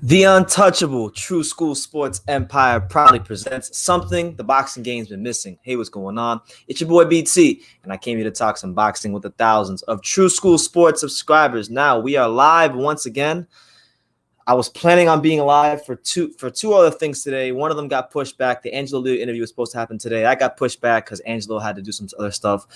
The untouchable True School Sports Empire proudly presents something the boxing game's been missing. Hey, what's going on? It's your boy BT, and I came here to talk some boxing with the thousands of True School Sports subscribers. Now we are live once again. I was planning on being live for two other things today. One of them got pushed back. The Angelo Leo interview was supposed to happen today. I got pushed back because Angelo had to do some other stuff.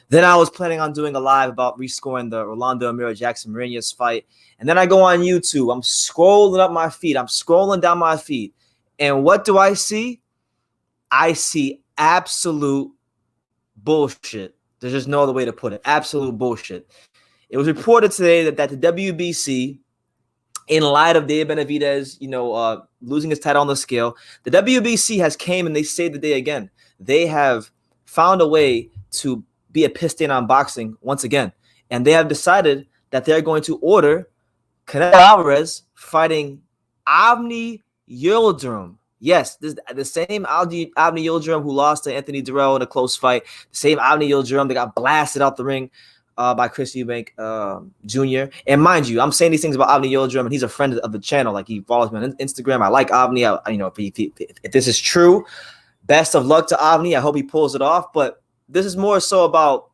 Then I was planning on doing a live about rescoring the Rolando Amiro Jackson Marinas fight. And then I go on YouTube. I'm scrolling up my feed. I'm scrolling down my feed. And what do I see? I see absolute bullshit. There's just no other way to put it. Absolute bullshit. It was reported today that the WBC, in light of Dave Benavidez, losing his title on the scale, the WBC has came and they saved the day again. They have found a way to be a piss stain on boxing once again. And they have decided that they're going to order Canelo Alvarez fighting Avni Yildrim. Yes, this the same Avni Yildrim who lost to Anthony Durrell in a close fight. The same Avni Yildrim that got blasted out the ring by Chris Eubank Jr. And mind you, I'm saying these things about Avni Yildrim, and he's a friend of the channel. Like, he follows me on Instagram. I like Avni. If this is true, best of luck to Avni. I hope he pulls it off. But this is more so about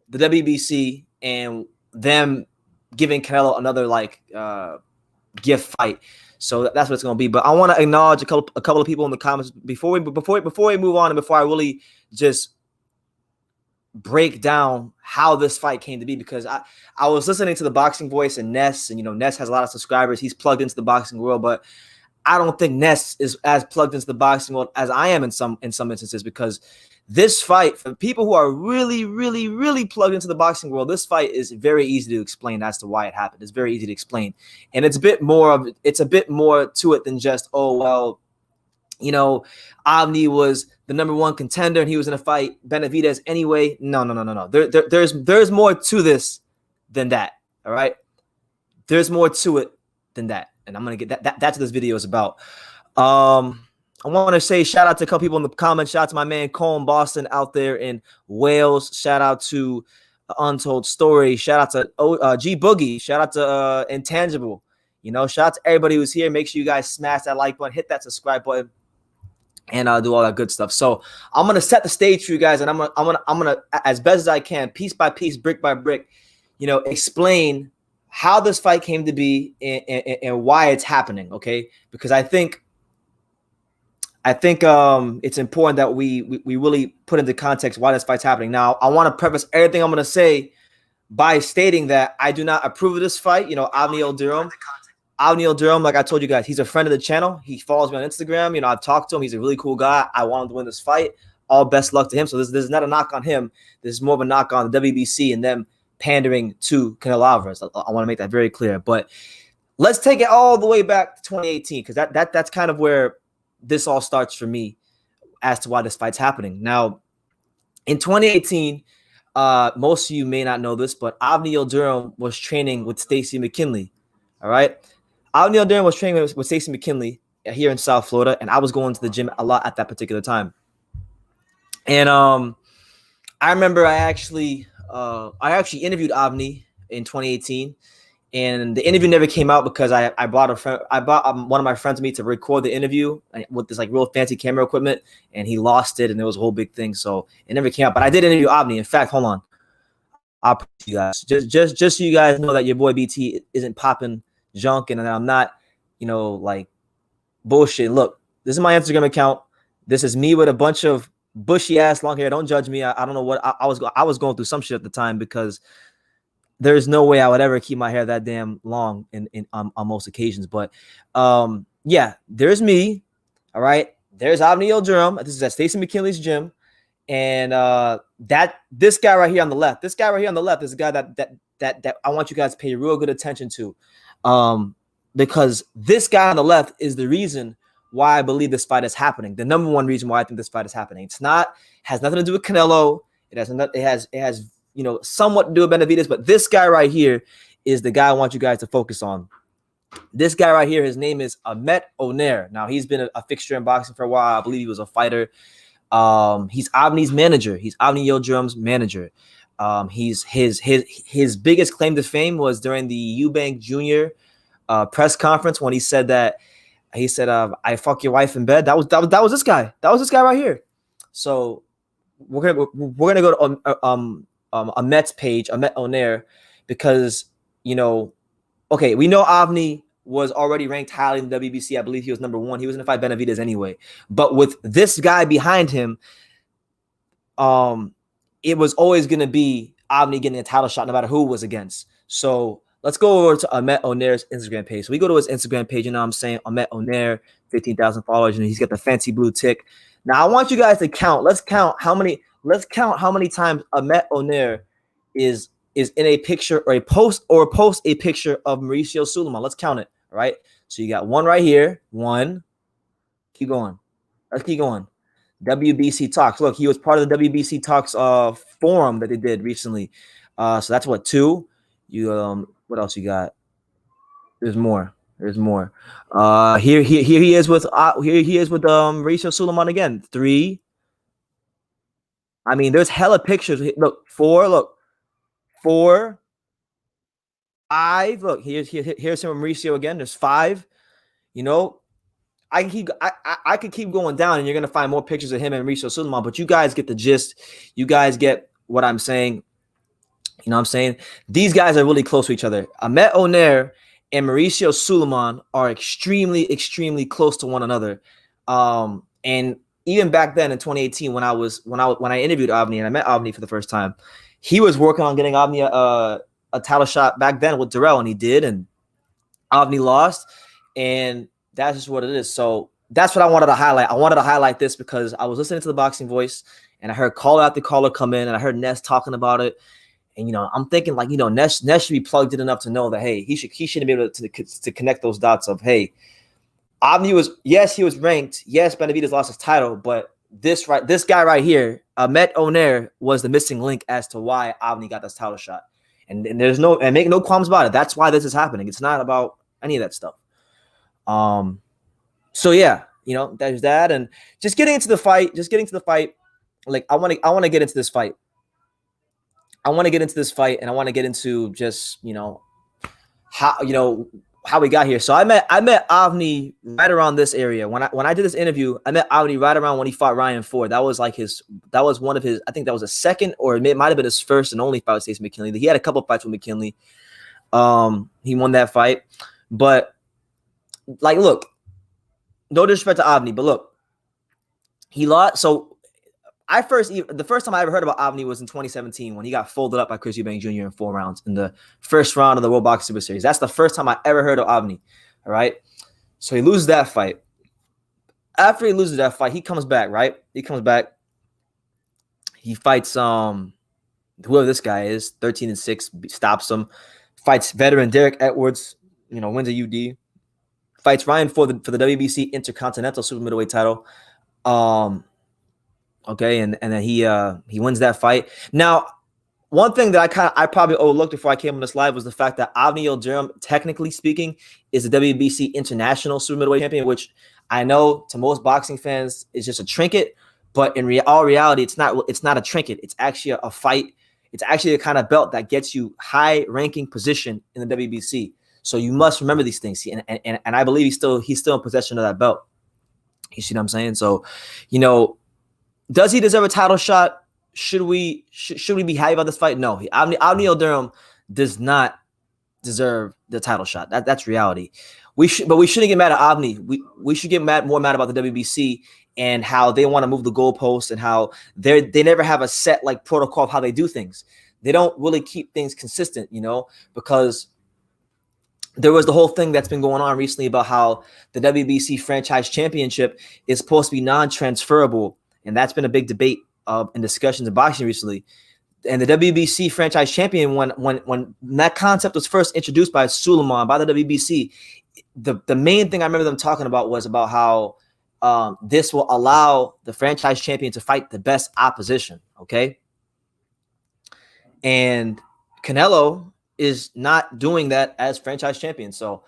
the WBC and them giving Canelo another gift fight. So that's what it's going to be. But I want to acknowledge a couple of people in the comments before we move on, and before I really just break down how this fight came to be, because I was listening to the Boxing Voice and Ness, and Ness has a lot of subscribers. He's plugged into the boxing world, but I don't think Ness is as plugged into the boxing world as I am in some instances, because this fight, for people who are really, really, really plugged into the boxing world, this fight is very easy to explain as to why it happened. It's very easy to explain, and it's a bit more to it than just, Avni was the #1 contender and he was in a fight Benavidez anyway. No. There's more to this than that. All right, there's more to it than that, and I'm gonna get that's what this video is about. I want to say shout out to a couple people in the comments. Shout out to my man Colin Boston out there in Wales. Shout out to Untold Story. Shout out to G Boogie. Shout out to Intangible. Shout out to everybody who's here. Make sure you guys smash that like button, hit that subscribe button, and I'll do all that good stuff. So I'm gonna set the stage for you guys, and I'm gonna as best as I can, piece by piece, brick by brick, explain how this fight came to be and why it's happening. Okay, because I think it's important that we really put into context why this fight's happening. Now, I want to preface everything I'm going to say by stating that I do not approve of this fight. Avni Yildrim, like I told you guys, he's a friend of the channel. He follows me on Instagram. I've talked to him. He's a really cool guy. I want him to win this fight. All best luck to him. So this is not a knock on him. This is more of a knock on the WBC and them pandering to Canelo Alvarez. I want to make that very clear. But let's take it all the way back to 2018, because that's kind of where this all starts for me as to why this fight's happening. Now, in 2018, most of you may not know this, but Avni Yildrim was training with Stacey McKinley. All right, Avni Yildrim was training with Stacey McKinley here in South Florida, and I was going to the gym a lot at that particular time. And I remember I actually interviewed Avni in 2018. And the interview never came out because I brought one of my friends with me to record the interview with this real fancy camera equipment, and he lost it, and it was a whole big thing. So it never came out. But I did interview Avni. In fact, hold on, I'll put you guys just so you guys know that your boy BT isn't popping junk and that I'm not, bullshit. Look, this is my Instagram account. This is me with a bunch of bushy ass long hair. Don't judge me. I don't know what I was going through some shit at the time, because there's no way I would ever keep my hair that damn long on most occasions. But yeah, there's me. All right. There's Avni Yildrim. This is at Stacey McKinley's gym. And this guy right here on the left. This guy right here on the left is a guy that I want you guys to pay real good attention to. Because this guy on the left is the reason why I believe this fight is happening. The #1 reason why I think this fight is happening. Has nothing to do with Canelo. It has somewhat to do with Benavidez, but this guy right here is the guy I want you guys to focus on. This guy right here, his name is Ahmet Oner. Now, he's been a fixture in boxing for a while. I believe he was a fighter. He's Avni's manager. He's Avni Yildrim's manager. He's his biggest claim to fame was during the Eubank Jr. press conference when he said that I fuck your wife in bed. That was this guy. That was this guy right here. So we're gonna go to a Mets page, a Met on there, because okay, we know Avni was already ranked highly in the WBC. I believe he was number 1. He was going to fight Benavidez anyway. But with this guy behind him, it was always going to be Avni getting a title shot no matter who it was against. So let's go over to Ahmet Onair's Instagram page. So we go to his Instagram page, you know what I'm saying? Ahmet Onair, 15,000 followers, and he's got the fancy blue tick. Now I want you guys to count. Let's count how many times Ahmet Onair is in a picture or post a picture of Mauricio Sulaiman. Let's count it. All right. So you got one right here. One. Keep going. Let's keep going. WBC Talks. Look, he was part of the WBC Talks forum that they did recently. So that's what, 2. You what else you got? There's more. Here he is with Mauricio Sulaiman again. 3. I mean, there's hella pictures. Look, 4. Look, 4. 5. Look, here's him with Mauricio again. There's 5. I could keep going down, and you're gonna find more pictures of him and Mauricio Sulaiman. But you guys get the gist. You guys get what I'm saying. You know what I'm saying? These guys are really close to each other. Ahmet Onair and Mauricio Sulaiman are extremely, extremely close to one another. And even back then in 2018, when I interviewed Avni and I met Avni for the first time, he was working on getting Avni a title shot back then with Darrell, and he did, and Avni lost, and that's just what it is. So that's what I wanted to highlight. I wanted to highlight this because I was listening to the Boxing Voice, and I heard caller after caller come in, and I heard Ness talking about it. And, I'm thinking like, Ness should be plugged in enough to know that, hey, he shouldn't be able to connect those dots of, hey, Avni he was ranked. Yes, Benavidez lost his title, but this guy right here, Ahmet Onair, was the missing link as to why Avni got this title shot. And make no qualms about it. That's why this is happening. It's not about any of that stuff. So yeah, there's that. And just getting into the fight, like I want to get into this fight. I want to get into this fight, and I want to get into just, how we got here. So I met Avni right around this area. When I did this interview, I met Avni right around when he fought Ryan Ford. That was one of his, I think that was a second, or it might have been his first and only fight with Stacey McKinley. He had a couple of fights with McKinley. He won that fight. But like, look, no disrespect to Avni, but look, he lost. So the first time I ever heard about Avni was in 2017 when he got folded up by Chris Eubank Jr. in 4 rounds in the first round of the World Boxing Super Series. That's the first time I ever heard of Avni. All right. So he loses that fight. After he loses that fight, he comes back, right? He comes back. He fights whoever this guy is, 13-6, stops him. Fights veteran Derek Edwards, wins a UD. Fights Ryan for the WBC Intercontinental Super Middleweight title. Okay, and then he wins that fight. Now, one thing that I probably overlooked before I came on this live was the fact that Avni Yildrim, technically speaking, is the WBC International Super Middleweight Champion, which I know to most boxing fans is just a trinket, but in all reality, it's not a trinket. It's actually a fight. It's actually a kind of belt that gets you high-ranking position in the WBC. So you must remember these things, and I believe he's still in possession of that belt. You see what I'm saying? So, does he deserve a title shot? Should we be happy about this fight? No. Avni Yildrim does not deserve the title shot. That's reality. But we shouldn't get mad at Avni. We should get more mad about the WBC and how they want to move the goalposts and how they never have a set like protocol of how they do things. They don't really keep things consistent, because there was the whole thing that's been going on recently about how the WBC franchise championship is supposed to be non-transferable. And that's been a big debate and discussions in boxing recently. And the WBC franchise champion, when that concept was first introduced by Sulaiman, by the WBC, the main thing I remember them talking about was about how this will allow the franchise champion to fight the best opposition, okay? And Canelo is not doing that as franchise champion. So,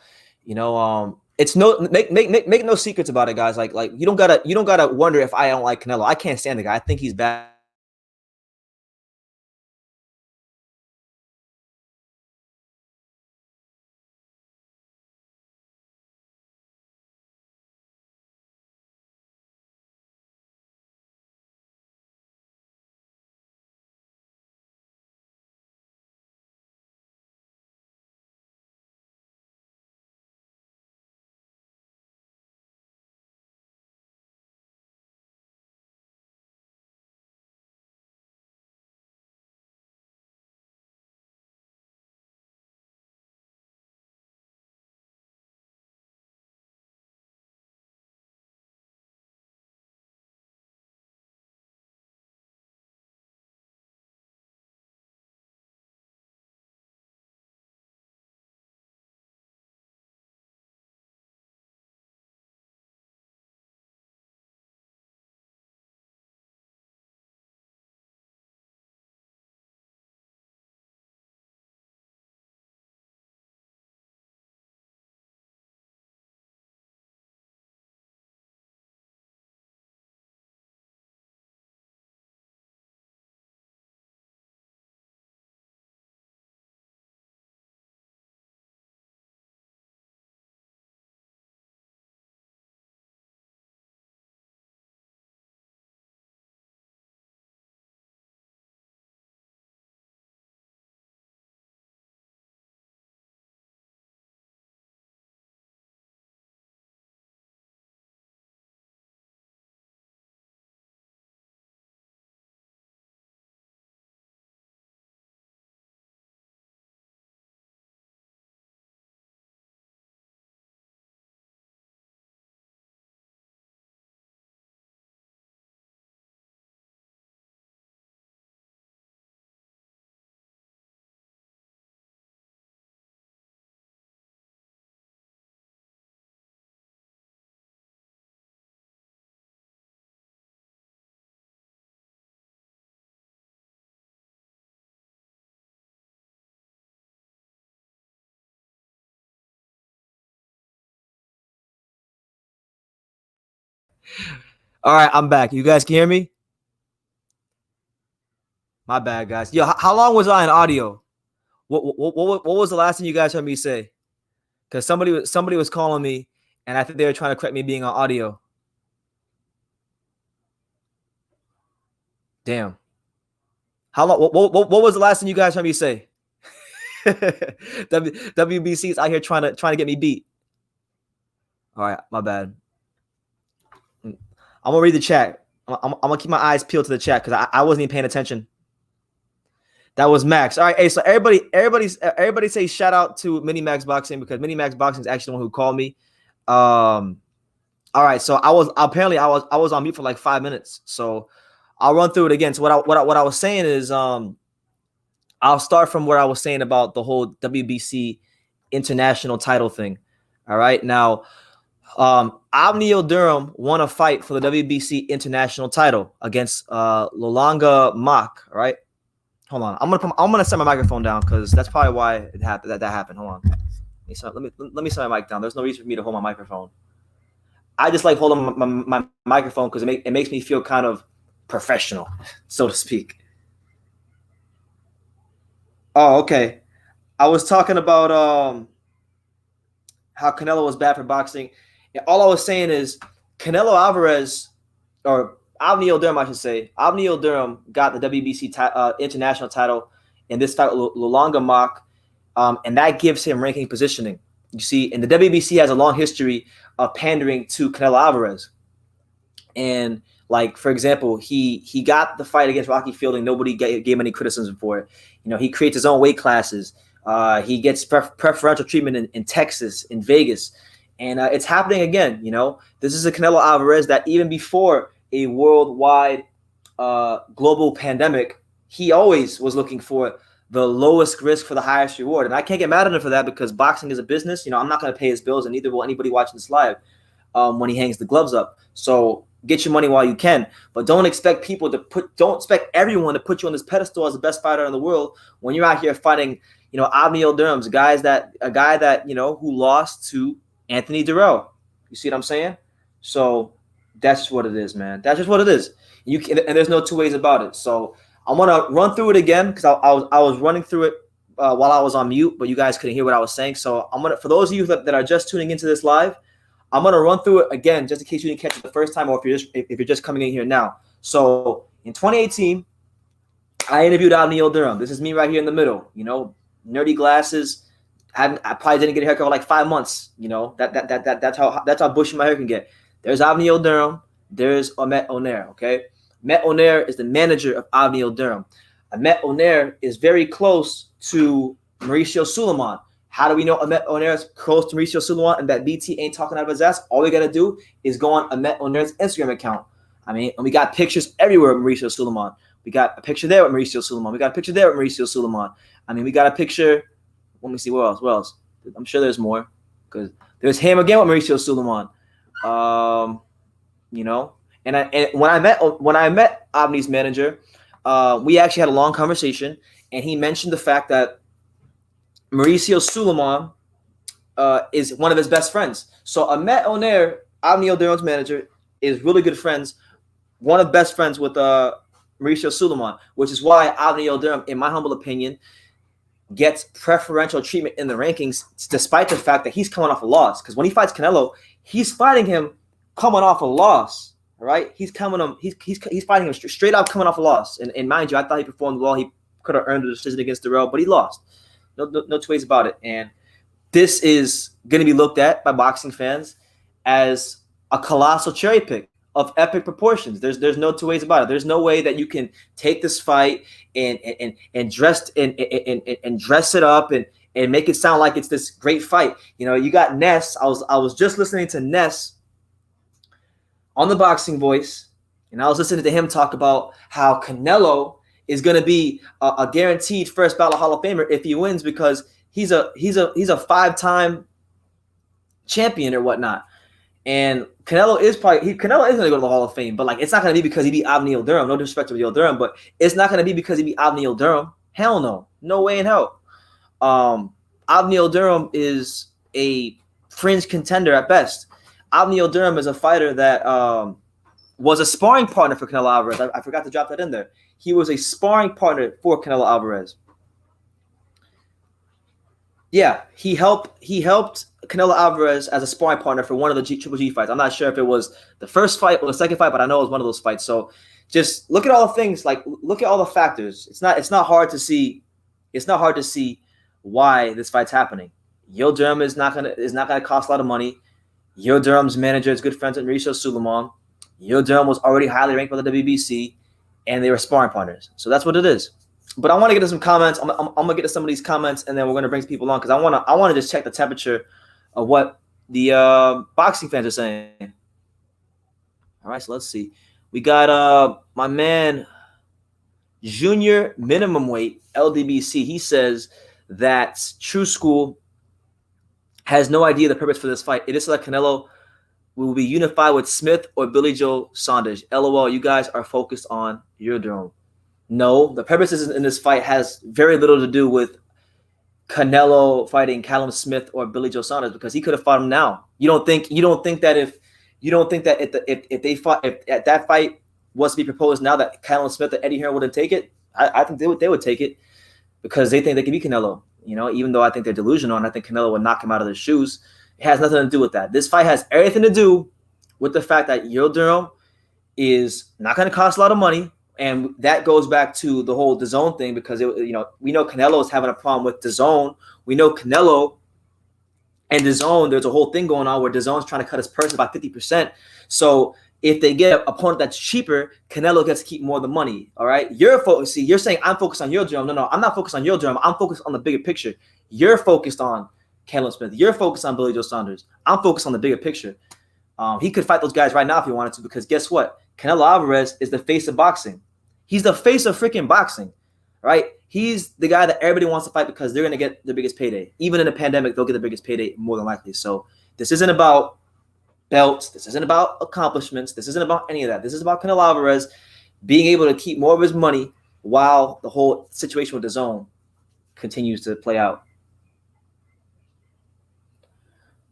it's make no secrets about it, guys. Like you don't gotta wonder if I don't like Canelo. I can't stand the guy. I think he's bad. All right, I'm back. You guys can hear me? My bad, guys. Yo, how long was I in audio? What was the last thing you guys heard me say? Because somebody was calling me, and I think they were trying to correct me being on audio. Damn. How long? What was the last thing you guys heard me say? WBC's out here trying to get me beat. All right, my bad. I'm gonna read the chat. I'm gonna keep my eyes peeled to the chat because I wasn't even paying attention. That was Max. All right, hey, so everybody say shout out to Mini Max Boxing because Mini Max Boxing is actually the one who called me. All right, so I was on mute for like 5 minutes, so I'll run through it again. So what I was saying is I'll start from where I was saying about the whole WBC international title thing. All right, now Avni Yildrim won a fight for the WBC international title against Lolanga Mak. All right. Hold on. I'm gonna set my microphone down because that's probably why it happened. That happened. Hold on. Let me set my mic down. There's no reason for me to hold my microphone. I just like holding my microphone because it makes me feel kind of professional, so to speak. Oh, okay. I was talking about how Canelo was bad for boxing. And all I was saying is Canelo Alvarez or Avni Yildrim, I should say. Avni Yildrim got the WBC international title in this fight, Lolanga Mak, and that gives him ranking positioning. You see, and the WBC has a long history of pandering to Canelo Alvarez. And like, for example, he got the fight against Rocky Fielding. Nobody gave any criticism for it. You know, he creates his own weight classes. He gets preferential treatment in Texas, in Vegas. And it's happening again. You know, this is a Canelo Alvarez that even before a worldwide global pandemic, he always was looking for the lowest risk for the highest reward. And I can't get mad at him for that because boxing is a business. You know, I'm not going to pay his bills, and neither will anybody watching this live when he hangs the gloves up. So get your money while you can, but don't expect everyone to put you on this pedestal as the best fighter in the world when you're out here fighting, you know, Avni Yildrim, a guy that, you know, who lost to Anthony Durrell. You see what I'm saying? So that's just what it is, man. That's just what it is. And there's no two ways about it. So I'm gonna run through it again because I was running through it while I was on mute, but you guys couldn't hear what I was saying. So for those of you that are just tuning into this live, I'm gonna run through it again just in case you didn't catch it the first time, or if you're just coming in here now. So in 2018, I interviewed Avni Yildrim. This is me right here in the middle. You know, nerdy glasses. I probably didn't get a haircut for like 5 months. You know, that's how bushy my hair can get. There's Avni Yildrim. There's Ahmet Oner. Okay, Ahmet Oner is the manager of Avni Yildrim. Ahmet Oner is very close to Mauricio Sulaiman. How do we know Ahmet Oner is close to Mauricio Sulaiman and that BT ain't talking out of his ass? All we got to do is go on Ahmet Oner's Instagram account. I mean, and we got pictures everywhere of Mauricio Sulaiman. We got a picture there with Mauricio Sulaiman. We got a picture there with Mauricio Sulaiman. I mean, we got a picture. Let me see. What else? I'm sure there's more because there's him again with Mauricio Sulaiman. You know, and when I met Avni's manager, we actually had a long conversation, and he mentioned the fact that Mauricio Sulaiman is one of his best friends. So Ahmet Oner, Avni Yildrim's manager, is really good friends, one of best friends with Mauricio Sulaiman, which is why Avni Yildrim, in my humble opinion, gets preferential treatment in the rankings, despite the fact that he's coming off a loss. Because when he fights Canelo, he's fighting him coming off a loss. All right, he's fighting him straight up coming off a loss. And mind you, I thought he performed well. He could have earned a decision against Durrell, but he lost. No two ways about it. And this is going to be looked at by boxing fans as a colossal cherry pick of epic proportions. There's no two ways about it. There's no way that you can take this fight and dress it up and make it sound like it's this great fight. You know, you got Ness. I was just listening to Ness on the Boxing Voice, and I was listening to him talk about how Canelo is going to be a guaranteed first ballot Hall of Famer if he wins because he's a 5-time champion or whatnot. And Canelo is going to go to the Hall of Fame, but like it's not going to be because he beat Avni Yildrim. No disrespect to Yildrim, but it's not going to be because he beat Avni Yildrim. Hell no, no way in hell. Avni Yildrim is a fringe contender at best. Avni Yildrim is a fighter that was a sparring partner for Canelo Alvarez. I forgot to drop that in there. He was a sparring partner for Canelo Alvarez. Yeah, he helped Canelo Alvarez as a sparring partner for one of the Triple G fights. I'm not sure if it was the first fight or the second fight, but I know it was one of those fights. So just look at all the things, like look at all the factors. It's not hard to see. It's not hard to see why this fight's happening. Yildrim is not gonna cost a lot of money. Yildrim's manager is good friends with Mauricio Suleiman. Yildrim was already highly ranked by the WBC, and they were sparring partners. So that's what it is. But I want to get to some comments. I'm gonna get to some of these comments, and then we're gonna bring people on because I wanna just check the temperature of what the boxing fans are saying. All right, so let's see. We got my man Junior Minimum Weight LDBC. He says that True School has no idea the purpose for this fight. It is so that Canelo will be unified with Smith or Billy Joe Saunders. LOL, you guys are focused on Yildrim. No, the purpose in this fight has very little to do with Canelo fighting Callum Smith or Billy Joe Saunders because he could have fought him now. You don't think that if that fight was to be proposed now that Callum Smith or Eddie Hearn wouldn't take it? I think they would take it because they think they can beat Canelo. You know, even though I think they're delusional and I think Canelo would knock him out of their shoes. It has nothing to do with that. This fight has everything to do with the fact that Yildrim is not going to cost a lot of money. And that goes back to the whole DAZN thing because, we know Canelo is having a problem with DAZN. We know Canelo and DAZN, there's a whole thing going on where DAZN's trying to cut his purse about 50%. So if they get an opponent that's cheaper, Canelo gets to keep more of the money, all right? You're saying I'm focused on Yildrim. No, I'm not focused on Yildrim. I'm focused on the bigger picture. You're focused on Callum Smith. You're focused on Billy Joe Saunders. I'm focused on the bigger picture. He could fight those guys right now if he wanted to because guess what? Canelo Alvarez is the face of boxing. He's the face of freaking boxing, right? He's the guy that everybody wants to fight because they're going to get the biggest payday. Even in a pandemic, they'll get the biggest payday more than likely. So this isn't about belts. This isn't about accomplishments. This isn't about any of that. This is about Canelo Alvarez being able to keep more of his money while the whole situation with DAZN continues to play out.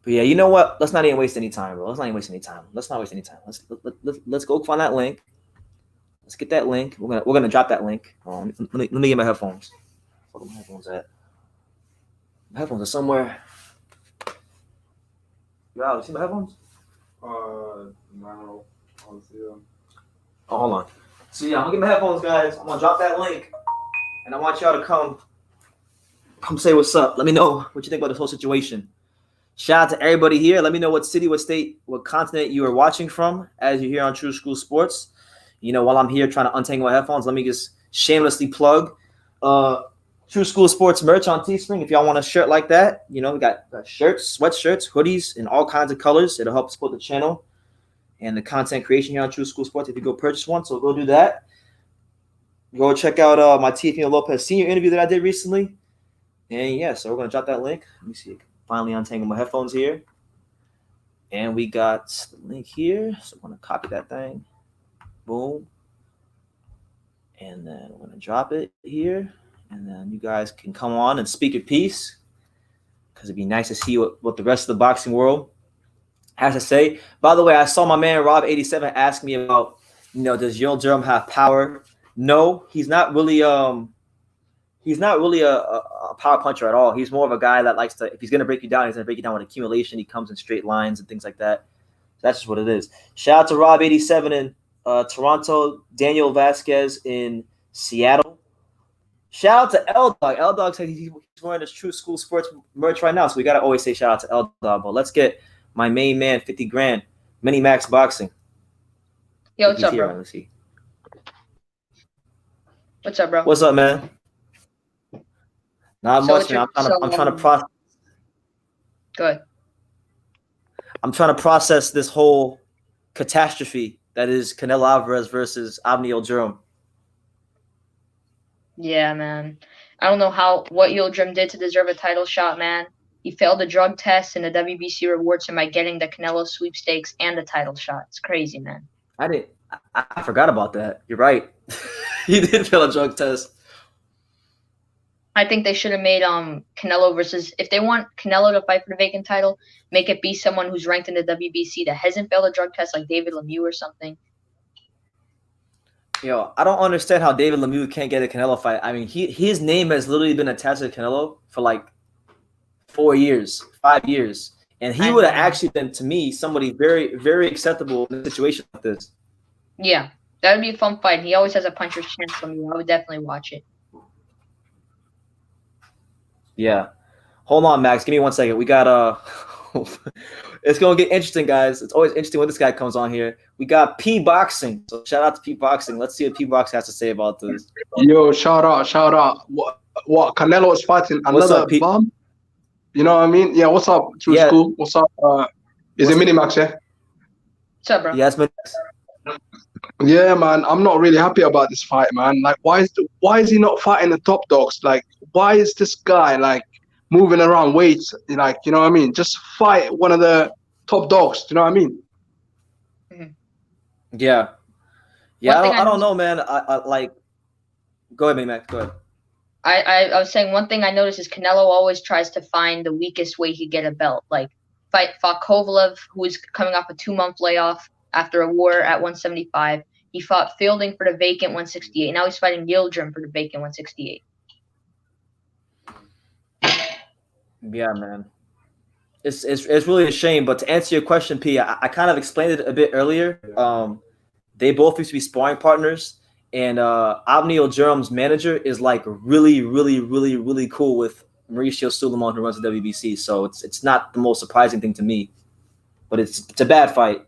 But yeah, you know what? Let's not even waste any time, bro. Let's not waste any time. Let's go find that link. Let's get that link. We're gonna drop that link. Let me get my headphones. Where are my headphones at? My headphones are somewhere. Yo, you see my headphones? No, I don't see them. Oh, hold on. So yeah, I'm gonna get my headphones, guys. I'm gonna drop that link, and I want y'all to come say what's up. Let me know what you think about this whole situation. Shout out to everybody here. Let me know what city, what state, what continent you are watching from as you're here on True School Sports. While I'm here trying to untangle my headphones, let me just shamelessly plug True School Sports merch on Teespring. If y'all want a shirt like that, we got shirts, sweatshirts, hoodies in all kinds of colors. It'll help support the channel and the content creation here on True School Sports if you go purchase one. So go do that. Go check out my Teofimo Lopez Sr. interview that I did recently. And yeah, so we're going to drop that link. Let me see. I can finally untangle my headphones here. And we got the link here. So I'm going to copy that thing. Boom. And then we're going to drop it here. And then you guys can come on and speak your piece because it'd be nice to see what the rest of the boxing world has to say. By the way, I saw my man Rob87 ask me about, does Yildrim have power? No, he's not really a power puncher at all. He's more of a guy that likes to, if he's going to break you down, he's going to break you down with accumulation. He comes in straight lines and things like that. That's just what it is. Shout out to Rob87 in Toronto, Daniel Vasquez in Seattle. Shout out to L-Dog. L-Dog said he's wearing his True School Sports merch right now, so we got to always say shout out to L-Dog. But let's get my main man, 50 grand, Mini Max Boxing. Yo, what's up, bro? Let's see. What's up, bro? What's up, man? Not much, man. I'm trying to process. Good. I'm trying to process this whole catastrophe that is Canelo Alvarez versus Avni Yildrim. Yeah, man. I don't know what Yildrim did to deserve a title shot, man. He failed the drug test, and the WBC rewards him by getting the Canelo sweepstakes and the title shot. It's crazy, man. I forgot about that. You're right. He did fail a drug test. I think they should have made Canelo versus, if they want Canelo to fight for the vacant title, make it be someone who's ranked in the WBC that hasn't failed a drug test, like David Lemieux or something. Yo, I don't understand how David Lemieux can't get a Canelo fight. I mean, his name has literally been attached to Canelo for like 4 years, 5 years, and he would have actually been, to me, somebody very, very acceptable in a situation like this. Yeah, that would be a fun fight. He always has a puncher's chance from you. I would definitely watch it. Yeah. Hold on, Max. Give me 1 second. We got it's gonna get interesting, guys. It's always interesting when this guy comes on here. We got P Boxing. So shout out to P Boxing. Let's see what P Boxing has to say about this. Yo, shout out. What Canelo is fighting another bomb? You know what I mean? Yeah, what's up, True School? What's up? Is it Minimax, yeah? What's up, bro? Yes, man. Yeah, man. I'm not really happy about this fight, man. Like, why is he not fighting the top dogs? Like, why is this guy like moving around weights? Like, you know what I mean? Just fight one of the top dogs. You know what I mean? Yeah. Yeah, I don't know, man. I like. Go ahead, Max. Go ahead. I was saying one thing I noticed is Canelo always tries to find the weakest way he get a belt. Like fought Kovalev, who was coming off a 2-month layoff after a war at 175. He fought Fielding for the vacant 168. Now he's fighting Yildrim for the vacant 168. Yeah, man. It's really a shame. But to answer your question, P, I kind of explained it a bit earlier. They both used to be sparring partners. And Avni Yildrim's manager is like really, really, really, really cool with Mauricio Sulaiman, who runs the WBC. So it's not the most surprising thing to me, but it's a bad fight.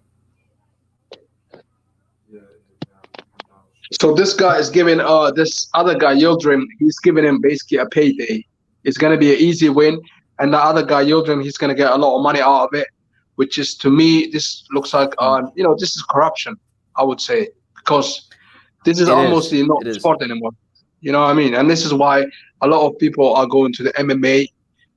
So this guy is giving this other guy Yildrim, he's giving him basically a payday. It's gonna be an easy win, and the other guy Yildrim, he's gonna get a lot of money out of it, which is, to me, this looks like this is corruption, I would say, because this is almost not sport anymore. You know what I mean? And this is why a lot of people are going to the MMA.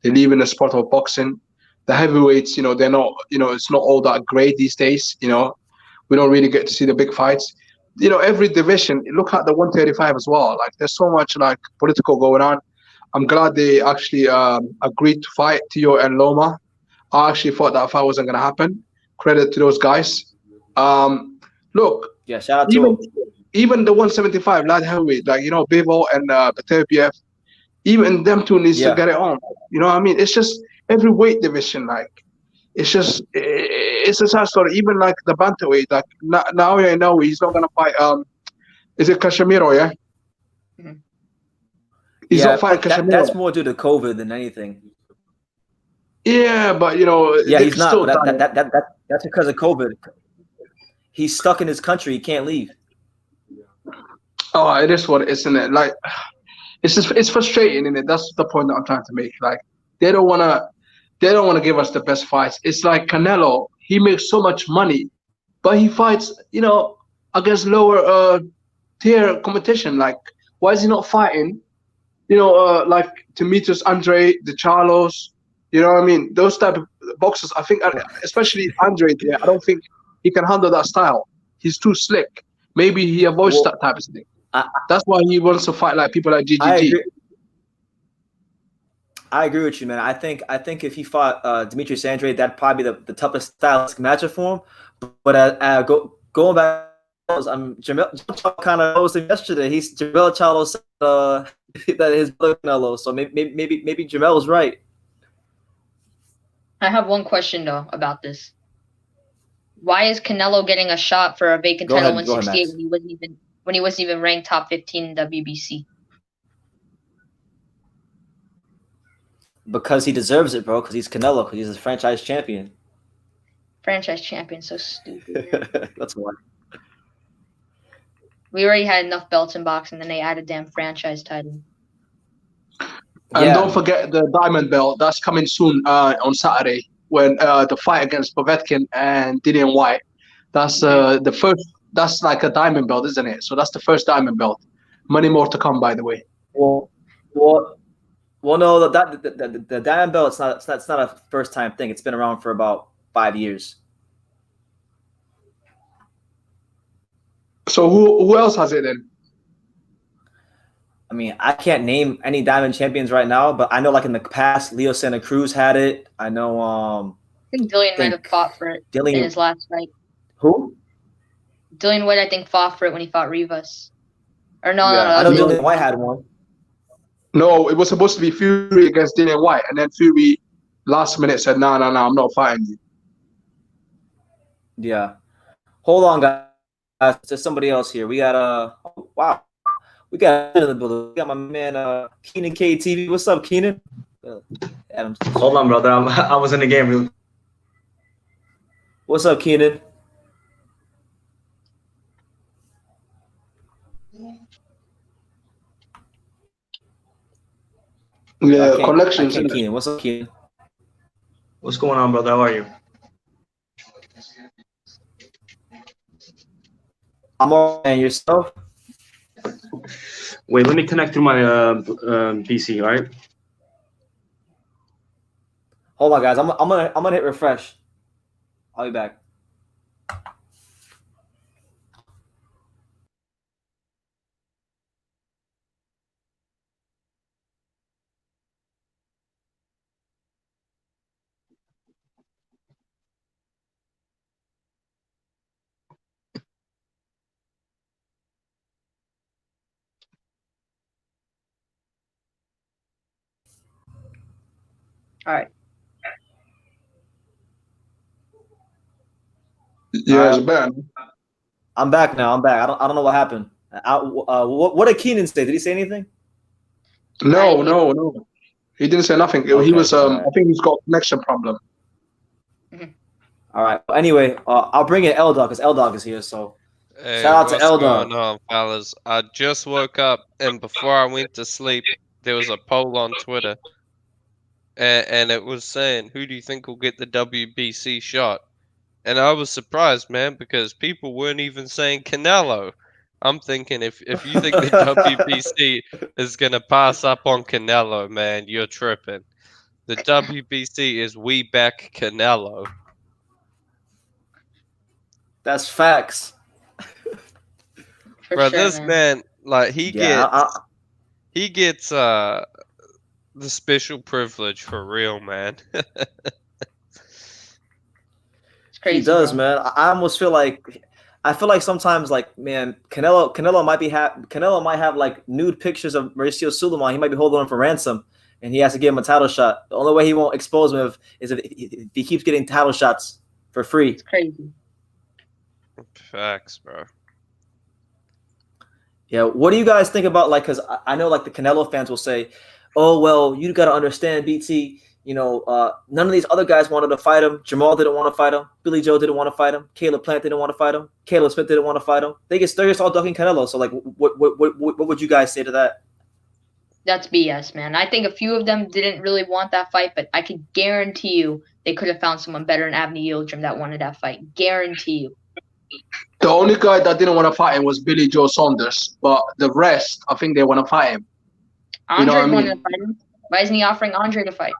They leave in the sport of boxing. The heavyweights, they're not, it's not all that great these days. We don't really get to see the big fights. Every division, look at the 135 as well. Like, there's so much like political going on. I'm glad they actually agreed to fight Tio and Loma. I actually thought that fight wasn't going to happen. Credit to those guys. Look. Yeah, shout out to them. Even the 175 light heavyweight, like, Bivol and Beterbiev, even them two needs to get it on. You know what I mean? It's just every weight division, like, it's a sad story. Even like the bantamweight, like now I know he's not gonna fight. Is it Casemiro? Yeah. Mm-hmm. He's not fighting Casemiro. That's more due to COVID than anything. Yeah, but yeah, he's not. But that's because of COVID. He's stuck in his country. He can't leave. Oh, it is what it is, isn't it? Like, it's frustrating, isn't it? That's the point that I'm trying to make. Like, they don't wanna give us the best fights. It's like Canelo, he makes so much money, but he fights, against lower tier competition. Like, why is he not fighting? Like Demetrius Andre, the Charlos. You know what I mean? Those type of boxers. I think, especially Andre. Yeah, I don't think he can handle that style. He's too slick. Maybe he avoids that type of thing. That's why he wants to fight like people like GGG. I agree with you, man. I think if he fought Demetrius Andre, that'd probably be the toughest stylistic matchup for him. But going back, Jamel kind of knows him yesterday. Jamel Charlo said that his brother Canelo. So maybe Jamel was right. I have one question though about this. Why is Canelo getting a shot for a vacant title 168 when he wasn't even ranked top 15 in WBC? Because he deserves it, bro. Because he's Canelo. Because he's a franchise champion. Franchise champion, so stupid. That's why. We already had enough belts in boxing, then they added damn franchise title. And don't forget the diamond belt. That's coming soon on Saturday, when the fight against Povetkin and Dillian White. That's the first. That's like a diamond belt, isn't it? So that's the first diamond belt. Many more to come, by the way. Well, no, the diamond belt. It's not a first time thing. It's been around for about 5 years. So who else has it then? mean, I can't name any Diamond champions right now, but I know like in the past, Leo Santa Cruz had it. I know. I think Dillian might have fought for it in his last fight. Who? Dillian White, I think, fought for it when he fought Rivas. Or no, I know Dillian White had one. No, it was supposed to be Fury against Dillian White, and then Fury last minute said, "No, I'm not fighting you." Yeah. Hold on, guys. There's somebody else here. We got wow. We got in the building. We got my man Keenan KTV. What's up, Keenan? Adams. Hold on, brother. I was in the game. Real. What's up, Keenan? Yeah, connections. Keenan. What's up, Keenan? What's going on, brother? How are you? I'm all right. And yourself? Wait, let me connect through my PC. All right. Hold on, guys. I'm gonna hit refresh. I'll be back. All right. Yeah, it's bad. I'm back now. I'm back. I don't know what happened. What did Keenan say? Did he say anything? No. He didn't say nothing. Okay, He was right. I think he's got a connection problem. All right. Anyway, I'll bring in L Dog because L Dog is here. So Hey, shout out to L Dog. what's going on, fellas? I just woke up, and before I went to sleep, there was a poll on Twitter, and it was saying, "Who do you think will get the WBC shot?" And I was surprised, man, because people weren't even saying Canelo. I'm thinking if you think the WBC is gonna pass up on Canelo, man, you're tripping. The WBC is we back Canelo. That's facts. For Bro, sure, this man, like he gets the special privilege for real, man. It's crazy. He does, bro. man. I almost feel like sometimes, like, man, Canelo might have like nude pictures of Mauricio Sulaiman. He might be holding him for ransom, and he has to give him a title shot. The only way he won't expose him is if he keeps getting title shots for free. It's crazy. Facts, bro. Yeah. What do you guys think about, like, because I know like the Canelo fans will say, "Oh well, you got to understand, BT. You know, none of these other guys wanted to fight him. Jamal didn't want to fight him. Billy Joe didn't want to fight him. Caleb Plant didn't want to fight him. Caleb Smith didn't want to fight him. They're just all ducking Canelo. So, like, what would you guys say to that? That's BS, man. I think a few of them didn't really want that fight, but I could guarantee you they could have found someone better than Avni Yildrim that wanted that fight. Guarantee you. The only guy that didn't want to fight him was Billy Joe Saunders, but the rest, I think they want to fight him. Andre what I wanted mean? to fight him. Why isn't he offering Andre to fight?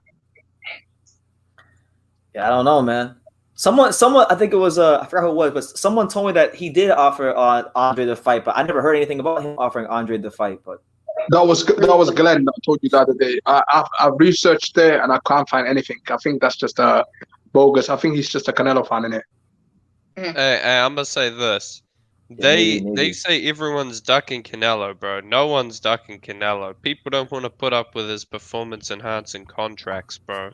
Yeah, I don't know, man. Someone, I think it was I forgot who it was, but someone told me that he did offer Andre the fight, but I never heard anything about him offering Andre the fight. But That was Glenn that told you the other day. I researched there and I can't find anything. I think that's just bogus. I think he's just a Canelo fan, innit? Hey, I'm gonna say this. Yeah, They maybe. say everyone's ducking Canelo, bro. No one's ducking Canelo. People don't want to put up with his performance-enhancing contracts, bro.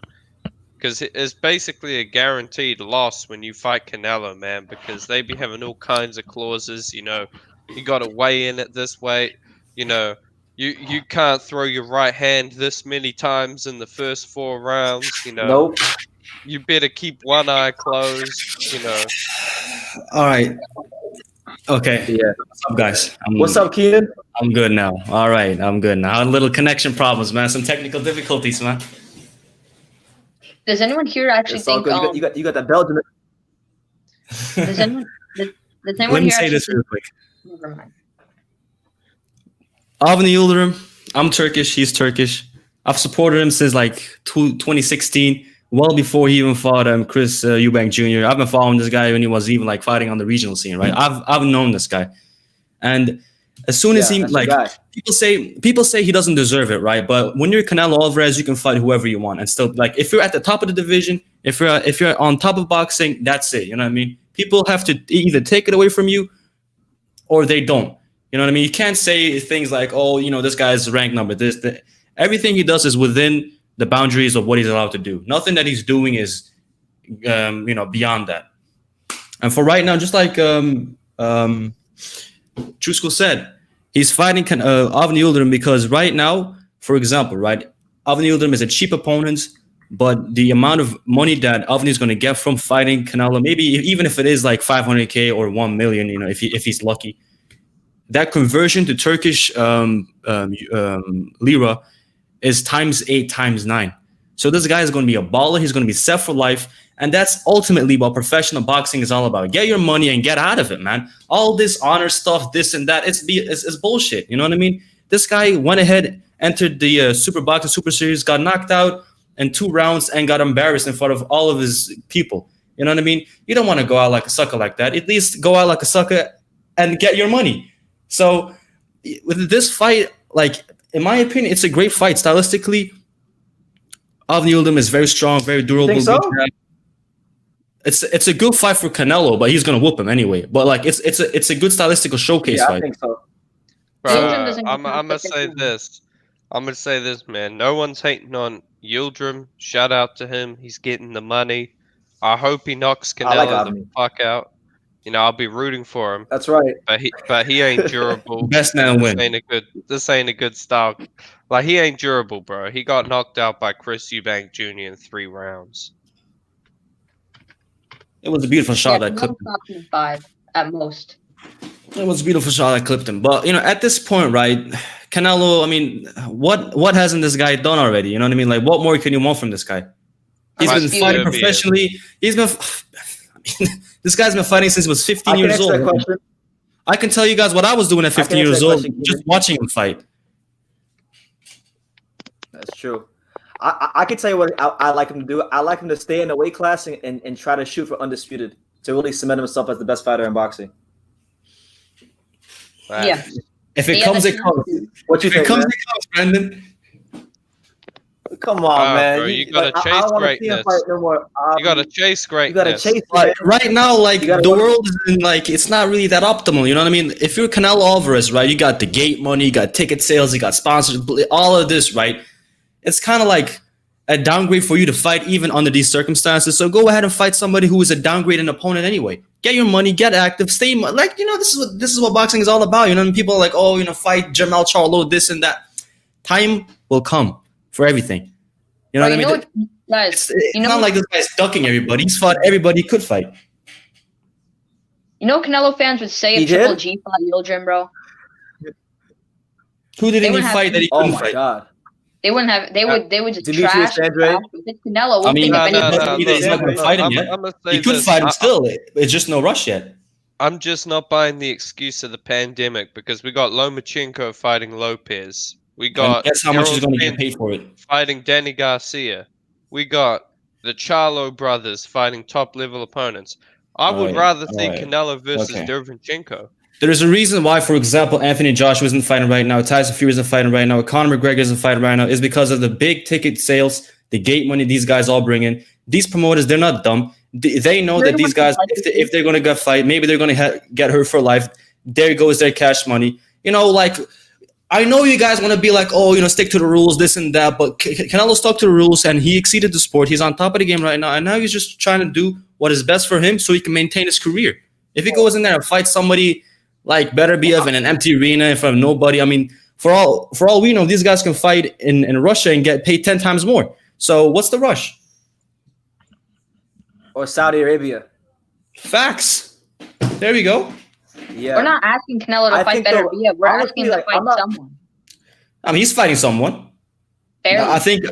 Because it's basically a guaranteed loss when you fight Canelo, man. Because they be having all kinds of clauses. You know, you got to weigh in at this weight. You know, you can't throw your right hand this many times in the first 4 rounds. You know, nope. You better keep one eye closed. You know. All right. Okay. Yeah. What's up, guys? What's up, Keenan? I'm good now. All right. I'm good now. A little connection problems, man. Some technical difficulties, man. Does anyone here actually It's all think good. You got that Belgian. does anyone Let me here say actually this think, real quick. never mind. Avni Yildrim, I'm Turkish. He's Turkish. I've supported him since like 2016, well before he even fought Chris Eubank Jr. I've been following this guy when he was even like fighting on the regional scene, right? I've known this guy, and As soon as Yeah, he that's your like guy. people say he doesn't deserve it, right? But when you're Canelo Alvarez, you can fight whoever you want, and still like if you're at the top of the division, if you're on top of boxing, that's it. You know what I mean? People have to either take it away from you, or they don't. You know what I mean? You can't say things like, oh, you know, this guy's rank number. Everything he does is within the boundaries of what he's allowed to do. Nothing that he's doing is, you know, beyond that. And for right now, just like True School said, he's fighting Avni Yildrim because right now, for example, right, Avni Yildrim is a cheap opponent, but the amount of money that Avni is going to get from fighting Canelo, maybe even if it is like 500K or 1 million, you know, if he's lucky, that conversion to Turkish lira is ×8, ×9. So this guy is going to be a baller. He's going to be set for life. And that's ultimately what professional boxing is all about. Get your money and get out of it, man. All this honor stuff, this and that, it's bullshit. You know what I mean? This guy went ahead, entered the Super Boxing Super Series, got knocked out in 2 rounds, and got embarrassed in front of all of his people. You know what I mean? You don't want to go out like a sucker like that. At least go out like a sucker and get your money. So with this fight, like, in my opinion, it's a great fight. Stylistically, Avni Yildrim is very strong, very durable. Think so? It's a good fight for Canelo, but he's gonna whoop him anyway. But like it's a good stylistical showcase Yeah, fight. I think so. Bro, I'm gonna say this. I'm gonna say this, man. No one's hating on Yildrim. Shout out to him. He's getting the money. I hope he knocks I like Canelo the Avni. fuck out. You know, I'll be rooting for him. That's right. But he ain't durable. Best man win. This ain't a good style. Like, he ain't durable, bro. He got knocked out by Chris Eubank Jr. in 3 rounds. It was a beautiful shot that clipped him. 5 at most. It was a beautiful shot that clipped him. But you know, at this point, right, Canelo, I mean, what hasn't this guy done already? You know what I mean? Like, what more can you want from this guy? He's been fighting professionally. He's been this guy's been fighting since he was 15 years old. I can tell you guys what I was doing at 15 years old, just watching him fight. That's true. I can tell you what I like him to do. I like him to stay in the weight class and try to shoot for undisputed to really cement himself as the best fighter in boxing. Wow. Yeah. If it comes, it comes. What you If think, it comes, man? it comes, Brandon. Come on, man. Bro, you gotta chase I don't wanna see him greatness. fight no more. You gotta chase You gotta greatness. chase Like, it. right now, like gotta the work- world is in, like, it's not really that optimal. You know what I mean? If you're Canelo Alvarez, right, you got the gate money, you got ticket sales, you got sponsors, all of this, right? It's kind of like a downgrade for you to fight even under these circumstances. So go ahead and fight somebody who is a downgraded opponent anyway. Get your money, get active, stay like, you know, this is what boxing is all about. You know, and people are like, oh, you know, fight Jamal Charlo, this and that. Time will come for everything. You know what I mean? Guys, It's not like this guy's ducking everybody. He's fought everybody he could fight. you know what Canelo fans would say He if Triple did? G fought Yildrim, bro? Who didn't he would have- fight that he Oh couldn't my fight? god. They wouldn't have. They would just Demetrius trash. Andrade? If it's Canelo, I mean, think of no, anything. no, he's not going to fight him yet. I'm gonna say He could this. fight him still. It's just no rush yet. I'm just not buying the excuse of the pandemic because we got Lomachenko fighting Lopez. We And got guess how much he's Errol going to get Spence paid for it. fighting Danny Garcia. We got the Charlo brothers fighting top level opponents. I would Alright, rather see alright. Canelo versus Okay. Derevyanchenko. There's a reason why, for example, Anthony Joshua isn't fighting right now, Tyson Fury isn't fighting right now, Conor McGregor isn't fighting right now, is because of the big ticket sales, the gate money these guys all bring in. These promoters, they're not dumb. They know that these guys, if they're going to get fight, maybe they're going to get hurt for life. There goes their cash money. You know, like, I know you guys want to be like, oh, you know, stick to the rules, this and that, but Canelo stuck to the rules and he exceeded the sport. He's on top of the game right now, and now he's just trying to do what is best for him so he can maintain his career. If he goes in there and fights somebody like Better BF in an empty arena in front of nobody, I mean, for all we know, these guys can fight in Russia and get paid 10 times more. So what's the rush? Or Saudi Arabia. Facts. There we go. Yeah. We're not asking Canelo to I fight think better. though, Yeah, we're honestly, asking him to like, fight I'm not- someone. I mean, he's fighting someone. Barely. I think.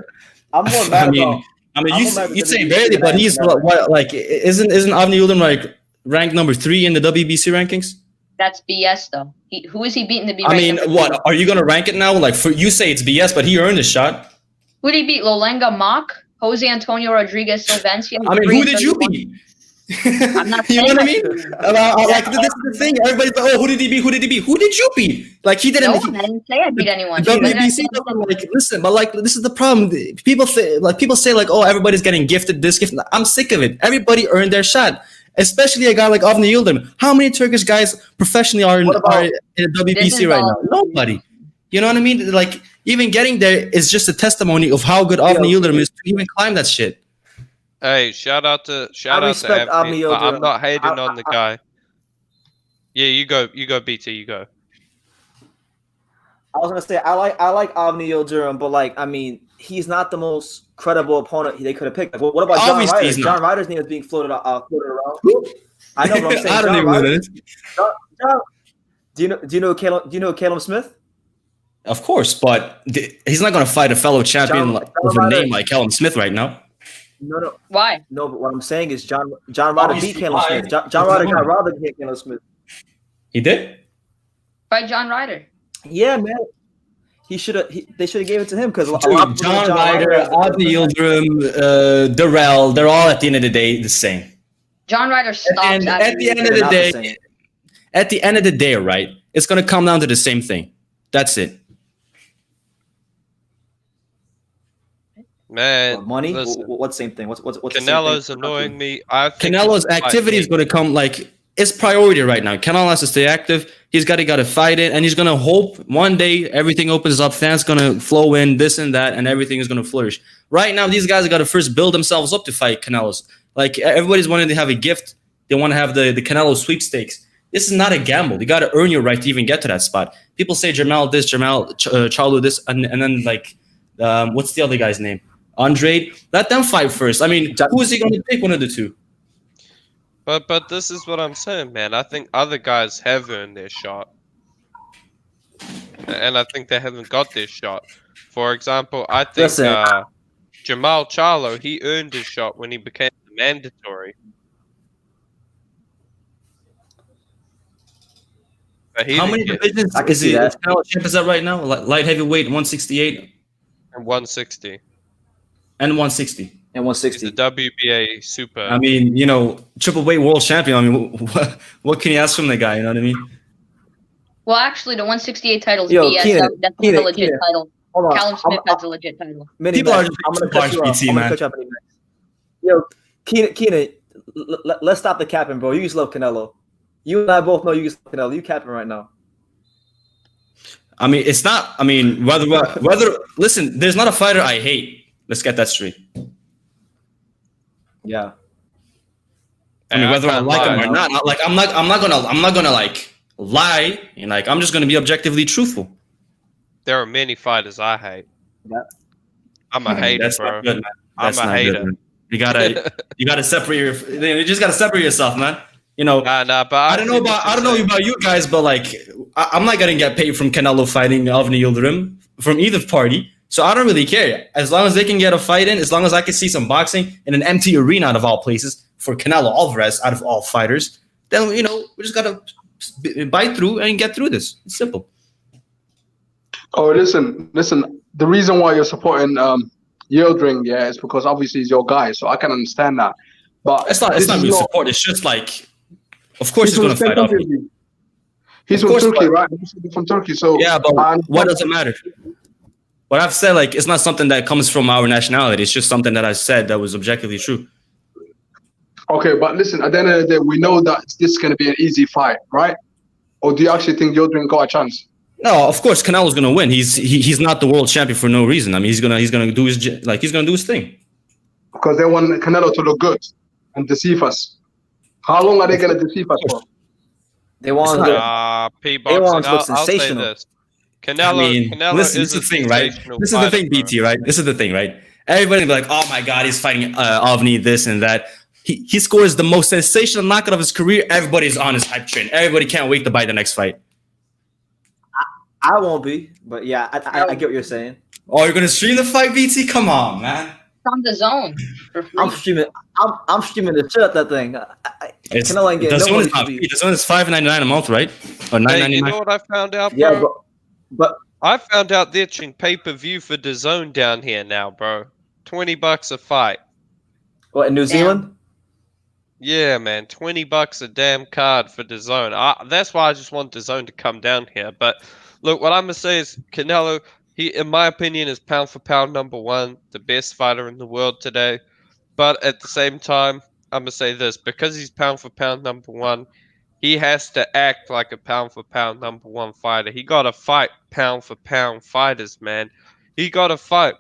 I'm more mad I mean, about. I'm more mad you because say he's barely, but mad he's about- what like isn't Avni Yildrim like ranked number 3 in the WBC rankings? That's BS though. Who is he beating to be? I ranked mean, number what 3? are you gonna rank it now? Like, for you say it's BS, but he earned his shot. Who did he beat? Lolenga Mock, Jose Antonio Rodriguez Silvencia. I mean, who did you beat? I'm not You know saying what I mean? Like this is the thing. Everybody's like, "Oh, who did he beat? Who did he beat? Who did you beat?" Like he didn't. No one. I didn't say I beat anyone. The When did I WBC say I doesn't, beat like, listen, but like this is the problem. People say like, "Oh, everybody's getting gifted this gift." I'm sick of it. Everybody earned their shot, especially a guy like Avni Yildrim. How many Turkish guys professionally are in the WBC right now? Nobody. You know what I mean? Like even getting there is just a testimony of how good Avni Yildrim is to even climb that shit. Hey, shout out to respect Avni. Avni Yildrim. I'm not hating on the guy. Yeah, you go, BT, you go. I was gonna say I like Avni Yildrim, but like I mean he's not the most credible opponent they could have picked. Like, what about John Obviously Ryder? he's not. John Ryder's name is being floated around. I know, but I'm saying I don't John even know Ryder. this. Do you know Caleb Smith? Of course, but he's not going to fight a fellow champion with a name like Callum Smith right now. No. Why? No, but what I'm saying is John Ryder beat Caleb Smith. John Ryder got robbed against Caleb Smith. He did? By John Ryder. Yeah, man. They should have gave it to him because John Ryder, Avni Yildrim, Darrell, they're all at the end of the day the same. John Ryder stops And at the end of the day, right, it's going to come down to the same thing. That's it. Man, money. listen, What same thing? What's Canelo's annoying me. I think Canelo's activity is going to come like it's priority right now. Canelo has to stay active. He's got to fight it, and he's going to hope one day everything opens up. Fans going to flow in, this and that, and everything is going to flourish. Right now, these guys have got to first build themselves up to fight Canelo's. Like everybody's wanting to have a gift. They want to have the Canelo sweepstakes. This is not a gamble. You got to earn your right to even get to that spot. People say Jamal this, Charlo this, and then like, what's the other guy's name? Andre. Let them fight first. I mean, who is he going to pick? One of the two. But this is what I'm saying, man. I think other guys have earned their shot, and I think they haven't got their shot. For example, I think Jamal Charlo, he earned his shot when he became mandatory. How many divisions is he? Canelo champ is that right now? Light heavyweight, 168 and 160 and 160. And 160. He's the WBA super. I mean, you know, triple weight world champion. I mean, what can you ask from the guy? You know what I mean? Well, actually, the 168 title is BS. That's not a legit title. Callum Smith has a legit title. People are just cut you up. Yo, Keenan, let's stop the capping, bro. You just love Canelo. You and I both know you just love Canelo. You capping right now. I mean, it's not. I mean, whether listen, there's not a fighter I hate. Let's get that straight. Yeah. I mean, whether I like him or not, like I'm not gonna like lie, and like I'm just gonna be objectively truthful. There are many fighters I hate. Yeah. I'm a hater, that's bro. Not good, man. That's I'm a not hater. Good, you gotta separate you just gotta separate yourself, man. You know, but I don't know about you guys, but like I'm not gonna get paid from Canelo fighting Avni Yildrim from either party. So I don't really care. As long as they can get a fight in, as long as I can see some boxing in an empty arena out of all places for Canelo Alvarez out of all fighters, then, you know, we just got to bite through and get through this. It's simple. Oh, listen. The reason why you're supporting Yildrim, yeah, is because obviously he's your guy. So I can understand that. But it's not really support. It's just like, of course he's going to fight off. He's from Turkey, right? He's from Turkey. So yeah, but what does it matter? What I've said, like, it's not something that comes from our nationality. It's just something that I said that was objectively true. Okay, but listen, at the end of the day, we know that this is going to be an easy fight, right? Or do you actually think Yildrim got a chance? No, of course, Canelo's going to win. He's not the world champion for no reason. I mean, he's gonna do his thing. Because they want Canelo to look good and deceive us. How long are they going to deceive us for? They want I'll say this. Canelo listen, this is the thing, right? This is the thing, BT, right? This is the thing, right? Everybody be like, oh my God, he's fighting Avni, this and that. He scores the most sensational knockout of his career. Everybody's on his hype train. Everybody can't wait to buy the next fight. I won't be, but yeah, I get what you're saying. Oh, you're gonna stream the fight, BT? Come on, man. It's on the zone. I'm streaming the shit out that thing. Canelo ain't getting no money. The zone is $5.99 a month, right? Or $9.99. Hey, you know what I found out, bro? Yeah, but I found out they're charging pay-per-view for DAZN down here now, bro. $20 a fight. What, in New Zealand? Yeah, man, $20 a damn card for DAZN. That's why I just want DAZN to come down here. But look, what I'm gonna say is Canelo. He, in my opinion, is pound for pound #1, the best fighter in the world today. But at the same time, I'm gonna say this: because he's pound for pound #1, he has to act like a pound for pound #1 fighter. He got to fight pound for pound fighters, man. He got to fight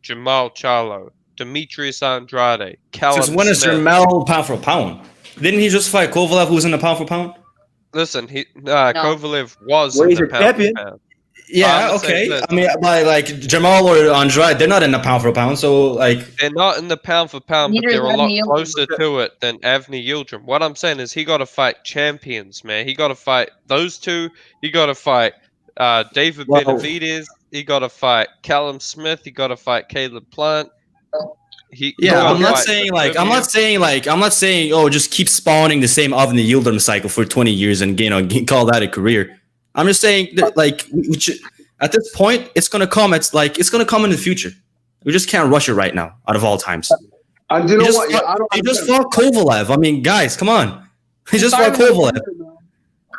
Jamal Charlo, Demetrius Andrade, Since Callum when is Smith. Jermel pound for pound? Didn't he just fight Kovalev, who's in the pound for pound? Listen, Kovalev was Well, in he's the a pound champion. for pound. Yeah, I'm saying okay. this. I mean, like Jamal or Andrade, they're not in the pound for pound. So, like, They're not in the pound for pound, but Neither is they're a lot Avni Yildrim. closer to it than Avni Yildrim. What I'm saying is he got to fight champions, man. He got to fight those two. He got to fight David Well- Benavidez. He got to fight Callum Smith. He got to fight Caleb Plant. yeah, gotta I'm not fight saying Beterbiev. I'm not saying, oh, just keep spawning the same Avni Yildrim cycle for 20 years and call that a career. I'm just saying that, like, at this point, it's gonna come. It's gonna come in the future. We just can't rush it right now. Out of all times, And you know he just what? Yeah, I don't he just understand. fought Kovalev. I mean, guys, come on. He just fought Kovalev.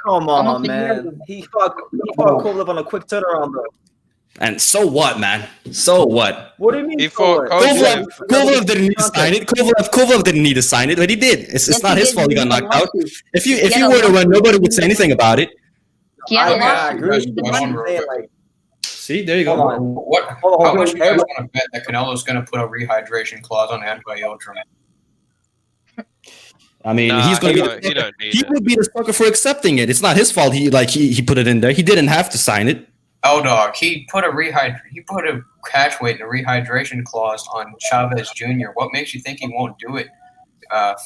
Come Almost on, a year man. ago. He fought Kovalev on a quick turnaround, though. And so what, man? So what? What do you mean? He fought forward? Kovalev. Kovalev didn't need to sign it. Kovalev didn't need to sign it, but he did. It's Yes, not he his did. fault he got He knocked had out. a If He you had were a to win, lawsuit. nobody would say anything about it. He had a Okay, I lawsuit. agree. He But I'm real saying, quick. like, See, there you hold go. on. What? Hold on, How much hold you guys on. want to bet that Canelo's going to put a rehydration clause on Avni Yildrim? I mean, Nah, he's going he to don't- he don't need he it. would be the sucker for accepting it. It's not his fault. He put it in there. He didn't have to sign it. Oh, dog. He put a catch weight and a rehydration clause on Chavez Jr. What makes you think he won't do it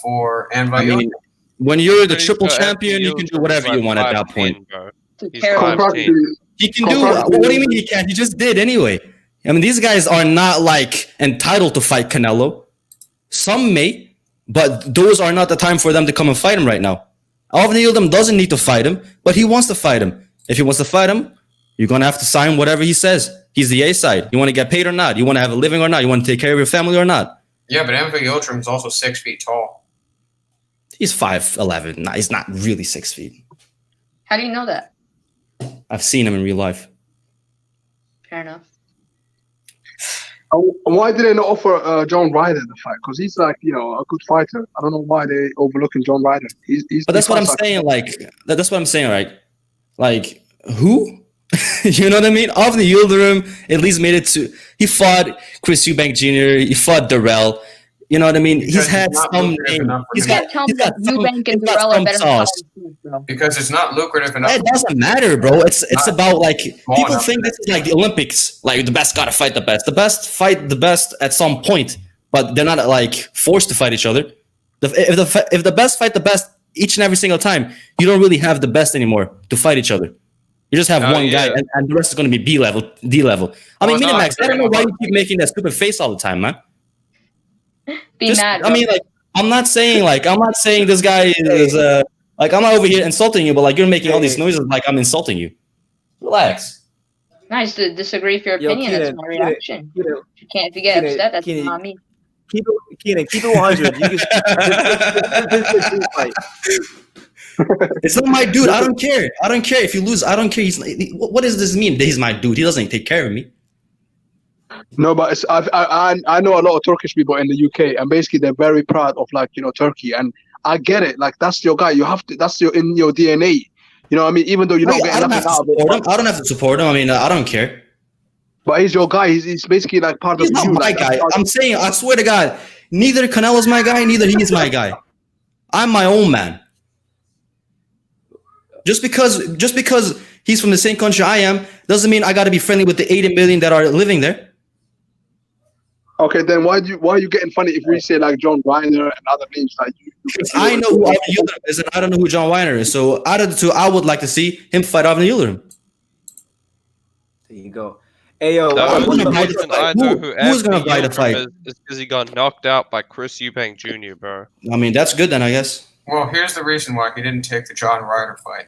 for Avni I Yildrim? mean, when you're the He's triple got champion, Avni you can do Yildrim, whatever he's you like want at that 5'10", point. bro. Took He's care of him. 5'10". He can do. What do you mean he can't? He just did anyway. I mean, these guys are not like entitled to fight Canelo. Some may, but those are not the time for them to come and fight him right now. Avni Yildrim doesn't need to fight him, but he wants to fight him. If he wants to fight him, you're gonna have to sign whatever he says. He's the A side. You want to get paid or not? You want to have a living or not? You want to take care of your family or not? Yeah, but Avni Yildrim is also 6 feet tall. He's 5'11". Nah, he's not really 6 feet. How do you know that? I've seen him in real life. Fair enough. Why did they not offer John Ryder the fight? Because he's like, a good fighter. I don't know why they overlooking John Ryder. But that's what I'm saying. Like that's what I'm saying, right? Like who? You know what I mean? Avni Yildrim at least made it to. He fought Chris Eubank Jr. He fought Darrell. You know what I mean? Because He's had he's not some lucrative name. enough for He's him. got, Can't tell he's me got that some, Eubank he's and got Darrell are some better sauce. than bro. Because it's not lucrative enough. It doesn't matter, bro. It's Not about like small people enough think for this is like the Olympics. Like the best gotta fight the best. The best fight the best at some point, but they're not like forced to fight each other. If the best fight the best each and every single time, you don't really have the best anymore to fight each other. You just have Oh, one guy, yeah. and the rest is going to be B level, D level. I mean, it's not Minimax, I don't know why you about- keep making that stupid face all the time, man. Be Just- mad. I mean, like, I'm not saying this guy is like I'm not over here insulting you, but like you're making all these noises like I'm insulting you. Relax. nice to disagree with your Yo, opinion. That's Keenan, my reaction. Keenan, If you get Keenan, upset, that's Keenan, not me. keep it 100. You can fight. It's not my dude. I don't care. I don't care if you lose. I don't care. What does this mean? That he's my dude. He doesn't take care of me. No, but I know a lot of Turkish people in the UK, and basically they're very proud of Turkey, and I get it. Like that's your guy. You have to. That's in your DNA. You know what I mean? Even though you're not I getting don't have nothing to out of it, support him. I don't have to support him. I mean, I don't care. but he's your guy. He's basically like part He's of not you. my like, that's guy. part I'm saying, I swear to God, neither Canelo's my guy, neither he is my guy. I'm my own man. Just because he's from the same country I am doesn't mean I got to be friendly with the 80 million that are living there. Okay, then why are you getting funny if we say like John Reiner and other names like you? I know who Avni Yildrim is, and I don't know who John Weiner is. So out of the two, I would like to see him fight Avni Yildrim. There you go. Hey yo, The I'm only gonna buy the reason fight. I know Who's gonna Avni buy the Yildrim fight? is because he got knocked out by Chris Eubank Jr., bro. I mean, that's good then, I guess. Well, here's the reason why he didn't take the John Ryder fight.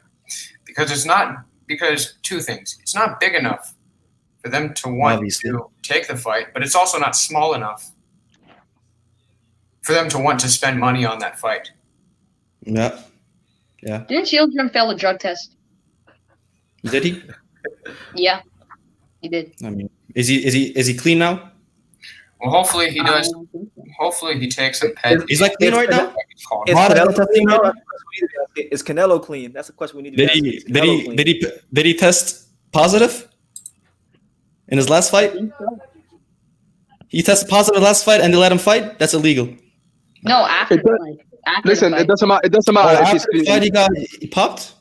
Because two things. It's not big enough for them to want Obviously. to take the fight, but it's also not small enough for them to want to spend money on that fight. Yeah. Didn't Yildrim fail the drug test? Did he? Yeah, he did. I mean, is he clean now? Well, hopefully he does. Hopefully he takes some ped. He's like clean right now. Is Modern Canelo testing, clean? maybe? That's the question we need to ask. Is Canelo clean? That's the question we need to Did ask. he Is Canelo clean? did he test positive in his last fight? He tested positive last fight and they let him fight. That's illegal. No, after It does- the fight. After Listen, the fight. it doesn't matter. It doesn't matter if he's After the clean. fight, he popped.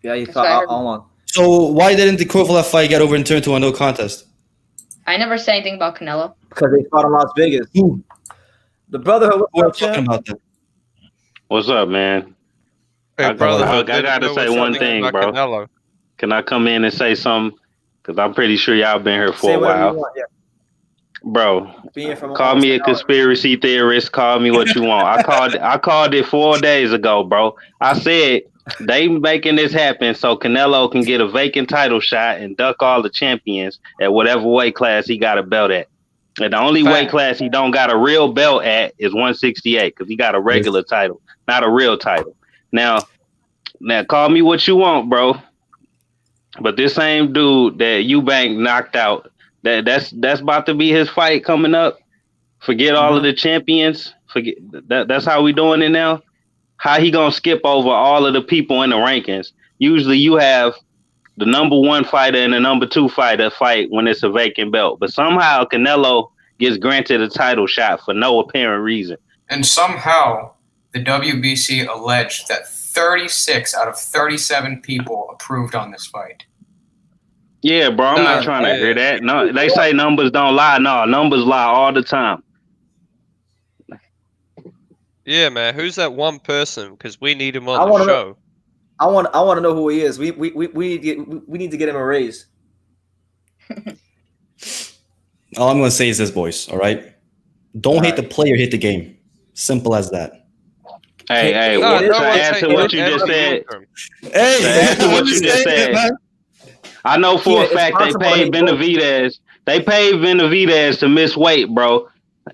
Yeah, he That's what I thought. heard. Hold on. So why didn't the Kovalev fight get overturned to a no contest? I never said anything about Canelo. Because they fought in Las Vegas. Who? The Brotherhood. Who are What's up, talking champ? about that? What's up, man? Hey, I Brotherhood, gotta didn't know say one something thing, about bro. Canelo. Can I come in and say something? Because I'm pretty sure y'all been here for Say a whatever you while. want. Yeah. Bro, Being from call me a conspiracy theorist. Call me what you want. I called it 4 days ago, bro. I said they making this happen so Canelo can get a vacant title shot and duck all the champions at whatever weight class he got a belt at. And the only weight class he don't got a real belt at is 168 because he got a regular title, not a real title. Now call me what you want, bro. But this same dude that Eubank knocked out, that's about to be his fight coming up. Forget all of the champions. Forget that. That's how we doing it now. How he gonna skip over all of the people in the rankings? Usually you have the number 1 fighter and the number 2 fighter fight when it's a vacant belt. But somehow Canelo gets granted a title shot for no apparent reason. And somehow the WBC alleged that 36 out of 37 people approved on this fight. Yeah, bro, I'm not trying to hear that. No, they say numbers don't lie. No, numbers lie all the time. Yeah, man. Who's that one person? Because we need him I on the wanna know- show. I want to know who he is. We need to get him a raise. All I'm gonna say is this, boys. All right, don't hate the player, hate the game. Simple as that. Hey, No, to no, add to what you just said, Hey, to add to what you just said, I know for a It's fact they possible paid they both- Benavidez. They paid Benavidez to miss weight, bro,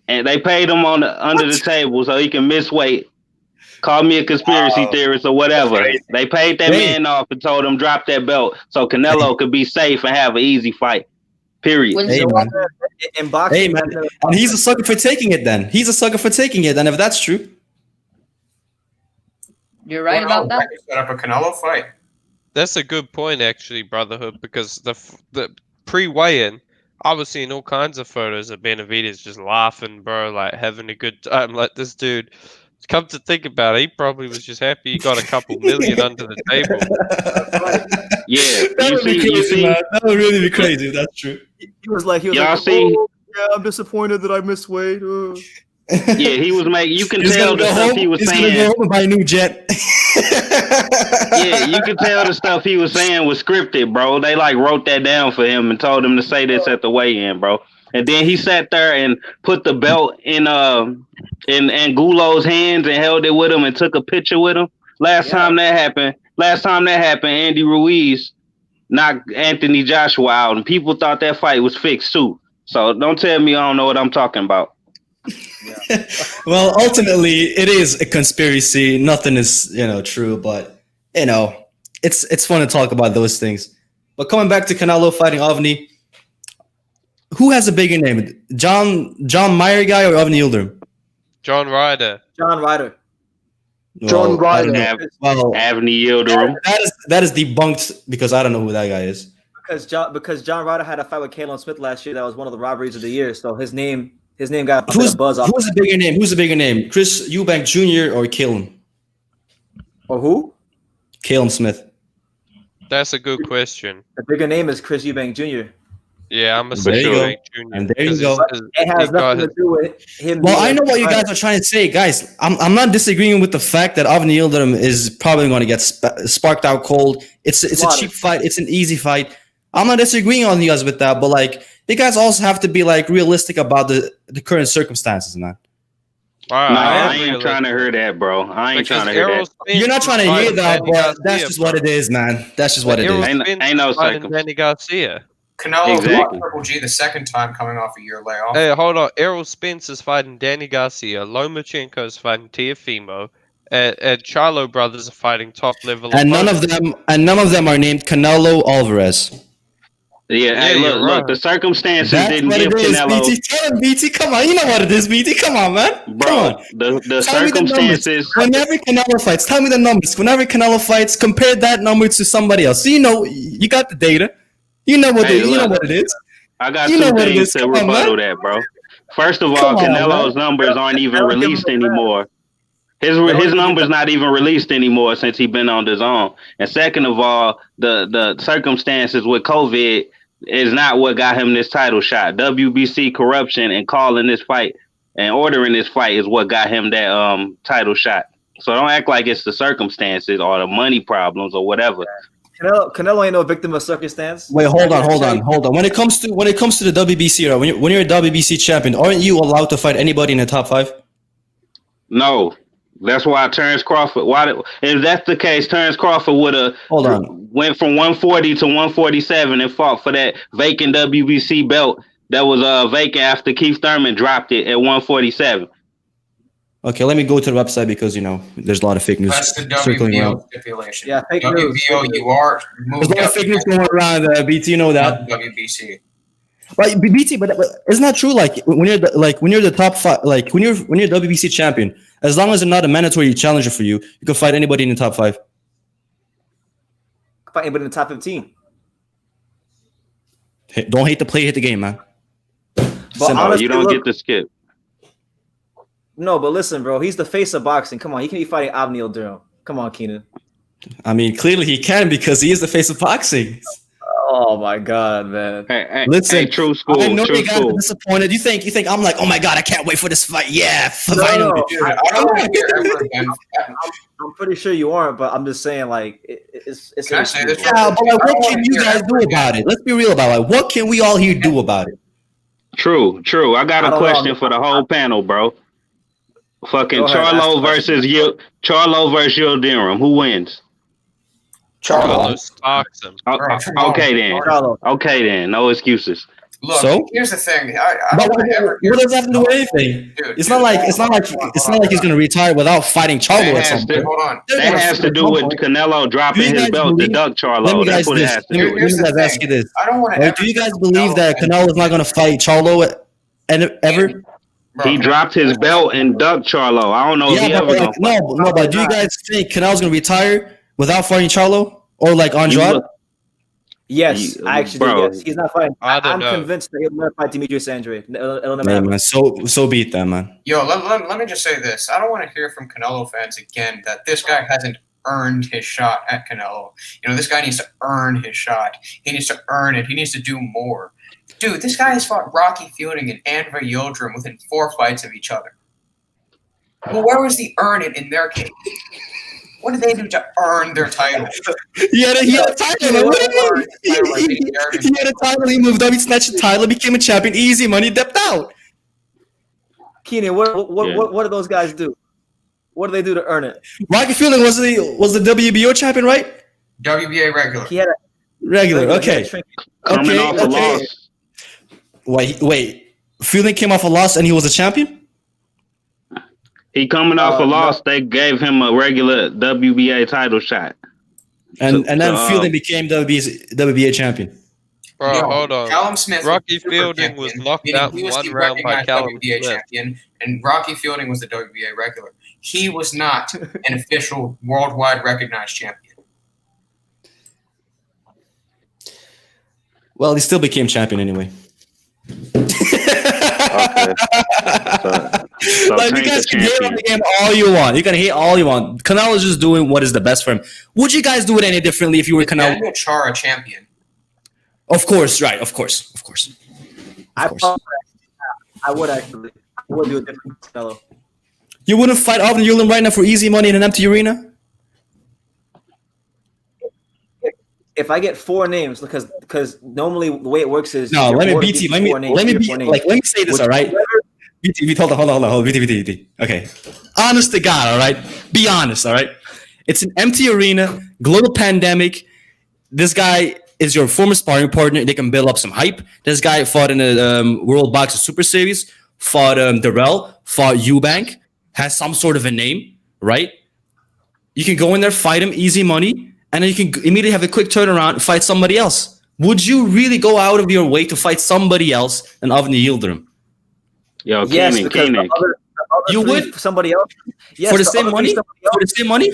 and they paid him on under the table so he can miss weight. Call me a conspiracy theorist or whatever. They paid that man off and told him drop that belt so Canelo could be safe and have an easy fight. Period. When's Hey, the man. In boxing, Hey, man. And he's a sucker for taking it. Then he's a sucker for taking it. And if that's true, You're right about that. Set up a Canelo fight. That's a good point, actually, Brotherhood, because the pre-weigh-in, I was seeing all kinds of photos of Benavidez just laughing, bro, like having a good time. Like this dude, come to think about it, he probably was just happy he got a couple million under the table. Yeah, that you would be see, crazy, man. That would really be crazy if that's true. He was like, Y'all oh, see? yeah, I'm disappointed that I missed weight. Yeah, he was making. You can He's tell gonna the go stuff home. he was He's gonna saying. go home and buy a new jet. Yeah, you can tell the stuff he was saying was scripted, bro. They like wrote that down for him and told him to say this at the weigh-in, bro. And then he sat there and put the belt in Gulo's hands and held it with him and took a picture with him. Last time that happened, Andy Ruiz knocked Anthony Joshua out, and people thought that fight was fixed too. So don't tell me I don't know what I'm talking about. Well, ultimately, it is a conspiracy. Nothing is, true. But it's fun to talk about those things. But coming back to Canelo fighting Avni, who has a bigger name, John Mayer guy or Avni Yildrim? John Ryder. John Ryder. John Ryder. Well, Avni Yildrim. that is debunked because I don't know who that guy is. Because John Ryder had a fight with Caleb Smith last year. That was one of the robberies of the year. So his name got a bit of buzz off. Who's the bigger name? Who's the bigger name? Chris Eubank Jr. or Caleb? Or who? Caleb Smith. That's a good question. The bigger name is Chris Eubank Jr. Yeah, I'm a There you go. Junior. And there you go. It has nothing to do with him. Well, I know what you guys are trying to say, guys. I'm not disagreeing with the fact that Avni Yildrim is probably going to get sparked out cold. It's a cheap fight. It's an easy fight. I'm not disagreeing on you guys with that, but like you guys also have to be like realistic about the current circumstances, man. I ain't trying to hear that, bro. I ain't trying to hear that. You're not trying to hear that, but that's just what it is, man. That's just what it is. Ain't no circumstance. Danny Garcia. Canelo Exactly. fought Triple G the second time coming off a year layoff. Hey, hold on. Errol Spence is fighting Danny Garcia. Lomachenko is fighting Teofimo. And Charlo brothers are fighting top level. And none of them are named Canelo Alvarez. Yeah, hey, you're look, the right. circumstances That's didn't what give it is, Canelo. BT. Tell him, BT. Come on, you know what it is, BT. Come on, man. Come Bro, on. the Tell me the numbers. circumstances. Whenever Canelo fights, tell me the numbers. Whenever Canelo fights, compare that number to somebody else. So you know, you got the data. You know what Hey, you know look. what it is. I got You know two what it things is. to Come on, rebuttal man. that, bro. First of all, Come on, Canelo's man. numbers aren't even Don't give him released a pass. anymore. His Don't even numbers give not even released anymore since he been on DAZN. And second of all, the circumstances with COVID is not what got him this title shot. WBC corruption and calling this fight and ordering this fight is what got him that title shot. So don't act like it's the circumstances or the money problems or whatever. Canelo ain't no victim of circumstance. Wait, hold on. When it comes to the WBC, right, when you're a WBC champion, aren't you allowed to fight anybody in the top 5? No. That's why Terrence Crawford. If that's the case, Terrence Crawford would have went from 140 to 147 and fought for that vacant WBC belt that was vacant after Keith Thurman dropped it at 147. Okay, let me go to the website because there's a lot of fake news That's the circling around. WBO stipulation. Yeah, fake news. WBO, you are There's a lot of fake news going around. BT, you know that. WBC. But BT, but isn't that true? Like when you're the top 5, like when you're WBC champion, as long as they're not a mandatory challenger for you, you can fight anybody in the top 5. Fight anybody in the top 15. Don't hate the play, hit the game, man. But honestly, you don't get to skip. No, but listen, bro. He's the face of boxing. Come on, he can be fighting Avni Yildrim. Come on, Keenan. I mean, clearly he can because he is the face of boxing. Oh my God, man. Hey, Listen, true school. I know True you guys are disappointed. You think I'm like, oh my God, I can't wait for this fight. Yeah, finally. Dude, I don't want to hear ever again. I'm pretty sure you aren't, but I'm just saying, like, it's. Can I say this? Yeah, but like, what can you guys do about it? Let's be real about it. Like, what can we all here do about it? True. I got a question for the whole panel, bro. Fucking Charlo versus Yildirim. Who wins? Charlo stalks him. Okay then. No excuses. Look, So? here's the thing. But what does that have to do with anything? It's not like he's gonna retire without fighting Charlo at some point. Hold on. That has to do with Canelo dropping his belt to duck Charlo. That's what it has to do. Let me guys ask you this. I don't want to. Do you guys believe that Canelo is not gonna fight Charlo ever? He dropped his belt and ducked Charlo. I don't know if he ever gonna fight. No, but do you guys think Canelo's gonna retire without fighting Charlo or like Andrade? Yes, I actually do. Yes. He's not fighting. I'm know. convinced that he'll never fight Demetrius Andre. It'll never Yeah, happen. man. So beat that, man. Yo, let me just say this. I don't want to hear from Canelo fans again that this guy hasn't earned his shot at Canelo. This guy needs to earn his shot. He needs to earn it. He needs to do more. Dude, this guy has fought Rocky Fielding and Avni Yildrim within 4 fights of each other. Well, where was the earn it in their case? What did they do to earn their title? He had a title. What do you mean? He had a title. He moved up. He snatched the title. Became a champion. Easy money. Dipped out. Keenan, what do those guys do? What do they do to earn it? Rocky Fielding was the WBO champion, right? WBA regular. He had a Regular. Okay. Coming off a loss. Wait. Fielding came off a loss and he was a champion? He coming off a loss. They gave him a regular WBA title shot. And then Fielding became WBA champion. Bro, hold on. Callum Smith. Rocky Fielding was knocked out in one round by Callum WBA Smith. champion, and Rocky Fielding was the WBA regular. He was not an official worldwide recognized champion. Well, he still became champion anyway. Okay. So Like, you guys can hate on the game all you want. You can hate all you want. Canelo's just doing what is the best for him. Would you guys do it any differently if you were Canelo? Daniel Chara champion. Of course, right. Of course. I would actually. I would do it different with Canelo. You wouldn't fight Avni Yildrim right now for easy money in an empty arena? If I get 4 names, because normally the way it works is No, let me say this, all right? BT, hold on. BT. Okay. Honest to God, all right? Be honest, all right? It's an empty arena, global pandemic. This guy is your former sparring partner. They can build up some hype. This guy fought in the World Boxing Super Series, fought Darrell, fought Eubank, has some sort of a name, right? You can go in there, fight him, easy money, and then you can immediately have a quick turnaround and fight somebody else. Would you really go out of your way to fight somebody else than Avni Yildrim? Yo, Yes, Kenan, because Kenan. the You other three would? somebody else. Yes, For the same money? For the same money?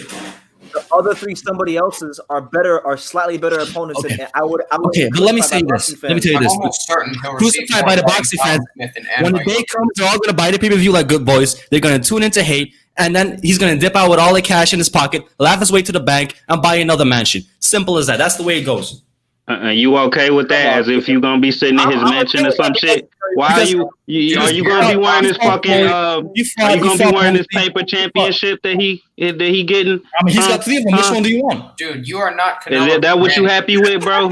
The other three somebody else's are slightly better opponents. Okay. And I would Okay, but let me say this. Let me tell you I'm this. almost certain he'll receive Crucified by the more boxing money fans. from Smith and When the Amber. day comes, they're all going to buy the pay-per-view like good boys. They're going to tune into hate, and then he's going to dip out with all the cash in his pocket, laugh his way to the bank, and buy another mansion. Simple as that. That's the way it goes. You okay with that? As if you gonna be sitting in his mansion or some shit? Why are you gonna be wearing this fucking? Are you gonna be wearing this paper championship that he getting? I mean, he's got 3 of them. Which one do you want? Dude, you are not Is Canelo. that what you happy with, bro?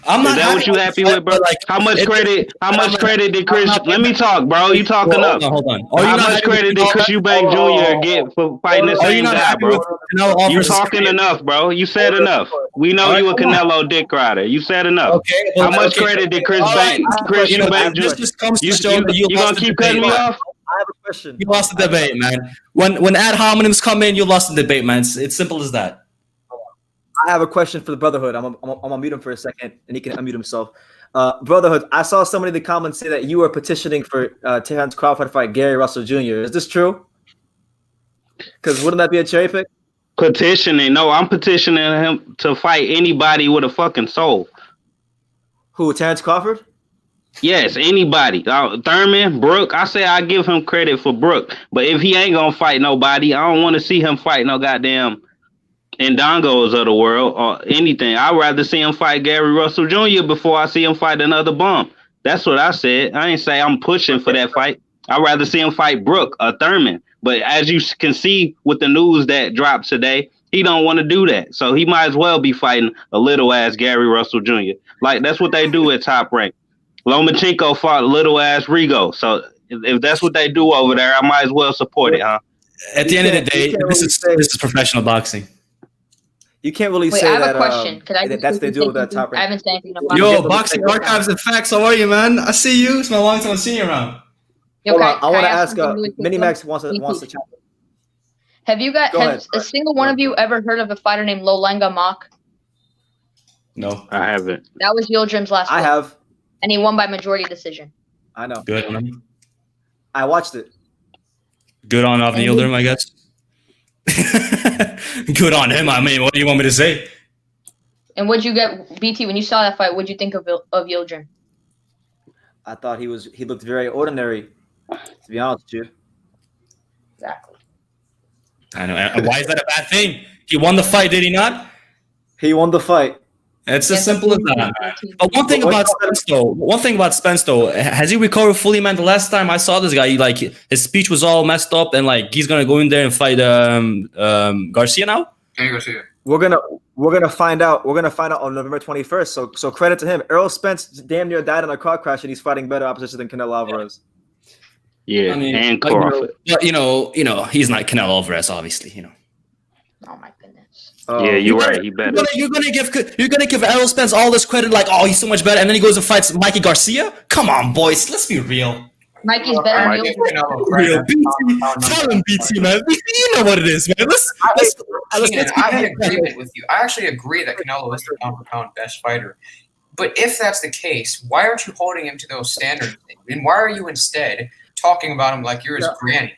I'm not Is that what you happy with, bro? like, How much credit? How much credit did Chris? Let me talk, bro. You talking up? Hold on. How much credit did Chris Eubank Jr. get for fighting the Are you same not guy, happy bro? with Canelo You Alvarez? talking enough, bro. You said enough. We know you a Canelo dick rider. You said enough. Okay. How much credit did Chris Eubank This Jr.? just comes to You show that you gonna lost the keep debate. cutting me off? I have a question. You lost the debate, man. When ad hominems come in, you lost the debate, man. It's simple as that. I have a question for the Brotherhood. I'm gonna mute him for a second, and he can unmute himself. Brotherhood, I saw somebody in the comments say that you were petitioning for Terrence Crawford to fight Gary Russell Jr. Is this true? Because wouldn't that be a cherry pick? Petitioning? No, I'm petitioning him to fight anybody with a fucking soul. Who, Terrence Crawford? Yes, anybody. Thurman, Brook. I say I give him credit for Brook, but if he ain't gonna fight nobody, I don't want to see him fight no goddamn Ndongos of the world or anything. I'd rather see him fight Gary Russell Jr. before I see him fight another bum. That's what I said. I ain't say I'm pushing for that fight. I'd rather see him fight Brook or Thurman. But as you can see with the news that dropped today, he don't want to do that. So he might as well be fighting a little ass Gary Russell Jr. Like that's what they do at Top Rank. Lomachenko fought little ass Rigo. So if that's what they do over there, I might as well support it, huh? At the end of the day, this is professional boxing. You can't really Wait, say I have that. a question. Could I That's the deal with that Top I Rank. haven't said anything about Yo, Boxing Archives and Facts, how are you, man? I see you. It's my long time seeing you around. Yo, Hold can on, I want to ask. something really quick, Minimax though? wants to chat. Have you got Go ahead. a single one of you ever heard of a fighter named Lolenga Mock? No. I haven't. That was Yildrim's last I fight, have. and he won by majority decision. I know. Good on him. I watched it. Good on Avni Yildrim, I guess. Good on him. I mean, what do you want me to say? And what'd you get, BT, when you saw that fight? What'd you think of Yildrim? I thought he looked very ordinary. To be honest with you. Exactly. I know. And why is that a bad thing? He won the fight, did he not? He won the fight. It's as simple as that. But one thing about Spence, though, has he recovered fully, man? The last time I saw this guy, his speech was all messed up, and he's gonna go in there and fight Garcia now. Can you go see it? We're gonna find out. We're gonna find out on November 21st. So credit to him. Errol Spence damn near died in a car crash, and he's fighting better opposition than Canelo Alvarez. Yeah, I mean, and Crawford. But he's not Canelo Alvarez, obviously. Oh my goodness. Yeah, you're right. He better. You're gonna give Errol Spence all this credit, he's so much better, and then he goes and fights Mikey Garcia. Come on, boys, let's be real. Mikey's better I than give Yildrim. Canelo Real credit. BT, tell him BT, man. You know what it is, man. Keenan, I agree with you. I actually agree that Canelo is the pound-for-pound best fighter. But if that's the case, why aren't you holding him to those standards? And why are you instead talking about him like you're his granny?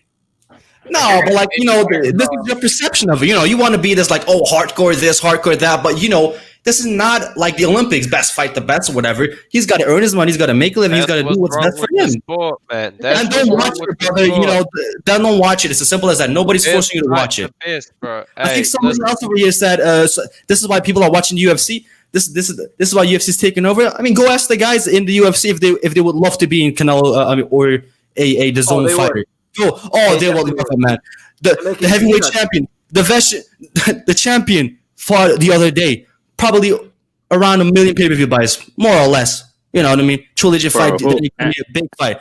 No, but this is your perception of it. You want to be this hardcore this, hardcore that, but this is not like the Olympics, best fight the best or whatever. He's got to earn his money, he's got to make a living, he's got to do what's best for him. Sport, man. And don't watch it, brother. Don't watch it. It's as simple as that. Nobody's forcing you to watch it. I think somebody else over here said, "This is why people are watching UFC. This is why UFC is taking over." I mean, go ask the guys in the UFC if they would love to be in Canelo or a DAZN fighter. They will love it, man. The heavyweight champion, the champion fought the other day. Probably around 1 million pay-per-view buys, more or less. You know what I mean? Trilogy fight, then it can be a big fight.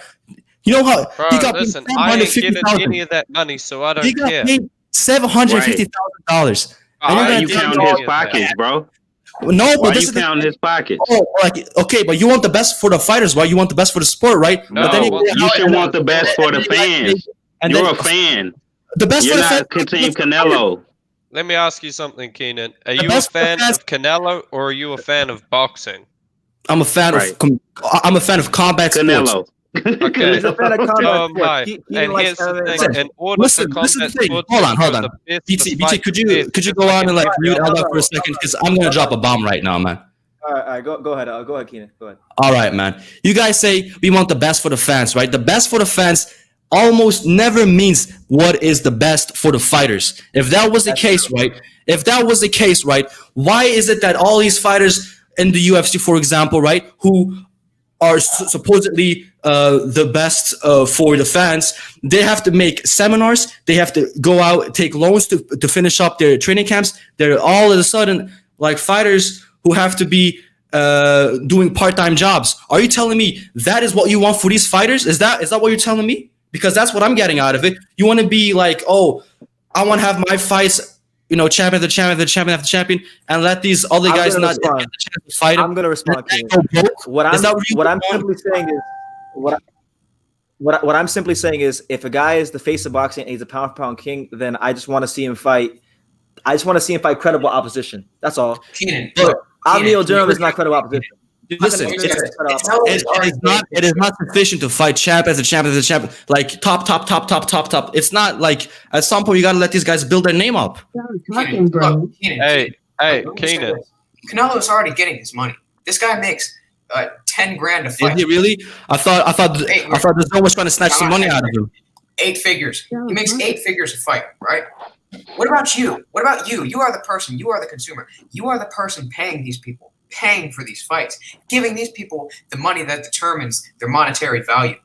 You know how Bro, he got listen, paid I ain't getting $750,000. any of that money, so I don't He got care. paid $750,000. You count his pockets, bro. No, Why but this you is the counting his pockets? Oh, like okay, but you want the best for the fighters, right? You want the best for the sport, right? No, but then You should want the best for the fans. and You're then- a fan. The best You're for the not fans. Team Canelo. Let me ask you something, Keenan. Are The you a best fan fans- of Canelo or are you a fan of boxing? I'm a fan Right. of I'm a fan of combat sports. Canelo. Okay. He's a fan of combat So am sports. I. He And likes here's the MMA. thing. In order Listen, for listen to combat the thing. sports Hold to on, go hold on. the best BT, despite could the you best, go on and like Alright, mute hold Ella on, for a second because I'm gonna drop a bomb right now, man. All right, go ahead. Go ahead, Keenan. Go ahead. All right, man. You guys say we want the best for the fans, right? The best for the fans almost never means what is the best for the fighters. If that was the case, right? If that was the case, right? Why is it that all these fighters in the UFC, for example, right, who are supposedly the best for the fans, they have to make seminars, they have to go out, take loans to finish up their training camps. They're all of a sudden like fighters who have to be doing part-time jobs. Are you telling me that is what you want for these fighters? Is that what you're telling me? Because that's what I'm getting out of it. You want to be like, oh, I want to have my fights, you know, champion after champion after champion after champion, and let these other I'm guys gonna not get respond. the chance to fight him. I'm gonna respond, Let them Keenan. go broke? What Is that I'm you what I'm want? simply saying is what I'm simply saying is if a guy is the face of boxing and he's a pound for pound king, then I just want to see him fight. I just want to see him fight credible opposition. That's all. Keenan, But Avni Keenan, Yildrim is not credible opposition. Listen, It's- It's it's- credible it's opposition. always it is not sufficient to fight champ as a champ as a champ, like top. It's not like at some point you gotta let these guys build their name up. Keenan, look, Keenan, Hey, let me say Keenan. this. Canelo's already getting his money. This guy makes 10 grand a Is fight. he really? I thought the zone was trying to snatch some money out of him. 8 figures. He makes 8 figures a fight, right? What about you? What about you? You are the person. You are the consumer. You are the person paying these people, paying for these fights, giving these people the money that determines their monetary value.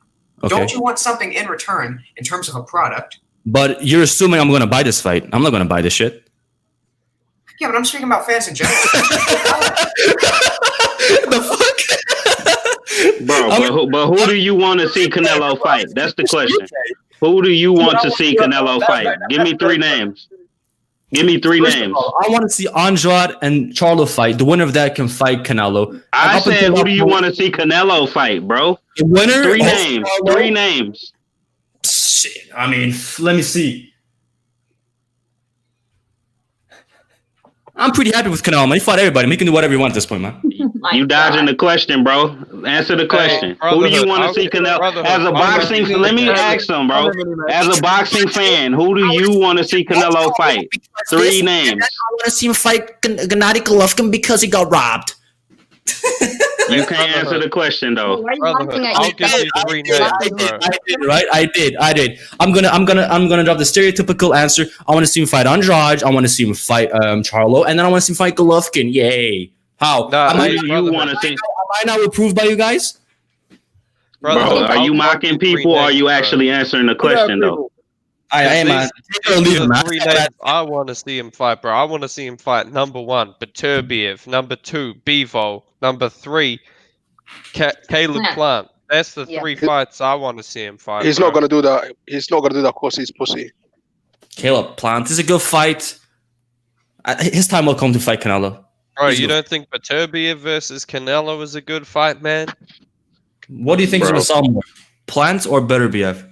Okay, Don't you want something in return in terms of a product? but you're assuming I'm gonna buy this fight. I'm not gonna buy this shit. Yeah, but I'm speaking about fans in general. The fuck? Bro, but who do you want to see Canelo fight? That's the question. Who do you want to see Canelo fight? Give me 3 names. Give me 3 First of names. all, I want to see Andrade and Charlo fight. The winner of that can fight Canelo. I Up said, until who that do you point, want to see Canelo fight, bro? The winner? 3 of names. Charlo? 3 names. Shit. I mean, let me see. I'm pretty happy with Canelo, man. He fought everybody. He can do whatever he wants at this point, man. You dodging the question, bro. Answer the question. Who do you want to see Canelo? As a boxing, let me ask him, bro. As a boxing fan, who do you want to see Canelo fight? 3 names. I want to see him fight Gennady Golovkin because he got robbed. You can't answer the question though. Why are you Brotherhood, laughing at I'll you? give you 3 names, bro. I did. I'm gonna drop the stereotypical answer. I want to see him fight Andrade. I want to see him fight Charlo, and then I want to see him fight Golovkin. Yay! How? Nah, Who am do you want to see? I now approved by you guys? Bro, Brotherhood, are you I'll mocking give you 3 people or are you names, bro. actually answering the question though? I am, man. Take it or leave These it, are man. 3 names I want to see him fight, bro. I want to see him fight number 1, Beterbiev. Number 2, Bivol. Number 3, Caleb Yeah. Plant. That's the Yeah. 3 fights I want to see him fight. He's bro. not gonna do that. He's not gonna do that because he's pussy. Caleb Plant is a good fight. His time will come to fight Canelo. Bro, He's you good. don't think Beterbiev versus Canelo is a good fight, man? What do you think is Bro. gonna sell more, Plant or Beterbiev?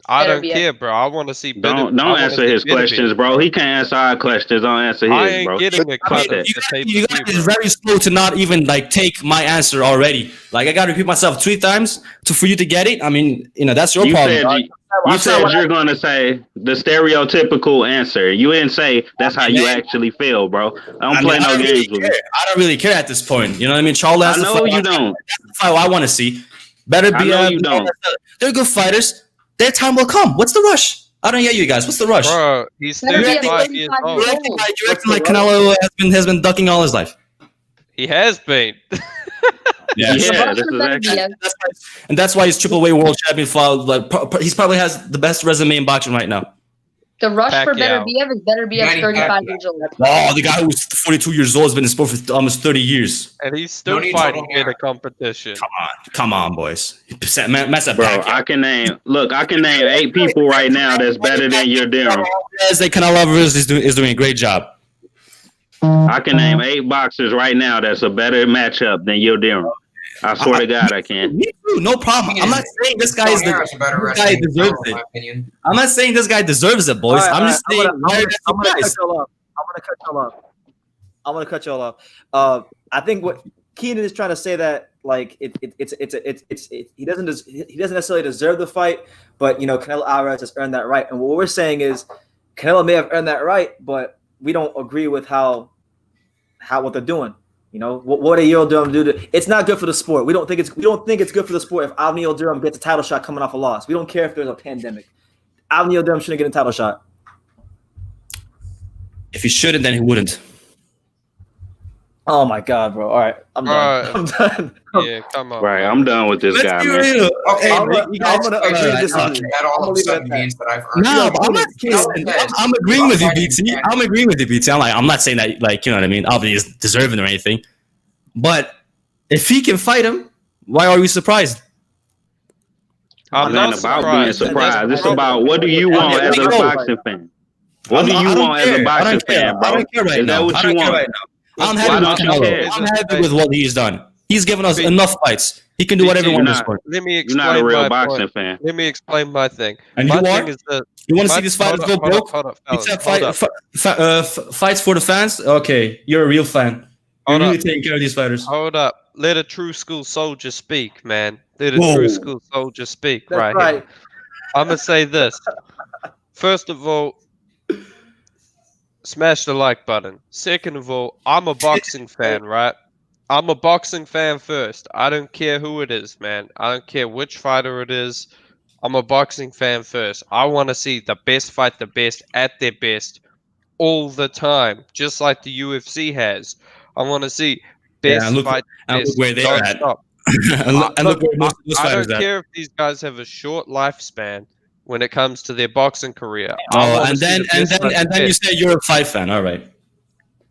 I don't Beterbiev. care, bro. I want to see Don't answer his questions, bro. He can't answer our questions. Don't answer I his, ain't bro. getting a cut of Okay. the pay You guys is very slow to not even like take my answer already. Like I gotta repeat myself 3 times for you to get it. I mean, that's your You problem. said dog. you said you're gonna say the stereotypical answer. You didn't say that's how you actually feel, bro. I don't play no really games with care. me. I don't really care at this point. You know what I mean? Charles I has to know fight. you don't. That's the fight I want to see. Better I be. know you don't. They're good fighters. Their time will come. What's the rush? I don't hear you guys. What's the rush? Bro, he's Better be 35 at years 35 old. You're acting like Canelo has been ducking all his life. He has been. Yeah, The this boxer is better actually. be at- And that's why he's triple weight world champion. He's probably has the best resume in boxing right now. The rush for Pacquiao. Beterbiev is Beterbiev Manny 35 Pacquiao. years old. Oh, the guy who's 42 years old has been in sport for almost 30 years. And he's still No need to fighting go in there. a competition. Come on, boys. Mess up, Bro, Pacquiao. I can name 8 people right now that's better than your Yildirim. Canelo Alvarez is doing a great job. I can name 8 boxers right now that's a better matchup than Yildirim. I swear to God, I can. Me too, no problem. I'm not saying this guy is Harris a better this guy wrestling deserves in it. my opinion. I'm not saying this guy deserves it, boys. All right, I'm just saying I'm gonna cut guys. y'all off. I'm gonna cut y'all off. I think what Keenan is trying to say that like he doesn't necessarily deserve the fight, but you know Canelo Alvarez has earned that right. And what we're saying is Canelo may have earned that right, but we don't agree with how what they're doing. You know what are Yildirim do to? It's not good for the sport. We don't think it's good for the sport if Avni Yildrim gets a title shot coming off a loss. We don't care if there's a pandemic. Avni Yildrim shouldn't get a title shot. If he shouldn't, then he wouldn't. Oh my God, bro! All right, I'm done. Alright. I'm done. Yeah, come on. Right, I'm done with this guy, man. Okay, I'm but gonna you guys agree agree to disagree. that all of a sudden means that I've earned. No, it. but I'm not. I'm agreeing with you, BT. I'm agreeing with you, BT. I'm not saying that, like, you know what I mean. Obviously, is deserving or anything. But if he can fight him, why are we surprised? I'm It not ain't about being surprised. surprised. It's about what do you want as a boxing fan? What do you want as a boxing fan, bro? I don't care right Is that now. what I you don't care want? right now. I'm Why happy with don't you Canelo. care? I'm happy with what he's done. He's given us enough fights. He can do whatever he You're wants. not- Let me You're not a explain real my boxing point. fan. Let me explain my thing. And My you thing are? is that You want to see my- these fighters hold go up, broke? hold up, fellas, Except hold up. fights for the fans? Okay, you're a real fan. You're Hold really up. taking care of these fighters. Hold up. Let a true school soldier speak, man. Let a Whoa. true school soldier speak That's right here. I'm going to say this. First of all, smash the like button. Second of all, I'm a boxing fan, right? I'm a boxing fan first. I don't care who it is, man. I don't care which fighter it is. I'm a boxing fan first. I want to see the best fight the best at their best all the time, just like the UFC has. I want to see best and look- fight and best look where they're at. non-stop. and look where most of those I fighters don't at. care if these guys have a short lifespan when it comes to their boxing career. Oh, and then you say you're a fight fan. All right.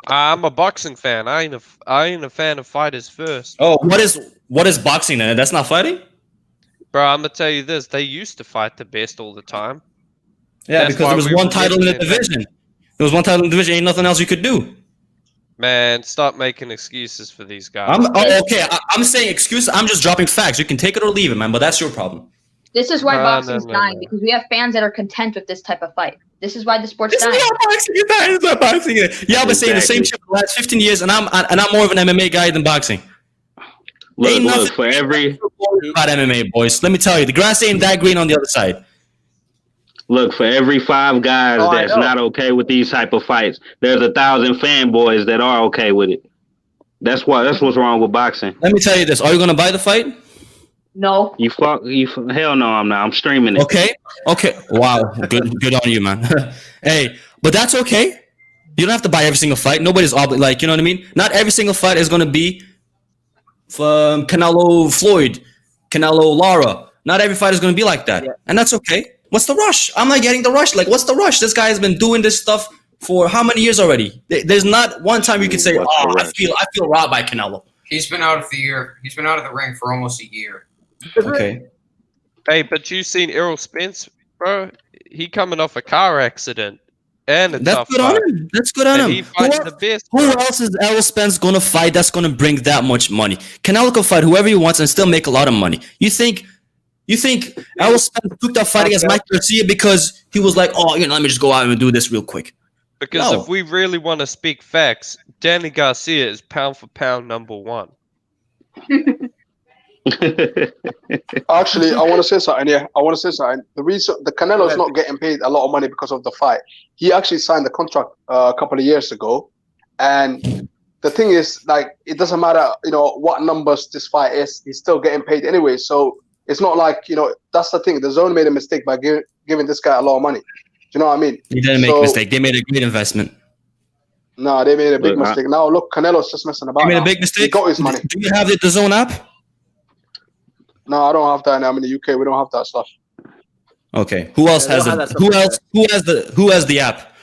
I'm a boxing fan. I ain't a fan of fighters first. Oh, what is boxing then? That's not fighting? Bro, I'm gonna tell you this. They used to fight the best all the time. Yeah, That's because why there was we one were title in the getting it. division. There was one title in the division. Ain't nothing else you could do. Man, stop making excuses for these guys. I'm saying excuses. I'm just dropping facts. You can take it or leave it, man. But that's your problem. This is why No, boxing's no, dying, no. because we have fans that are content with this type of fight. This is why the sport's It's dying. not boxing. It's not boxing. Yeah, I've been saying the same Exactly. shit for the last 15 years, and I'm more of an MMA guy than boxing. Ain't Look, nothing for every about MMA, boys. Let me tell you, the grass ain't that green on the other side. 5 guys Oh, I that's know. not okay with these type of fights, there's 1,000 fanboys that are okay with it. That's what's wrong with boxing. Let me tell you this: are you gonna buy the fight? No. Hell no, I'm not. I'm streaming it. Okay. Wow, good on you, man. Hey, but that's okay. You don't have to buy every single fight. Nobody's like, you know what I mean? Not every single fight is gonna be from Canelo Floyd, Canelo Lara. Not every fight is gonna be like that, and that's okay. What's the rush? I'm not getting the rush. Like, what's the rush? This guy has been doing this stuff for how many years already? There's not one time you can say, What's the "Oh, I rush? feel robbed by Canelo." He's been out of the ring for almost a year. Okay. Hey, but you seen Errol Spence, bro? He coming off a car accident and a That's tough good fight. on him. That's good on And him. he fighting the best. Who bro. else is Errol Spence gonna fight that's gonna bring that much money? Canelo can fight whoever he wants and still make a lot of money. You think Errol Spence took that fight against Mike Garcia because he was like, oh, let me just go out and do this real quick? Because No. if we really want to speak facts, Danny Garcia is pound for pound #1. Actually, I want to say something. Yeah, I want to say something. The reason the Canelo's not getting paid a lot of money because of the fight. He actually signed the contract a couple of years ago, and the thing is, like, it doesn't matter, what numbers this fight is. He's still getting paid anyway. So it's not like, that's the thing. The zone made a mistake by giving this guy a lot of money. Do you know what I mean? He didn't make a mistake. They made a great investment. No, they made a big Look, mistake. Now look, Canelo's just messing about. They made a now. big He mistake. got his money. Do you have the Zone app? No, I don't have that. Now I'm in the UK. We don't have that stuff. Okay. Who else Yeah, has they don't the? have that stuff Who has the app?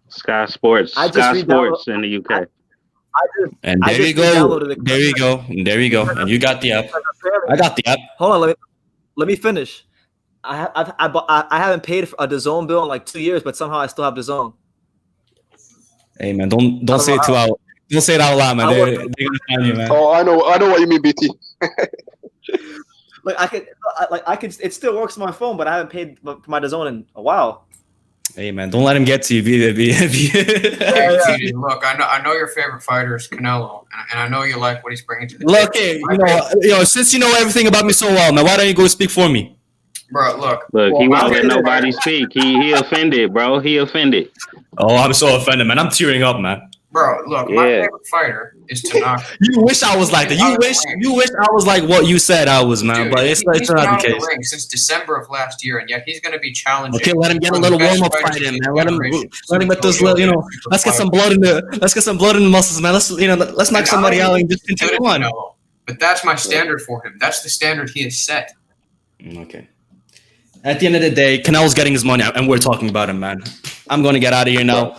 Sky Sports. I just Sky re-download- Sports in the UK. And I there you just go. re-downloaded it. There you go. And there you go. And you got the app. I got the app. Hold on, let me finish. I haven't paid for a DAZN bill in like 2 years, but somehow I still have DAZN. Hey man, don't say it too out. Don't say it out loud, man. They're gonna find you, man. Oh, I know what you mean, BT. Like I could. It still works on my phone, but I haven't paid for my DAZN in a while. Hey man, don't let him get to you. Look, I know your favorite fighter is Canelo, and I know you like what he's bringing to the Look, table. hey, since you know everything about me so well, man, why don't you go speak for me? Bro, look, he won't let nobody speak. He offended, bro. He offended. Oh, I'm so offended, man. I'm tearing up, man. Bro, look, my favorite fighter is Tanaka. You wish I was like that. You wish I was like what you said I was, man. Dude, but it's not the case. Ring since December of last year, and yet he's going to be challenging. Okay, let him get a little warm up fight in, man. Let him get those little, let's get some blood in the muscles, man. Let's knock somebody out and just continue on. But that's my standard for him. That's the standard he has set. Okay. At the end of the day, Canelo's getting his money, and we're talking about him, man. I'm going to get out of here now.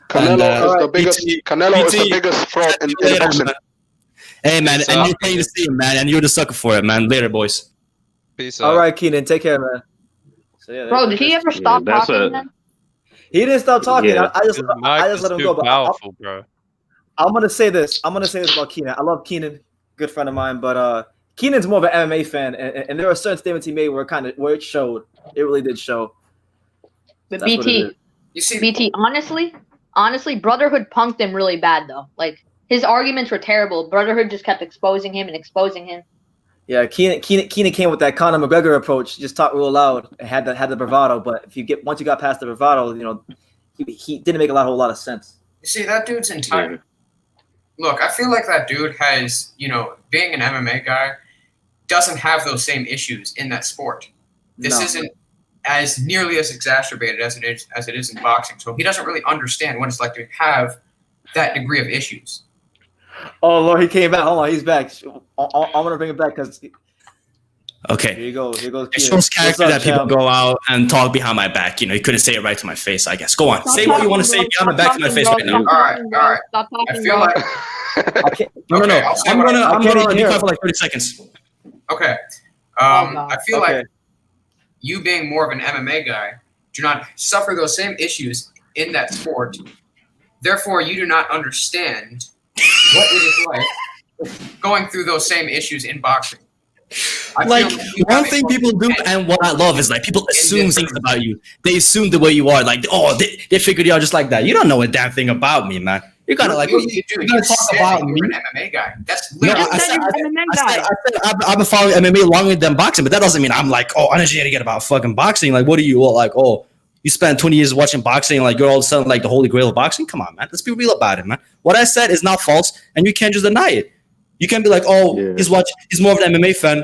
Canelo is the biggest. Canelo is the biggest fraud in boxing. Hey man, and you're paying to see him, man, and you're the sucker for it, man. Later, boys. Peace out. All right, Keenan, take care, man. So, yeah, Bro, did he ever stop talking? Then? He didn't stop talking. Yeah. I just let him go. But Powerful, bro. I'm gonna say this. about Keenan. I love Keenan, good friend of mine, but Keenan's more of an MMA fan, and there are certain statements he made where it showed. It really did show. But BT, you see, BT, honestly, Brotherhood punked him really bad though. Like his arguments were terrible. Brotherhood just kept exposing him. Yeah, Keenan came with that Conor McGregor approach. Just talk real loud and had the bravado. But once you got past the bravado, he didn't make a whole lot of sense. You see, that dude's entitled. Look, I feel like that dude has, being an MMA guy, doesn't have those same issues in that sport. This isn't as nearly as exacerbated as it is in boxing. So he doesn't really understand what it's like to have that degree of issues. Oh Lord, he came back. Hold on, he's back. I'm gonna bring it back because. Okay. Here you go. It shows character that people go out and talk behind my back. You couldn't say it right to my face, I guess. Go on. Say what you want to say behind my back to my face right now. All right. Stop talking, I feel like. No. I'm gonna be quiet for like 30 seconds. Okay. I feel like you being more of an MMA guy do not suffer those same issues in that sport. Therefore, you do not understand what it is like going through those same issues in boxing. Like one thing people do, and what I love is like people assume things about you. They assume the way you are. Like, they figured you out just like that. You don't know a damn thing about me, man. You gotta like. You gotta talk about me. You're an MMA guy. That's literally. I said I've been following MMA longer than boxing, but that doesn't mean I'm like, uneducated about fucking boxing. Like, what are you all like? Oh, you spent 20 years watching boxing, like you're all of a sudden like the holy grail of boxing. Come on, man. Let's be real about it, man. What I said is not false, and you can't just deny it. You can't be like, he's more of an MMA fan.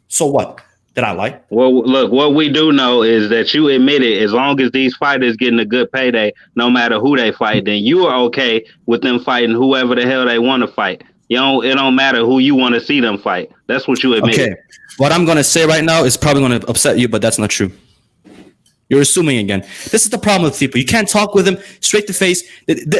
So what? Did I lie? Well, look, what we do know is that you admitted as long as these fighters getting a good payday, no matter who they fight, then you are okay with them fighting whoever the hell they want to fight. It don't matter who you want to see them fight. That's what you admitted. Okay. What I'm going to say right now is probably going to upset you, but that's not true. You're assuming again. This is the problem with people. You can't talk with them straight to face.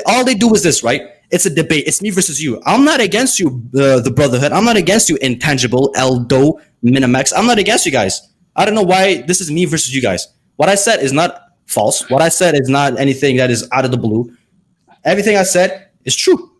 All they do is this, right? It's a debate. It's me versus you. I'm not against you, the Brotherhood. I'm not against you, Intangible, Eldo, Minimax. I'm not against you guys. I don't know why this is me versus you guys. What I said is not false. What I said is not anything that is out of the blue. Everything I said is true.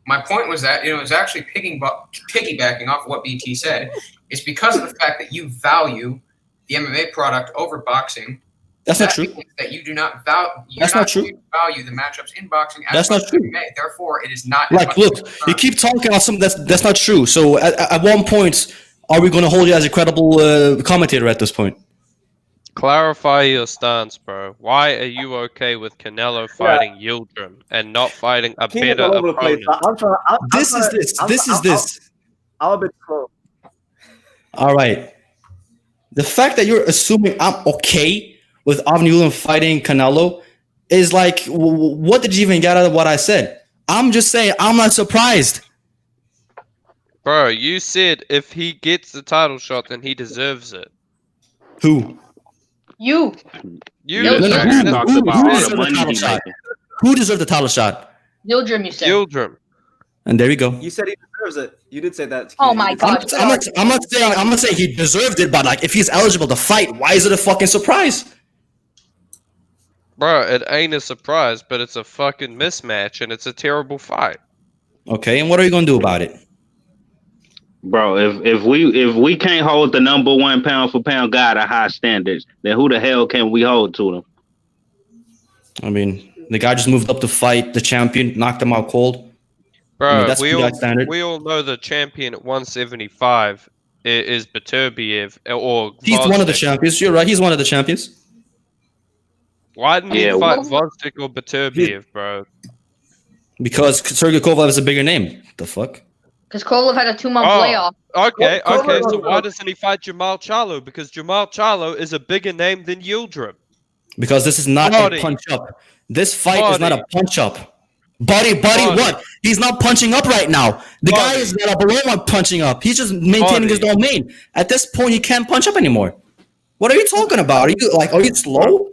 My point was that, it was actually piggybacking off what BT said. It's because of the fact that you value the MMA product over boxing. That's not true. That you do not value. That's not true. Value the matchups in boxing. That's not true. MMA. Therefore, it is not. Like, look, you keep talking about something that's not true. So, at one point, are we going to hold you as a credible commentator at this point? Clarify your stance, bro. Why are you okay with Canelo fighting Yildrim and not fighting a better opponent? This is this. I'm a bit slow. All right. The fact that you're assuming I'm okay with Avni Yildrim fighting Canelo is like, what did you even get out of what I said? I'm just saying, I'm not surprised. Bro, you said if he gets the title shot, then he deserves it. Who? You. Who deserved the title shot? Yildrim, you said. Yildrim. And there we go. You said he deserves it. You did say that. Oh my God. I'm not saying he deserved it, but like if he's eligible to fight, why is it a fucking surprise? Bro, it ain't a surprise, but it's a fucking mismatch, and it's a terrible fight. Okay, and what are you gonna do about it? Bro, if we can't hold the number one pound for pound guy to high standards, then who the hell can we hold to them? I mean, the guy just moved up to fight the champion, knocked him out cold. Bro, I mean, that's pretty high standard. we all know the champion at 175 is Beterbiev or He's one of the Gvozdyk. champions. You're right. He's one of the champions. Why didn't he Yeah, fight Gvozdyk or Beterbiev, bro? Because Sergey Kovalev is a bigger name. The fuck? Because Kovalev had a 2-month layoff. Okay, Well, okay. Kovalev- So why doesn't he fight Jamal Charlo? Because Jamal Charlo is a bigger name than Yildrim. Because this is not Body. a punch up. This fight is not Body. a punch up. Body, Body. what? He's not punching up right now. The guy Body. is not below one punching up. He's just maintaining his Body. domain. At this point, he can't punch up anymore. What are you talking about? Are you slow?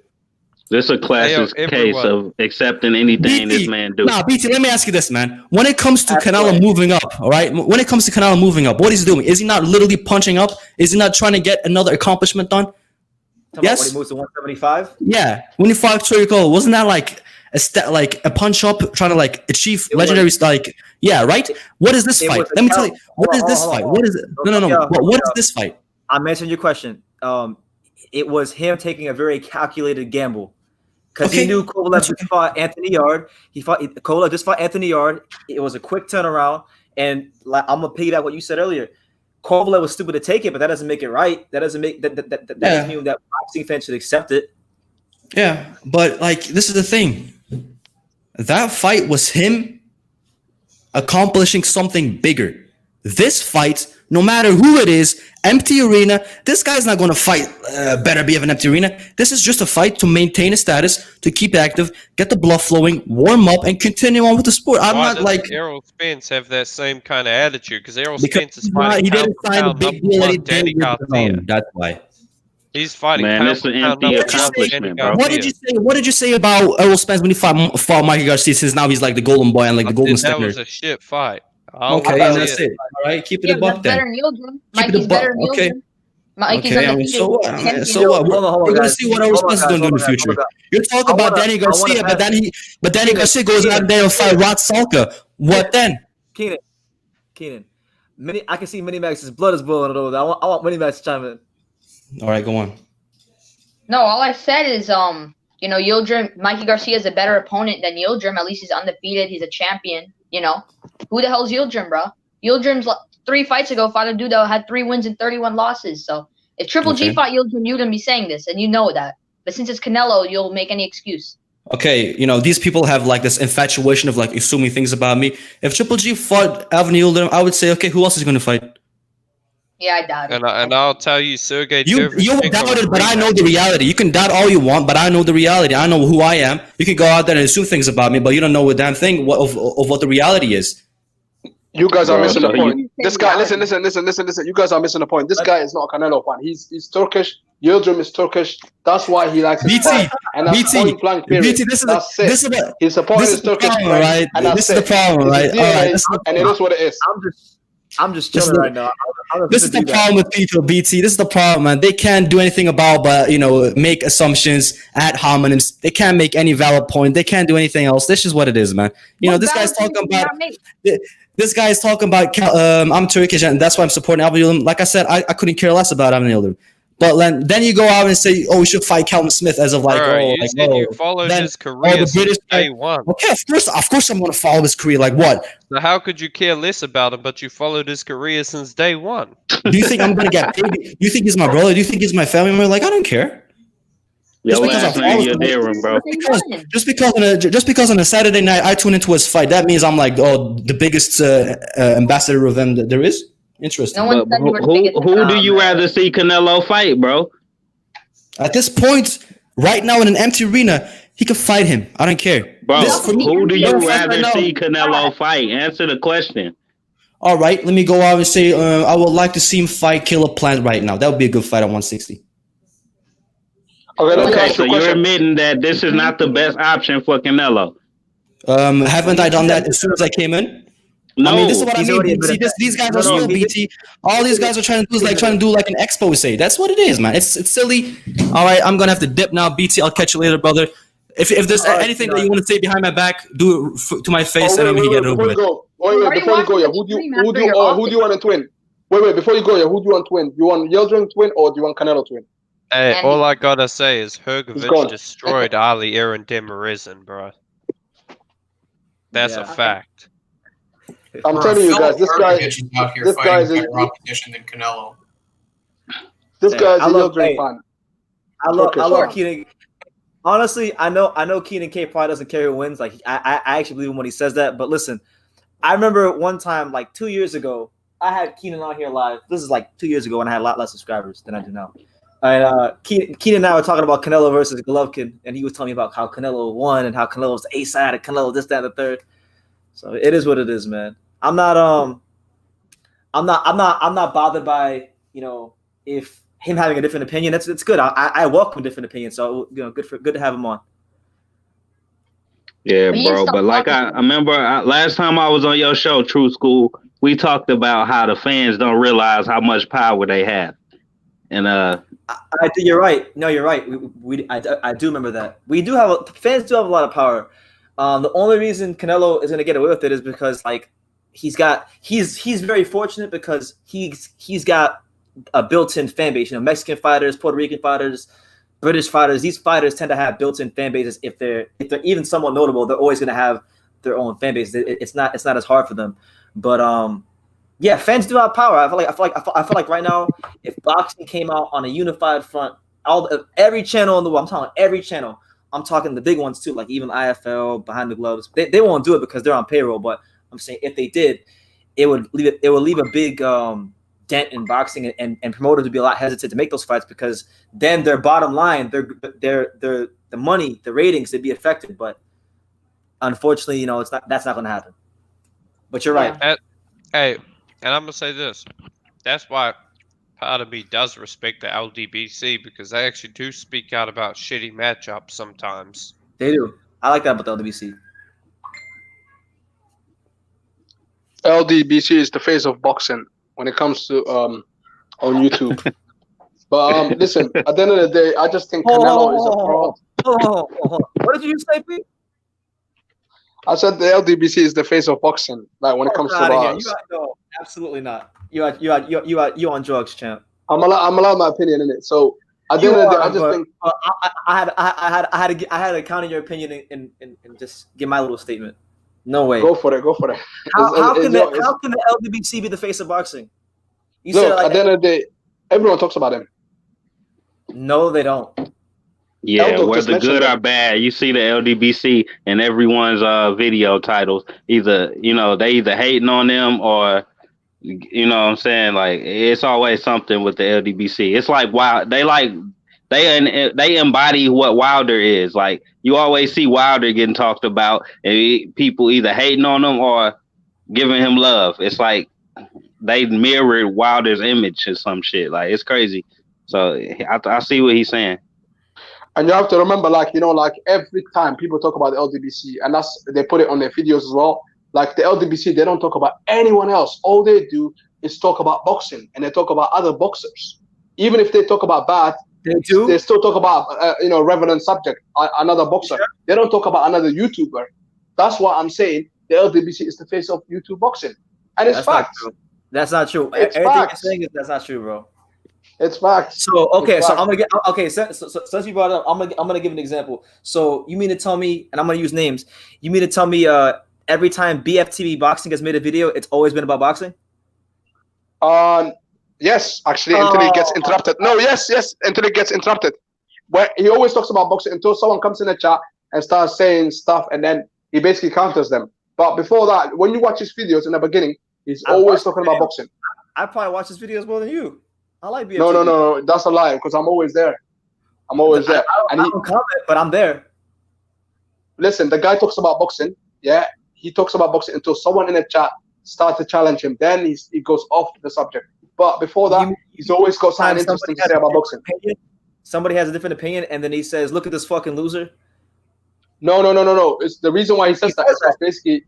This is a classic Hey, yo, case everyone. of accepting anything this man do. Nah, BT, let me ask you this, man. When it comes to That's Canelo right. moving up, all right? When it comes to Canelo moving up, what is he doing? Is he not literally punching up? Is he not trying to get another accomplishment done? Talking about Yes. when he moves to 175. Yeah. When you fought Sergey Kovalev, wasn't that like a punch up, trying to like achieve It legendary was. like? Yeah, right. What is this It fight? was a Let me tell count. you. What is Hold on, this hold on, fight? hold on. What is it? No. Yeah, What is yeah. this fight? I'm answering your question. It was him taking a very calculated gamble because Okay. he knew Kovalev just fought Anthony Yard. Kovalev just fought Anthony Yard. It was a quick turnaround, and like I'm gonna piggyback what you said earlier. Kovalev was stupid to take it, but that doesn't make it right. That doesn't make that doesn't mean that boxing fans should accept it. Yeah, but like this is the thing. That fight was him accomplishing something bigger. This fight, no matter who it is, empty arena. This guy's not going to fight. Better be of an empty arena. This is just a fight to maintain a status, to keep active, get the blood flowing, warm up, and continue on with the sport. I'm Why not doesn't like Errol Spence have that same kind of attitude? Because Errol because Spence is fighting he didn't pound for sign a pound big number deal that he one Danny did with Garcia. Stone. That's why. He's fighting Man, pound it's for an pound empty number one Danny accomplishment, bro. What did you say? What did you say about Errol Spence when he fought Mikey Garcia? Since now he's like the golden boy and like the golden That sticker. was a shit fight. Okay, and that's it. All right, keep it Yeah, a but buck that's better then. than Yildrim. Keep it a Mikey's buck. better than Okay. Yildrim. Mikey's Okay, I mean, undefeated. so what? Champion. So what? Hold on, We're gonna guys. see what Errol Hold on, Spence is gonna do in the guys. Hold on, future. guys. You're talking about Danny Garcia, but Danny Garcia goes out there and fight Rod Salka. What then? Keenan. I can see Mini Max's blood is boiling over there. I want Mini Max to chime in. All right, go on. No, all I said is, Yildrim, Mikey Garcia is a better opponent than Yildrim. At least he's undefeated. He's a champion. Who the hell's Yildrim, bro? Yildrim's 3 fights ago fought a dude that had 3 wins and 31 losses. So if Triple G Okay. fought Yildrim, you wouldn't be saying this, and you know that. But since it's Canelo, you'll make any excuse. Okay, these people have like this infatuation of like assuming things about me. If Triple G fought Avni Yildrim, I would say, okay, who else is going to fight? Yeah, I doubt it. And I'll tell you, Sergey You Derevyanchenko doubt it, was but I rematch. know the reality. You can doubt all you want, but I know the reality. I know who I am. You can go out there and assume things about me, but you don't know a damn thing of what the reality is. You guys are Bro, missing so the you- point. This guy, listen. You guys are missing the point. This guy is not a Canelo fan. He's Turkish. Yildirim is Turkish. That's why he likes his BT, fight. And that's BT, point blank period. BT, this is the His opponent this is is the Turkish. problem, friend, right? And that's This is the problem, It's right? his All right, DNA, this is the and it is what it is. I'm just This is chilling the- right now. This is the problem with people, BT. This is the problem, man. They can't do anything about, but make assumptions, add homonyms. They can't make any valid point. They can't do anything else. This is what it is, man. This guy's talking about. This guy is talking about. I'm Turkish, and that's why I'm supporting Avni Yildrim. Like I said, I couldn't care less about Avni Yildrim. But then you go out and say, "Oh, we should fight Calvin Smith," as of like, Bro, "Oh, you like, said you oh." followed Then- his career the since British day one. Okay, of course, I'm gonna follow his career. Like what? So how could you care less about him, but you followed his career since day one? Do you think I'm gonna get paid? Do you think he's my brother? Do you think he's my family member? Like I don't care. Your because last I name, follow you're him. there, bro. Just because on a Saturday night I tune into his fight, that means I'm like the biggest ambassador of him that there is. Interesting. No one But said you were the who biggest. do you rather see Canelo fight, bro? At this point, right now in an empty arena, he could fight him. I don't care. Bro, This, for me, who do you Canelo fight rather right now. see Canelo fight? Answer the question. All right, let me go out and say I would like to see him fight Caleb Plant right now. That would be a good fight at 160. Okay, let me Okay, ask so you a you're question. admitting that this is not the best option for Canelo. Haven't I done that as soon as I came in? No, I mean, this is what I he's mean. already BT. admitted These guys No, are no, slow, he- BT. All these guys are trying to do is like trying to do like an expose. That's what it is, man. It's silly. All right, I'm gonna have to dip now, BT. I'll catch you later, brother. If there's anything that you want to say behind my back, do it to my face, and then we can get it over with. Before you go, yeah, who do you want to win? Wait, before you go, yeah, who do you want to win? You want Yildrim to win, or do you want Canelo to win? Hey, all I gotta say is Hrgovic destroyed Ali Aaron Demirizin, bro. That's a fact. I'm telling you guys, this guy is better opposition than Canelo. This guy is a Yildrim fan. I love Keenan. Honestly, I know Keenan K probably doesn't care who wins. Like I actually believe him when he says that. But listen, I remember one time, like 2 years ago, I had Keenan on here live. This is like 2 years ago when I had a lot less subscribers than I do now. And Keenan and I were talking about Canelo versus Golovkin, and he was telling me about how Canelo won and how Canelo was the A side of Canelo, this, that, and the third. So it is what it is, man. I'm not bothered by, if him having a different opinion. It's good. I welcome different opinions. So good to have him on. Yeah, bro. But like I remember last time I was on your show, True School, we talked about how the fans don't realize how much power they have. And you're right. No, you're right. I do remember that. Fans do have a lot of power. The only reason Canelo is going to get away with it is because he's very fortunate because he's got a built-in fan base. Mexican fighters, Puerto Rican fighters, British fighters. These fighters tend to have built-in fan bases. If they're even somewhat notable, they're always going to have their own fan base. It's not as hard for them. But yeah, fans do have power. I feel like right now, if boxing came out on a unified front, every channel in the world, I'm talking every channel. I'm talking the big ones too, like even IFL, Behind the Gloves. They won't do it because they're on payroll. But I'm saying if they did, it would leave a big dent in boxing, and promoters would be a lot hesitant to make those fights because then their bottom line, their the money, the ratings, they'd be affected. But unfortunately, that's not going to happen. But you're right. Hey, and I'm gonna say this. That's why part of me does respect the LDBC because they actually do speak out about shitty matchups sometimes. They do. I like that about the LDBC. LDBC is the face of boxing when it comes to on YouTube. But listen, at the end of the day, I just think Canelo is a fraud. What did you say, Pete? I said the LDBC is the face of boxing. Like when it comes to no, absolutely not. You on drugs, champ. I'm allowed my opinion in it. So at the end of the day, I just think I had to counter your opinion and just give my little statement. No way. Go for it. How can the LDBC be the face of boxing? Look, at the end of the day, everyone talks about him. No, they don't. Yeah, whether good or bad, you see the LDBC in everyone's video titles. Either they either hating on them or what I'm saying, like it's always something with the LDBC. It's like they embody what Wilder is. Like you always see Wilder getting talked about, and people either hating on him or giving him love. It's like they mirrored Wilder's image or some shit. Like it's crazy. So I see what he's saying. And you have to remember, every time people talk about the LDBC, and they put it on their videos as well. Like the LDBC, they don't talk about anyone else. All they do is talk about boxing, and they talk about other boxers. Even if they talk about bad, they still talk about relevant subject, another boxer. Sure. They don't talk about another YouTuber. That's why I'm saying the LDBC is the face of YouTube boxing, and it's facts. That's not true. It's Everything facts. you're saying is that's not true, bro. It's facts. So I'm gonna get So since you brought it up, I'm gonna give an example. So you mean to tell me, and I'm gonna use names. You mean to tell me every time BFTV Boxing has made a video, it's always been about boxing? Yes, actually, until it gets interrupted. No, yes, until it gets interrupted. Where he always talks about boxing until someone comes in the chat and starts saying stuff, and then he basically counters them. But before that, when you watch his videos in the beginning, he's always talking about boxing. I probably watch his videos more than you. I like BFTV. No, that's a lie because I'm always there. I don't comment, but I'm there. Listen, the guy talks about boxing. Yeah, he talks about boxing until someone in the chat starts to challenge him. Then he goes off the subject. But before that, he's always got something interesting to say about boxing. Somebody has a different opinion, and then he says, "Look at this fucking loser." No. It's the reason why he says that is basically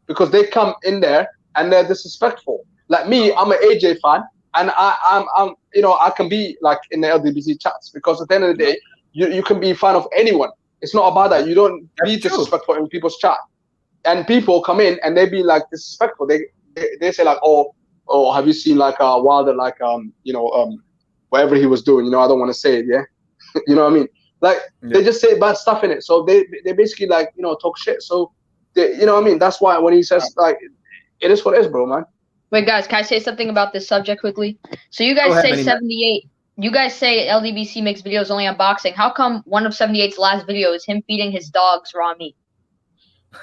because they come in there and they're disrespectful. Like me, I'm an AJ fan, and I'm I can be like in the LDBC chats because at the end of the day, you can be a fan of anyone. It's not about that. You don't be That's true. disrespectful in people's chat. And people come in and they be like disrespectful. They say like, oh, have you seen like Wilder, like whatever he was doing, I don't want to say it, yeah. You know what I mean? Like they just say bad stuff in it. So they basically like, talk shit. So you know what I mean? That's why when he says like, it is what it is, bro, man. Wait, guys, can I say something about this subject quickly? So you guys say 78. You guys say LDBC makes videos only on boxing. How come one of 78's last video is him feeding his dogs raw meat?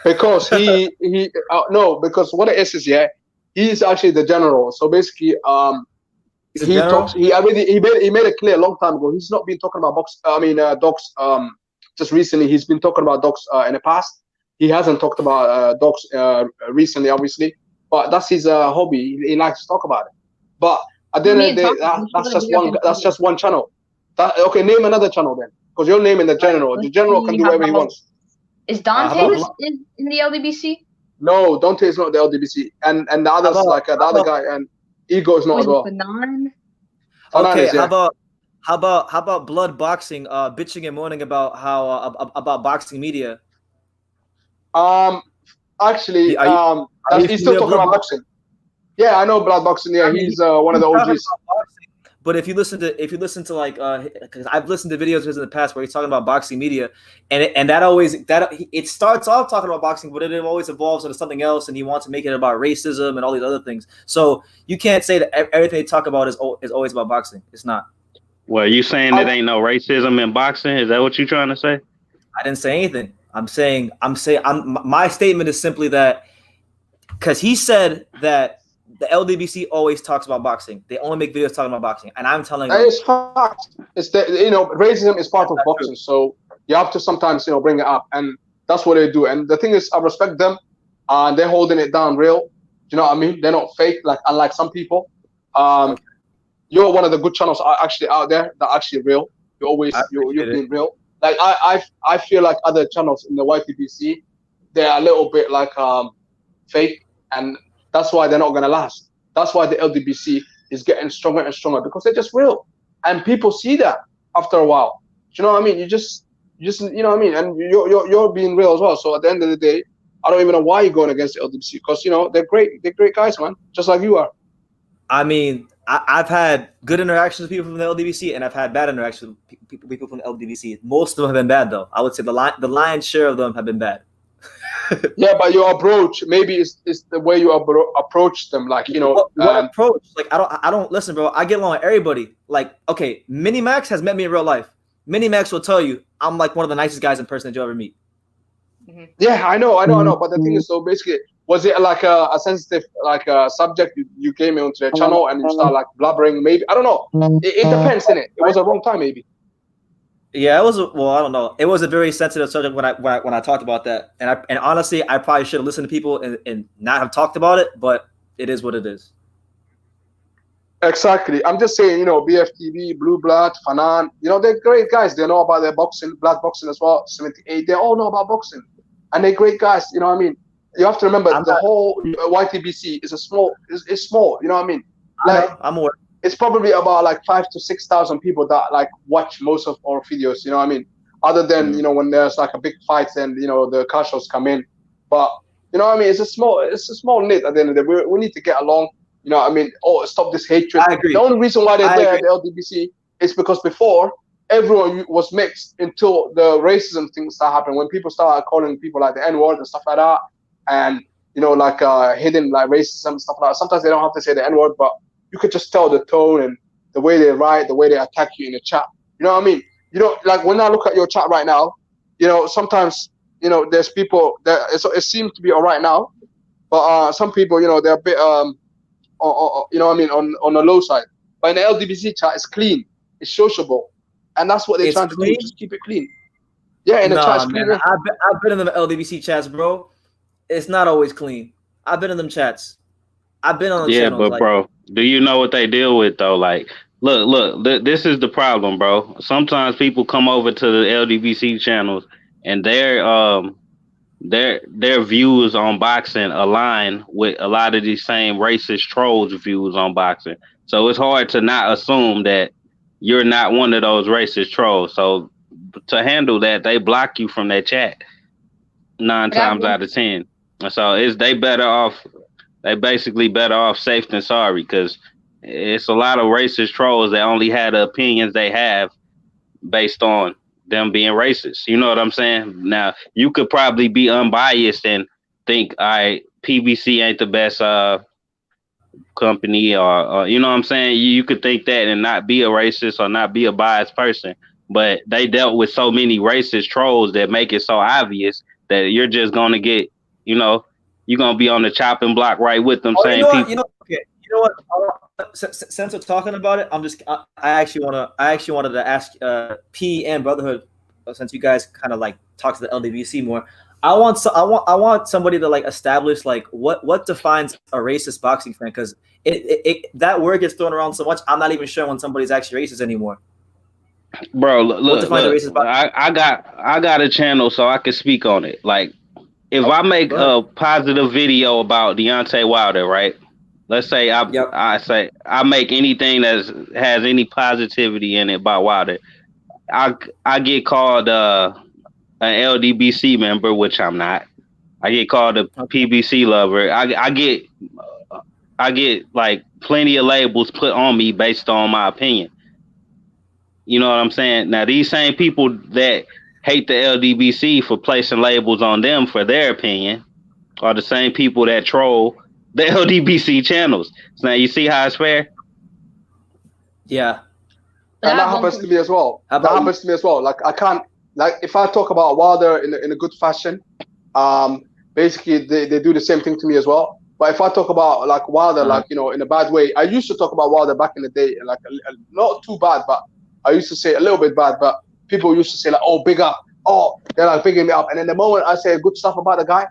Because because what it is yeah, he's actually the general. So basically, he made it clear a long time ago. He's not been talking about dogs. Just recently, he's been talking about dogs in the past. He hasn't talked about dogs recently, obviously. But that's his hobby. He likes to talk about it. But at the end of the day, that's just one channel. Okay, name another channel then, because you're naming the general. The general can do whatever he wants. Is Dante in the LDBC? No, Dante is not the LDBC, and the others the other guy and Ego is not as well. Okay, how about Blood Boxing bitching and moaning about how about boxing media? Actually, he's still talking about boxing. Yeah, I know Blood Boxing. Yeah, he's one of the OGs. But if you listen to like, because I've listened to videos of his in the past where he's talking about boxing media, and it starts off talking about boxing, but it always evolves into something else, and he wants to make it about racism and all these other things. So you can't say that everything they talk about is always about boxing. It's not. Well, you saying there ain't no racism in boxing? Is that what you're trying to say? I didn't say anything. My statement is simply that because he said that the LDBC always talks about boxing. They only make videos talking about boxing, and I'm telling you, it's fact. It's racism is part of boxing, so you have to sometimes bring it up, and that's what they do. And the thing is, I respect them. They're holding it down real. Do you know what I mean? They're not fake, like unlike some people. You're one of the good channels actually out there that are actually real. You're being real. Like I feel like other channels in the YTBC, they're a little bit like fake, and that's why they're not gonna last. That's why the LDBC is getting stronger and stronger, because they're just real, and people see that after a while. Do you know what I mean? You just you know what I mean, and you're being real as well. So at the end of the day, I don't even know why you're going against the LDBC, because they're great guys, man, just like you are. I mean, I've had good interactions with people from the LDBC, and I've had bad interactions with people from the LDBC. Most of them have been bad, though. I would say the lion's share of them have been bad. Yeah, but your approach, maybe it's the way you approach them, like what approach? Like I don't listen, bro. I get along with everybody. Like, okay, Mini Max has met me in real life. Mini Max will tell you I'm like one of the nicest guys in person that you'll ever meet. Mm-hmm. Yeah, I know. But the thing is, so basically, was it like a sensitive subject? You came onto their channel and you start like blubbering. Maybe I don't know. It depends, innit? It was a wrong time, maybe. Yeah, it was. Well, I don't know. It was a very sensitive subject when I talked about that, and honestly, I probably should have listened to people and not have talked about it. But it is what it is. Exactly. I'm just saying, BFTV, Blue Blood, Fanan, they're great guys. They know about their boxing, blood boxing as well. 78. They all know about boxing, and they're great guys. You know what I mean? You have to remember whole YTBC is small. You know what I mean? Like I'm aware. It's probably about like 5,000 to 6,000 people that like watch most of our videos. You know what I mean? Other than when there's like a big fight and the car shows come in, but you know what I mean? It's a small knit at the end of the day. We need to get along. You know what I mean? Oh, stop this hatred. I agree. The only reason why they're there at the LDBC is because before everyone was mixed until the racism things start happening. When people start calling people like the N-word and stuff like that, and hidden like racism and stuff like that. Sometimes they don't have to say the N-word, but you could just tell the tone and the way they write, the way they attack you in the chat. You know what I mean? Like when I look at your chat right now, sometimes there's people that it seems to be all right now, but some people they're a bit you know what I mean, on the low side. But in the LDBC chat, it's clean, it's sociable, and that's what they're trying to do. Just keep it clean. Yeah, in the chat, it's clean. I've been in the LDBC chats, bro. It's not always clean. I've been in them chats. I've been on the channels. Yeah, but bro, do you know what they deal with though? Like, look, this is the problem, bro. Sometimes people come over to the LDBC channels and their views on boxing align with a lot of these same racist trolls' views on boxing. So it's hard to not assume that you're not one of those racist trolls. So to handle that, they block you from that chat 9 times out of 10. So they better off. They basically better off safe than sorry, because it's a lot of racist trolls that only had the opinions they have based on them being racist. You know what I'm saying? Now, you could probably be unbiased and think, all right, PBC ain't the best company, or you know what I'm saying? You could think that and not be a racist or not be a biased person. But they dealt with so many racist trolls that make it so obvious that you're just going to get, you're going to be on the chopping block right with them same people. You know what? Since we're talking about it, I actually wanted to ask P and Brotherhood, since you guys kind of like talk to the LDBC more. I want somebody to like establish like what defines a racist boxing fan, because that word gets thrown around so much. I'm not even sure when somebody's actually racist anymore. Bro, look, I got a channel so I can speak on it. Like, if I make a positive video about Deontay Wilder, right? Let's say I make anything that has any positivity in it about Wilder, I get called an LDBC member, which I'm not. I get called a PBC lover. I get like plenty of labels put on me based on my opinion. You know what I'm saying? Now, these same people that hate the LDBC for placing labels on them for their opinion are the same people that troll the LDBC channels. So now you see how it's fair? Yeah. And that happens to me as well. Like, I can't, like, if I talk about Wilder in a good fashion, basically they do the same thing to me as well. But if I talk about like Wilder, like, in a bad way, I used to talk about Wilder back in the day, like not too bad, but I used to say a little bit bad, but people used to say like, oh, big up. Oh, they're like bigging me up. And then the moment I say good stuff about the guy,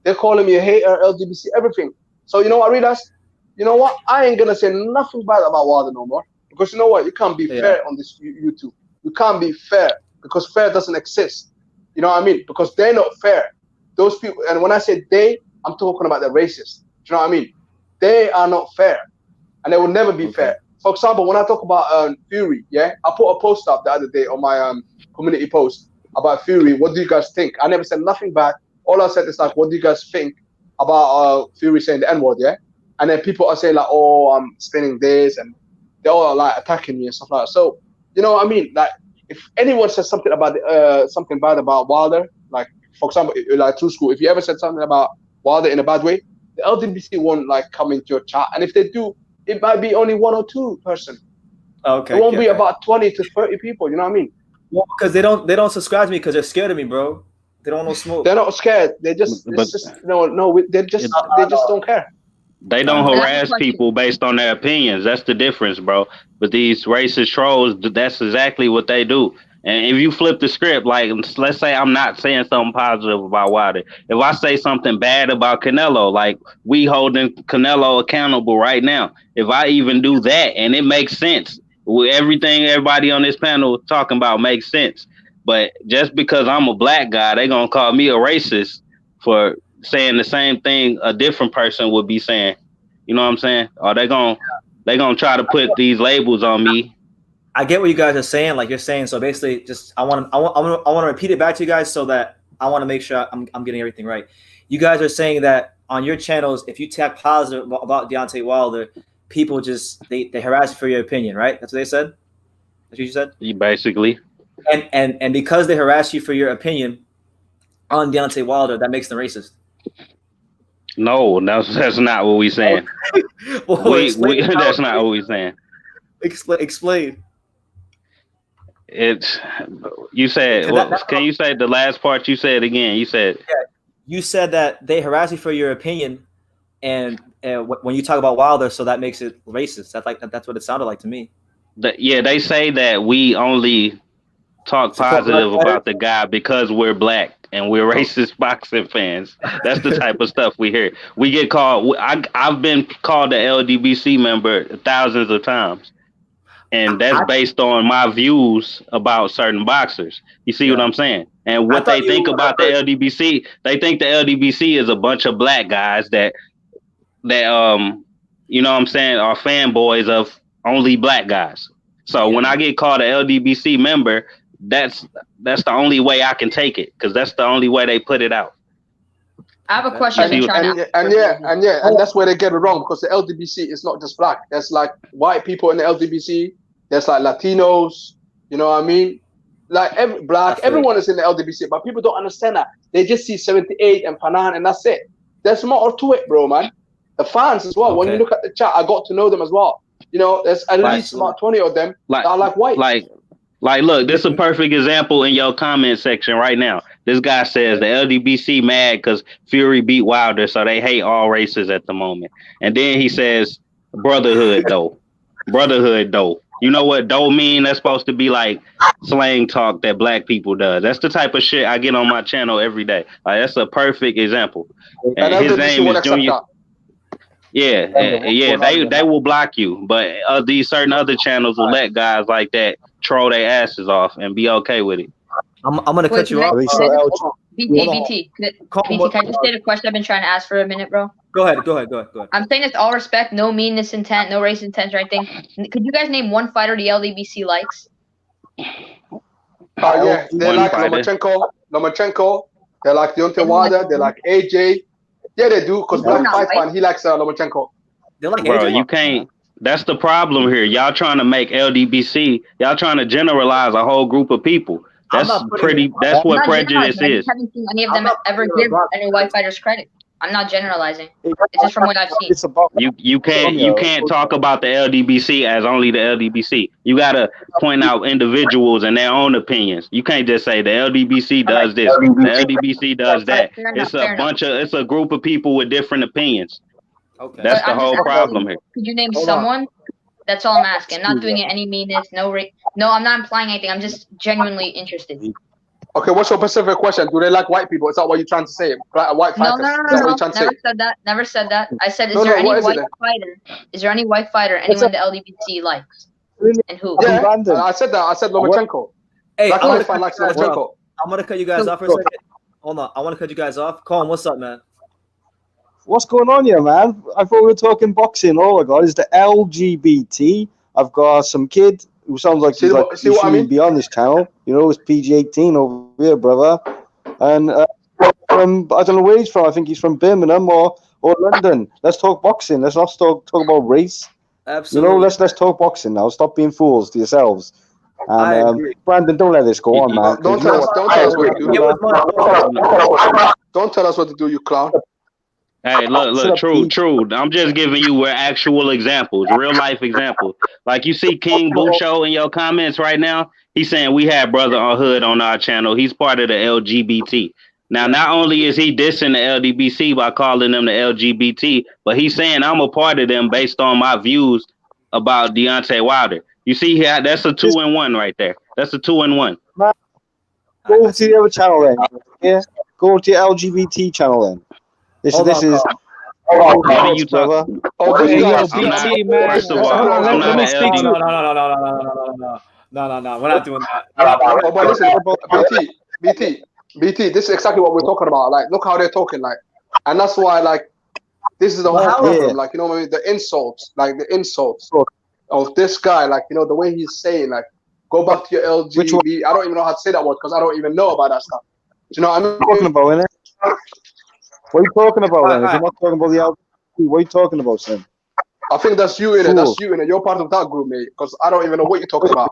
they're calling me a hater, LGBTC, everything. So you know what I realized? You know what? I ain't gonna say nothing bad about Wilder no more. Because you know what? You can't be fair on this YouTube. You can't be fair, because fair doesn't exist. You know what I mean? Because they're not fair. Those people, and when I say they, I'm talking about the racists. Do you know what I mean? They are not fair, and they will never be fair. For example, when I talk about Fury, I put a post up the other day on my community post about Fury. What do you guys think? I never said nothing bad. All I said is like, what do you guys think about Fury saying the N-word, And then people are saying like, oh, I'm spinning this, and they're all like attacking me and stuff like that. So, you know what I mean? Like, if anyone says something about something bad about Wilder, like, for example, like True School, if you ever said something about Wilder in a bad way, the LDBC won't like come into your chat. And if they do, it might be only 1 or 2 person. Okay. It won't be about 20 to 30 people. You know what I mean? Well, because they don't subscribe to me because they're scared of me, bro. They don't want no smoke. They're not scared. They just they just don't care. They don't harass people based on their opinions. That's the difference, bro. But these racist trolls, that's exactly what they do. And if you flip the script, like, let's say I'm not saying something positive about Wilder. If I say something bad about Canelo, like, we holding Canelo accountable right now. If I even do that and it makes sense, everything everybody on this panel talking about makes sense. But just because I'm a black guy, they gonna call me a racist for saying the same thing a different person would be saying. You know what I'm saying? Or they gonna try to put these labels on me. I get what you guys are saying. Like, you're saying, so basically, just I want to repeat it back to you guys so that I want to make sure I'm getting everything right. You guys are saying that on your channels, if you tag positive about Deontay Wilder, people just they harass you for your opinion, right? That's what they said. That's what you said. Basically. And because they harass you for your opinion on Deontay Wilder, that makes them racist. No, that's not what we're saying. Well, that's not what we're saying. Explain. You said, can you say the last part you said again? You said, you said that they harass you for your opinion, and when you talk about Wilder, so that makes it racist. That's what it sounded like to me. They say that we only talk positive about the guy because we're black and we're racist boxing fans. That's the type of stuff we hear. We get called. I've been called an LDBC member thousands of times. And that's based on my views about certain boxers. You see what I'm saying? And what they think about the LDBC, they think the LDBC is a bunch of black guys that you know what I'm saying, are fanboys of only black guys. So when I get called an LDBC member, that's the only way I can take it, because that's the only way they put it out. I have a question. And that's where they get it wrong, because the LDBC is not just black. There's like white people in the LDBC. There's like Latinos. You know what I mean? Like everyone is in the LDBC, but people don't understand that. They just see 78 and Fanan, and that's it. There's more to it, bro, man. The fans as well. Okay. When you look at the chat, I got to know them as well. You know, there's at least about 20 of them that are like white. Like, look, this is a perfect example in your comment section right now. This guy says the LDBC mad because Fury beat Wilder, so they hate all races at the moment. And then he says, brotherhood, though. Brotherhood, though. You know what "though" mean? That's supposed to be like slang talk that black people does. That's the type of shit I get on my channel every day. Like, that's a perfect example. And his name is Junior. Yeah, they will block you, but these certain other channels will let guys like that troll their asses off and be okay with it. I'm gonna cut you off. BT, can I just state a question I've been trying to ask for a minute, bro? Go ahead. I'm saying this all respect, no meanness intent, no race intent or anything. Could you guys name one fighter the LDBC likes? Yeah, they like Lomachenko. They like Deontay Wilder. They like AJ. Yeah, they do, because Black Fight Fan, he likes Lomachenko. They like bro, AJ. You can't. That's the problem here. Y'all trying to make LDBC. Y'all trying to generalize a whole group of people. That's what prejudice is. I haven't seen any of them ever give any white fighters credit. I'm not generalizing. It's just from what I've seen. You can't talk about the LDBC as only the LDBC. You gotta point out individuals and their own opinions. You can't just say the LDBC does this, the LDBC does that. It's a group of people with different opinions. Okay, that's the whole problem here. Could you name someone? That's all I'm asking. I'm not doing it any meanness, no, I'm not implying anything. I'm just genuinely interested. Okay, what's your specific question? Do they like white people? Is that what you're trying to say? White fighters? No. Never said that. I said, is there any white fighter? Is there any white fighter anyone the LDBC likes? And who? Yeah, I said that. I said Lomachenko. Hey, I'm gonna cut you guys off for a second. Hold on. I want to cut you guys off. Colin, what's up, man? What's going on here, man? I thought we were talking boxing. All I got is the LGBT. I've got some kid who sounds like he shouldn't be on this channel. You know, it's PG-18 over here, brother. And I don't know where he's from. I think he's from Birmingham or London. Let's talk boxing. Let's not talk about race. Absolutely. You know, let's talk boxing now. Stop being fools to yourselves. And Brandon, don't let this go on, man. Don't tell us what to do. Don't tell us what to do, you clown. Hey, look, true. I'm just giving you actual examples, real life examples. Like you see King Bucho in your comments right now. He's saying we have Brother on Hood on our channel. He's part of the LGBT. Now, not only is he dissing the LDBC by calling them the LGBT, but he's saying I'm a part of them based on my views about Deontay Wilder. You see, that's a 2-in-1 right there. That's a 2-in-1. Go to the other channel then. Yeah, go to your LGBT channel then. This is. No, we're not doing that. BT, this is exactly what we're talking about. Like, look how they're talking, like, and that's why, like, this is the whole problem. Like, you know what I mean? The insults of this guy, like, you know, the way he's saying, like, go back to your LGBT. I don't even know how to say that word because I don't even know about that stuff. Do you know what I mean? Talking about, innit? What are you talking about, then? If you're not talking about the LGBT, what are you talking about, son? I think that's you in it. That's you in it. You're part of that group, mate. Because I don't even know what you're talking about.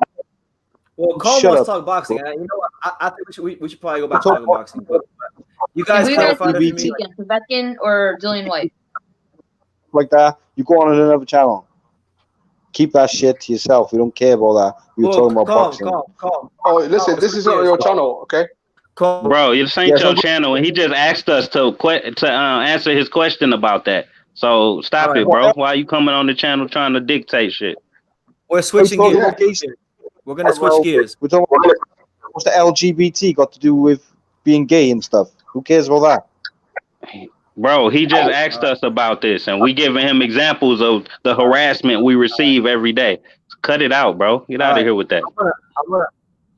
Well, Colin wants to talk boxing. You know what? I think we should probably go back to talking boxing. But you guys clarified it for me. Povetkin or Dillian White? Like that. You go on another channel. Keep that shit to yourself. We don't care about that. We were talking about boxing. Calm. Oh, listen, this is not your channel, okay? Bro, this ain't your channel, and he just asked us to answer his question about that. So stop it, bro. Why are you coming on the channel trying to dictate shit? We're switching gears. We're gonna switch gears. We're talking about what's the LGBT got to do with being gay and stuff? Who cares about that? Bro, he just asked us about this, and we giving him examples of the harassment we receive every day. Cut it out, bro. Get out of here with that.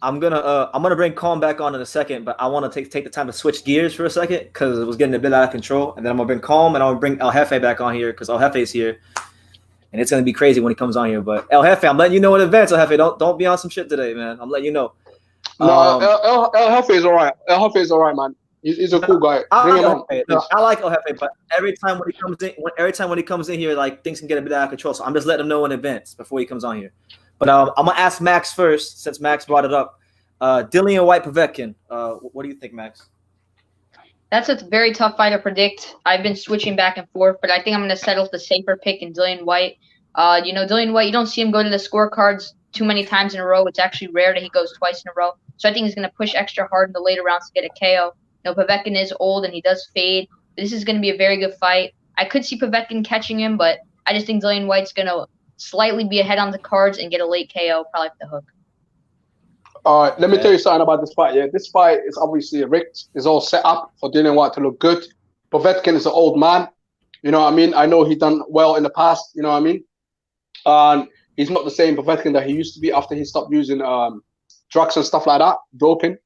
I'm gonna bring Colin back on in a second, but I want to take the time to switch gears for a second because it was getting a bit out of control. And then I'm gonna bring Colin and I'm gonna bring El Jefe back on here because El Jefe's here, and it's gonna be crazy when he comes on here. But El Jefe, I'm letting you know in advance. El Jefe, don't be on some shit today, man. I'm letting you know. No, El Jefe is all right. El Jefe is all right, man. He's a cool guy. Bring him on. I like El Jefe, but every time when he comes in here, like things can get a bit out of control. So I'm just letting him know in advance before he comes on here. But I'm gonna ask Max first, since Max brought it up. Dillian White Povetkin. What do you think, Max? That's a very tough fight to predict. I've been switching back and forth, but I think I'm going to settle the safer pick in Dillian White. Dillian White, you don't see him go to the scorecards too many times in a row. It's actually rare that he goes twice in a row. So I think he's going to push extra hard in the later rounds to get a KO. Povetkin is old and he does fade. This is going to be a very good fight. I could see Povetkin catching him, but I just think Dillian White's going to slightly be ahead on the cards and get a late KO, probably with the hook. All right, let me tell you something about this fight. Yeah, this fight is obviously rigged. It's all set up for Dillian White to look good. Povetkin is an old man. You know what I mean? I know he done well in the past. You know what I mean? And he's not the same Povetkin that he used to be after he stopped using drugs and stuff like that, doping.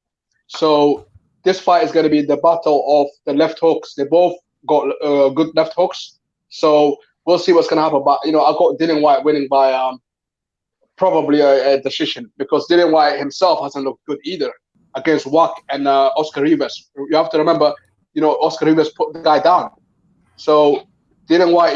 So this fight is going to be the battle of the left hooks. They both got good left hooks. So we'll see what's going to happen. But I got Dillian White winning by probably a decision, because Dillian White himself hasn't looked good either against Wack and Oscar Rivas. You have to remember, Oscar Rivas put the guy down. So Dillian White,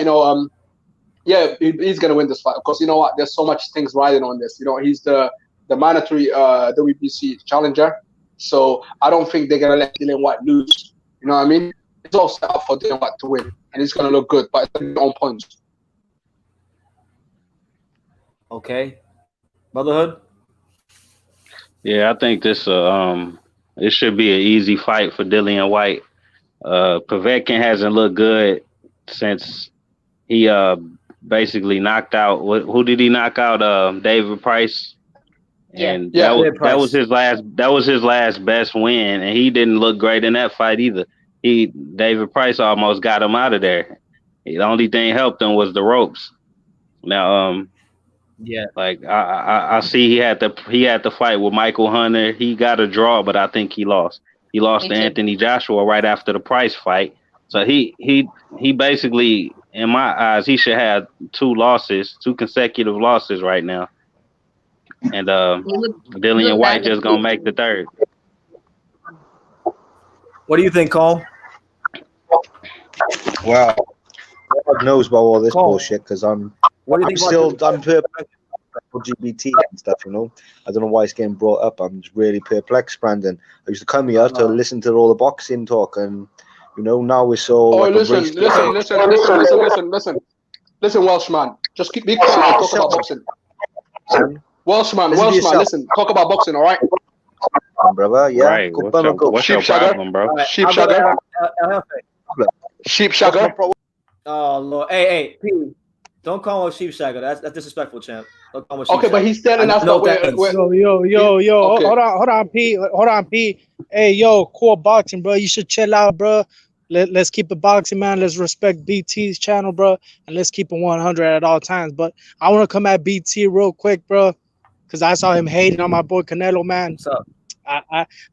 he's going to win this fight. Of course, you know what? There's so much things riding on this. He's the mandatory WBC challenger. So I don't think they're going to let Dillian White lose. You know what I mean? It's all set up for Dillian White to win, and he's going to look good, but it's on points. Okay. Brotherhood? Yeah, I think this it should be an easy fight for Dillian White. Povetkin hasn't looked good since he basically knocked out. Who did he knock out? David Price. And that was his last best win, and he didn't look great in that fight either. David Price almost got him out of there. The only thing helped him was the ropes. Now, like I see he had to fight with Michael Hunter. He got a draw, but I think he lost. He lost to Anthony Joshua right after the Price fight. So he basically, in my eyes, he should have two consecutive losses right now. And Dillian White just gonna make the third. What do you think, Cole? Well, God knows about all this bullshit, because I'm perplexed with LGBT and stuff. I don't know why it's getting brought up. I'm just really perplexed, Brandon. I used to come here to listen to all the boxing talk, and now we're so. Oh, listen, Welshman. Just be quiet and talk about boxing. Welshman, listen, talk about boxing, all right? Brother, yeah. Right. What's your problem, bro? Sheep shagger. Oh Lord, hey, P, don't call him a sheep shagger. That's disrespectful, champ. Don't call him a sheep Okay, but he's telling us that yo. Okay. Hold on, P. Hey, yo, cool boxing, bro. You should chill out, bro. Let's keep it boxing, man. Let's respect BT's channel, bro, and let's keep it 100 at all times. But I want to come at BT real quick, bro, because I saw him hating on my boy Canelo, man. What's up?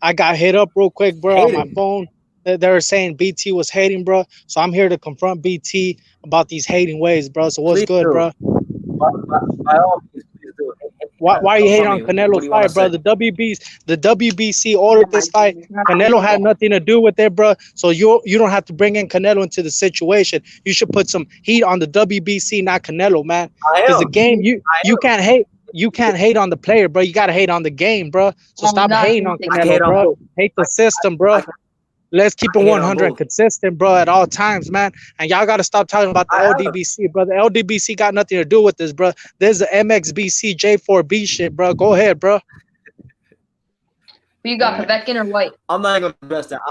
I got hit up real quick, bro, on my phone. They were saying BT was hating, bro. So I'm here to confront BT about these hating ways, bro. So what's good, bro? By all means, please do it. Why are you hating on Canelo's fight, bro? The WBC ordered this fight. Canelo had nothing to do with it, bro. So you don't have to bring in Canelo into the situation. You should put some heat on the WBC, not Canelo, man. Because the game, you can't hate. You can't hate on the player, bro. You gotta hate on the game, bro. So stop hating on Canelo, bro. Hate the system, bro. Let's keep it 100 consistent, bro, at all times, man. And y'all got to stop talking about the LDBC, bro. The LDBC got nothing to do with this, bro. There's the MXBC J4B shit, bro. Go ahead, bro. Who you got, Povetkin or White? I'm not going to address that.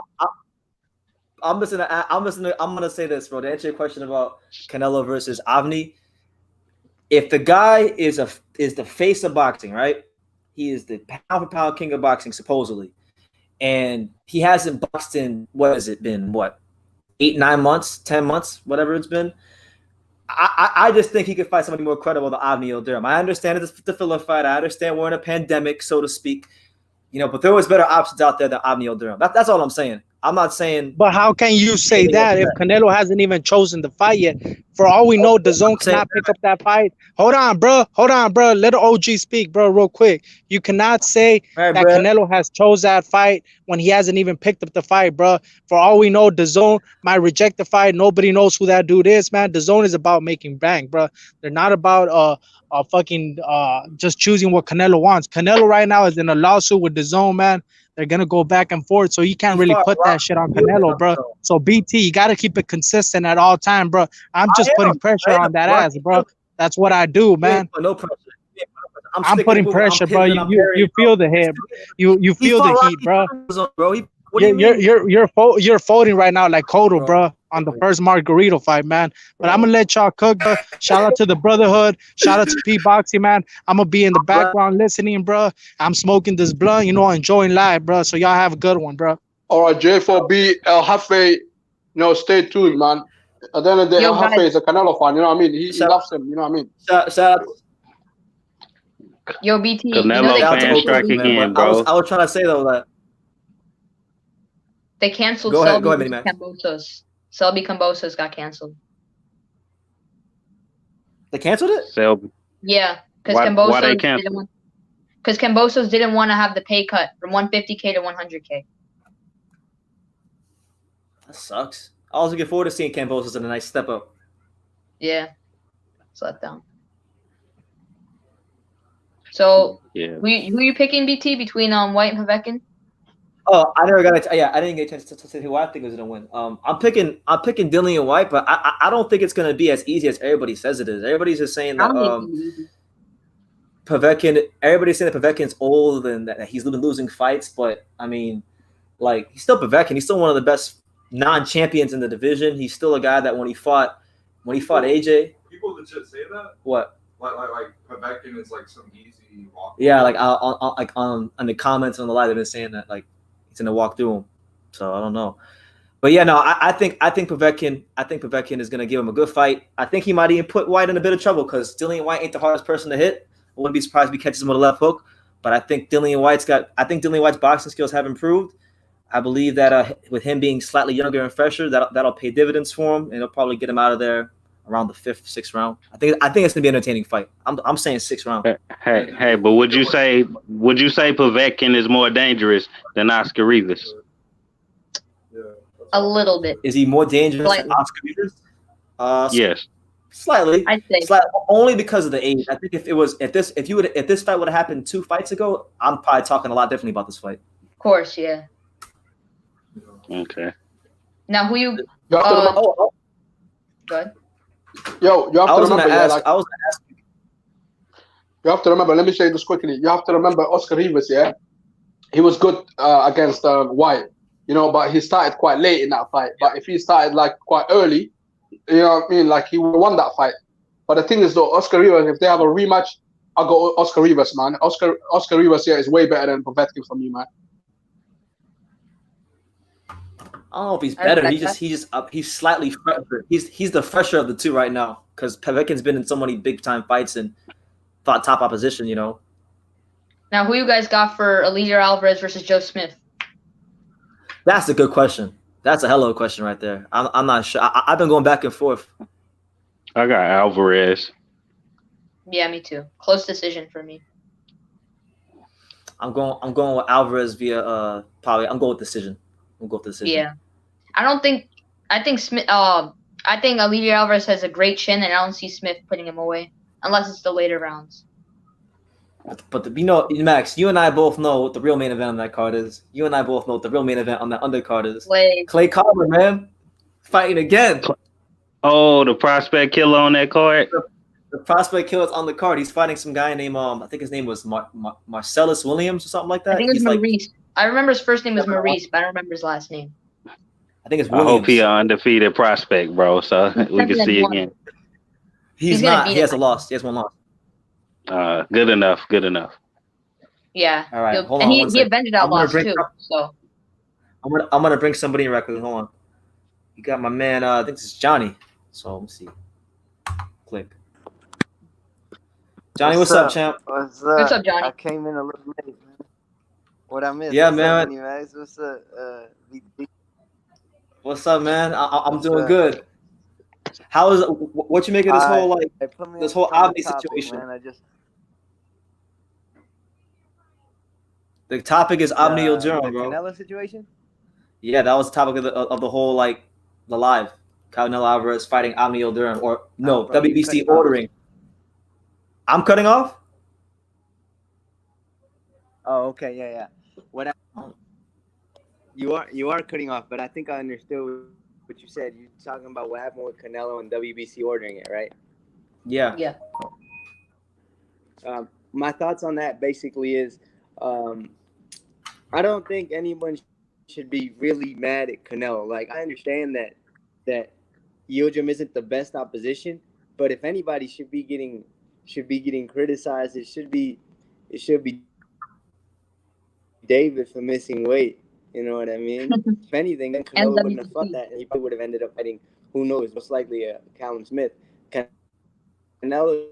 I'm going to say this, bro. To answer your question about Canelo versus Avni, if the guy is the face of boxing, right? He is the pound-for-pound king of boxing, supposedly. And he hasn't boxed in, what has it been, 8, 9 months, 10 months, whatever it's been. I just think he could fight somebody more credible than Avni Yildrim. I understand it's the filler fight. I understand we're in a pandemic, so to speak. But there was better options out there than Avni Yildrim. That's all I'm saying. I'm not saying. But how can you say that if Canelo hasn't even chosen the fight yet? For all we know, DAZN cannot pick up that fight. Hold on, bro. Let the OG speak, bro, real quick. You cannot say that Canelo has chose that fight when he hasn't even picked up the fight, bro. For all we know, DAZN might reject the fight. Nobody knows who that dude is, man. DAZN is about making bank, bro. They're not about just choosing what Canelo wants. Canelo right now is in a lawsuit with DAZN, man. They're gonna go back and forth, so you can't really put that shit on Canelo, bro. So BT, you gotta keep it consistent at all time, bro. I'm just putting pressure on that ass, bro. That's what I do, man. No pressure. I'm putting pressure, bro. You feel the hit, you feel the heat, bro. You're folding right now like Cotto, bro, on the first Margarito fight, man. But I'm gonna let y'all cook, bro. Shout out to the Brotherhood. Shout out to P Boxing, man. I'm gonna be in the background listening, bro. I'm smoking this blunt, enjoying live, bro. So y'all have a good one, bro. All right, J4B, El Jefe, stay tuned, man. At the end of the day, El Jefe is a Canelo fan, you know what I mean? He loves him, you know what I mean? Shout out. Yo, BT. Canelo fan strike again, bro. I was trying to say though that they canceled Selby Cambosos. Selby Cambosos got canceled. They canceled it? Selby. Yeah, because Cambosos didn't want to have the pay cut from 150K to 100K. That sucks. I was looking forward to seeing Cambosos in a nice step up. Yeah, it's let down. So, who you picking, BT, between White and Povetkin? Oh, I never got it. Yeah, I didn't get a chance to say who I think is gonna win. I'm picking Dillian White, but I don't think it's gonna be as easy as everybody says it is. Everybody's just saying that Povetkin. Everybody's saying that Povetkin's old and that he's been losing fights, but I mean, like he's still Povetkin. He's still one of the best non-champions in the division. He's still a guy that when he fought AJ. People legit say that. What? Like Povetkin is like some easy walk. Yeah, like on the comments on the live, they've been saying that like he's gonna walk through him. So I don't know, but yeah, no, I think Povetkin is gonna give him a good fight. I think he might even put White in a bit of trouble because Dillian White ain't the hardest person to hit. I wouldn't be surprised if he catches him with a left hook. But I think Dillian White's boxing skills have improved. I believe that with him being slightly younger and fresher, that'll pay dividends for him, and it'll probably get him out of there around the 5th, 6th round. I think it's gonna be an entertaining fight. I'm saying 6th round. Hey, but would you say Povetkin is more dangerous than Oscar Rivas? A little bit. Is he more dangerous than Oscar Rivas? Yes. Slightly. I'd say only because of the age. I think if this fight would have happened 2 fights ago, I'm probably talking a lot differently about this fight. Of course, yeah. Okay. Now who you have to remember, go ahead. Yo, you have to remember. I was gonna ask you. You have to remember. Let me say this quickly. You have to remember Oscar Rivas. Yeah, he was good against White. But he started quite late in that fight. But if he started like quite early, you know what I mean? Like he would have won that fight. But the thing is, though, Oscar Rivas, if they have a rematch, I'll go Oscar Rivas, man. Oscar Rivas here is way better than Povetkin for me, man. I don't know if he's better. He's slightly fresher. He's the fresher of the two right now because Povetkin's been in so many big time fights and fought top opposition. Now, who you guys got for Elia Alvarez versus Joe Smith? That's a good question. That's a hell of a question right there. I'm not sure. I've been going back and forth. I got Alvarez. Yeah, me too. Close decision for me. I'm going with Alvarez via probably. I'm going with decision. We'll go with decision. Yeah, I think Smith. I think Elia Alvarez has a great chin, and I don't see Smith putting him away unless it's the later rounds. But Max, you and I both know what the real main event on that card is. You and I both know what the real main event on that undercard is. Clay Carver, man, fighting again. Oh, the prospect killer on that card. The prospect killer's on the card. He's fighting some guy named I think his name was Marcellus Williams or something like that. I think it's Maurice. I remember his first name was Maurice, but I don't remember his last name. I think it's Williams. I hope he's an undefeated prospect, bro, so we can see again. He's not. He has a loss. He has one loss. Good enough. Yeah. All right. Hold on. And he avenged that loss too. So I'm gonna bring somebody in record. Hold on. You got my man. I think this is Johnny. So let me see. Click. Johnny, what's up, champ? What's up, Johnny? I came in a little late, man. What I missed? Yeah, man. What's up, VP? What's up, man? I'm What's doing up? good. How is what you make of this whole like put me this on whole the Avni topic, situation? man. I just The topic is Avni the Yildrim, bro. Canelo situation. Yeah, that was the topic of the whole like the live. Canelo Alvarez fighting Avni Yildrim, or no, bro, you WBC cutting off. ordering. I'm cutting off. Oh, okay, yeah. What you are cutting off, but I think I understood what you said. You're talking about what happened with Canelo and WBC ordering it, right? Yeah. Yeah. My thoughts on that basically is, I don't think anyone should be really mad at Canelo. Like, I understand that Yildrim isn't the best opposition, but if anybody should be getting criticized, it should be David for missing weight. You know what I mean? If anything, then Canelo wouldn't have fought that, and he probably would have ended up fighting, who knows, most likely Callum Smith. Canelo.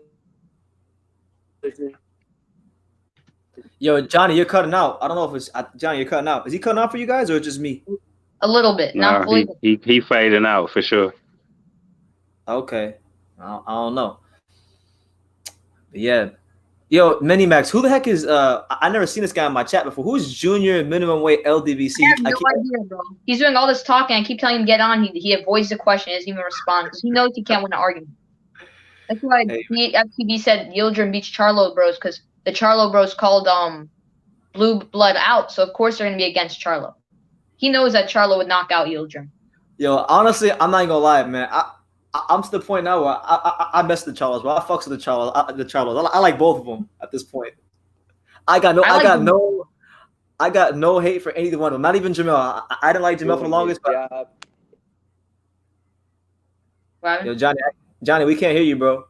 Yo, Johnny, you're cutting out. I don't know if it's Johnny. You're cutting out. Is he cutting out for you guys or just me? A little bit, not Nah, fully. he fading out for sure. Okay, I don't know. But yeah, yo, Minimax, who the heck is I never seen this guy in my chat before. Who's junior minimum weight LDBC? I have no idea, bro. He's doing all this talking. I keep telling him to get on. He avoids the question. He doesn't even respond because he knows he can't win an argument. That's why FTB said Yildrim beats Charlo Bros because the Charlo Bros called Blue Blood out. So of course they're gonna be against Charlo. He knows that Charlo would knock out Yildrim. Yo, honestly, I'm not gonna lie, man. I'm to the point now where I mess with the Charlos, bro. I fucks with the Charlos. I like both of them at this point. I got no hate for either one of them. Not even Jamel. I didn't like Jamel for the longest. But yo, Johnny, we can't hear you, bro.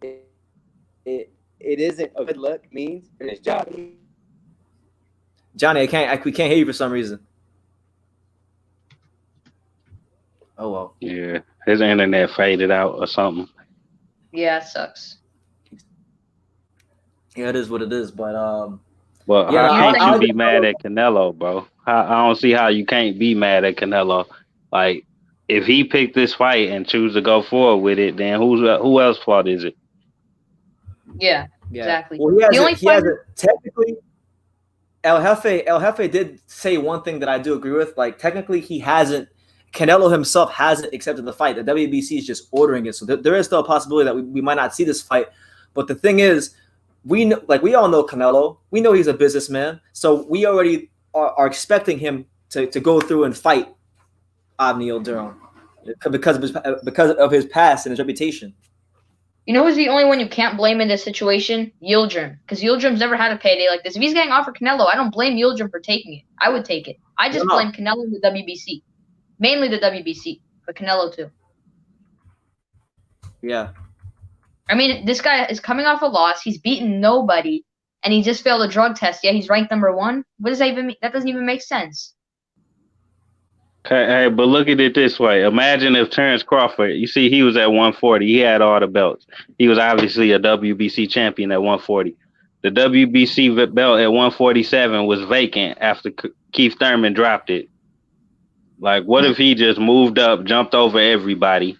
It isn't a good look. Means his job. Johnny, we can't hear you for some reason. Oh well. Yeah, his internet faded out or something. Yeah, it sucks. Yeah, it is what it is. But yeah, how can't you be mad at Canelo, bro? I don't see how you can't be mad at Canelo. Like, if he picked this fight and choose to go forward with it, then who else's fault is it? Yeah, exactly. Well, technically, El Jefe did say one thing that I do agree with. Like, technically, Canelo himself hasn't accepted the fight. The WBC is just ordering it. So there is still a possibility that we might not see this fight. But the thing is, we all know Canelo. We know he's a businessman. So we already are expecting him to go through and fight Avni Yildrim because of his past and his reputation. You know who's the only one you can't blame in this situation? Yildrim. Because Yildrim's never had a payday like this. If he's getting offered Canelo, I don't blame Yildrim for taking it. I would take it. I just blame Canelo and the WBC. Mainly the WBC, but Canelo too. Yeah. I mean, this guy is coming off a loss. He's beaten nobody, and he just failed a drug test. Yeah, he's ranked number 1. What does that even mean? That doesn't even make sense. Hey, but look at it this way. Imagine if Terrence Crawford, you see, he was at 140. He had all the belts. He was obviously a WBC champion at 140. The WBC belt at 147 was vacant after Keith Thurman dropped it. Like, what if he just moved up, jumped over everybody?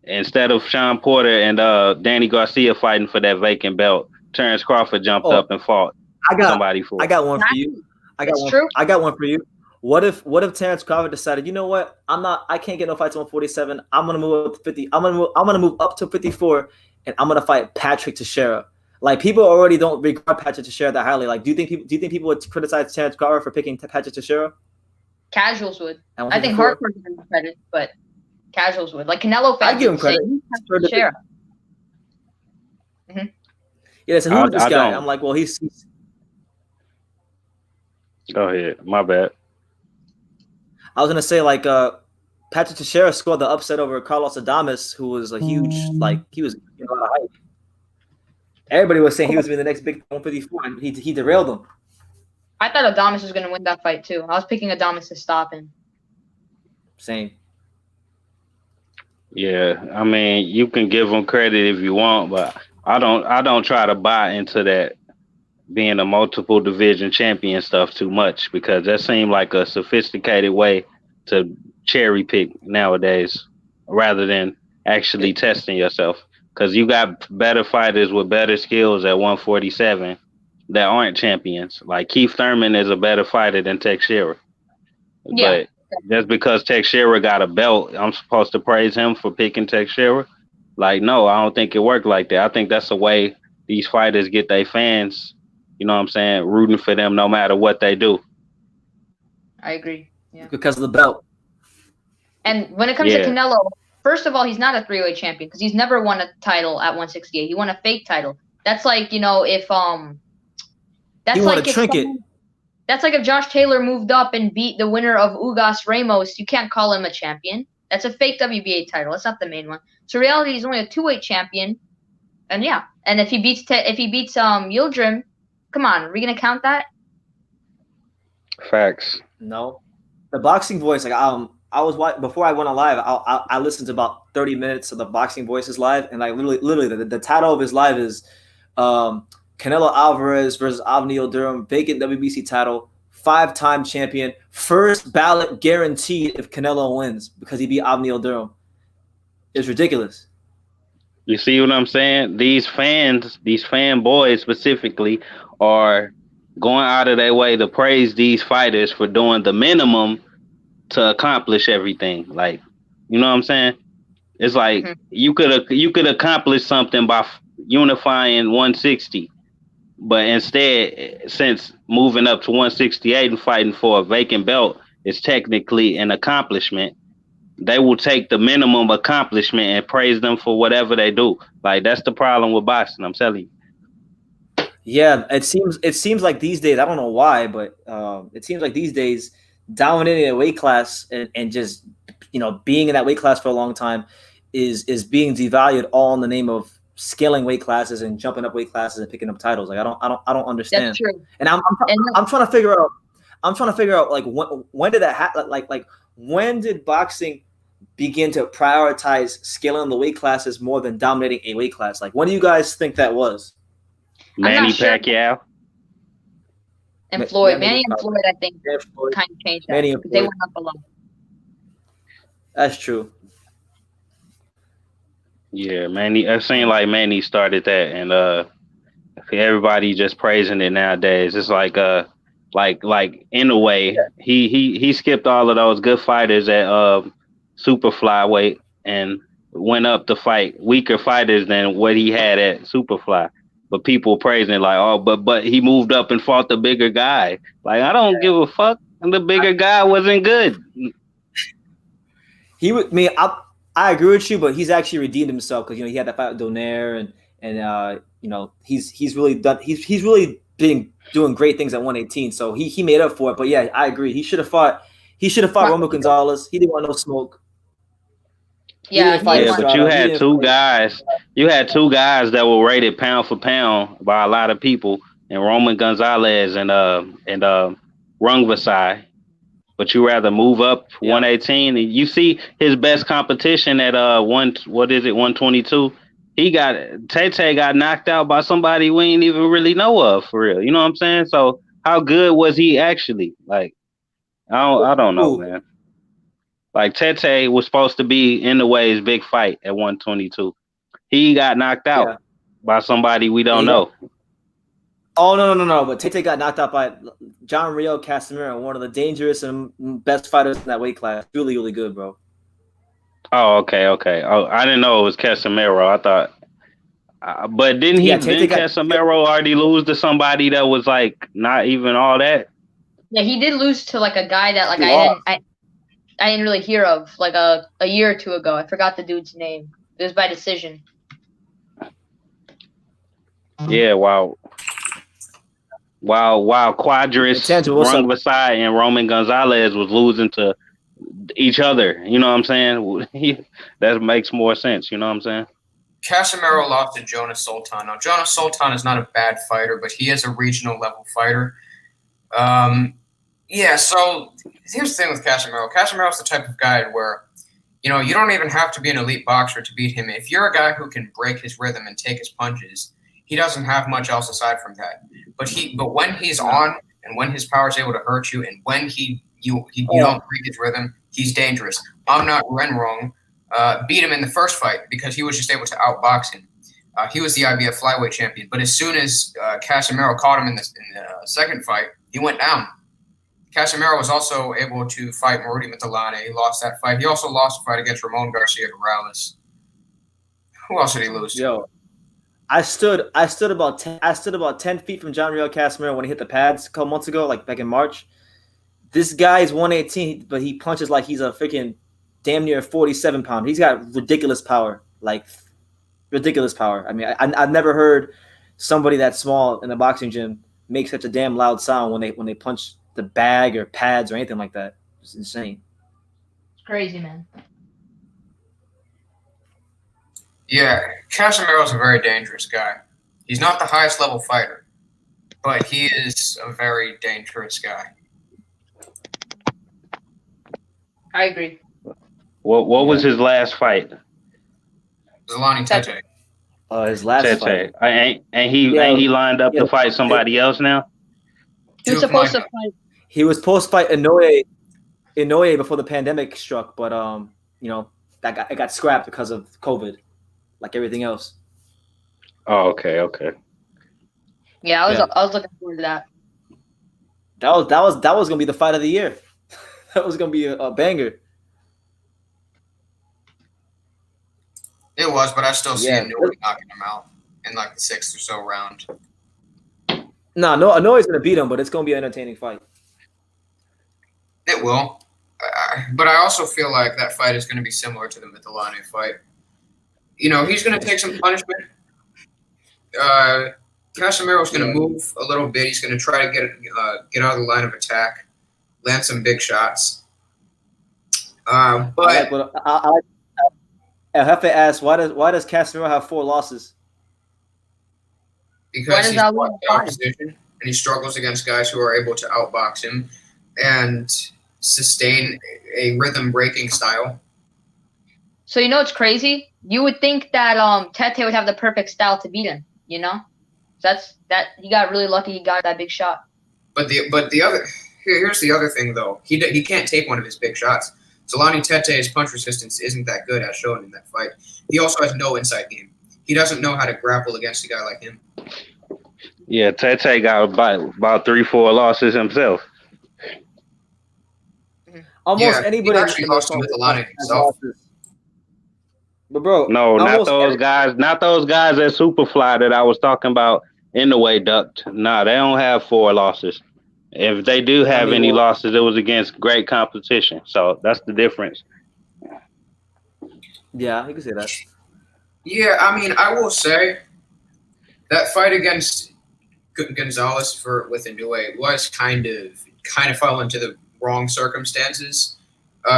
Instead of Sean Porter and Danny Garcia fighting for that vacant belt, Terrence Crawford jumped up and fought somebody for it. I got one for you. I got one for you. What if Terrence Crawford decided, you know what? I can't get no fights on 147. I'm gonna move up to 50. I'm gonna move up to 54, and I'm gonna fight Patrick Teixeira. Like, people already don't regard Patrick Teixeira that highly. Like, do you think people would criticize Terrence Crawford for picking Patrick Teixeira? Casuals would. I think hardcore give him credit, but casuals would. Like, Canelo fans. I'd give him credit. Teixeira. Yeah, it's who's this guy? I'm like, well, he's. Go ahead. My bad. I was gonna say, like, Patrick Teixeira scored the upset over Carlos Adames, who was a huge, he was a lot of hype. Everybody was saying he was gonna be the next big 154, and he derailed him. I thought Adames was gonna win that fight too. I was picking Adames to stop him. Same. Yeah, I mean, you can give him credit if you want, but I don't try to buy into that being a multiple division champion stuff too much, because that seemed like a sophisticated way to cherry pick nowadays rather than actually testing yourself. Because you got better fighters with better skills at 147 that aren't champions. Like Keith Thurman is a better fighter than Teixeira. Yeah. But just because Teixeira got a belt, I'm supposed to praise him for picking Teixeira? Like, no, I don't think it worked like that. I think that's the way these fighters get their fans, you know what I'm saying, rooting for them no matter what they do. I agree. Yeah. Because of the belt. And when it comes to Canelo, first of all, he's not a three-way champion because he's never won a title at 168. He won a fake title. That's like, you know, if that's he like won a trinket. That's like if Josh Taylor moved up and beat the winner of Ugas Ramos, you can't call him a champion. That's a fake WBA title. That's not the main one. So reality, he's only a two-weight champion. And yeah, and if he beats Yildrim, come on, are we gonna count that? Facts. No, the Boxing Voice. Like I was before I went on live. I listened to about 30 minutes of the Boxing Voices live, and like literally the title of his live is Canelo Alvarez versus Avni Yildrim, vacant WBC title, 5-time champion, first ballot guaranteed if Canelo wins because he beat Avni Yildrim. It's ridiculous. You see what I'm saying? These fanboys specifically are going out of their way to praise these fighters for doing the minimum to accomplish everything. Like, you know what I'm saying? It's like you could accomplish something by unifying 160, but instead, since moving up to 168 and fighting for a vacant belt is technically an accomplishment, they will take the minimum accomplishment and praise them for whatever they do. Like, that's the problem with boxing, I'm telling you. Yeah, it seems like these days, I don't know why, but it seems like these days dominating a weight class and just, you know, being in that weight class for a long time is being devalued all in the name of scaling weight classes and jumping up weight classes and picking up titles. Like I don't understand. That's true. And I'm trying to figure out like when did that happen? Like when did boxing begin to prioritize scaling the weight classes more than dominating a weight class? Like, when do you guys think that was? Manny Pacquiao and Floyd. Manny and Floyd, I think, kind of changed that. Manny and Floyd. They went up a lot. That's true. Yeah, Manny. It seemed like Manny started that, and everybody just praising it nowadays. It's like in a way, he skipped all of those good fighters at super flyweight and went up to fight weaker fighters than what he had at super fly. But people praising like, oh, but he moved up and fought the bigger guy. Like, I don't give a fuck. And the bigger guy wasn't good. I agree with you, but he's actually redeemed himself because, you know, he had that fight with Donaire and you know, he's really been doing great things at 118. So he made up for it. But yeah, I agree. He should have fought Romo Gonzalez. He didn't want no smoke. Yeah, but you had two guys. You had two guys that were rated pound for pound by a lot of people, and Roman Gonzalez and Rungvisai. But you rather move up 118, and you see his best competition at 122. Tay got knocked out by somebody we ain't even really know of for real. You know what I'm saying? So how good was he actually? Like, I don't know, man. Like, Tete was supposed to be in the way his big fight at 122. He got knocked out by somebody we don't know. Oh, no. But Tete got knocked out by John Rio Casimiro, one of the dangerous and best fighters in that weight class. Really, really good, bro. Oh, okay. Oh, I didn't know it was Casimiro. I thought. But didn't Casimiro already lose to somebody that was, like, not even all that? Yeah, he did lose to, like, a guy that, like, I didn't really hear of, like, a year or two ago. I forgot the dude's name. It was by decision. Yeah, wow. While Quadris, Rungvisai, and Roman Gonzalez was losing to each other. You know what I'm saying? That makes more sense. You know what I'm saying? Casimiro lost to Jonas Sultan. Now, Jonas Sultan is not a bad fighter, but he is a regional level fighter. Yeah, so here's the thing with Casimiro. Casimiro's the type of guy where, you know, you don't even have to be an elite boxer to beat him. If you're a guy who can break his rhythm and take his punches, he doesn't have much else aside from that. But when he's on and when his power is able to hurt you and when you don't break his rhythm, He's dangerous. Amnat Renrong beat him in the first fight because he was just able to outbox him. He was the IBF flyweight champion, but as soon as Casemiro caught him in the second fight, he went down. Casemiro was also able to fight Marudi Mitalane. He lost that fight. He also lost a fight against Ramon Garcia Morales. Who else did he lose to? Yo, I stood about 10 feet from John Riel Casemiro when he hit the pads a couple months ago, like back in March. This guy is 118, but he punches like he's a freaking damn near 47 pounder. He's got ridiculous power, like ridiculous power. I mean, I've never heard somebody that small in a boxing gym make such a damn loud sound when they punch the bag or pads or anything like that. It's insane. It's crazy, man. Yeah, Casemiro's a very dangerous guy. He's not the highest level fighter, but he is a very dangerous guy. I agree. What was his last fight? Zolani Tete. His last fight. Ain't he lined up to fight somebody else now? He was supposed to fight. He was supposed to fight Inoue before the pandemic struck, but it got scrapped because of COVID, like everything else. Oh, okay. Yeah, I was looking forward to that. That was gonna be the fight of the year. That was gonna be a banger. It was, but I still see Inoue knocking him out in like the 6th or so round. No, Inoue's gonna beat him, but it's gonna be an entertaining fight. It will. But I also feel like that fight is going to be similar to the Mitalane fight. He's going to take some punishment. Casemiro's going to move a little bit. He's going to try to get out of the line of attack, land some big shots. But I have to ask, why does Casemiro have 4 losses? Because he's out position and he struggles against guys who are able to outbox him and sustain a rhythm-breaking style. So it's crazy. You would think that Tete would have the perfect style to beat him. That's he got really lucky. He got that big shot. But here's the other thing though. He can't take one of his big shots. Zolani Tete's punch resistance isn't that good, as shown in that fight. He also has no inside game. He doesn't know how to grapple against a guy like him. Yeah, Tete got about 3-4 losses himself. Almost anybody actually lost to Mitalane himself. But bro, no, not those guys. Not those guys at Superfly that I was talking about in the way ducked. Nah, they don't have 4 losses. If they do have any losses, it was against great competition. So that's the difference. Yeah, you can say that. Yeah, I mean, I will say that fight against Gonzalez with Inoue was kind of fell into the wrong circumstances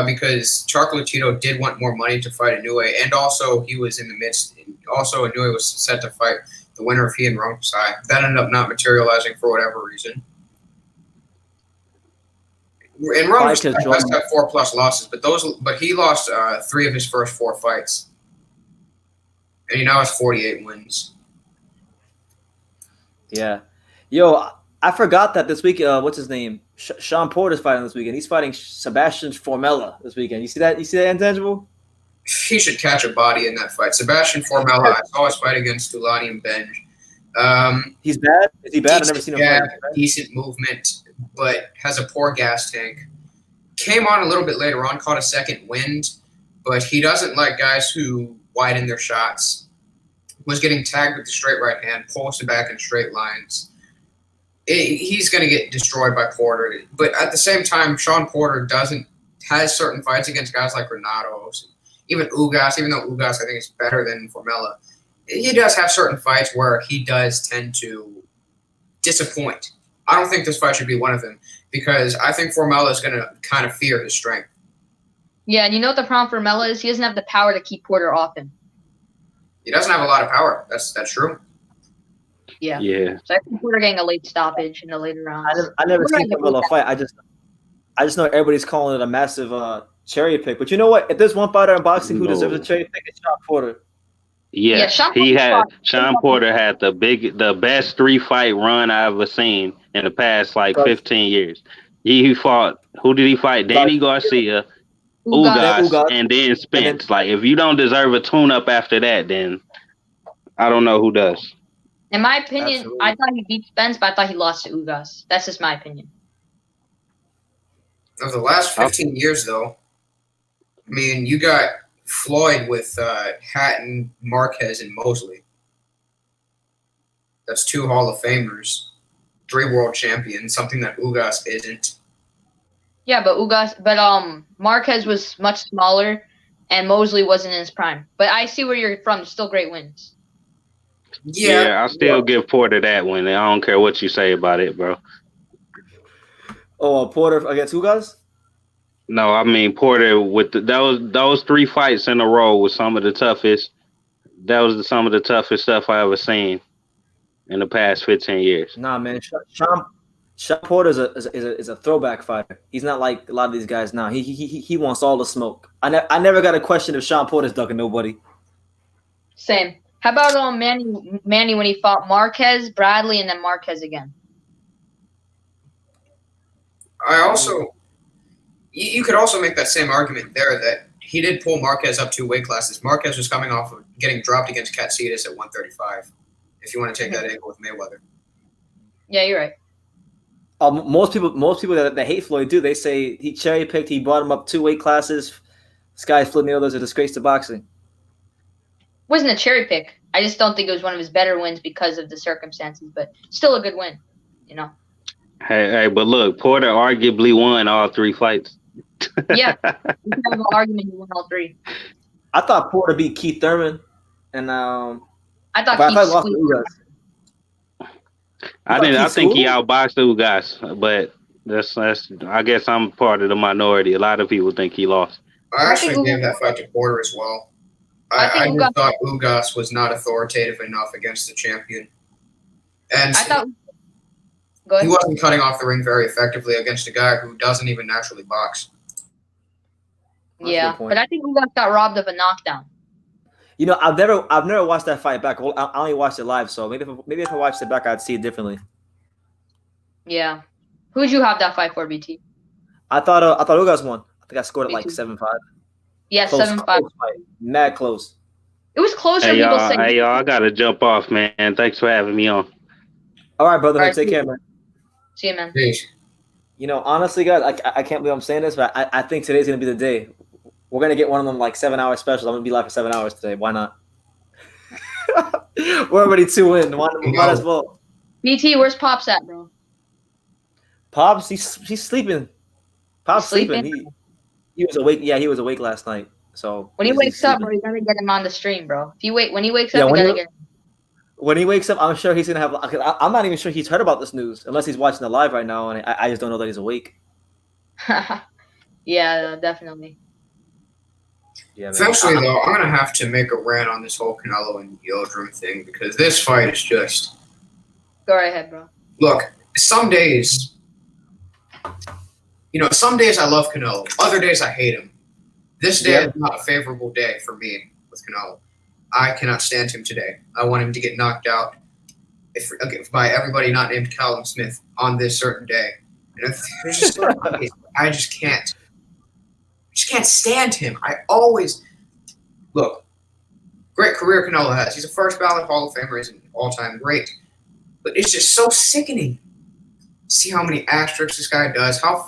because Chocolatito did want more money to fight Inoue, and also he was in the midst. Also, Inoue was set to fight the winner of he and Rungsai. That ended up not materializing for whatever reason. And Rungsai has got 4+ losses, but he lost 3 of his first 4 fights, and he now has 48 wins. Yeah, yo, I forgot that this week. What's his name? Sean Porter's fighting this weekend. He's fighting Sebastian Formella this weekend. You see that? You see that, Intangible? He should catch a body in that fight. Sebastian Formella. I saw his fight against Tulani and Benj. He's bad. Is he bad? I've never seen him fight. Decent movement, but has a poor gas tank. Came on a little bit later on, caught a second wind, but he doesn't like guys who widen their shots. Was getting tagged with the straight right hand, posted back in straight lines. He's going to get destroyed by Porter. But at the same time, Sean Porter has certain fights against guys like Granados, even Ugas, even though Ugas I think is better than Formella. He does have certain fights where he does tend to disappoint. I don't think this fight should be one of them because I think Formella is going to kind of fear his strength. Yeah, and you know what the problem for Formella is? He doesn't have the power to keep Porter off him. He doesn't have a lot of power. That's true. Yeah. Yeah. So I think Porter getting a late stoppage in the later rounds. I never seen Formella fight. I just know everybody's calling it a massive cherry pick. But you know what? If there's one fighter in boxing who deserves a cherry pick, it's Sean Porter. Yeah, Sean Porter had the best 3-fight run I ever seen in the past 15 years. He fought, who did he fight? Danny Garcia, Ugas, and then Spence. Like, if you don't deserve a tune-up after that, then I don't know who does. In my opinion, Absolutely. I thought he beat Spence, but I thought he lost to Ugas. That's just my opinion. Of the last 15 years, though, I mean, you got Floyd with Hatton, Marquez, and Mosley. That's 2 Hall of Famers, 3 world champions, something that Ugas isn't. Yeah, but Marquez was much smaller, and Mosley wasn't in his prime. But I see where you're from. Still great wins. Yeah, I still give Porter that win. I don't care what you say about it, bro. Oh, Porter against Ugas? No, I mean Porter with those 3 fights in a row was some of the toughest. That was some of the toughest stuff I ever seen in the past 15 years. Nah, man. Sean Porter is a throwback fighter. He's not like a lot of these guys now. He wants all the smoke. I never got a question if Sean Porter's ducking nobody. Same. How about Manny when he fought Marquez, Bradley, and then Marquez again? You could also make that same argument there that he did pull Marquez up 2 weight classes. Marquez was coming off of getting dropped against Katsidas at 135. If you want to take that angle with Mayweather. Yeah, you're right. Most people that hate Floyd do. They say he cherry picked. He brought him up 2 weight classes. This guy Floyd Mayweather's a disgrace to boxing. Wasn't a cherry pick. I just don't think it was one of his better wins because of the circumstances, but still a good win, you know. Hey, but look, Porter arguably won all 3 fights. Yeah, you can have an argument he won all 3. I thought Porter beat Keith Thurman, and I thought Keith lost to Ugas. I think he outboxed Ugas, but that's I guess I'm part of the minority. A lot of people think he lost. I actually gave that fight to Porter as well. I just thought Ugas was not authoritative enough against the champion. And he wasn't cutting off the ring very effectively against a guy who doesn't even naturally box. Yeah, but I think Ugas got robbed of a knockdown. You know, I've never watched that fight back. Well, I only watched it live, so maybe if I watched it back, I'd see it differently. Yeah, who'd you have that fight for, BT? I thought Ugas won. I think I scored it like 7-5. Yeah, 7-5. Mad close. It was closer. Hey y'all, I gotta jump off, man. Thanks for having me on. All right, brother. All right, take care, man. See you, man. Peace. You know, honestly, guys, I can't believe I'm saying this, but I think today's gonna be the day. We're gonna get one of them like 7-hour specials. I'm gonna be live for 7 hours today. Why not? We're already 2 in. Might as well. BT, where's Pops at, bro? Pops, he's sleeping. Pops sleeping. He was awake. Yeah, he was awake last night. So when he wakes up, bro, you gotta get him on the stream, bro. When he wakes up, you gotta get him. When he wakes up, I'm sure he's gonna have. I'm not even sure he's heard about this news unless he's watching the live right now, and I just don't know that he's awake. Yeah, definitely. Yeah, eventually, though, I'm gonna have to make a rant on this whole Canelo and Yildrim thing because this fight is just. Go right ahead, bro. Look, some days, some days I love Canelo. Other days I hate him. This day is not a favorable day for me with Canelo. I cannot stand him today. I want him to get knocked out by everybody not named Callum Smith on this certain day. There's just I just can't. I just can't stand him. Look, great career Canelo has. He's a first ballot Hall of Famer. He's an all-time great. But it's just so sickening. See how many asterisks this guy does, how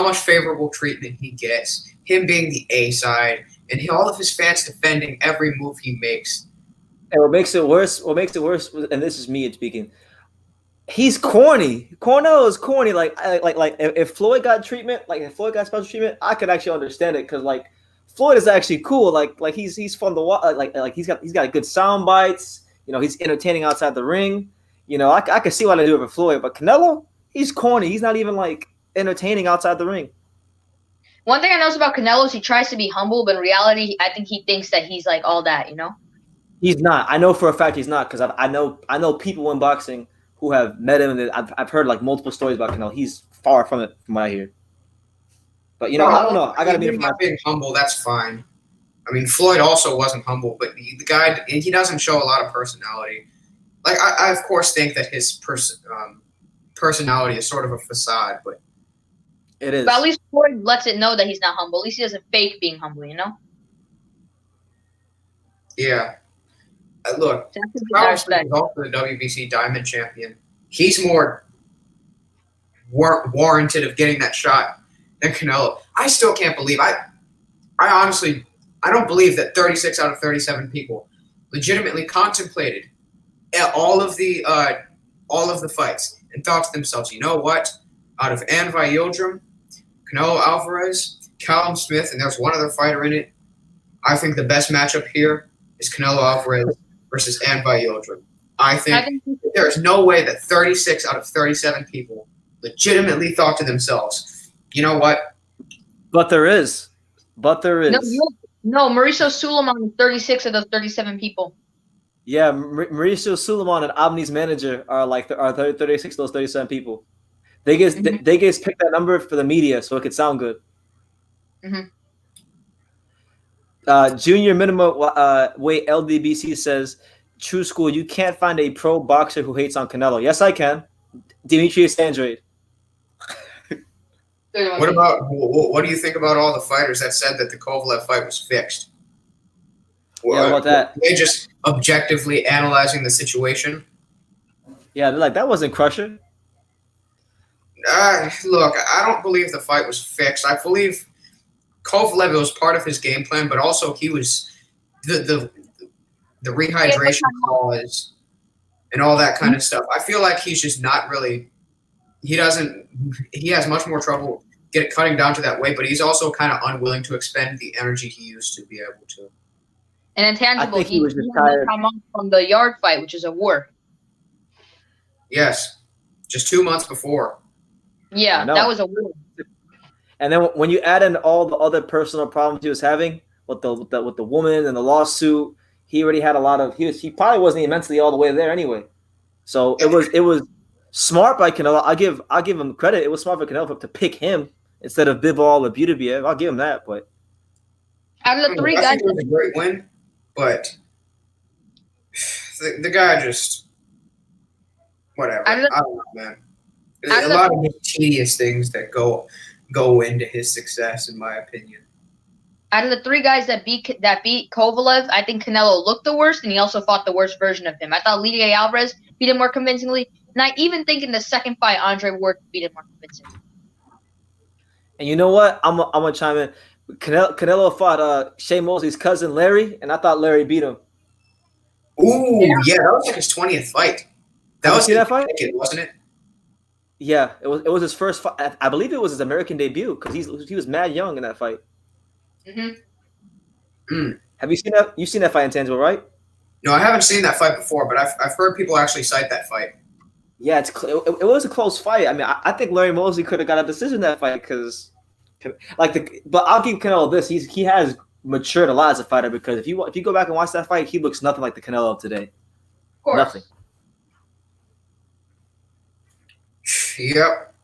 much favorable treatment he gets, him being the A side, and all of his fans defending every move he makes. And what makes it worse, and this is me speaking, he's corny. Cornell is corny. Like if Floyd got treatment, if Floyd got special treatment, I could actually understand it because Floyd is actually cool. Like he's fun to watch. Like he's got good sound bites. He's entertaining outside the ring. I could see why they do it for Floyd, but Canelo, he's corny. He's not even entertaining outside the ring. One thing I notice about Canelo is he tries to be humble, but in reality, I think he thinks that he's all that. He's not. I know for a fact he's not because I know people in boxing who have met him, and I've heard multiple stories about Canelo. He's far from it, from what I hear. But I don't know. I gotta be not being humble. That's fine. I mean, Floyd also wasn't humble, but the guy he doesn't show a lot of personality. I of course think that his personality is sort of a facade, but it is. But at least Floyd lets it know that he's not humble. At least he doesn't fake being humble, you know? Yeah. Look, So that's something I respect. he's also the WBC Diamond Champion. He's more warranted of getting that shot than Canelo. I still can't believe. I honestly, I don't believe that 36 out of 37 people legitimately contemplated all of the fights and thought to themselves, you know what? Out of Avni Yildrim, Canelo Alvarez, Callum Smith, and there's one other fighter in it, I think the best matchup here is Canelo Alvarez versus Avni Yildrim. I think there's no way that 36 out of 37 people legitimately thought to themselves, you know what? But there is. No, Mauricio Suleiman is 36 of those 37 people. Yeah, Mauricio Suleiman and Avni's manager are 36 of those 37 people. They get picked that number for the media so it could sound good. Junior minimum weight LDBC says, True School, you can't find a pro boxer who hates on Canelo. Yes, I can. Demetrius Andrade. What do you think about all the fighters that said that the Kovalev fight was fixed? Yeah, what about that? They just objectively analyzing the situation. Yeah, they're like, that wasn't Crusher. Look, I don't believe the fight was fixed. I believe Kovalev was part of his game plan, but also he was the rehydration clause and all that kind of stuff. I feel like he's just not really. He has much more trouble cutting down to that weight, but he's also kind of unwilling to expend the energy he used to be able to. And intangible, he was just had tired. time off from the yard fight, which is a war. Yes, just 2 months before. Yeah, that was a war. And then when you add in all the other personal problems he was having with the woman and the lawsuit, he already had a lot of. He probably wasn't even mentally all the way there anyway. So it was smart by Canelo. I'll give him credit. It was smart for Canelo to pick him instead of Bivol or Beterbiev. I'll give him that. But out of the three guys, it was a great win, but the guy just whatever. I don't know, man. There's a lot of tedious things that go into his success, in my opinion. Out of the three guys that beat Kovalev, I think Canelo looked the worst, and he also fought the worst version of him. I thought Lidia Alvarez beat him more convincingly, and I even think in the second fight, Andre Ward beat him more convincingly. And you know what? I'm gonna chime in. Canelo fought Shea Mosley's cousin Larry, and I thought Larry beat him. Ooh, yeah, that was like his 20th fight. That was that fight, wasn't it? Yeah, it was his first fight. I believe it was his American debut because he was mad young in that fight. Have you seen that? You've seen that fight, Intangible, right? No, I haven't seen that fight before, but I've heard people actually cite that fight. Yeah, it was a close fight. I mean, I think Larry Mosley could have got a decision in that fight because, but I'll give Canelo this: he has matured a lot as a fighter because if you go back and watch that fight, he looks nothing like the Canelo of today. Of course. Nothing. Yep.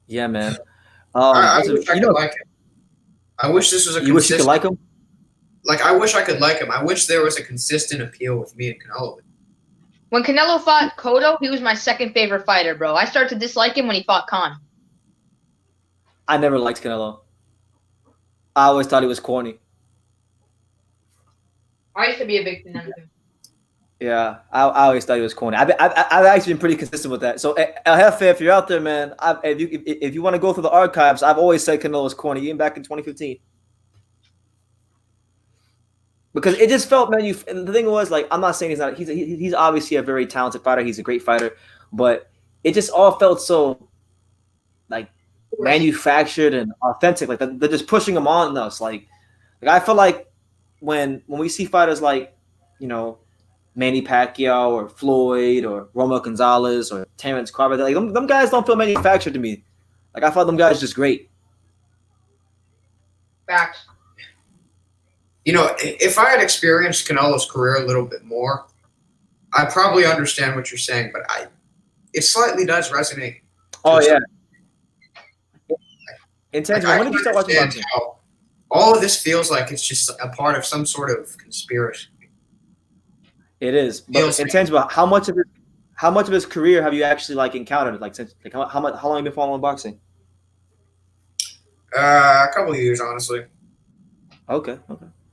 Yeah, man. I wish I could like him. I wish this was a. You wish you could like him? Like, I wish I could like him. I wish there was a consistent appeal with me and Canelo. When Canelo fought Cotto, he was my second favorite fighter, bro. I started to dislike him when he fought Khan. I never liked Canelo. I always thought he was corny. I used to be a big fan of him. Yeah, I always thought he was corny. I've actually been pretty consistent with that. So, El Jefe, if you're out there, man, if you want to go through the archives, I've always said Canelo was corny, even back in 2015. Because it just felt, man. The thing was, like, I'm not saying he's not. He's obviously a very talented fighter. He's a great fighter, but it just all felt so, like, manufactured and authentic. Like they're just pushing him on us. Like I feel like when we see fighters like, Manny Pacquiao or Floyd or Romo Gonzalez or Terrence Crawford, like them guys don't feel manufactured to me. Like I thought them guys just great. Facts. If I had experienced Canelo's career a little bit more, I probably understand what you're saying, but it slightly does resonate. Oh yeah. Intentional. When did you start watching boxing? All of this feels like it's just a part of some sort of conspiracy. It is. But Intangible, how much of his career have you actually encountered? Since how long have you been following boxing? A couple of years, honestly. Okay,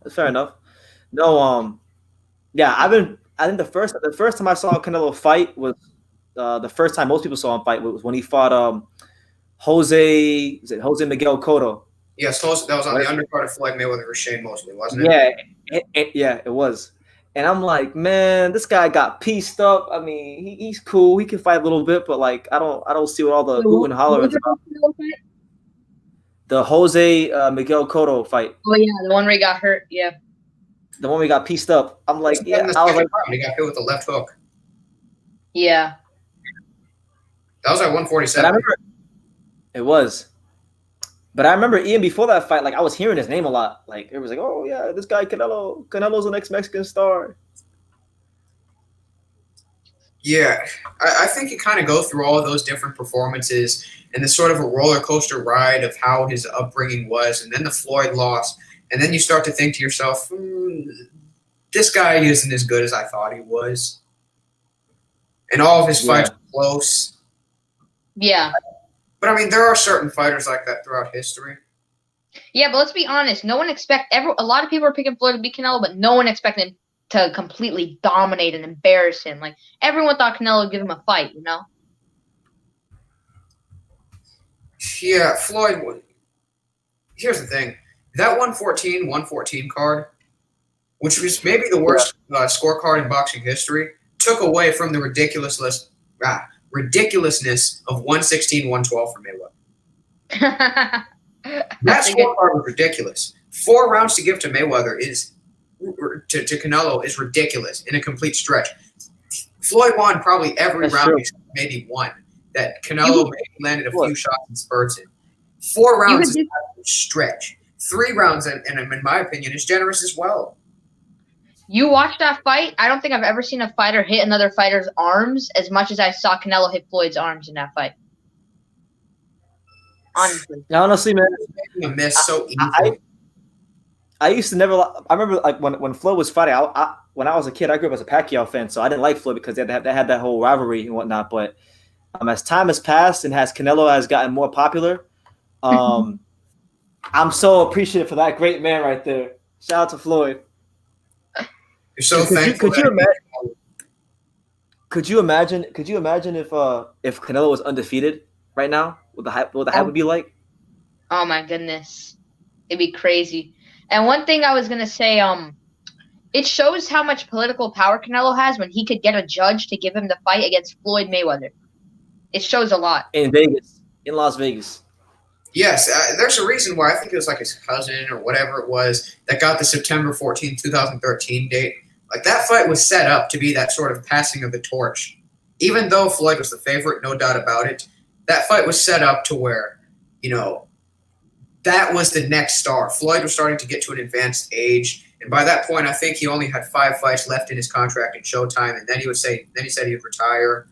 that's fair enough. No, yeah, I think the first time I saw Canelo fight was the first time most people saw him fight was when he fought Jose Miguel Cotto. Yes, that was on the undercard of Floyd Mayweather versus Shane Mosley, wasn't it? Yeah, it was. And I'm like, man, this guy got pieced up. I mean, he's cool. He can fight a little bit, but like, I don't see what all the hoot and holler is about. The Jose Miguel Cotto fight. Oh yeah, the one where he got hurt. Yeah. The one we got pieced up. I'm like, yeah. I was like, he got hit with the left hook. Yeah. That was at 147. It was. But I remember even before that fight, like I was hearing his name a lot. Like it was like, oh yeah, this guy Canelo's the next Mexican star. Yeah, I think you kind of go through all of those different performances and the sort of a roller coaster ride of how his upbringing was, and then the Floyd loss, and then you start to think to yourself, this guy isn't as good as I thought he was. And all of his fights were close. Yeah. But I mean, there are certain fighters like that throughout history. Yeah, but let's be honest. No one a lot of people are picking Floyd to beat Canelo, but no one expected him to completely dominate and embarrass him. Like everyone thought Canelo would give him a fight, you know? Yeah, Floyd would. Here's the thing. That 114 card, which was maybe the worst scorecard in boxing history, took away from the ridiculousness of 116, 112 for Mayweather. That scorecard was ridiculous. 4 rounds to give to Mayweather to Canelo is ridiculous in a complete stretch. Floyd won probably every round except maybe one that Canelo maybe landed a few shots and spurts in. 4 rounds is a stretch. 3 rounds, and in my opinion, is generous as well. You watched that fight? I don't think I've ever seen a fighter hit another fighter's arms as much as I saw Canelo hit Floyd's arms in that fight. Honestly, man, a miss so easy. I used to never. I remember like when Floyd was fighting. When I was a kid, I grew up as a Pacquiao fan, so I didn't like Floyd because they had that whole rivalry and whatnot. But as time has passed and as Canelo has gotten more popular, I'm so appreciative for that great man right there. Shout out to Floyd. You're so thankful. Could you imagine if Canelo was undefeated right now? What the hype would be like? Oh my goodness, it'd be crazy. And one thing I was gonna say, it shows how much political power Canelo has when he could get a judge to give him the fight against Floyd Mayweather. It shows a lot. In Las Vegas. Yes, there's a reason why. I think it was like his cousin or whatever it was that got the September 14, 2013 date. Like that fight was set up to be that sort of passing of the torch. Even though Floyd was the favorite, no doubt about it, that fight was set up to where, that was the next star. Floyd was starting to get to an advanced age, and by that point, I think he only had 5 fights left in his contract in Showtime, and then he said he would retire.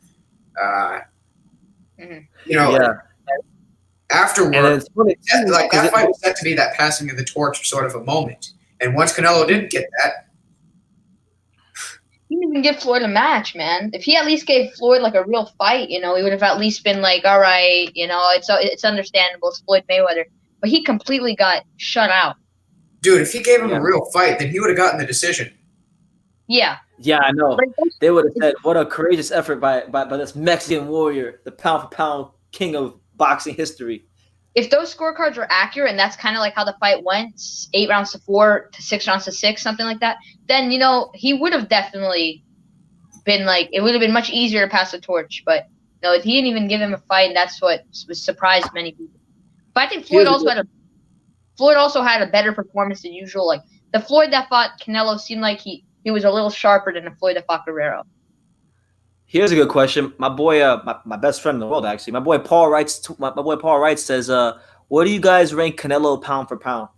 Afterwards, like that fight was set to be that passing of the torch sort of a moment. And once Canelo didn't get that, he didn't even give Floyd a match, man. If he at least gave Floyd like a real fight, he would have at least been like, all right, it's understandable. It's Floyd Mayweather. But he completely got shut out. Dude, if he gave him a real fight, then he would have gotten the decision. Yeah. Yeah, I know. They would have said, what a courageous effort by this Mexican warrior, the pound-for-pound king of boxing history. If those scorecards were accurate, and that's kind of like how the fight went, 8 rounds to 4 to 6 rounds to 6, something like that, then, he would have definitely been like, it would have been much easier to pass the torch. But, no, he didn't even give him a fight, and that's what surprised many people. But I think Floyd also had a better performance than usual. Like, the Floyd that fought Canelo seemed like he was a little sharper than the Floyd that fought Guerrero. Here's a good question. My boy, my best friend in the world, actually. My boy Paul writes says, what do you guys rank Canelo pound for pound?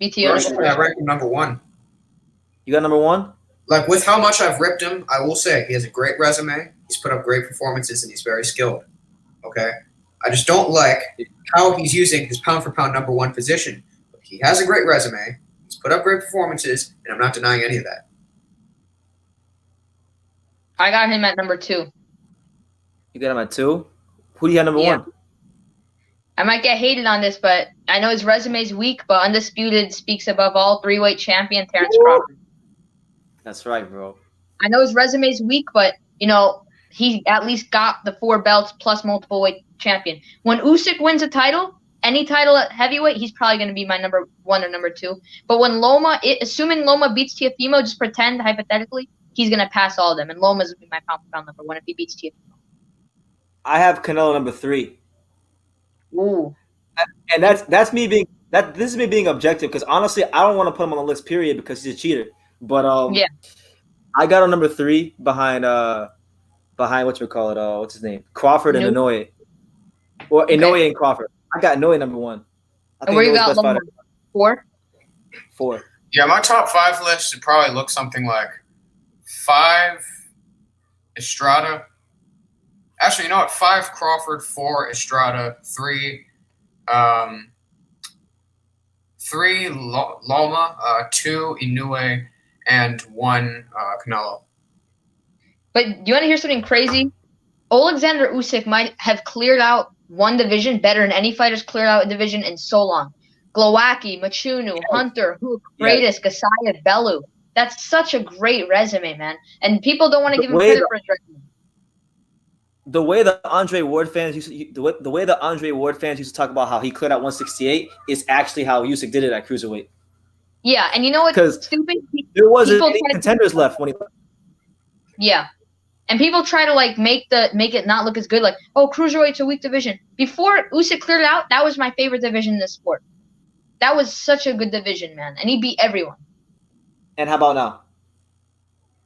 Personally, I rank him number 1. You got number 1? Like, with how much I've ripped him, I will say he has a great resume. He's put up great performances, and he's very skilled. Okay? I just don't like how he's using his pound for pound number 1 position. But he has a great resume. He's put up great performances, and I'm not denying any of that. I got him at number 2. You got him at 2? Who do you have number 1? I might get hated on this, but I know his resume's weak, but undisputed speaks above all. 3-weight champion Terrence Crawford. That's right, bro. I know his resume's weak, but he at least got the 4 belts plus multiple weight champion. When Usyk wins a title, any title at heavyweight, he's probably going to be my number 1 or number 2. But when assuming Loma beats Teofimo, just pretend hypothetically, he's going to pass all of them, and Loma's going to be my pound for pound number 1 if he beats Teofimo. I have Canelo number 3. Ooh. And that's me being this is me being objective, because honestly I don't want to put him on the list period because he's a cheater. But yeah, I got him number 3 behind what's his name? Crawford and Inoue. Or Inoue and Crawford. I got Inoue number 1. And where you got Loma? 4? 4. Yeah, my top 5 list would probably look something like 5 Estrada. Actually, you know what? 5 Crawford, 4 Estrada, 3 Loma, 2 Inoue, and 1 Canelo. But do you want to hear something crazy? Alexander Usyk might have cleared out one division better than any fighter's cleared out a division in so long. Glowacki, Machunu, Hunter, Hook, Freitas, Gasayev, Bellew. That's such a great resume, man. And people don't want to give him credit for his resume. The way the Andre Ward fans used to talk about how he cleared out 168 is actually how Usyk did it at cruiserweight. Yeah, and you know what's stupid? There wasn't any contenders left when he. Yeah, and people try to make it not look as good. Like, oh, cruiserweight's a weak division. Before Usyk cleared it out, that was my favorite division in the sport. That was such a good division, man, and he beat everyone. And how about now?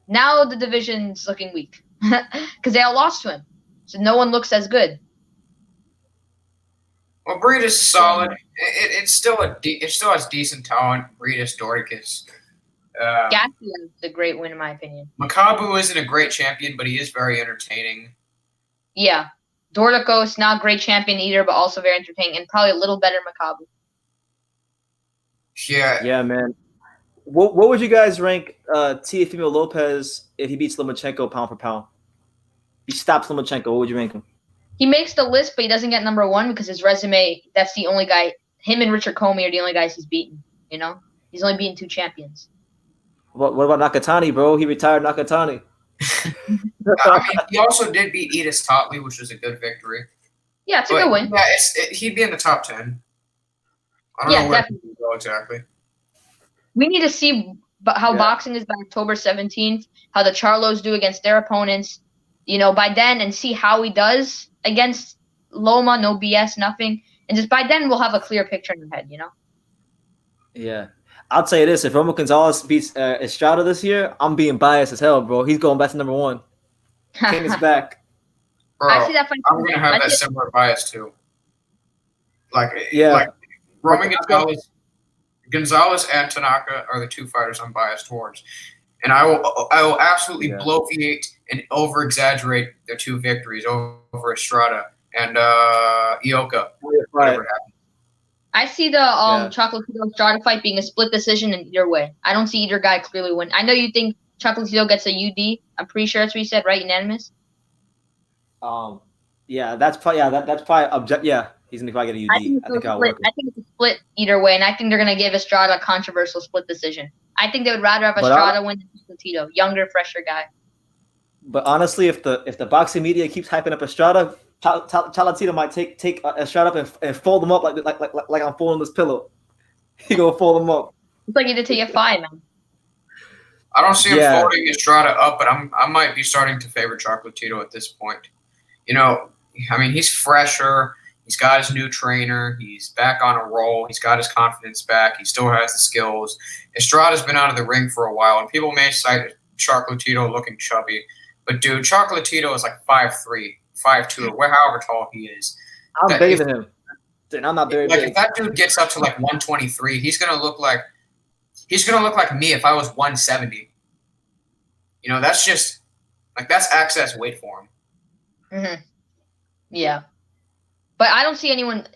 Now the division's looking weak because they all lost to him. So no one looks as good. Well, Breed is solid. It still has decent talent. Breedis, Dorticus. Gasly is a great win in my opinion. Makabu isn't a great champion, but he is very entertaining. Yeah, Dorticos, not a great champion either, but also very entertaining, and probably a little better Makabu. Yeah, man. What would you guys rank Teofimo Lopez if he beats Lomachenko pound for pound? He stops Lomachenko. What would you rank him? He makes the list, but he doesn't get number 1 because his resume, that's the only guy. Him and Richard Comey are the only guys he's beaten. He's only beaten 2 champions. What about Nakatani, bro? He retired Nakatani. He also did beat Edis Totley, which was a good victory. Yeah, it's a good win. Yeah, he'd be in the top 10. I don't know where he would go exactly. We need to see how boxing is by October 17th, how the Charlos do against their opponents, by then, and see how he does against Loma, no BS, nothing. And just by then, we'll have a clear picture in our head, Yeah. I'll tell you this. If Romo Gonzalez beats Estrada this year, I'm being biased as hell, bro. He's going back to number 1. King is back. Bro, I see that fight. I'm going to have that similar bias, too. Like Roman Gonzalez and Tanaka are the 2 fighters I'm biased towards. And I will absolutely bloviate and over-exaggerate their 2 victories over Estrada and Ioka. Whatever happened. I see the Chocolatito Estrada fight being a split decision in either way. I don't see either guy clearly win. I know you think Chocolatito gets a UD. I'm pretty sure that's what you said, right? Unanimous? Yeah, that's probably Yeah, he's gonna probably get a UD. I think it's a split either way, and I think they're gonna give Estrada a controversial split decision. I think they would rather have Estrada win than Chocolatito, younger, fresher guy. But honestly, if the boxing media keeps hyping up Estrada, Chocolatito might take Estrada up and fold them up like I'm folding this pillow. He gonna fold them up. It's like you did to your five, man. I don't see him folding Estrada up, but I might be starting to favor Chocolatito at this point. He's fresher. He's got his new trainer. He's back on a roll. He's got his confidence back. He still has the skills. Estrada's been out of the ring for a while, and people may cite Chocolatito looking chubby. But, dude, Chocolatito is like 5'3", 5'2", or however tall he is. I'm bigger than him. And I'm not very big. If that dude gets up to like 123, he's gonna look like me if I was 170. That's just that's excess weight for him. Mm-hmm. Yeah. But I don't see anyone,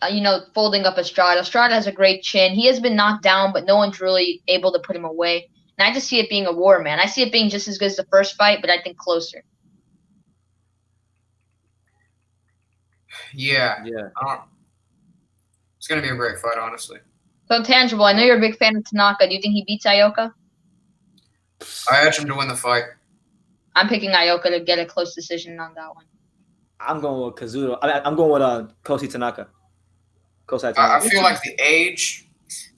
folding up Estrada. Estrada has a great chin. He has been knocked down, but no one's really able to put him away. And I just see it being a war, man. I see it being just as good as the first fight, but I think closer. Yeah. It's going to be a great fight, honestly. So, Tangible, I know you're a big fan of Tanaka. Do you think he beats Ioka? I edge him to win the fight. I'm picking Ioka to get a close decision on that one. I'm going with Kazuto. I'm going with Kosei Tanaka. I feel like the age,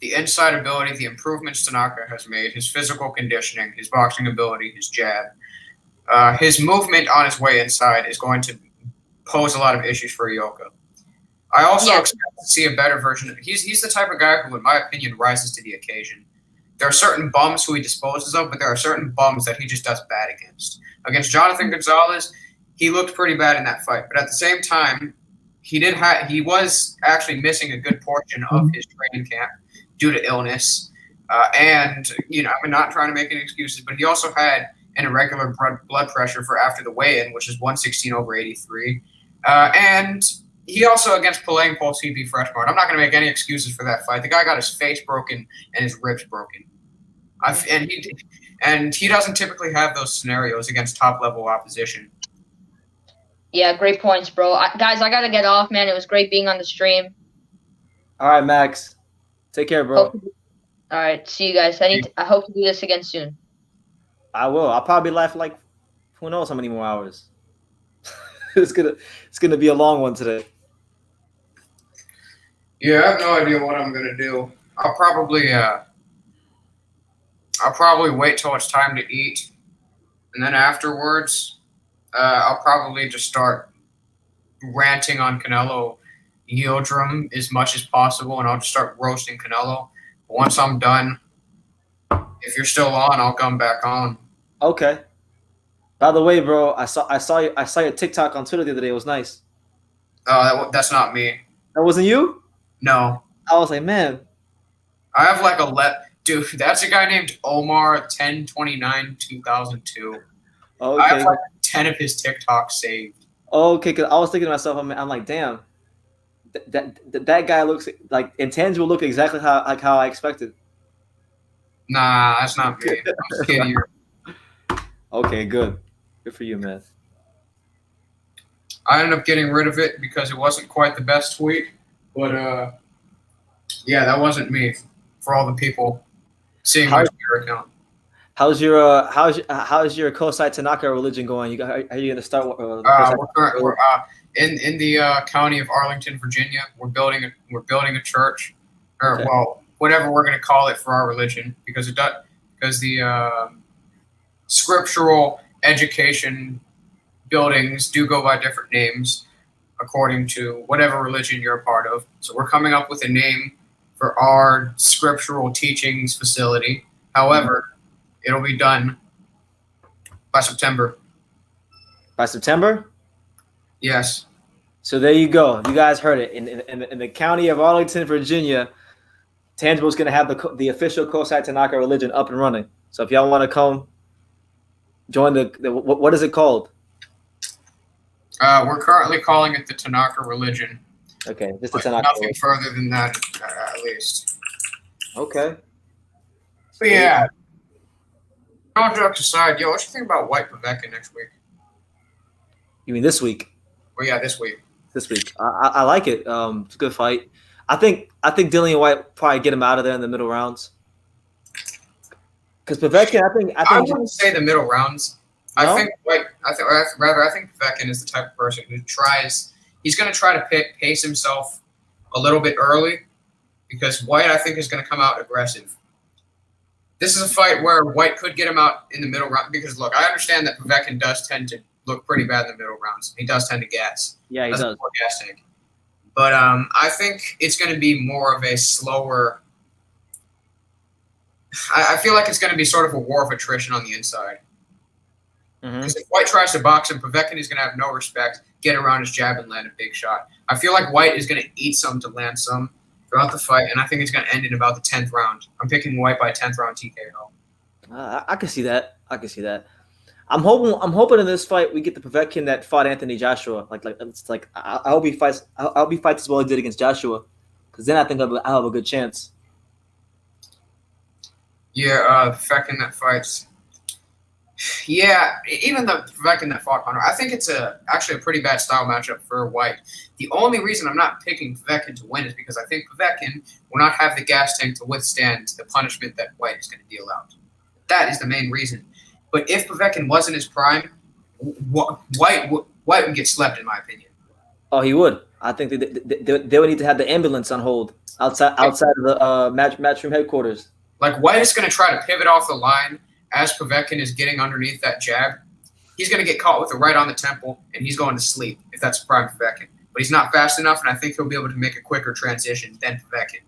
the inside ability, the improvements Tanaka has made, his physical conditioning, his boxing ability, his jab, his movement on his way inside is going to pose a lot of issues for Ioka. I also expect to see a better version of he's the type of guy who, in my opinion, rises to the occasion. There are certain bums who he disposes of, but there are certain bums that he just does bad against. Against Jonathan Gonzalez, he looked pretty bad in that fight. But at the same time, he was actually missing a good portion of his training camp due to illness. And, I'm not trying to make any excuses, but he also had an irregular blood pressure for after the weigh-in, which is 116/83. And he also, against Puleng Pulse, he beat Freshmart. I'm not going to make any excuses for that fight. The guy got his face broken and his ribs broken. And he doesn't typically have those scenarios against top-level opposition. Yeah, great points, bro. Guys, I got to get off, man. It was great being on the stream. All right, Max. Take care, bro. All right, see you guys. I hope to do this again soon. I will. I'll probably laugh like who knows how many more hours. It's gonna be a long one today. Yeah, I have no idea what I'm gonna do. I'll probably wait till it's time to eat, and then afterwards, I'll probably just start ranting on Canelo Yildrim as much as possible, and I'll just start roasting Canelo. Once I'm done, if you're still on, I'll come back on. Okay. By the way, bro, I saw your TikTok on Twitter the other day. It was nice. That's not me. That wasn't you? No. I was like, man. I have like dude. That's a guy named Omar 1029/2002. Okay. I have like 10 of his TikToks saved. Okay, because I was thinking to myself, I'm like, damn, that guy looks like intangible. Look exactly how I expected. Nah, that's not me. I'm just kidding you. Okay, good for you, man. I ended up getting rid of it because it wasn't quite the best tweet, but yeah, that wasn't me. For all the people seeing my Twitter account. How's your Kosei Tanaka religion going? Are you gonna start? We're in the county of Arlington, Virginia. We're building a church, or Okay. well, whatever we're gonna call it for our religion, because the scriptural education buildings do go by different names according to whatever religion you're a part of. So we're coming up with a name for our scriptural teachings facility. However, it'll be done by September. By September? Yes. So there you go. You guys heard it. In the county of Arlington, Virginia, Tangible's going to have the official Kosei Tanaka religion up and running. So if y'all want to come join what is it called? We're currently calling it the Tanaka religion. Okay, just the Tanaka nothing religion. further than that, at least. Okay. But yeah. All jokes aside, what you think about White Povetkin next week? You mean this week? Well, yeah, this week. This week. I like it. It's a good fight. I think Dillian White probably get him out of there in the middle rounds. Because Povetkin, I wouldn't say the middle rounds. No? I think Povetkin is the type of person who he's going to try to pace himself a little bit early, because White, I think, is going to come out aggressive. This is a fight where White could get him out in the middle round, because, look, I understand that Povetkin does tend to look pretty bad in the middle rounds. He does tend to gas. Yeah, he does. More gas tank. But I think it's going to be more of a slower – I feel like it's going to be sort of a war of attrition on the inside. Because if White tries to box him, Povetkin is going to have no respect, get around his jab, and land a big shot. I feel like White is going to eat some to land some throughout the fight, and I think it's going to end in about the 10th round. I'm picking White by 10th round TKO. I can see that. I'm hoping in this fight we get the Povetkin that fought Anthony Joshua. I hope he fights. I hope he fights as well as he did against Joshua, because then I think I'll have a good chance. Yeah, Povetkin that fights Yeah, even the Povetkin that fought Hunter, I think it's actually a pretty bad style matchup for White. The only reason I'm not picking Povetkin to win is because I think Povetkin will not have the gas tank to withstand the punishment that White is going to deal out. That is the main reason. But if Povetkin was in his prime, White would get slept, in my opinion. Oh, he would. I think they would need to have the ambulance on hold outside of the matchroom headquarters. Like, White is going to try to pivot off the line as Povetkin is getting underneath that jab. He's going to get caught with a right on the temple, and he's going to sleep if that's prime Povetkin. But he's not fast enough, and I think he'll be able to make a quicker transition than Povetkin.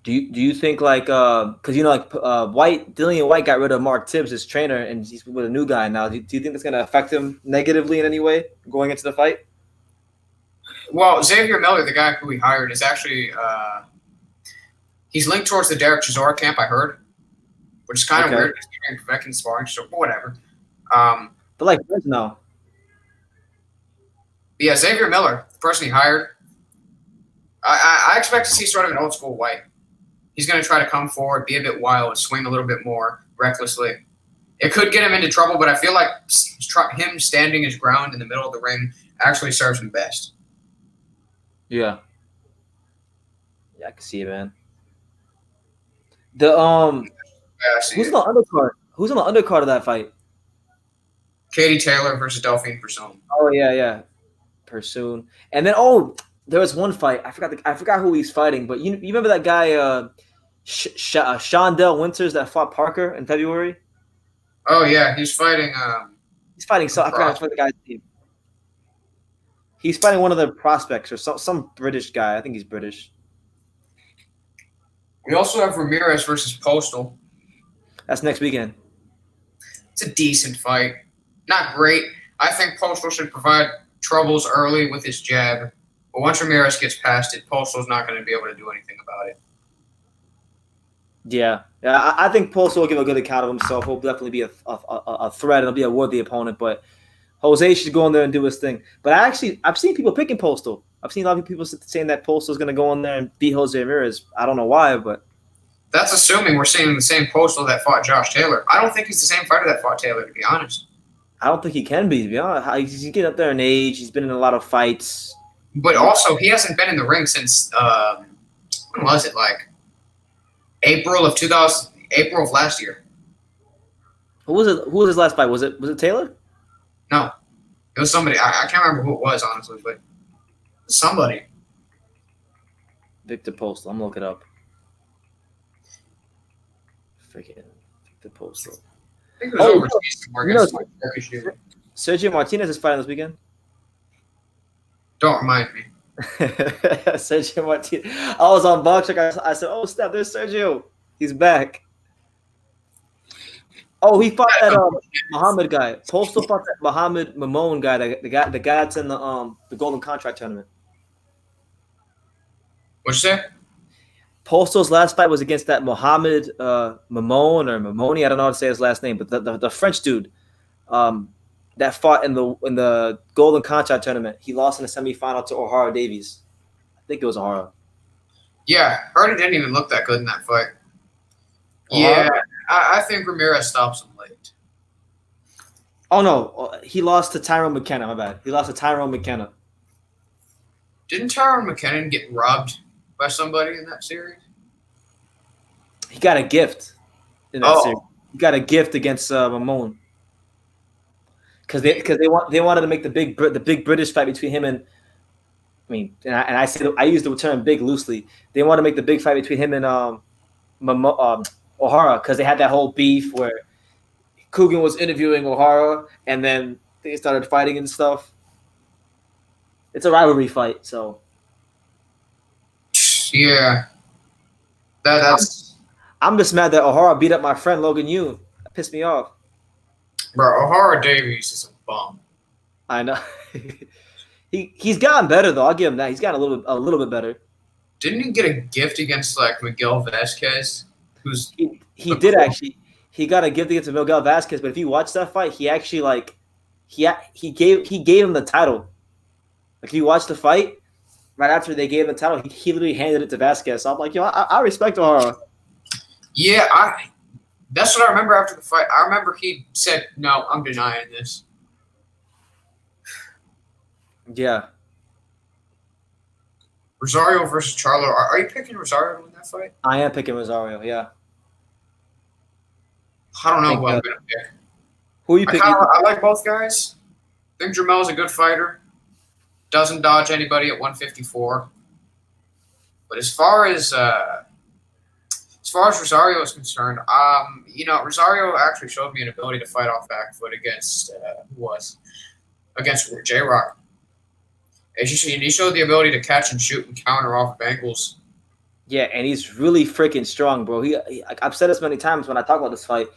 Do you think because Dillian White got rid of Mark Tibbs, his trainer, and he's with a new guy now. Do you think that's going to affect him negatively in any way going into the fight? Well, Xavier Miller, the guy who we hired, is actually he's linked towards the Derek Chisora camp. I heard, which is kind of weird. He's hearing Povetkin sparring, so whatever. But like no. Yeah, Xavier Miller, the person he hired, I expect to see sort of an old school White. He's going to try to come forward, be a bit wild, and swing a little bit more recklessly. It could get him into trouble, but I feel like him standing his ground in the middle of the ring actually serves him best. Yeah. Yeah, I can see it, man. The who's on the undercard? Who's on the undercard of that fight? Katie Taylor versus Delphine Persoon. Oh yeah, Persoon. And then there was one fight. I forgot who he's fighting, but you remember that guy Shondell Winters that fought Parker in February? Oh yeah, he's fighting. He's fighting. So I forgot the guy's name. He's fighting one of the prospects or some British guy. I think he's British. We also have Ramirez versus Postal. That's next weekend. It's a decent fight. Not great. I think Postal should provide troubles early with his jab. But once Ramirez gets past it, Postal's not going to be able to do anything about it. Yeah. I think Postal will give a good account of himself. He'll definitely be a threat. He'll be a worthy opponent. But Jose should go in there and do his thing. But I've seen people picking Postal. I've seen a lot of people saying that Postal's going to go in there and beat Jose Ramirez. I don't know why, but that's assuming we're seeing the same Postal that fought Josh Taylor. I don't think he's the same fighter that fought Taylor, to be honest. I don't think he can be, to be honest. He's getting up there in age. He's been in a lot of fights. But also, he hasn't been in the ring since, when was it? Like April of last year. Who was his last fight? Was it Taylor? No. It was somebody. I can't remember who it was, honestly, but somebody. Victor Postal. I'm going to look it up. Freaking Victor Postal. I think it was overseas. Sergio Martinez is fighting this weekend. Don't remind me. Sergio Martinez. I was on Boxer. I said, "Oh, snap! There's Sergio. He's back." Oh, he fought that Muhammad guy. Postal fought that Muhammad Mamone guy. The guy that's in the Golden Contract tournament. What'd you say? Postal's last fight was against that Muhammad Mamone or Mamoni. I don't know how to say his last name, but the French dude that fought in the Golden Contract tournament. He lost in the semifinal to O'Hara Davies. I think it was O'Hara. Yeah, heard it didn't even look that good in that fight. Yeah, I think Ramirez stops him late. Oh no, he lost to Tyrone McKenna. My bad. He lost to Tyrone McKenna. Didn't Tyrone McKenna get robbed by somebody in that series? He got a gift in that series. He got a gift against Mamone. Because they wanted to make the big British fight between him and I use the term big loosely. They want to make the big fight between him and O'Hara because they had that whole beef where Coogan was interviewing O'Hara and then they started fighting and stuff. It's a rivalry fight, so yeah. That's. I'm just mad that O'Hara beat up my friend Logan Yu. That pissed me off. Bro, O'Hara Davies is a bum. I know. He's gotten better though. I'll give him that. He's gotten a little bit better. Didn't he get a gift against like Miguel Vasquez? He did actually. He got a gift against Miguel Vasquez, but if you watch that fight, he actually he gave him the title. Like if you watch the fight, right after they gave him the title, he literally handed it to Vasquez. So I'm like, yo, I respect O'Hara. Yeah, That's what I remember after the fight. I remember he said, "No, I'm denying this." Yeah. Rosario versus Charlo. Are you picking Rosario to win that fight? I am picking Rosario, yeah. I don't know who I'm going to pick. Who are you picking? I like both guys. I think Jamel's a good fighter. Doesn't dodge anybody at 154. But as far as Rosario is concerned, Rosario actually showed me an ability to fight off back foot against against J-Rock. And he showed the ability to catch and shoot and counter off of angles. Yeah, and he's really freaking strong, bro. I've said this many times when I talk about this fight.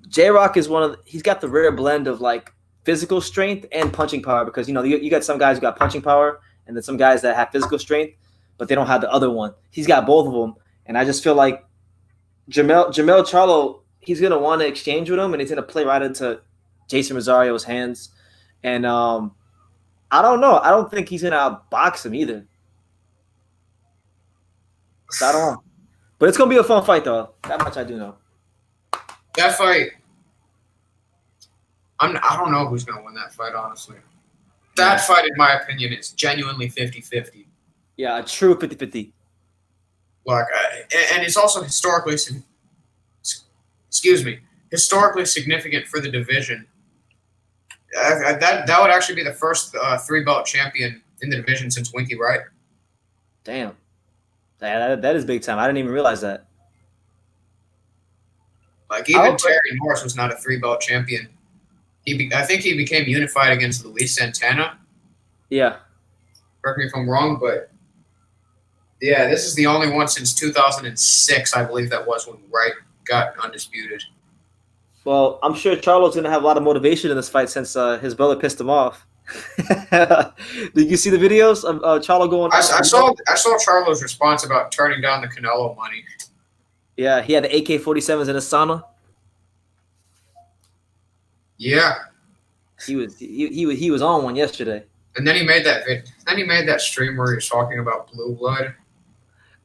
J-Rock is he's got the rare blend of like physical strength and punching power, because you got some guys who got punching power and then some guys that have physical strength, but they don't have the other one. He's got both of them, and I just feel like Jamel Charlo, he's gonna want to exchange with him, and he's gonna play right into Jason Rosario's hands, and I don't know. I don't think he's gonna outbox him either. So I don't know, but it's gonna be a fun fight though. That much I do know. That fight, I don't know who's going to win that fight, honestly. That fight, in my opinion, is genuinely 50-50. Yeah, a true 50-50. Like, and it's also historically significant for the division. That would actually be the first three-belt champion in the division since Winky Wright. Damn. That is big time. I didn't even realize that. Like, even Terry Norris was not a three-belt champion. I think he became unified against Luis Santana. Yeah. Correct me if I'm wrong, but yeah, this is the only one since 2006, I believe that was, when Wright got undisputed. Well, I'm sure Charlo's going to have a lot of motivation in this fight since his brother pissed him off. Did you see the videos of Charlo going? I saw Charlo's response about turning down the Canelo money. Yeah, he had the AK-47s in his sauna. Yeah, he was on one yesterday. And then he made that stream where he was talking about blue blood.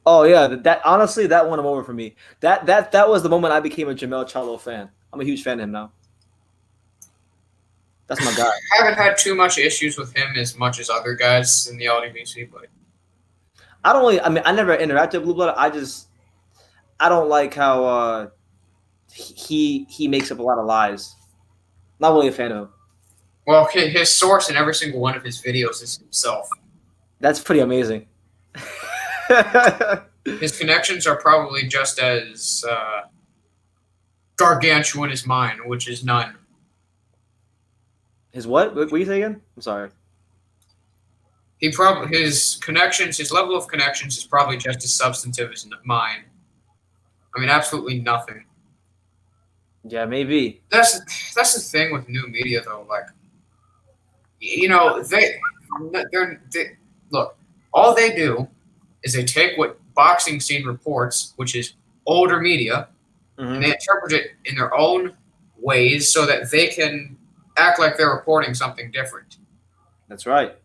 Oh yeah, that honestly that won him over for me. That was the moment I became a Jamel Charlo fan. I'm a huge fan of him now. That's my guy. I haven't had too much issues with him as much as other guys in the LWBC, but I never interacted with Blue Blood. I don't like how he makes up a lot of lies. Not really a fan of him. Well, his source in every single one of his videos is himself. That's pretty amazing. His connections are probably just as gargantuan as mine, which is none. His what? What do you say again? I'm sorry. His level of connections is probably just as substantive as mine. I mean, absolutely nothing. Yeah, maybe. That's the thing with new media, though. Like, they look. All they do is they take what boxing scene reports, which is older media, and they interpret it in their own ways so that they can act like they're reporting something different. That's right.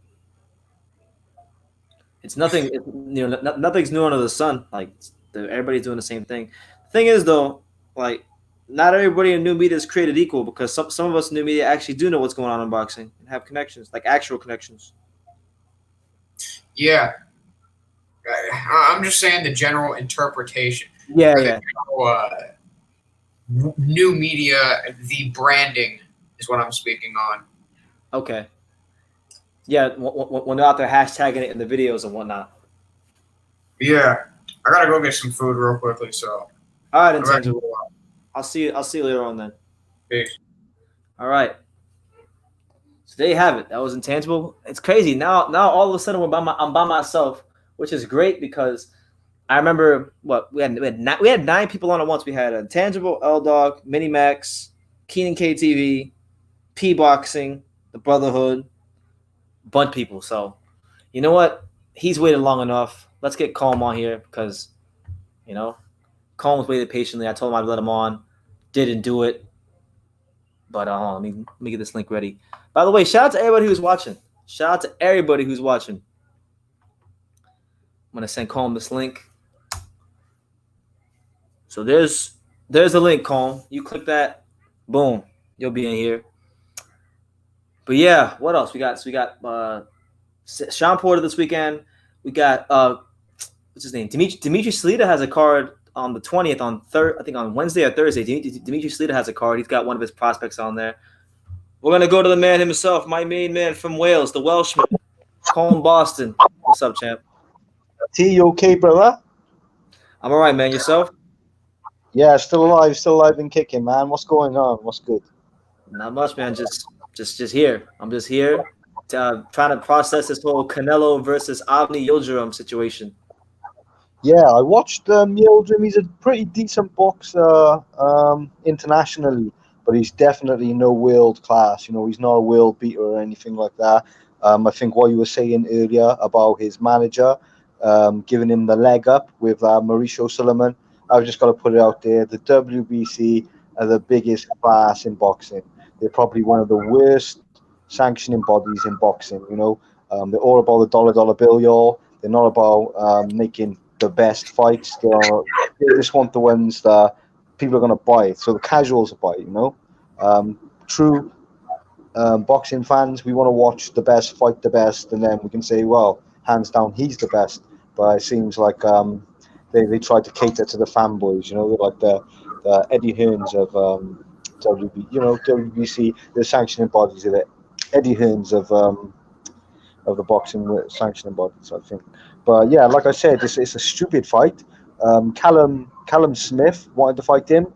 It's nothing. Nothing's new under the sun. Like everybody's doing the same thing. The thing is, though, like not everybody in new media is created equal, because some of us in new media actually do know what's going on in boxing and have connections, like actual connections. Yeah, I'm just saying the general interpretation. Yeah, yeah. New media, the branding is what I'm speaking on. Okay. Yeah, when they're out there hashtagging it in the videos and whatnot. Yeah, I gotta go get some food real quickly. So. All right, Intangible. I'll see you later on then. Peace. All right. So there you have it. That was Intangible. It's crazy. Now all of a sudden I'm by myself, which is great, because I remember we had 9 people on at once. We had Intangible, L Dog, Mini Max, Keenan KTV, P Boxing, the Brotherhood, bunch of people. So you know what? He's waited long enough. Let's get Calm on here, because Calm's waited patiently. I told him I'd let him on. Didn't do it. But let me get this link ready. By the way, shout out to everybody who's watching. I'm gonna send Calm this link. So there's There's the link, Colm. You click that, boom, you'll be in here. But yeah, what else we got? So we got Sean Porter this weekend. We got what's his name? Dimitri Salita has a card on the 20th I think on Wednesday or Thursday. Dimitri Salita has a card. He's got one of his prospects on there. We're gonna go to the man himself, my main man from Wales, the Welshman, Colm Boston. What's up, champ? T, you okay, brother? I'm all right, man. Yourself? Yeah, still alive and kicking, man. What's going on? What's good? Not much, man. Just here. I'm just here trying to process this whole Canelo versus Avni Yildrim situation. Yeah, I watched Yildrim. He's a pretty decent boxer internationally, but he's definitely no world class. You know, he's not a world beater or anything like that. I think what you were saying earlier about his manager giving him the leg up with Mauricio Sulaiman, I've just got to put it out there. The WBC are the biggest class in boxing. They're probably one of the worst sanctioning bodies in boxing. You know, they're all about the dollar bill, y'all. They're not about making the best fights. They just want the ones that people are going to buy. So the casuals will buy. You know, true boxing fans, we want to watch the best fight the best, and then we can say, well, hands down, he's the best. But it seems like they tried to cater to the fanboys. You know, they're like the Eddie Hearns of WBC, the sanctioning bodies of it. Eddie Hearns of the boxing sanctioning bodies, I think. But yeah, like I said, it's a stupid fight. Callum Smith wanted to fight him.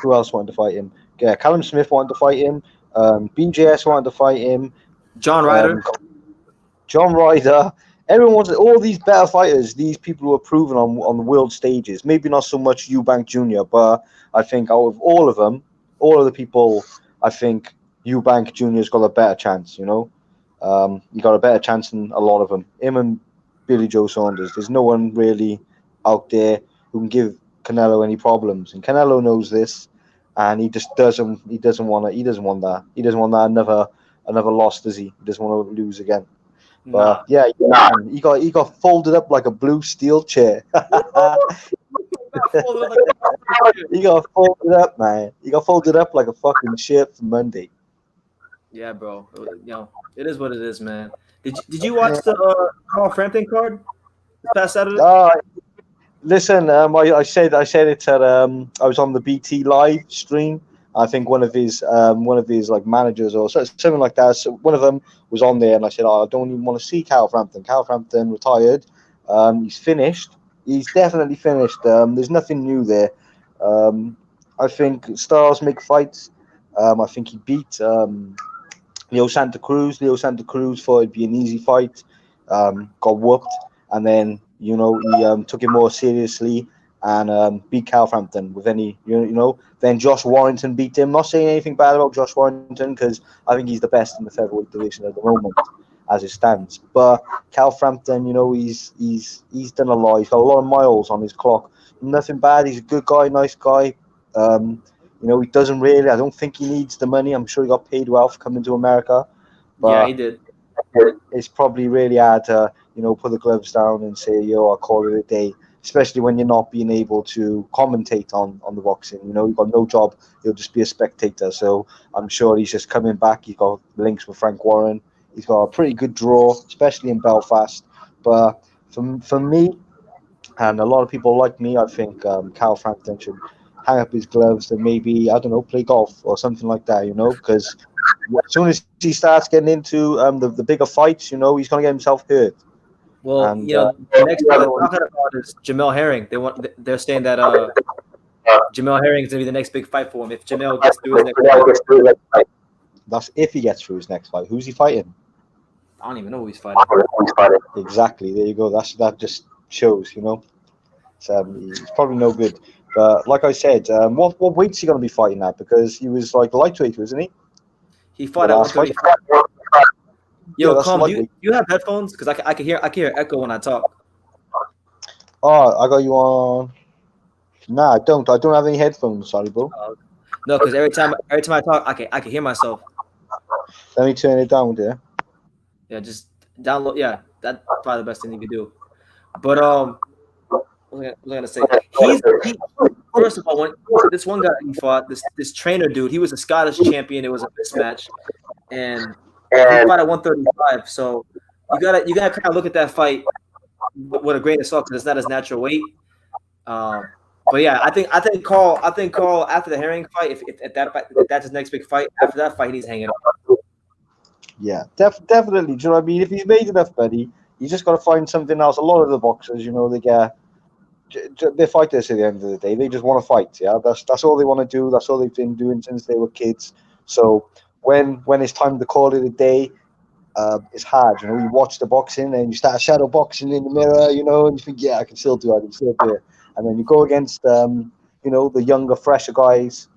Who else wanted to fight him? Yeah, Callum Smith wanted to fight him. BJS wanted to fight him. John Ryder. John Ryder. Everyone wants all these better fighters. These people who are proven on the world stages. Maybe not so much Eubank Jr., but I think out of all of them, all of the people, I think Eubank Jr.'s got a better chance. You know, he got a better chance than a lot of them. Him and Billy Joe Saunders. There's no one really out there who can give Canelo any problems, and Canelo knows this, and he just doesn't. He doesn't want that. He doesn't want that another loss, does he? He doesn't want to lose again. But yeah, he got folded up like a blue steel chair. He got folded up, man. He got folded up like a fucking shirt from Monday. Yeah, bro. You know, it is what it is, man. Did you watch the Carl Frampton card this past Saturday? Listen, I said it at I was on the BT live stream. I think one of his like managers or something like that. So one of them was on there, and I said, I don't even want to see Carl Frampton. Carl Frampton retired. He's finished. He's definitely finished. There's nothing new there. I think stars make fights. I think he beat Leo Santa Cruz. Leo Santa Cruz thought it'd be an easy fight. Got whooped, and then he took it more seriously and beat Carl Frampton with any, Then Josh Warrington beat him. Not saying anything bad about Josh Warrington because I think he's the best in the featherweight division at the moment as it stands. But Carl Frampton, he's done a lot. He's got a lot of miles on his clock. Nothing bad. He's a good guy, nice guy. He doesn't really. I don't think he needs the money. I'm sure he got paid well for coming to America. But yeah, he did. It's probably really hard to, put the gloves down and say, I'll call it a day. Especially when you're not being able to commentate on the boxing. You've got no job. You'll just be a spectator. So I'm sure he's just coming back. He's got links with Frank Warren. He's got a pretty good draw, especially in Belfast. But for me, and a lot of people like me, I think Carl Frampton should hang up his gloves and maybe, I don't know, play golf or something like that, because as soon as he starts getting into the bigger fights, he's going to get himself hurt. Well, the next one they're talking about is Jamel Herring. They're saying that Jamel Herring is going to be the next big fight for him if Jamel gets through his next fight. That's if he gets through his next fight. Who's he fighting? I don't even know who he's fighting. Exactly. There you go. That just shows, So, he's probably no good. But like I said, what weight's he going to be fighting at? Because he was like lightweight, wasn't he? He fought at 135. Yo, Colm, do you have headphones? Because I can hear echo when I talk. Oh, I got you on. Nah, I don't have any headphones. Sorry, bro. No, because every time I talk, I can hear myself. Let me turn it down there. Yeah, just download. Yeah, that's probably the best thing you can do. But what was I gonna say? First of all, when this one guy he fought, this trainer dude, he was a Scottish champion. It was a mismatch, and he fought at 135. So you gotta kind of look at that fight with a grain of salt because it's not his natural weight. But yeah, I think Carl after the Herring fight, if that's his next big fight, after that fight, he's hanging up. Yeah, definitely. Do you know what I mean? If he's made enough money, you just got to find something else. A lot of the boxers, you know, they're fighters at the end of the day. They just want to fight. Yeah, that's all they want to do. That's all they've been doing since they were kids. So when it's time to call it a day, it's hard. You know, you watch the boxing and you start shadow boxing in the mirror. You know, and you think, yeah, I can still do it. And then you go against, you know, the younger, fresher guys.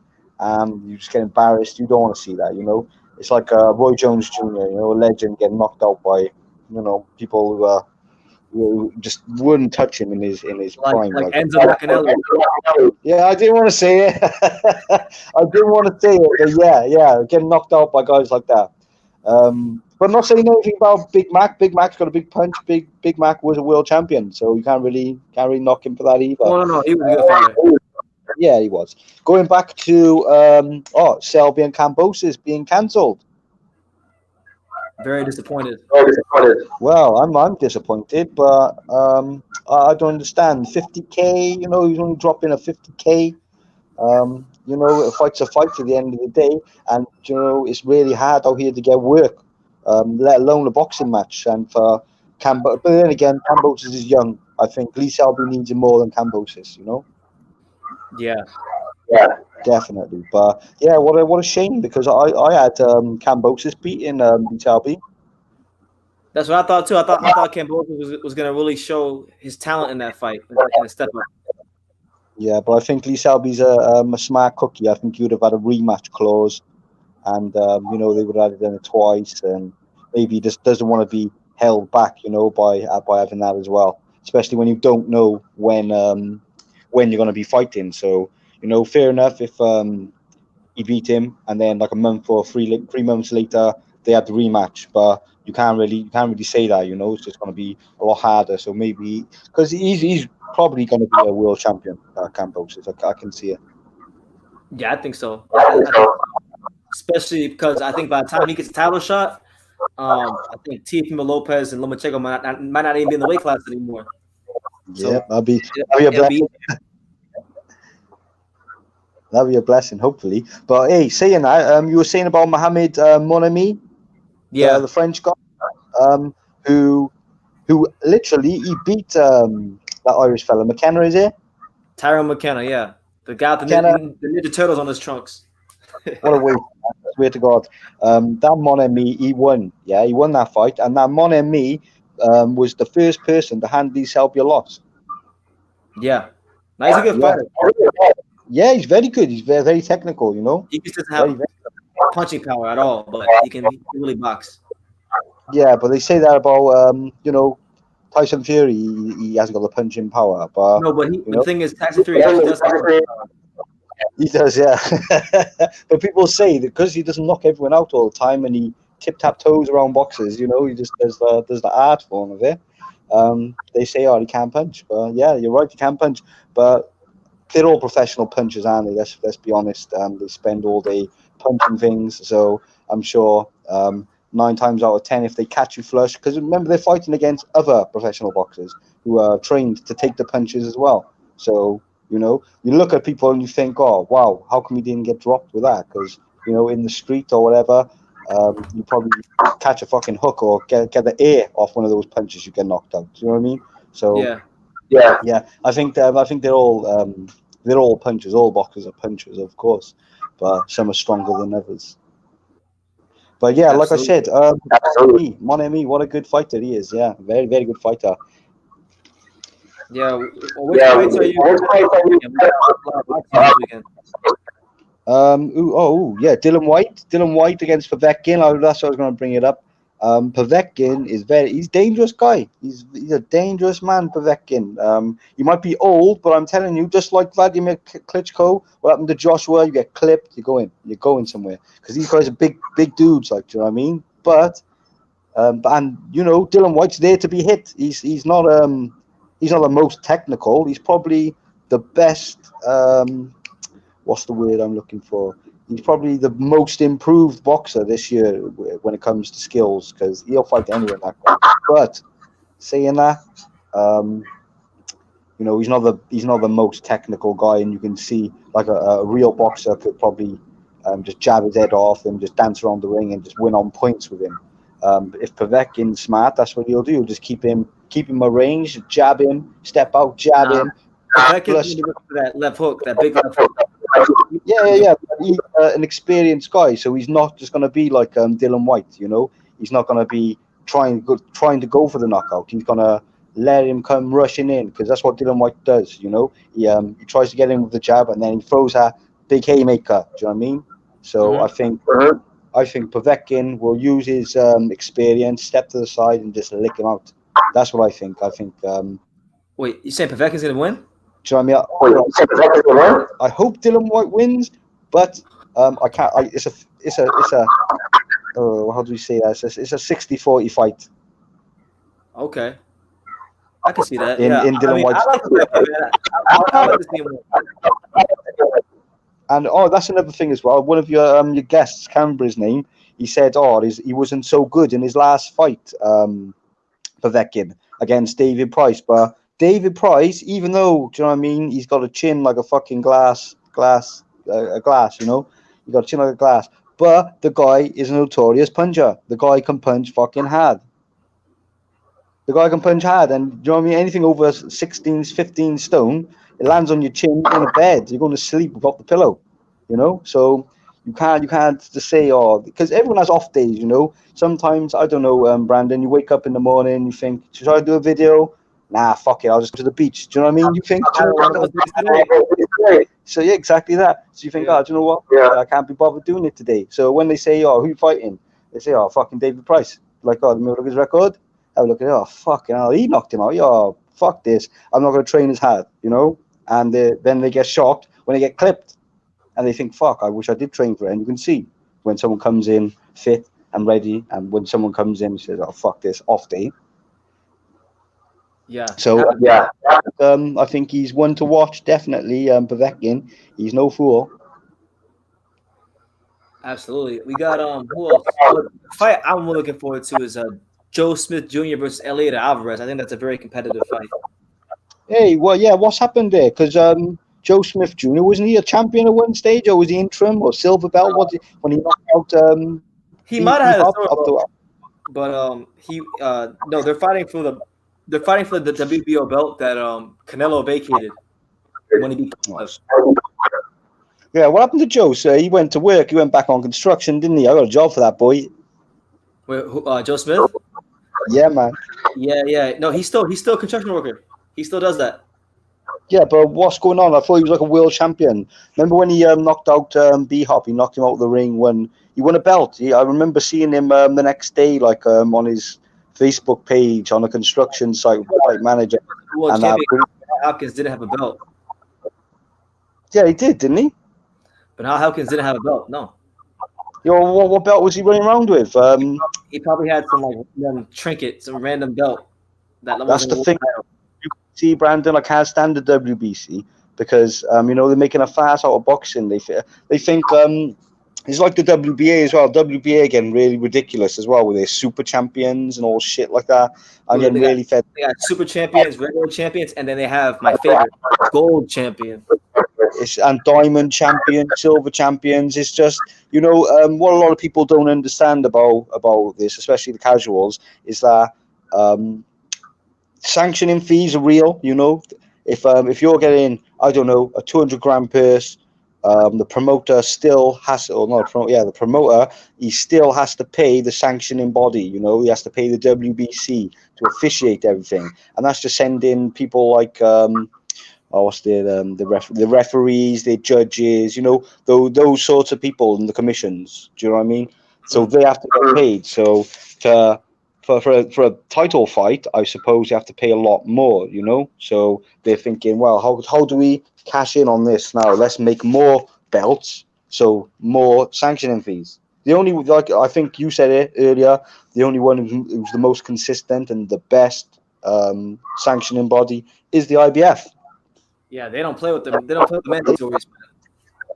You just get embarrassed. You don't want to see that. You know, it's like Roy Jones Jr. You know, a legend getting knocked out by, you know, people who just wouldn't touch him in his prime. Like Enzo Canelo. Yeah, I didn't want to say it. But yeah, getting knocked out by guys like that. But not saying anything about Big Mac. Big Mac's got a big punch. Big Mac was a world champion, so you can't really knock him for that either. No, he was a good fighter. Yeah, he was. Going back to Selby and Cambosis being cancelled. Very disappointed. Well, I'm disappointed, but I don't understand. 50K, you know, he's only dropping a 50K. You know, a fight's a fight at the end of the day, and you know it's really hard out here to get work, let alone a boxing match. And for but then again, Cambosis is young. I think Lee Selby needs him more than Cambosis. You know. Yeah, definitely. But yeah, what a shame because I had Cambosis beating Lee Selby. That's what I thought too. I thought Cambosis was going to really show his talent in that fight in a step up. Yeah, but I think Lee Selby's a smart cookie. I think he would have had a rematch clause, and you know they would have done it twice, and maybe he just doesn't want to be held back, you know, by having that as well. Especially when you don't know when you're going to be fighting. So you know, fair enough if he beat him, and then like a month or 3 months later they had the rematch. But you can't really say that, you know. It's just going to be a lot harder. So maybe because he's probably going to be a world champion, Cambosis. I can see it. Yeah, I think so. I think, especially because I think by the time he gets a title shot, I think Teofimo Lopez and Lomachenko might not even be in the weight class anymore. So, yeah, that'll be a blessing. That'll be a blessing, hopefully. But hey, saying that, you were saying about Mohamed Monami, the French guy, who literally he beat that Irish fella, McKenna, is it? Tyrone McKenna, yeah. The guy with the Ninja Turtles on his trunks. What a waste. I swear to God. That Mon Ami, he won. Yeah, he won that fight. And that Mon Ami was the first person to hand Lee Selby a loss. Yeah. Now he's a good fighter. Yeah, he's very good. He's very, very technical, you know. He just doesn't have punching power at all, but he can really box. Yeah, but they say that about, you know, Tyson Fury, he hasn't got the punching power. But no, but the thing is, Tyson Fury actually does have power. He does, yeah. But people say that because he doesn't knock everyone out all the time and he tip-tap-toes around boxes, you know, he just does the art form of it. They say, oh, he can't punch. But yeah, you're right, he can punch. But they're all professional punchers, aren't they? Let's be honest. They spend all day punching things. So I'm sure 9 times out of 10, if they catch you flush, because remember they're fighting against other professional boxers who are trained to take the punches as well. So you know, you look at people and you think, oh wow, how come he didn't get dropped with that? Because you know, in the street or whatever, you probably catch a fucking hook or get the air off one of those punches, you get knocked out. Do you know what I mean? So yeah. I think they're all punchers. All boxers are punchers, of course, but some are stronger than others. But yeah, like I said, Mon Ami, what a good fighter he is. Yeah, very, very good fighter. Yeah, which fights are you? Dylan White against Povetkin. That's what I was going to bring it up. Povetkin he's a dangerous guy. He's a dangerous man, Povetkin. He might be old, but I'm telling you, just like Vladimir Klitschko, what happened to Joshua, you get clipped, you're going somewhere. Because these guys are big dudes, like, do you know what I mean? But and you know, Dylan White's there to be hit. He's not the most technical. He's probably the best. What's the word I'm looking for? He's probably the most improved boxer this year when it comes to skills, because he'll fight anyone that guy. But saying that, you know, he's not the most technical guy, and you can see like a real boxer could probably just jab his head off and just dance around the ring and just win on points with him. If Povetkin's smart, that's what he'll do. He'll just keep him arranged, jab him, step out, jab him. Povetkin's going to go for that left hook, that big left hook. Yeah. He's an experienced guy, so he's not just going to be like Dylan White. You know, he's not going to be trying to go for the knockout. He's going to let him come rushing in, because that's what Dylan White does. You know, he tries to get in with the jab, and then he throws a big haymaker. Do you know what I mean? So I think Povetkin will use his experience, step to the side, and just lick him out. That's what I think. Wait, you saying Povetkin's going to win? Do you know what I mean? I hope Dylan White wins, but I can't. It's a how do we say that? It's a 60-40 fight. Okay, I can see that. In Dylan White's. I like to see him win. And that's another thing as well. One of your guests, Canberra's name, he said, he wasn't so good in his last fight, Povetkin, against David Price. But David Price, even though, do you know what I mean, he's got a chin like a fucking glass, you know, he got a chin like a glass. But the guy is a notorious puncher. The guy can punch fucking hard. And do you know what I mean? Anything over 16, 15 stone, it lands on your chin, you're on a bed, you're going to sleep without the pillow, you know? So you can't just say, because everyone has off days, you know? Sometimes, I don't know, Brandon, you wake up in the morning, you think, should I do a video? Nah, fuck it, I'll just go to the beach. Do you know what I mean? You think, so yeah, exactly that. So you think, do you know what? I can't be bothered doing it today. So when they say, who you fighting? They say, fucking David Price. Like, let me look at his record. I look at it, fucking hell, he knocked him out. Fuck this. I'm not going to train as hard, you know? And then they get shocked when they get clipped. And they think, fuck, I wish I did train for it. And you can see when someone comes in fit and ready, and when someone comes in and says, fuck this, off day. Yeah. So, I think he's one to watch, definitely, Povetkin. He's no fool. Absolutely. We got, who else? The fight I'm looking forward to is Joe Smith Jr. versus Elliot Alvarez. I think that's a very competitive fight. Hey, well, yeah, what's happened there? Because Joe Smith Jr., wasn't he a champion at one stage, or was he interim or silver belt? When he knocked out? He might have had a silver belt, but no, they're fighting for the WBO belt that Canelo vacated when he beat Canelo. Yeah, what happened to Joe? So he went to work. He went back on construction, didn't he? I got a job for that boy. Wait, Joe Smith? Yeah, man. Yeah. No, he's still a construction worker. He still does that. Yeah, but what's going on? I thought he was like a world champion. Remember when he knocked out B-Hop? He knocked him out of the ring when he won a belt. I remember seeing him the next day, like on his Facebook page on a construction site, like manager. Well, Hopkins didn't have a belt. Yeah, he did, didn't he? But Hopkins didn't have a belt. No. What belt was he running around with? He probably had some like trinket, some random belt. That's the thing. You see, Brandon, I can't stand the WBC because they're making a farce out of boxing. They think it's like the WBA as well. WBA again, really ridiculous as well, with their super champions and all shit like that. I'm getting really fed. They got super champions, regular champions, and then they have my favorite, gold champion. And diamond champion, silver champions. It's just, what a lot of people don't understand about this, especially the casuals, is that sanctioning fees are real. If you're getting, I don't know, a 200-gram purse, the promoter still has, the promoter, he still has to pay the sanctioning body. He has to pay the WBC to officiate everything, and that's just sending people like the referees, the judges, those sorts of people in the commissions. Do you know what I mean? So they have to get paid. So for a title fight, I suppose you have to pay a lot more. So they're thinking, well, how do we cash in on this now? Let's make more belts, so more sanctioning fees. The only, I think you said it earlier, the only one who's the most consistent and the best sanctioning body is the IBF. Yeah, they don't play with them. They don't play with the mandatories.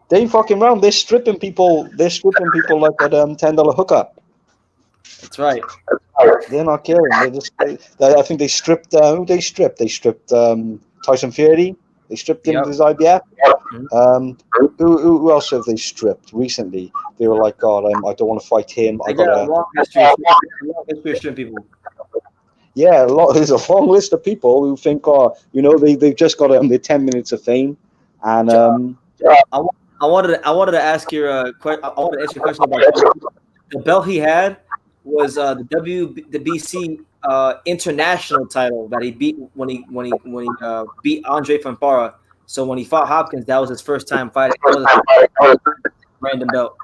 They ain't fucking around. They're stripping people. They're stripping people like that $10 hookup. That's right. They're not caring. I think they stripped. Who they stripped? They stripped Tyson Fury. They stripped him of his IBF. Who else have they stripped recently? They were like, God, I don't want to fight him. I got a long history of stripping people. Yeah, there's a long list of people who think, they've just got their 10 minutes of fame, and I wanted to ask your I wanted to ask you a question about the belt he had was the WBC international title that he beat when he beat Andre Fanfara. So when he fought Hopkins, that was his first time fighting. Random belt.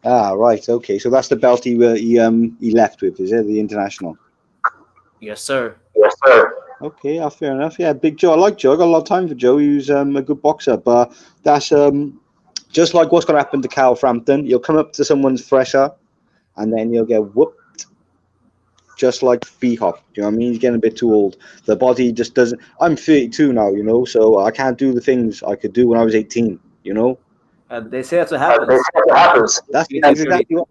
Ah, right. Okay, so that's the belt he left with, is it? The international. Yes, sir. Okay, fair enough. Yeah, Big Joe. I like Joe. I got a lot of time for Joe. He was a good boxer, but that's just like what's going to happen to Carl Frampton. You'll come up to someone's fresher, and then you'll get whooped. Just like B-Hop, you know what I mean? He's getting a bit too old. The body just doesn't. I'm 32 now, so I can't do the things I could do when I was 18. They say that's what happens. That's exactly what.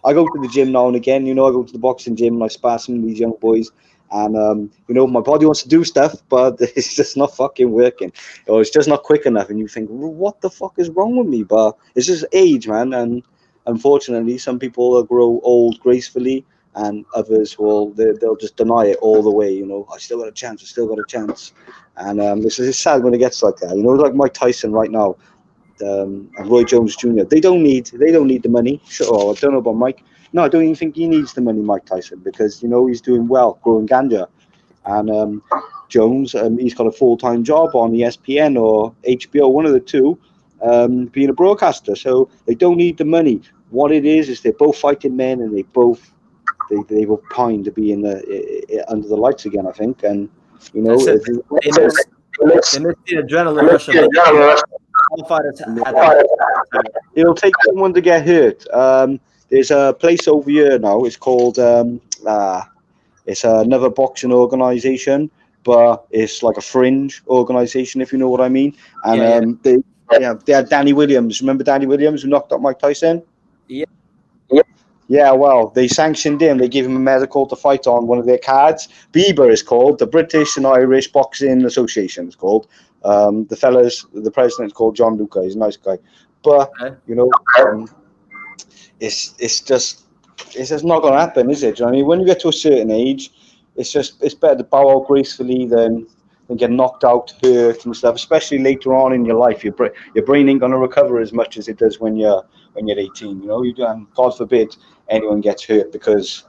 I go to the gym now and again. I go to the boxing gym and I spar some of these young boys. And my body wants to do stuff, but it's just not fucking working, or it's just not quick enough. And you think, what the fuck is wrong with me? But it's just age, man. And unfortunately, some people will grow old gracefully, and others they'll just deny it all the way. I still got a chance. And it's sad when it gets like that. Like Mike Tyson right now, and Roy Jones Jr. They don't need the money. Sure, I don't know about Mike. No, I don't even think he needs the money, Mike Tyson, because he's doing well, growing ganja. And Jones, he's got a full-time job on ESPN or HBO, one of the two, being a broadcaster. So they don't need the money. What it is they're both fighting men, and they were pined to be under the lights again, I think. And they miss the adrenaline rush. It'll take someone to get hurt. There's a place over here now. It's called it's another boxing organization, but it's like a fringe organization, if you know what I mean. And they had Danny Williams. Remember Danny Williams, who knocked out Mike Tyson? Yeah. Yeah, well, they sanctioned him. They gave him a medical to fight on one of their cards. BIBA is called, the British and Irish Boxing Association. It's called. The president is called John Luca. He's a nice guy, but it's just not going to happen, is it? I mean, when you get to a certain age, it's better to bow out gracefully than get knocked out, hurt and stuff. Especially later on in your life, your brain ain't going to recover as much as it does when you're 18. God forbid anyone gets hurt because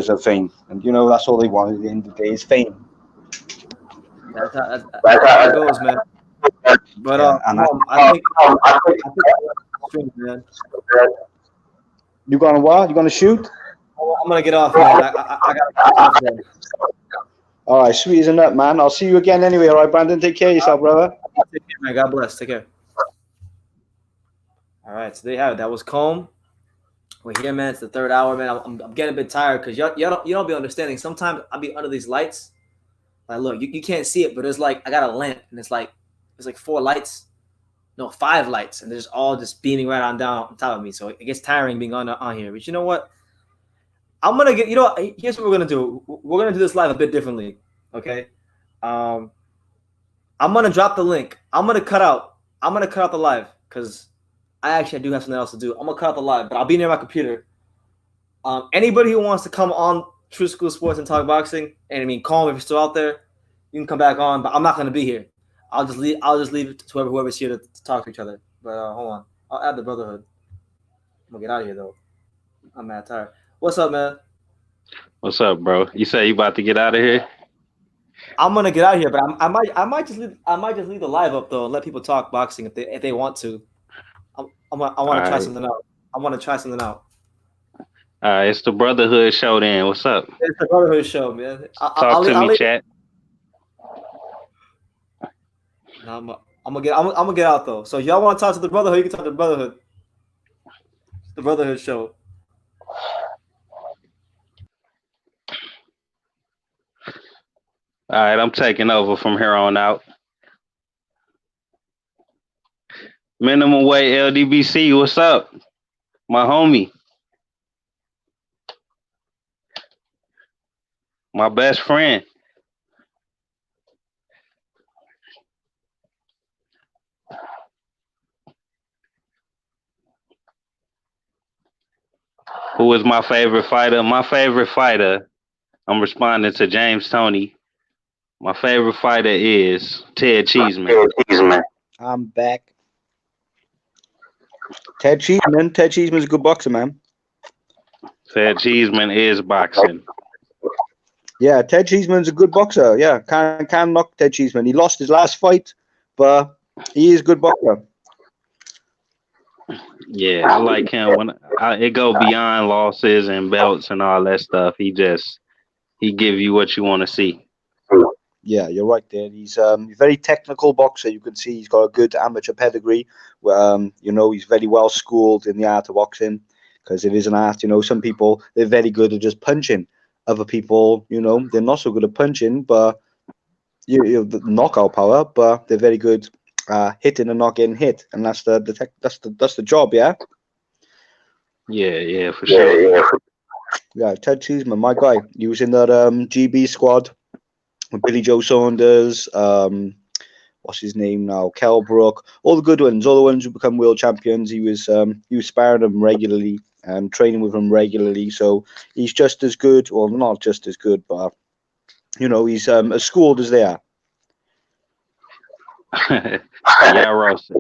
of fame, and that's all they want at the end of the day is fame. That's how it goes, man. But I think man. You gonna what? You gonna shoot? I'm gonna get off, man. I got to. All right, sweet as a nut, man. I'll see you again anyway. All right, Brandon. Take care of yourself, brother. Take care, man. God bless. Take care. All right, so there you have it. That was Comb. We're here, man. It's the third hour, man. I'm getting a bit tired because you don't be understanding. Sometimes I'll be under these lights. Like, look, you can't see it, but it's like I got a lamp, and it's like 4 lights, no 5 lights, and they're just all just beaming right on down on top of me. So it gets tiring being on here. But you know what? I'm gonna get. Here's what we're gonna do. We're gonna do this live a bit differently. Okay. I'm gonna drop the link. I'm gonna cut out the live because I do have something else to do. I'm gonna cut out the live, but I'll be near my computer. Anybody who wants to come on True School Sports and talk boxing, and I mean, call me if you're still out there. You can come back on, but I'm not gonna be here. I'll just leave it to whoever's here to talk to each other. But hold on, I'll add the Brotherhood. I'm gonna get out of here though. I'm mad tired. What's up, man? What's up, bro? You say you about to get out of here? I'm gonna get out of here, but I might just leave the live up though and let people talk boxing if they want to. I want to try something out. I want to try something out. It's the Brotherhood show then. What's up? It's the Brotherhood show, man. Talk to me, chat. I'm gonna get out though. So if y'all want to talk to the Brotherhood, you can talk to the Brotherhood. The Brotherhood show. All right, I'm taking over from here on out. Minimum weight LDBC, what's up? My homie. My best friend. Who is my favorite fighter? My favorite fighter, I'm responding to James Toney. My favorite fighter is Ted Cheeseman. I'm back. Ted Cheeseman. Ted Cheeseman's a good boxer, man. Ted Cheeseman is boxing. Yeah, Ted Cheeseman's a good boxer. Yeah, can knock Ted Cheeseman. He lost his last fight, but he is a good boxer. Yeah, I like him. When it go beyond losses and belts and all that stuff, he give you what you want to see. Yeah, you're right there. He's a very technical boxer. You can see he's got a good amateur pedigree. He's very well schooled in the art of boxing because it is an art. Some people, they're very good at just punching. Other people, they're not so good at punching, but the knockout power, but they're very good hitting and not getting hit, and that's the job. Yeah. Yeah, for sure. Yeah, Ted Cheeseman, my guy. He was in that GB squad with Billy Joe Saunders. What's his name now? Kell Brook. All the good ones, all the ones who become world champions. He was sparring them regularly and training with them regularly. So he's just as good, well, not just as good, but he's as schooled as they are.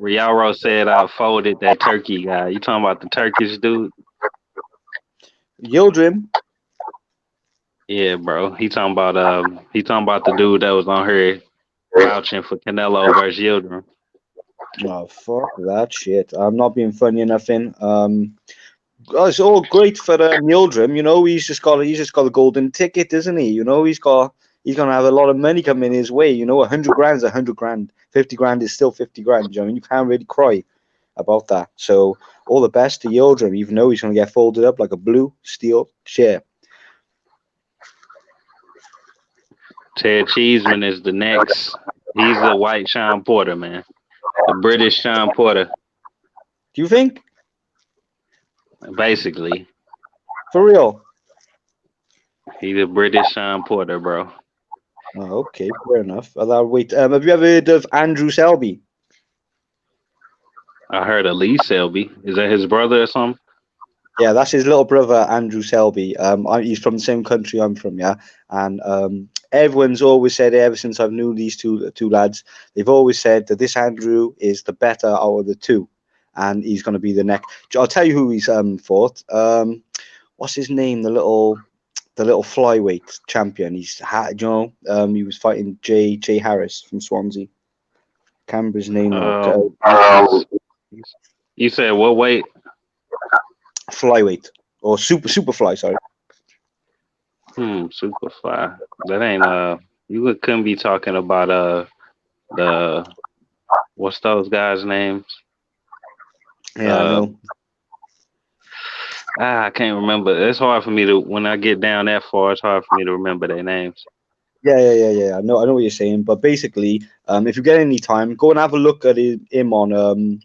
Riaro said I folded that turkey guy. You talking about the Turkish dude? Yildrim. Yeah, bro. He talking about the dude that was on here vouching for Canelo versus Yildrim. Oh, fuck that shit. I'm not being funny or nothing. It's all great for Yildrim. He's just got a golden ticket, isn't he? He's gonna have a lot of money coming his way. 100 grand is 100 grand. 50 grand is still 50 grand. You can't really cry about that. So all the best to Yildrim, even though he's gonna get folded up like a blue steel chair. Ted Cheeseman is the next. He's the white Sean Porter, man. The British Sean Porter. Do you think? Basically. For real? He's a British Sean Porter, bro. Oh, okay, fair enough. Wait, have you ever heard of Andrew Selby? I heard of Lee Selby. Is that his brother or something? Yeah, that's his little brother, Andrew Selby. He's from the same country I'm from, yeah. And everyone's always said, ever since I've known these two lads, they've always said that this Andrew is the better out of the two, and he's going to be the next. I'll tell you who he's fought. What's his name? The little flyweight champion. He was fighting Jay Harris from Swansea. Can't remember his name. You said what weight? Flyweight or superfly. Sorry. Superfly. That ain't you couldn't be talking about the what's those guys' names? Yeah, I know. I can't remember. It's hard for me to when I get down that far. It's hard for me to remember their names. Yeah. I know what you're saying, but basically, if you get any time, go and have a look at him on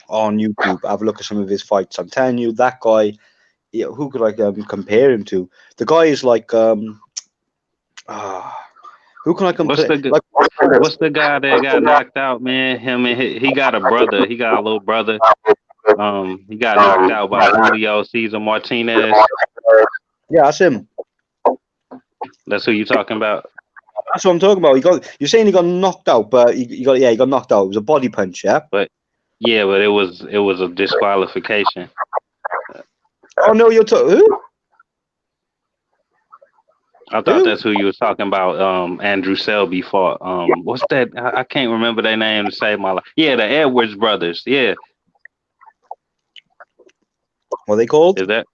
YouTube. Have a look at some of his fights. I'm telling you, that guy. Yeah, who could I compare him to? The guy is like who can I compare? What's the guy that got knocked out, man? Him and he got a brother. He got a little brother. He got knocked out by Julio Cesar Martinez. Yeah, that's him. That's who you talking about. That's what I'm talking about. You're saying he got knocked out, but he got knocked out. It was a body punch, yeah. But it was a disqualification. Oh no, you're talking who? I thought that's who you was talking about. Andrew Selby fought. What's that? I can't remember their name to save my life. Yeah, the Edwards brothers. Yeah. What are they called? Is that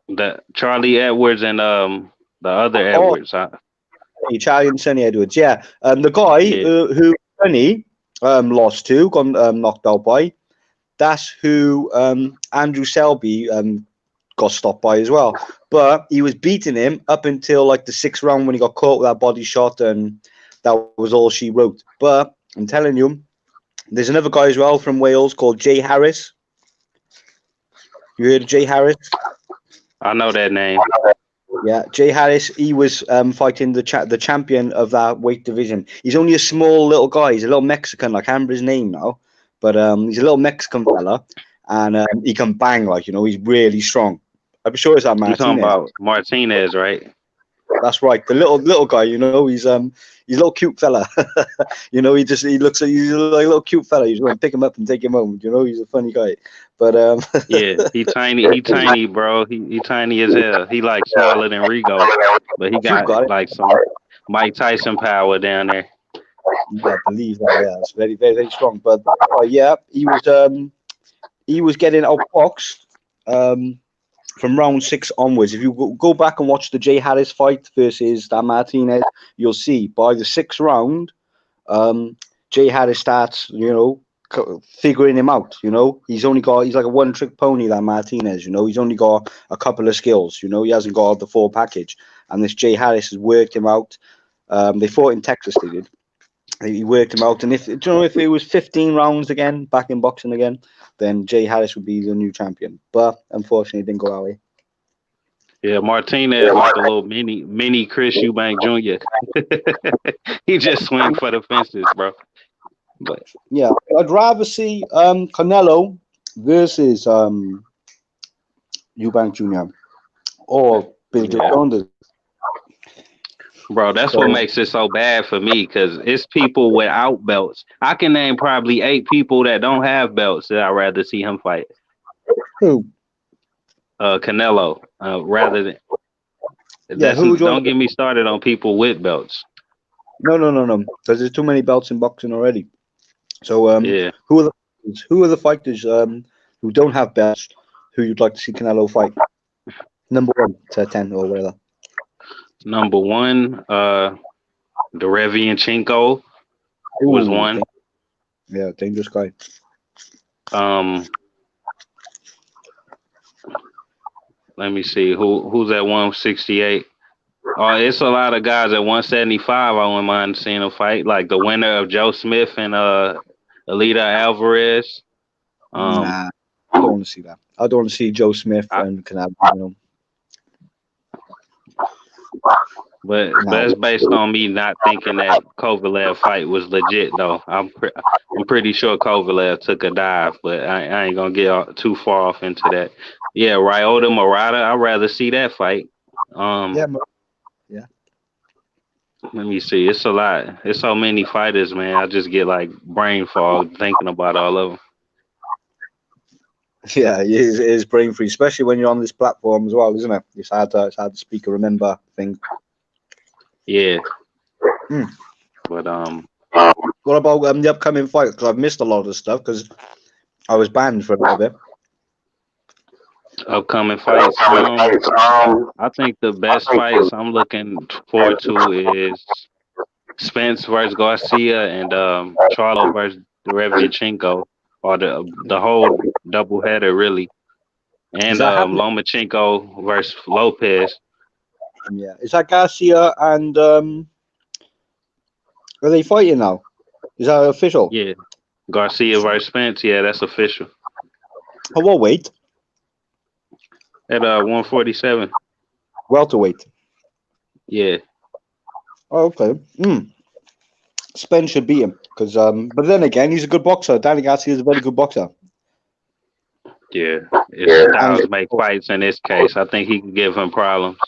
the Charlie Edwards and the other Edwards? Charlie and Sonny Edwards. Yeah. The guy who Sonny lost to, got knocked out by. That's who Andrew Selby got stopped by as well. But he was beating him up until like the 6th round when he got caught with that body shot, and that was all she wrote. But I'm telling you, there's another guy as well from Wales called Jay Harris. You heard of Jay Harris? I know that name. Yeah, Jay Harris. He was fighting the champion of that weight division. He's only a small little guy. He's a little Mexican. I can't remember his name now, but he's a little Mexican fella, and he can bang, like, you know, he's really strong. I'm sure it's that Martinez. You're talking about Martinez, right? That's right. The little guy, you know, he's a little cute fella. You know, he's like a little cute fella. You just want to pick him up and take him home. You know, he's a funny guy. But yeah, he tiny, bro. He tiny as hell. He like smaller than Rigo, but he got like some Mike Tyson power down there. I believe that. Yeah, it's very, very, very strong. But yeah, he was getting outboxed from round 6 onwards. If you go back and watch the Jay Harris fight versus Dan Martinez, you'll see by the 6th round, Jay Harris starts, you know, figuring him out. You know, he's like a one-trick pony, that Martinez. You know, he's only got a couple of skills. You know, he hasn't got the full package. And this Jay Harris has worked him out. They fought in Texas. They did. He worked him out, and if it was 15 rounds again, back in boxing again, then Jay Harris would be the new champion. But unfortunately, it didn't go that way. Yeah, Martinez like a little mini Chris Eubank Jr. He just swing for the fences, bro. But yeah, I'd rather see Canelo versus Eubank Jr. or Billy Joe Saunders. Bro, that's what makes it so bad for me, because it's people without belts. I can name probably 8 people that don't have belts that I'd rather see him fight. Who? Canelo. Rather than. Yeah, don't get me started on people with belts. No. Because there's too many belts in boxing already. So yeah. Who are the fighters who don't have belts who you'd like to see Canelo fight? Number 1 to 10 or whatever. Number 1, Derevianchenko was one. Yeah, dangerous guy. Let me see who's at 168. Oh, it's a lot of guys at 175. I wouldn't mind seeing a fight, like the winner of Joe Smith and Alida Alvarez. Nah, I don't want to see that. I don't want to see Joe Smith and Canelo. You know. But that's based on me not thinking that Kovalev fight was legit, though. I'm pretty sure Kovalev took a dive, but I ain't gonna get too far off into that. Yeah, Ryota Murata, I'd rather see that fight. Yeah. Let me see. It's a lot. It's so many fighters, man. I just get like brain fog thinking about all of them. Yeah, it is brain free, especially when you're on this platform as well, isn't it? It's hard to speak and remember things. Yeah. But what about the upcoming fight? Because I've missed a lot of stuff because I was banned for a little bit. Upcoming fights. I think the best fights I'm looking forward to is Spence versus Garcia and Charlo versus Derevianchenko, or the whole doubleheader really, and Lomachenko versus Lopez. Yeah, is that Garcia and are they fighting now? Is that official? Yeah, Garcia versus Spence. Yeah, that's official. Oh, what weight? At 147. Welterweight. Yeah. Oh, okay. Spence should beat him because, but then again, he's a good boxer. Danny Garcia is a very good boxer. Yeah, it's styles make fights in this case. I think he can give him problems.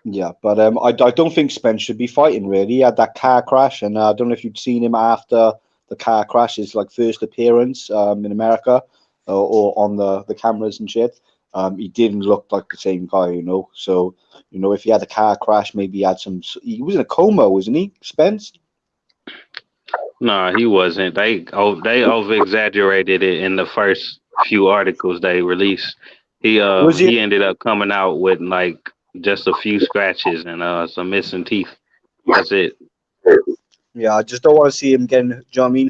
Yeah, but I don't think Spence should be fighting really. He had that car crash, and I don't know if you'd seen him after the car crash, his like first appearance in America or on the cameras and shit. He didn't look like the same guy, you know. So, you know, if he had a car crash, maybe he had some. He was in a coma, wasn't he, Spence? No, he wasn't. They over exaggerated it in the first few articles they released. He ended up coming out with like just a few scratches and some missing teeth. That's it. Yeah, I just don't want to see him getting,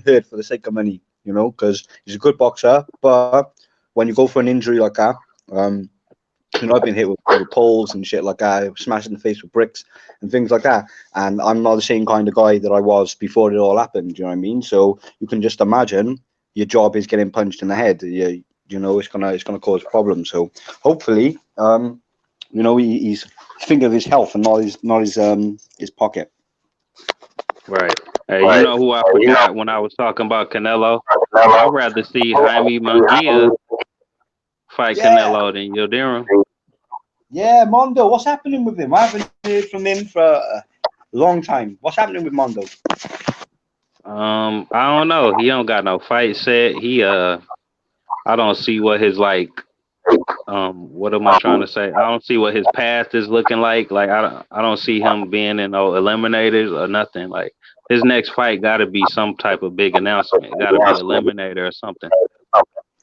hurt for the sake of money, you know, because he's a good boxer. But when you go for an injury like that, You know, I've been hit with poles and shit like that, smashed in the face with bricks and things like that. And I'm not the same kind of guy that I was before it all happened. Do you know what I mean? So you can just imagine your job is getting punched in the head. You know, it's gonna cause problems. So hopefully, you know, he's thinking of his health and not his pocket. Right. Hey, you know who I forgot when I was talking about Canelo? I'd rather see Jaime Munguia fight Canelo than Yildirim. Yeah, Mondo. What's happening with him? I haven't heard from him for a long time. What's happening with Mondo? I don't know. He don't got no fight set. I don't see what his what am I trying to say? I don't see what his past is looking like. Like I don't see him being in no eliminators or nothing. Like his next fight got to be some type of big announcement. Got to be eliminator or something.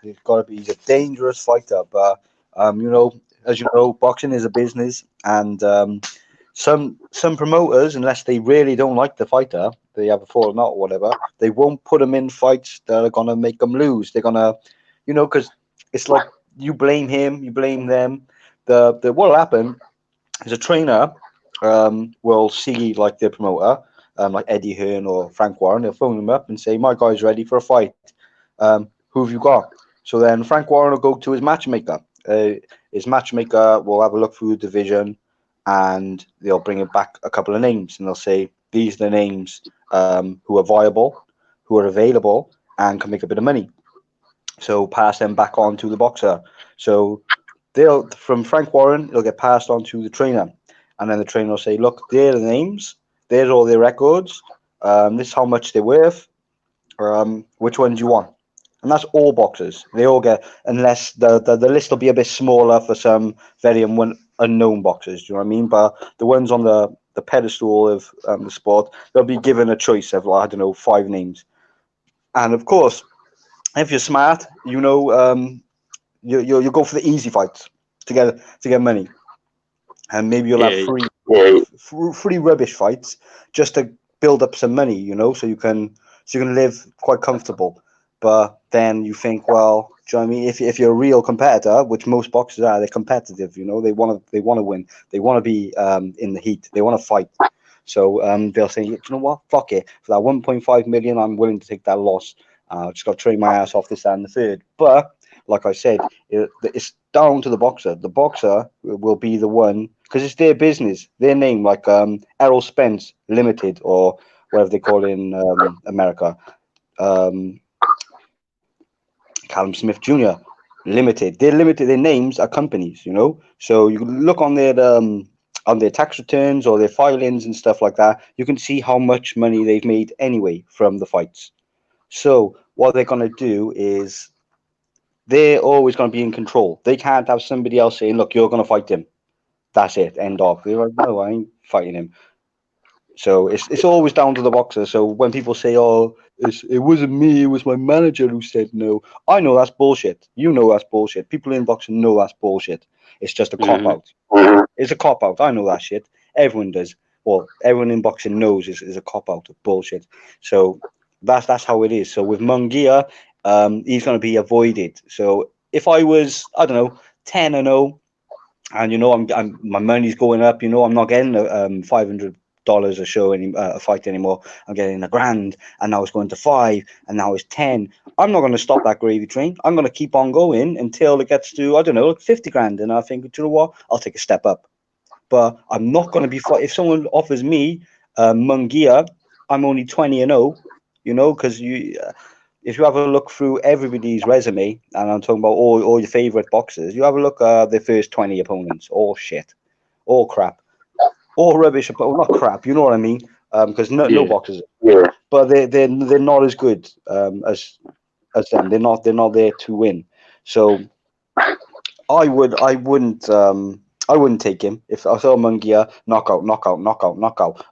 He's got to be. He's a dangerous fighter, but you know, as you know, boxing is a business, and some promoters, unless they really don't like the fighter, they have a falling out or whatever, they won't put them in fights that are gonna make them lose. They're gonna, you know, because it's like you blame him, you blame them. The what'll happen is a trainer will see like the promoter, like Eddie Hearn or Frank Warren. They'll phone him up and say, "My guy's ready for a fight. Who have you got?" So then Frank Warren will go to his matchmaker. His matchmaker will have a look through the division, and they'll bring it back a couple of names, and they'll say, "These are the names who are viable, who are available, and can make a bit of money." So pass them back on to the boxer. So they'll, from Frank Warren, it'll get passed on to the trainer, and then the trainer will say, "Look, they're the names. There's all their records. This is how much they're worth. Which one do you want?" And that's all boxers. They all get, unless the list will be a bit smaller for some very unknown boxers. Do you know what I mean? But the ones on the pedestal of the sport, they'll be given a choice of, I don't know, 5 names. And of course, if you're smart, you know, you go for the easy fights to get money, and maybe you'll have free rubbish fights just to build up some money, you know, so you can live quite comfortable. But then you think, well, do you know what I mean? If you're a real competitor, which most boxers are, they're competitive, you know, they want to win, they want to be in the heat, they want to fight. So they'll say, you know what, fuck it, for that 1.5 million, I'm willing to take that loss. Just got to train my ass off this and the third. But like I said, it's down to the boxer. The boxer will be the one, because it's their business, their name, like Errol Spence Limited, or whatever they call it in America. Callum Smith Jr. Limited. They're limited. Their names are companies, you know. So you can look on their tax returns or their filings and stuff like that. You can see how much money they've made anyway from the fights. So what they're going to do is they're always going to be in control. They can't have somebody else saying, "Look, you're going to fight him." That's it. End of. They're like, "No, I ain't fighting him." So it's always down to the boxer. So when people say, "Oh, it wasn't me, it was my manager who said no," I know that's bullshit. You know that's bullshit. People in boxing know that's bullshit. It's just a cop out. It's a cop out. I know that shit. Everyone does. Well, everyone in boxing knows is a cop out of bullshit. So that's how it is. So with Munguia, he's going to be avoided. So if I was, I don't know, 10-0, and you know I'm my money's going up, you know, I'm not getting $500 a show a fight anymore. I'm getting $1,000, and now it's going to 5, and now it's 10. I'm not going to stop that gravy train. I'm going to keep on going until it gets to, I don't know, like 50 grand, and I think, you know what, I'll take a step up. But I'm not going to be if someone offers me Munguia, I'm only 20-0, you know, because if you have a look through everybody's resume, and I'm talking about all your favorite boxers, you have a look at their first 20 opponents, all shit, all crap. All rubbish, but not crap. You know what I mean? Because no boxers, but they're not as good as them. They're not there to win. So I wouldn't take him if I saw Munguia knockout.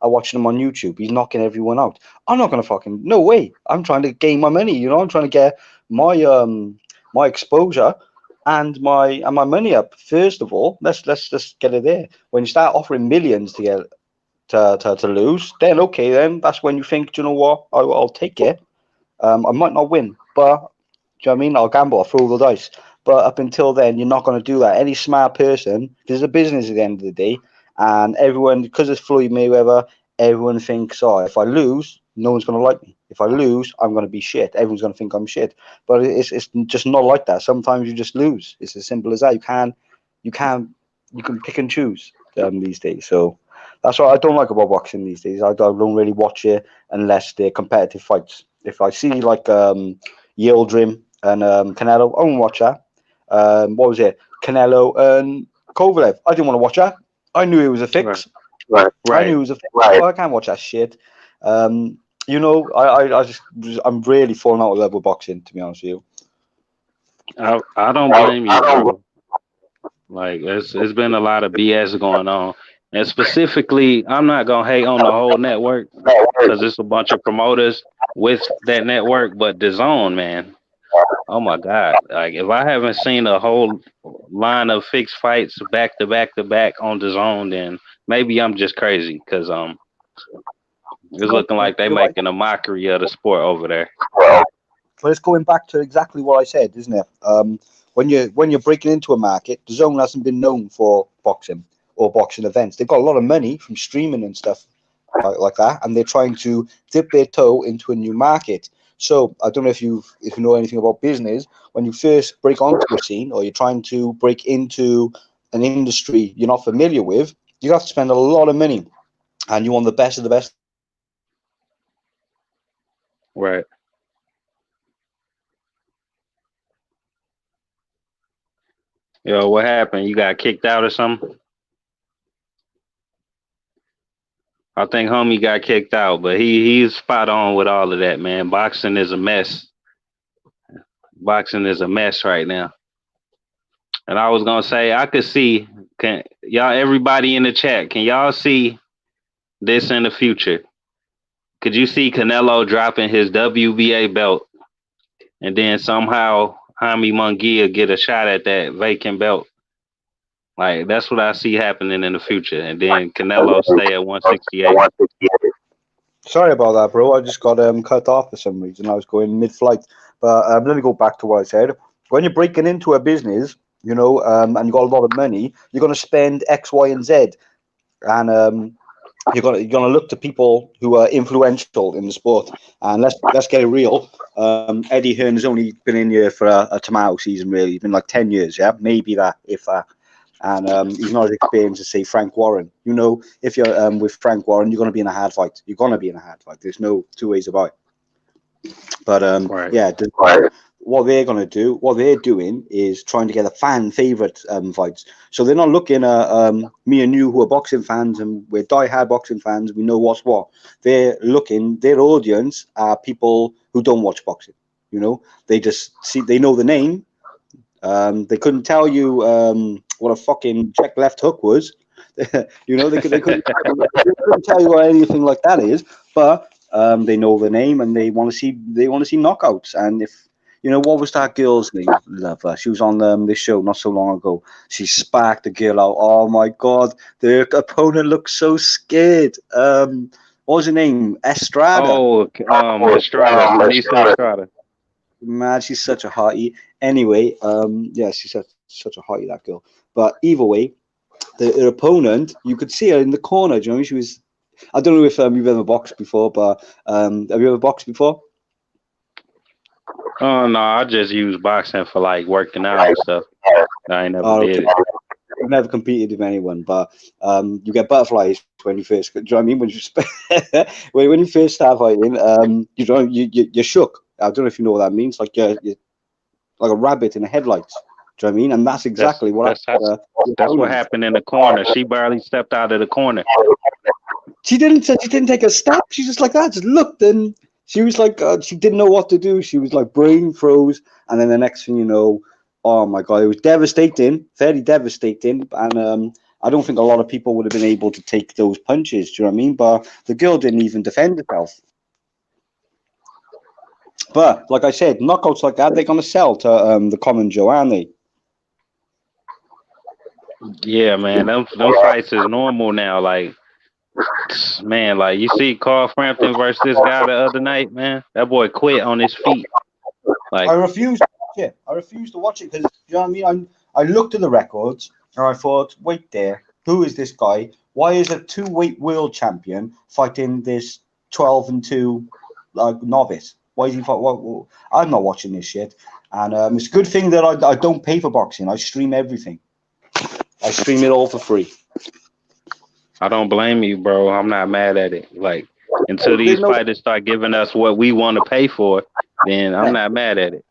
I watched him on YouTube. He's knocking everyone out. I'm not gonna no way. I'm trying to gain my money. You know, I'm trying to get my my exposure and my money up. First of all, let's just get it there. When you start offering millions to get to lose, then okay, then that's when you think, do you know what, I'll take it. I might not win, but do you know what I mean? I'll gamble, I'll throw the dice. But up until then, you're not going to do that. Any smart person, there's a business at the end of the day, and everyone, because it's Floyd Mayweather, everyone thinks, oh, if I lose, no one's going to like me. If I lose, I'm going to be shit. Everyone's going to think I'm shit. But it's just not like that. Sometimes you just lose. It's as simple as that. You can pick and choose these days. So that's what I don't like about boxing these days. I don't really watch it unless they're competitive fights. If I see like Yildrim and Canelo, I won't watch that. What was it? Canelo and Kovalev. I didn't want to watch that. I knew it was a fix. Right. I knew it was a fix. Right. I can't watch that shit. You know, I'm really falling out of love with boxing, to be honest with you. I don't blame you, bro. Like it's been a lot of BS going on, and specifically, I'm not gonna hate on the whole network because it's a bunch of promoters with that network, but DAZN, man, oh my God! Like if I haven't seen a whole line of fixed fights back to back to back on DAZN, then maybe I'm just crazy because it's looking like they making a mockery of the sport over there. But it's going back to exactly what I said, isn't it? When you're breaking into a market, the zone hasn't been known for boxing or boxing events. They've got a lot of money from streaming and stuff like that, and they're trying to dip their toe into a new market. So I don't know if you know anything about business. When you first break onto a scene or you're trying to break into an industry you're not familiar with, you have to spend a lot of money, and you want the best of the best. Right. Yo, what happened? You got kicked out or something? I think homie got kicked out, but he's spot on with all of that, man. Boxing is a mess. Boxing is a mess right now. And I was gonna say I could see, can y'all, everybody in the chat, can y'all see this in the future? Could you see Canelo dropping his WBA belt and then somehow Jaime Munguia get a shot at that vacant belt? Like that's what I see happening in the future, and then Canelo stay at 168. Sorry about that, bro. I just got cut off for some reason. I was going mid-flight, but let me go back to what I said. When you're breaking into a business, you know, and you got a lot of money, you're going to spend X, Y, and Z, and you're gonna look to people who are influential in the sport. And let's get it real. Eddie Hearn has only been in here for a tomato season, really. He's been like 10 years, yeah, maybe that, if that. And he's not as experienced as, say, Frank Warren. You know, if you're with Frank Warren, you're going to be in a hard fight. You're going to be in a hard fight. There's no two ways about it. But right. Yeah, what they're going to do, what they're doing is trying to get a fan favorite fights. So they're not looking at me and you who are boxing fans, and we're die-hard boxing fans. We know what's what. They're looking, their audience are people who don't watch boxing. You know, they just see, they know the name. They couldn't tell you what a fucking check left hook was. You know, they couldn't tell you what anything like that is. But they know the name, and they want to see knockouts. And if you know, what was that girl's name? Love her. She was on this show not so long ago. She sparked the girl out. Oh my God, the opponent looked so scared. What was her name? Estrada. Oh, Estrada. Estrada. Man, she's such a hottie. Anyway, yeah, she's such a hottie, that girl. But either way, her opponent, you could see her in the corner. Do you know, she was. I don't know if you've ever boxed before, but have you ever boxed before? Oh no, I just use boxing for like working out and stuff. I ain't never did it. I've never competed with anyone, but you get butterflies when you first. Do you know what I mean? When you first start fighting, you're shook. I don't know if you know what that means. Like you're like a rabbit in the headlights. Do you know what I mean? And that's exactly that's what happened in the corner. She barely stepped out of the corner. She didn't take a step. She just like that, just looked, and she was like, she didn't know what to do. She was like brain froze, and then the next thing you know, oh my God, it was devastating, very devastating. And I don't think a lot of people would have been able to take those punches. Do you know what I mean? But the girl didn't even defend herself. But like I said, knockouts like that, they're gonna sell to the common Joe, aren't they? Yeah, man, them fights is normal now. Like, man, like you see Carl Frampton versus this guy the other night, man. That boy quit on his feet. Like, I refuse it. I refuse to watch it because you know what I mean. I looked at the records and I thought, wait there, who is this guy? Why is a 2-weight world champion fighting this 12-2 novice? Why is he fight? What, I'm not watching this shit. And it's a good thing that I don't pay for boxing. I stream everything. I stream it all for free. I don't blame you, bro. I'm not mad at it. Like, until these fighters start giving us what we want to pay for, then I'm not mad at it.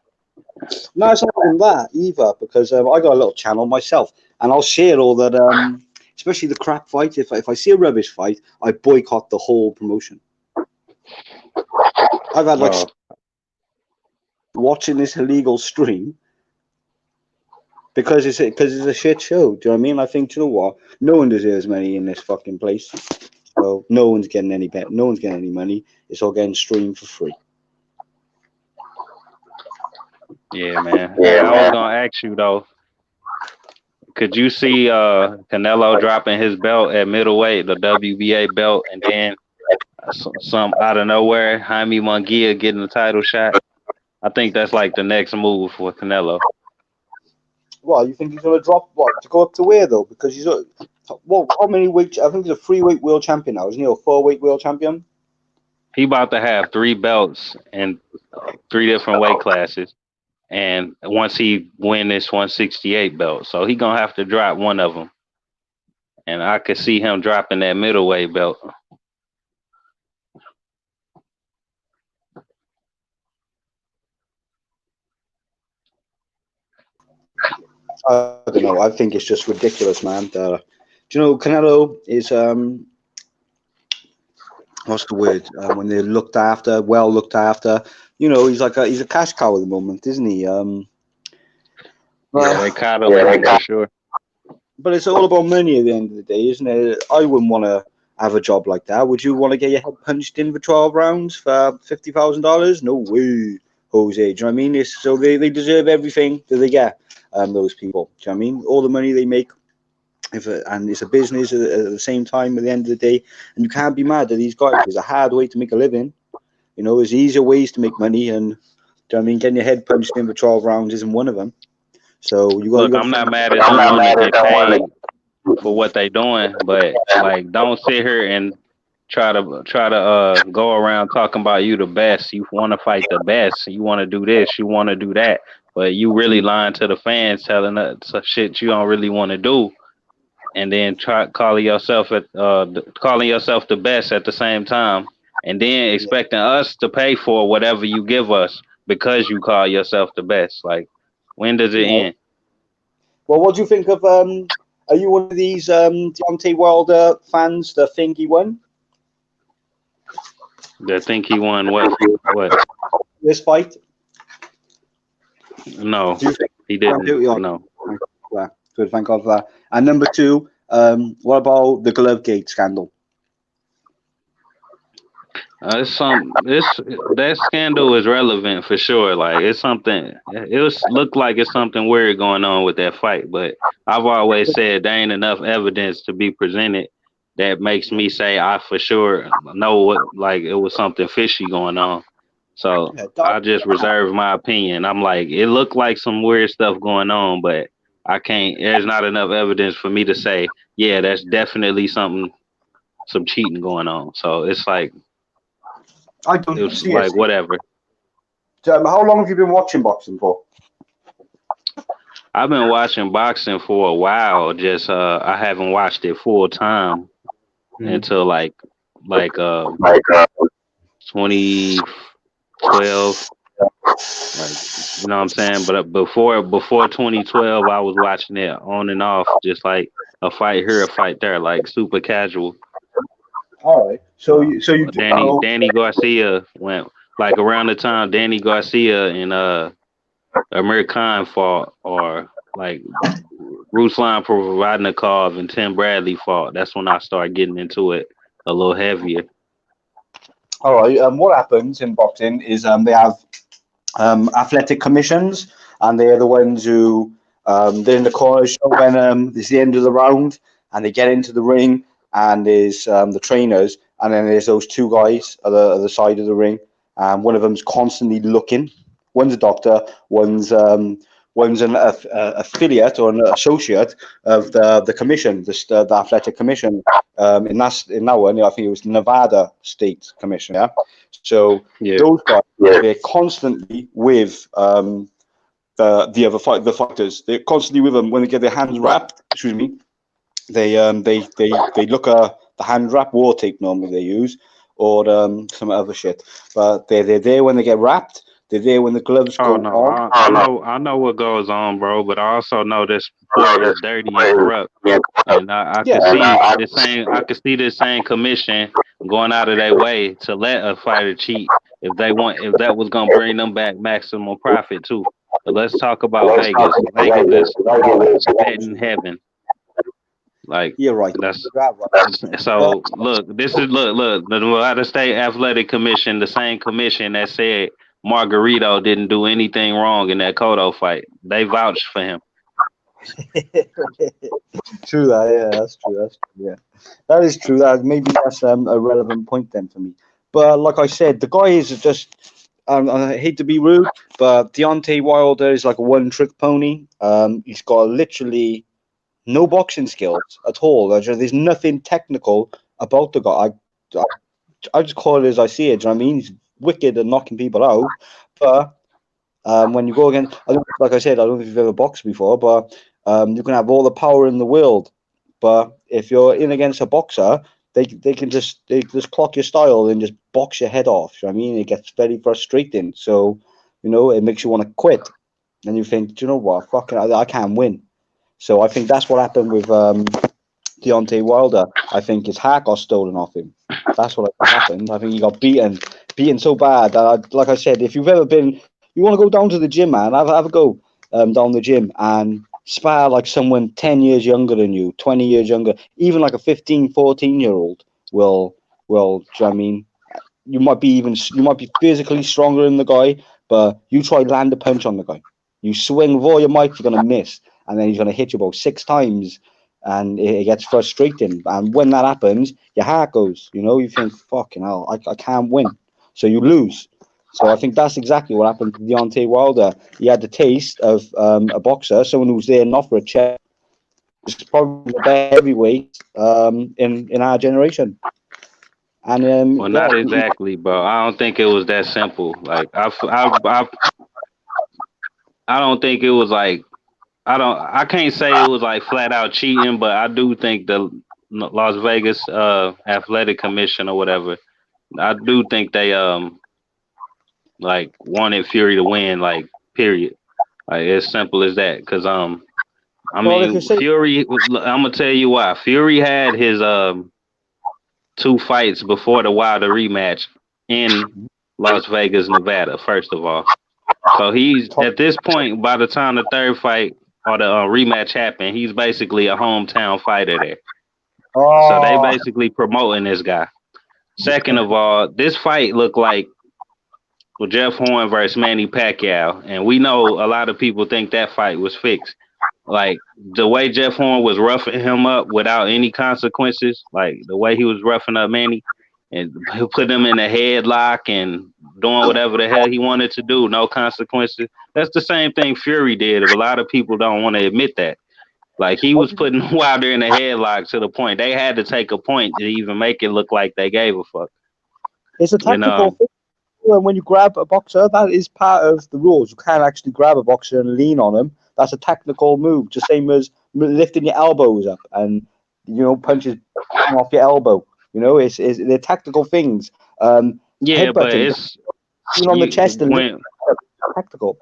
No, it's not even that either, because I got a little channel myself, and I'll share all that, especially the crap fights. If I see a rubbish fight, I boycott the whole promotion. I've had like watching this illegal stream because it's a shit show. Do you know what I mean? I think, do you know what? No one deserves money in this fucking place. So no one's getting any bet. No one's getting any money. It's all getting streamed for free. Yeah, man. Yeah, I was gonna ask you though. Could you see Canelo dropping his belt at middleweight, the WBA belt, and then some out of nowhere, Jaime Munguia getting the title shot? I think that's like the next move for Canelo. Well, you think he's gonna drop what to go up to where though? Because he's how many weight? I think he's a 3-weight world champion now, isn't he? Or 4-weight world champion? He about to have 3 belts in 3 different weight classes. And once he win this 168 belt, so he gonna have to drop one of them. And I could see him dropping that middleweight belt. I don't know. I think it's just ridiculous, man. Do you know Canelo is what's the word? When they're well looked after. You know, he's a cash cow at the moment, isn't he? Yeah, they caught him for sure. But it's all about money at the end of the day, isn't it? I wouldn't want to have a job like that. Would you want to get your head punched in for 12 rounds for $50,000? No way, Jose. Do you know what I mean? So they deserve everything that they get. Those people. Do you know what I mean? All the money they make, and it's a business at the same time at the end of the day. And you can't be mad at these guys. It's a hard way to make a living. You know, there's easier ways to make money, and do you know what I mean? Getting your head punched in for 12 rounds isn't one of them. So I'm not mad at them want to get paid for what they doing, but like, don't sit here and try to go around talking about you the best. You want to fight the best. You want to do this. You want to do that. But you really lying to the fans, telling us shit you don't really want to do, and then calling yourself the best at the same time, and then expecting us to pay for whatever you give us because you call yourself the best. Like, when does it end? Well, what do you think of? Are you one of these Deontay Wilder fans that think he won? That think he won what? This fight? No, he didn't. No. Yeah, good, thank God for that. And number 2, what about the Glovegate scandal? That scandal is relevant for sure. Like, it's something. Look like it's something weird going on with that fight. But I've always said there ain't enough evidence to be presented that makes me say I for sure know what, like, it was something fishy going on. So I just reserve my opinion. I'm like, it looked like some weird stuff going on, but I can't. There's not enough evidence for me to say, yeah, that's definitely some cheating going on. So it's like, it's like whatever. How long have you been watching boxing for? I've been watching boxing for a while. Just I haven't watched it full time until like 2012. Like, you know what I'm saying? But before 2012, I was watching it on and off, just like a fight here, a fight there, like super casual. All right. So you Danny Garcia went like around the time Danny Garcia and Amir Khan fought, or like Ruslan Provodnikov and Tim Bradley fought. That's when I started getting into it a little heavier. All right. What happens in boxing is they have athletic commissions, and they're the ones who they're in the corner show when it's the end of the round, and they get into the ring, and there's the trainers, and then there's those 2 guys at the side of the ring, and one of them's constantly looking One's a doctor. One's an affiliate or an associate of the commission, the athletic commission. In that one, I think it was Nevada State Commission. Yeah. So those guys, they're constantly with the fighters. They're constantly with them when they get their hands wrapped. Excuse me. They look at the hand wrap war tape normally they use, or some other shit. But they're there when they get wrapped. They're there when the gloves go on. I know what goes on, bro. But I also know this sport is dirty and corrupt, and I can see this same commission going out of their way to let a fighter cheat if that was gonna bring them back maximum profit too. But let's talk about Vegas. Vegas is bet in heaven. Like, you're right. So look, this is look the Nevada State Athletic Commission, the same commission that said Margarito didn't do anything wrong in that Cotto fight. They vouched for him. True that, yeah, that's true. Yeah, that is true. Maybe that's a relevant point then for me. But like I said, the guy is just. I hate to be rude, but Deontay Wilder is like a one-trick pony. He's got literally no boxing skills at all. There's nothing technical about the guy. I just call it as I see it. Do you know what I mean? He's wicked at knocking people out. But when you go against, like I said, I don't know if you've ever boxed before, but you can have all the power in the world. But if you're in against a boxer, they just clock your style and just box your head off. You know what I mean? It gets very frustrating. So, it makes you want to quit. And you think, do you know what? Fucking, I can't win. So I think that's what happened with Deontay Wilder. I think his heart got stolen off him. That's what happened. I think he got beaten so bad that, like I said, if you've ever been, you want to go down to the gym, man, have a go down the gym and spar like someone 10 years younger than you, 20 years younger, even like a 15, 14-year-old will, do you know what I mean? You might be physically stronger than the guy, but you try land a punch on the guy. You swing with all your might, you're going to miss. And then he's going to hit you about 6 times, and it gets frustrating. And when that happens, your heart goes. You think, fucking hell, I can't win. So you lose. So I think that's exactly what happened to Deontay Wilder. He had the taste of a boxer, someone who's there not for a check. It's probably the best heavyweight in our generation. And well, not exactly, bro. I don't think it was that simple. Like I don't think it was like. I can't say it was like flat out cheating, but I do think the Las Vegas Athletic Commission or whatever, I do think they like wanted Fury to win, like, period. Like, as simple as that. Because Fury, I'm gonna tell you why. Fury had his 2 fights before the Wilder rematch in Las Vegas, Nevada. First of all, so he's at this point, by the time the 3rd fight or the rematch happened, he's basically a hometown fighter there. So they basically promoting this guy. Second of all, this fight looked like Jeff Horn versus Manny Pacquiao, and we know a lot of people think that fight was fixed. Like, the way Jeff Horn was roughing him up without any consequences, like the way he was roughing up Manny and put him in a headlock and doing whatever the hell he wanted to do, no consequences. That's the same thing Fury did. A lot of people don't want to admit that. Like, he was putting Wilder in a headlock to the point they had to take a point to even make it look like they gave a fuck. It's a tactical thing. When you grab a boxer, that is part of the rules. You can't actually grab a boxer and lean on him. That's a tactical move, just same as lifting your elbows up and, punches off your elbow. They're tactical things. Yeah, but it's on the chest and tactical.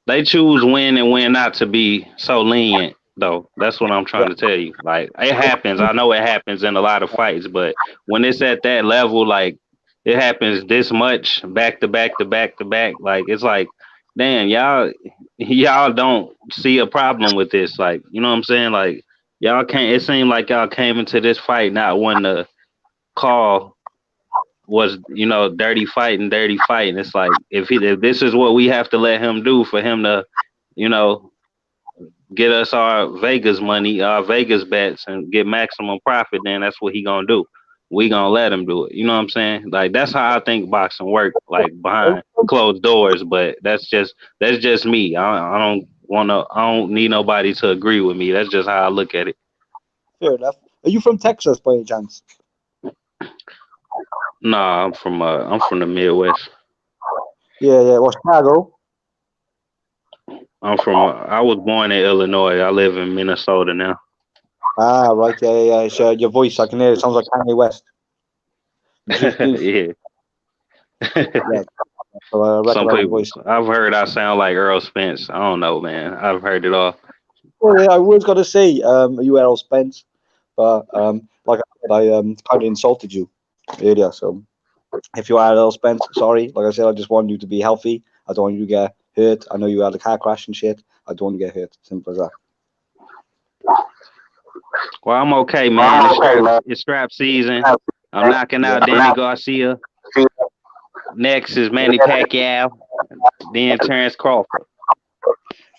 They choose when and when not to be so lenient, though. That's what I'm trying to tell you. Like, it happens. I know it happens in a lot of fights, but when it's at that level, like, it happens this much back to back to back to back. Like, it's like, damn, y'all don't see a problem with this. Like, you know what I'm saying? Like, y'all can't. It seemed like y'all came into this fight not wanting to call was, dirty fighting. It's like, if this is what we have to let him do for him to, get us our Vegas money, our Vegas bets, and get maximum profit, then that's what he gonna do. we gonna let him do it. You know what I'm saying? Like that's how I think boxing work, like behind closed doors. But that's just me. I don't need nobody to agree with me. That's just how I look at it. Fair enough. Are you from Texas by any chance? Nah, I'm from the Midwest. Yeah. Well, Chicago. I was born in Illinois. I live in Minnesota now. Ah, right. Yeah. So your voice, I can hear it. Sounds like Kanye West. Yeah. Yeah. So I Some recognize your people, voice. I've heard I sound like Earl Spence. I don't know, man. I've heard it all. Well, yeah, I was going to say, are you Errol Spence? But like I said, I kind of insulted you earlier. So if you are Errol Spence, sorry. Like I said, I just want you to be healthy. I don't want you to get hurt. I know you had a car crash and shit. I don't want you to get hurt. Simple as that. Well, I'm okay, man. It's strap season. I'm knocking out Danny Garcia. Next is Manny Pacquiao. Then Terrence Crawford.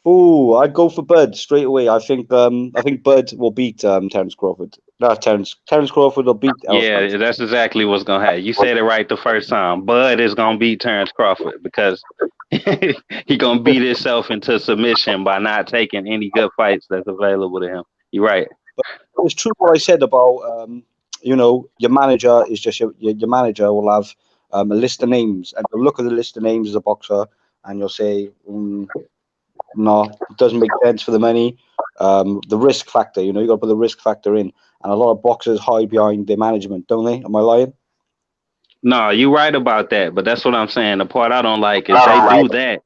Oh, I'd go for Bud straight away. I think Bud will beat Terrence Crawford. Not Terrence Crawford will beat Errol Spence. Yeah, that's exactly what's gonna happen. You said it right the first time. Bud is gonna beat Terrence Crawford because he gonna beat himself into submission by not taking any good fights that's available to him. You're right. But it's true what I said about your manager is just your manager will have a list of names, and you'll look at the list of names as a boxer, and you'll say, no, it doesn't make sense for the money. The risk factor, you got to put the risk factor in, and a lot of boxers hide behind their management, don't they? Am I lying? No, you're right about that, but that's what I'm saying. The part I don't like is they do that,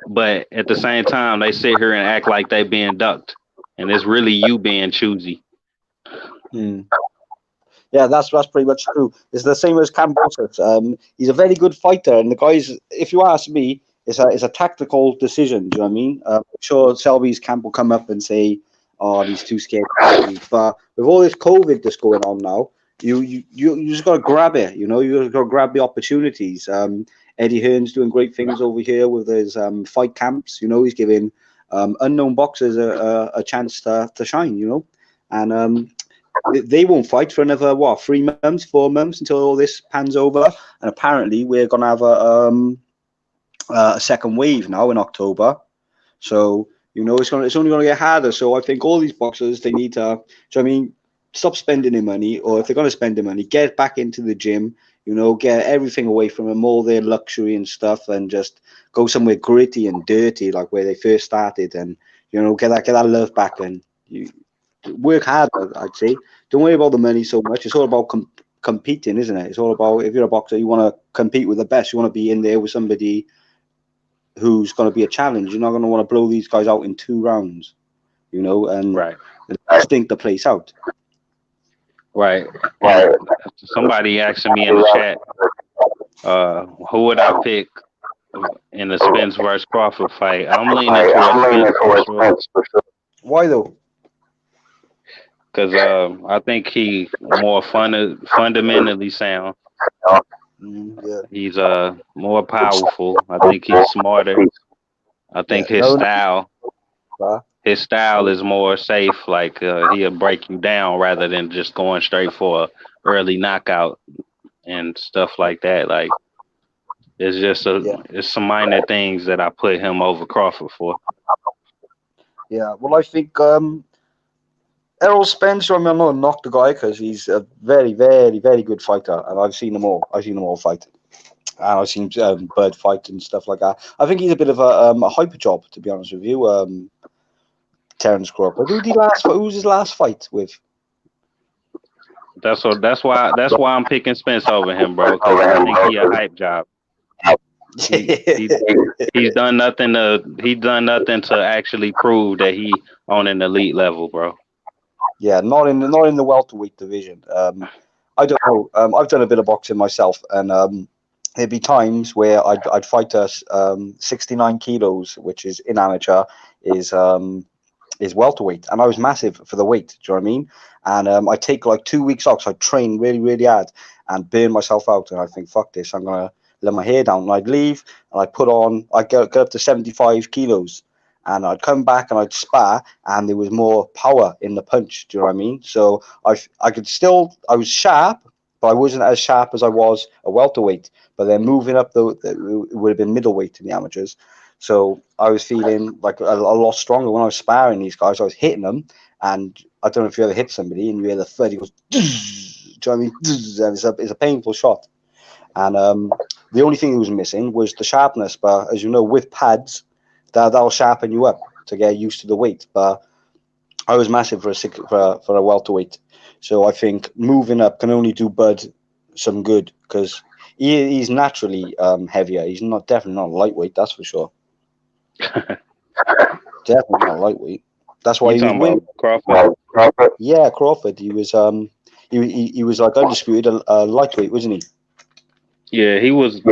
but at the same time they sit here and act like they being ducked, and it's really you being choosy. Yeah, that's pretty much true. It's the same as Cambosos. He's a very good fighter, and the guys, if you ask me, it's a tactical decision. Do you know what I mean? I'm sure Selby's camp will come up and say, "Oh, he's too scared." But with all this COVID that's going on now, you just got to grab it. You just got to grab the opportunities. Eddie Hearn's doing great things over here with his fight camps. He's giving unknown boxers a chance to shine. And they won't fight for another 3 months, 4 months until all this pans over. And apparently, we're gonna have a second wave now in October. So it's only gonna get harder. So I think all these boxers, they need to, stop spending their money, or if they're gonna spend their money, get back into the gym. Get everything away from them, all their luxury and stuff, and just go somewhere gritty and dirty, like where they first started, and get that love back, and work harder, I'd say. Don't worry about the money so much. It's all about competing, isn't it? It's all about, if you're a boxer, you want to compete with the best. You want to be in there with somebody who's going to be a challenge. You're not going to want to blow these guys out in 2 rounds, and right. stink the place out. Right. Somebody asking me in the chat, who would I pick in the Spence versus Crawford fight? I'm leaning towards Spence for sure. Why though? Because I think he's more fundamentally sound. Yeah. He's more powerful. I think he's smarter. I think his style is more safe. Like he'll break you down rather than just going straight for a early knockout and stuff like that. Like it's just it's some minor things that I put him over Crawford for. Yeah. Well, I think Errol Spence, I'm not going to knock the guy because he's a very, very, very good fighter, and I've seen them all. Fight, and I've seen Bird fight and stuff like that. I think he's a bit of a hyper job, to be honest with you. Terrence Crawford. Who's his last fight with? That's why I'm picking Spence over him, bro. Because I think he a hype job. He's done nothing to actually prove that he on an elite level, bro. Yeah, not in the welterweight division. I don't know. I've done a bit of boxing myself, and there'd be times where I'd fight us 69 kilos, which is in amateur is welterweight, and I was massive for the weight. Do you know what I mean? And I take like 2 weeks off, so I train really, really hard and burn myself out, and I think, fuck this, I'm gonna let my hair down. And I'd leave, and I'd get up to 75 kilos. And I'd come back and I'd spar, and there was more power in the punch. Do you know what I mean? So I was sharp, but I wasn't as sharp as I was a welterweight. But then moving up, though, it would have been middleweight in the amateurs. So I was feeling like a lot stronger when I was sparring these guys. I was hitting them, and I don't know if you ever hit somebody and you hear the thud. It goes, do you know what I mean? It's a painful shot. And the only thing that was missing was the sharpness. But as you know, with pads, that'll sharpen you up to get used to the weight. But I was massive for a welterweight. So I think moving up can only do Bud some good because he's naturally heavier. He's definitely not lightweight, that's for sure. Definitely not lightweight. That's why he was winning. Crawford. Yeah, Crawford. He was he was like undisputed lightweight, wasn't he? Yeah, he was. He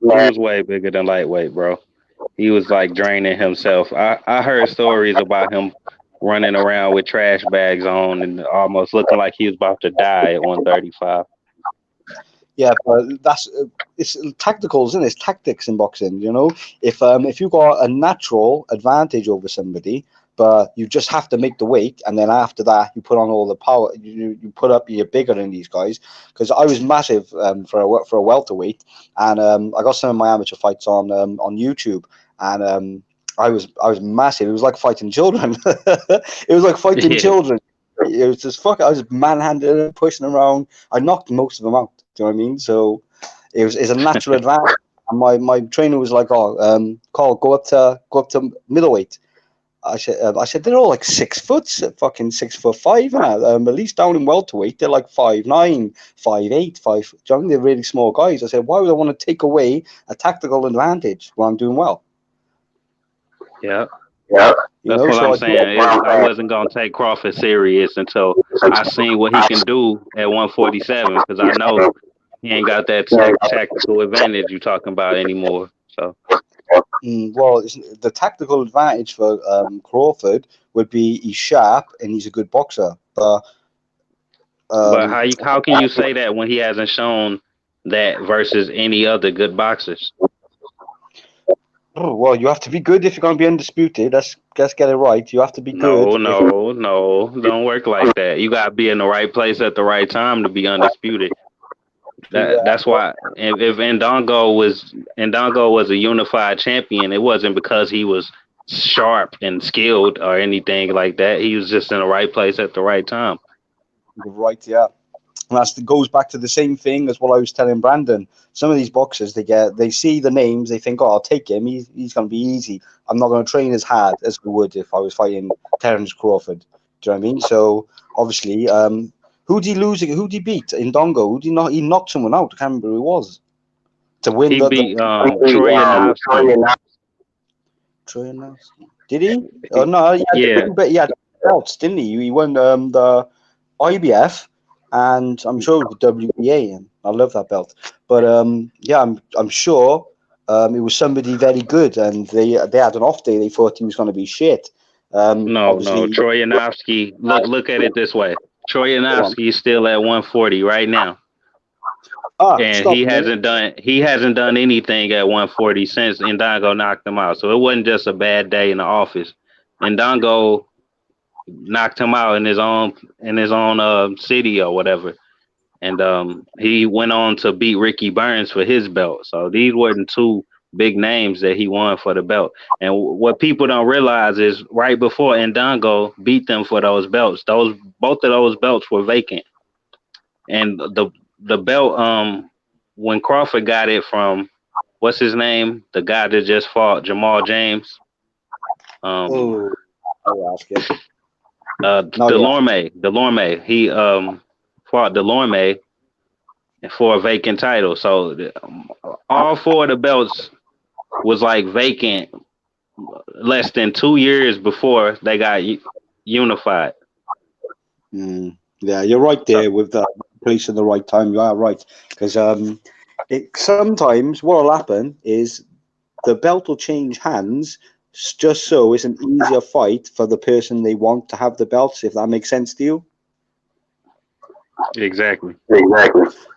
was way bigger than lightweight, bro. He was like draining himself. I heard stories about him running around with trash bags on and almost looking like he was about to die at 135. Yeah, but it's tacticals, isn't it? It's tactics in boxing, you know. If you got a natural advantage over somebody, but you just have to make the weight, and then after that you put on all the power. You put up. You're bigger than these guys. Because I was massive for a welterweight, and I got some of my amateur fights on YouTube, and I was massive. It was like fighting children. It was like fighting children. It was just I was manhandling and pushing around. I knocked most of them out. Do you know what I mean? So it's a natural advantage. And my trainer was like, "Oh, Carl, go up to middleweight." I said they're all like 6 foot, fucking 6'5", and at least down in welterweight they're like 5'9", 5'8", 5. Do you know what I mean? They're really small guys. I said, why would I want to take away a tactical advantage when I'm doing well? Yeah. That's what I'm saying. I wasn't going to take Crawford serious until I seen what he can do at 147 because I know he ain't got that tactical advantage you're talking about anymore. So. Well, the tactical advantage for Crawford would be he's sharp and he's a good boxer. But how can you say that when he hasn't shown that versus any other good boxers? Oh, well, you have to be good if you're going to be undisputed. Let's get it right. You have to be good. No, don't work like that. You got to be in the right place at the right time to be undisputed. That's why if Ndongo was a unified champion, it wasn't because he was sharp and skilled or anything like that. He was just in the right place at the right time. Right, yeah. And that goes back to the same thing as what I was telling Brandon. Some of these boxers, they see the names, they think, oh, I'll take him. He's going to be easy. I'm not going to train as hard as I would if I was fighting Terence Crawford. Do you know what I mean? So obviously, who'd he lose? Who'd he beat? Ndongo? Who'd he not? He knocked someone out. I can't remember who it was. To win he beat Troy Yanofsky. Troy Yanofsky. Did he? Oh no, he had belts, didn't he? He won the IBF, and I'm sure the WBA. And I love that belt. But yeah, I'm sure it was somebody very good, and they had an off day. They thought he was going to be shit. No, Troy Yanofsky. Look at it this way. Troy Yanofsky is still at 140 right now. And he hasn't done anything at 140 since Ndongo knocked him out. So it wasn't just a bad day in the office. Ndongo knocked him out in his own city or whatever. And he went on to beat Ricky Burns for his belt. So these weren't two big names that he won for the belt. And what people don't realize is right before Ndongo beat them for those belts, both of those belts were vacant. And the belt, when Crawford got it from, what's his name? The guy that just fought Jamal James. Delorme. He fought Delorme for a vacant title. So all four of the belts was like vacant less than 2 years before they got unified. Yeah, you're right there with the place at the right time. You are right, because sometimes what will happen is the belt will change hands just so it's an easier fight for the person they want to have the belts, if that makes sense to you. Exactly.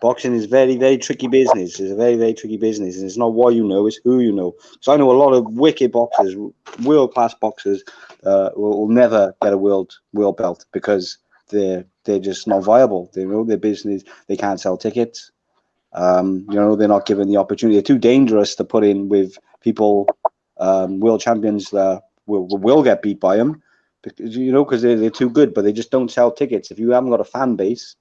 Boxing is very, very tricky business. It's a very, very tricky business, and it's not what you know, it's who you know. So I know a lot of wicked boxers, world-class boxers, will never get a world belt because they're just not viable. You know, their business, they can't sell tickets. You know, they're not given the opportunity. They're too dangerous to put in with people, world champions that will get beat by them, because, you know, because they're too good, but they just don't sell tickets. If you haven't got a fan base,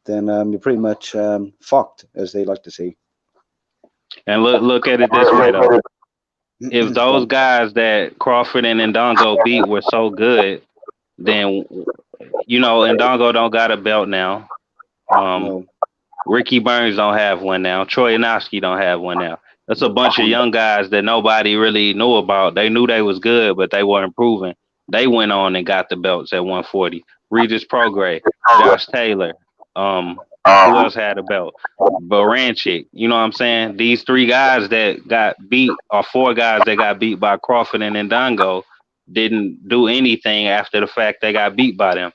then you're pretty much fucked, as they like to say. And look at it this way though. If those guys that Crawford and Ndongo beat were so good, then, you know, Ndongo don't got a belt now. No. Ricky Burns don't have one now. Troy Yanofsky don't have one now. That's a bunch of young guys that nobody really knew about. They knew they was good, but they weren't proven. They went on and got the belts at 140. Regis Prograis, Josh Taylor, who else had a belt? Baranchik, you know what I'm saying? These three guys that got beat, or four guys that got beat by Crawford and Ndongo, didn't do anything after the fact they got beat by them.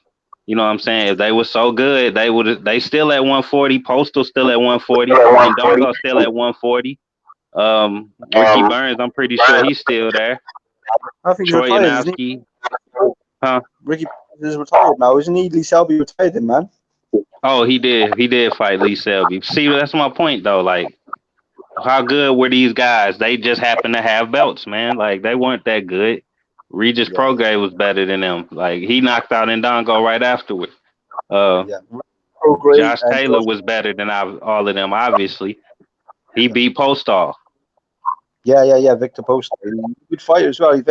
You know what I'm saying? If they were so good, they still at 140. Postal still at 140. Ndongo still at 140. Ricky Burns, I'm pretty sure he's still there. I think Troy he's retired, isn't Yanofsky. Huh? Ricky is retired now, isn't he? Lee Selby retired him, man. Oh, he did fight Lee Selby. See, that's my point though. Like, how good were these guys? They just happened to have belts, man. Like, they weren't that good. Regis Prograis was better than them. Like, he knocked out Ndongo right afterward. Josh Taylor was better than all of them, obviously. He beat Postall. Yeah, Victor Postall. Good fighter as well.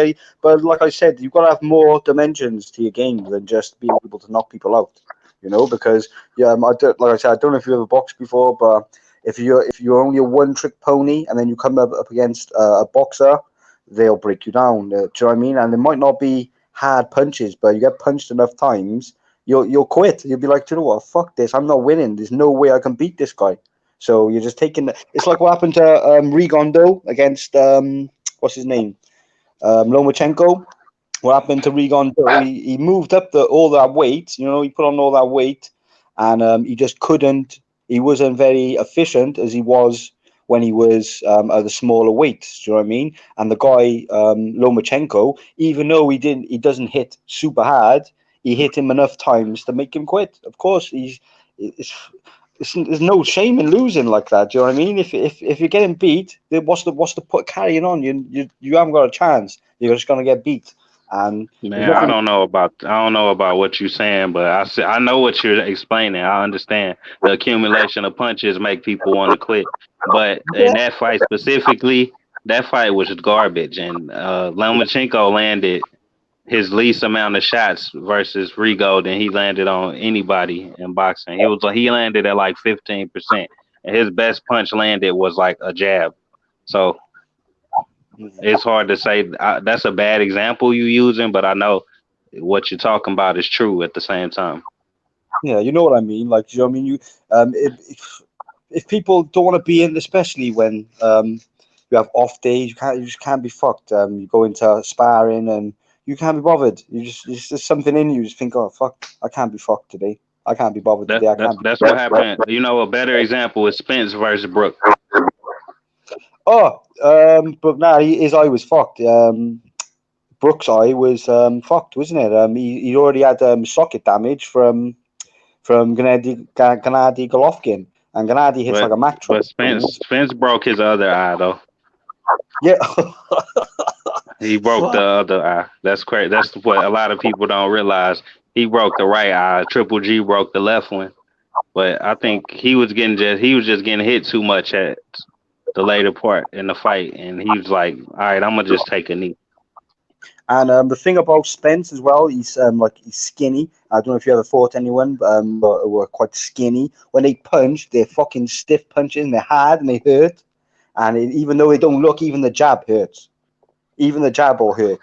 But like I said, you've got to have more dimensions to your game than just being able to knock people out. You know, because like I said, I don't know if you've ever boxed before, but if you're only a one-trick pony and then you come up against a boxer, they'll break you down. Do you know what I mean? And it might not be hard punches, but you get punched enough times, you'll quit. You'll be like, do you know what? Fuck this. I'm not winning. There's no way I can beat this guy. So you're just taking. It's like what happened to Rigondo against what's his name, Lomachenko. What happened to Rigondo? He moved up all that weight. You know, he put on all that weight, and he just couldn't. He wasn't very efficient as he was when he was at the smaller weights. Do you know what I mean? And the guy Lomachenko, even though he doesn't hit super hard, he hit him enough times to make him quit. Of course, there's no shame in losing like that. Do you know what I mean? If you're getting beat, what's the point carrying on? You haven't got a chance. You're just gonna get beat. And man, I don't know about what you're saying, but I know what you're explaining. I understand the accumulation of punches make people want to quit. But in that fight specifically, that fight was garbage, and Lomachenko landed his least amount of shots versus Rigo than he landed on anybody in boxing. He landed at like 15%, and his best punch landed was like a jab. So it's hard to say. That's a bad example you're using, but I know what you're talking about is true at the same time. Yeah, you know what I mean. Like, you know what I mean? If people don't want to be in, especially when you have off days, you just can't be fucked. You go into sparring and you can't be bothered. It's just something in you. You just think, oh fuck, I can't be fucked today. I can't be bothered today. That's what happened. You know, a better example is Spence versus Brook. Oh, but nah, his eye was fucked. Brook's eye was fucked, wasn't it? He already had socket damage from Gennady Golovkin, and Gennady hits like a Mack truck. But Spence broke his other eye though. Yeah. He broke the other eye. That's crazy. That's what a lot of people don't realize. He broke the right eye. Triple G broke the left one. But I think he was just getting hit too much at the later part in the fight, and he was like, "All right, I'm gonna just take a knee." And the thing about Spence as well, he's skinny. I don't know if you ever fought anyone who were quite skinny. When they punch, they're fucking stiff punches, and they're hard and they hurt. And even though they don't look, even the jab hurts. Even the jab will hurt,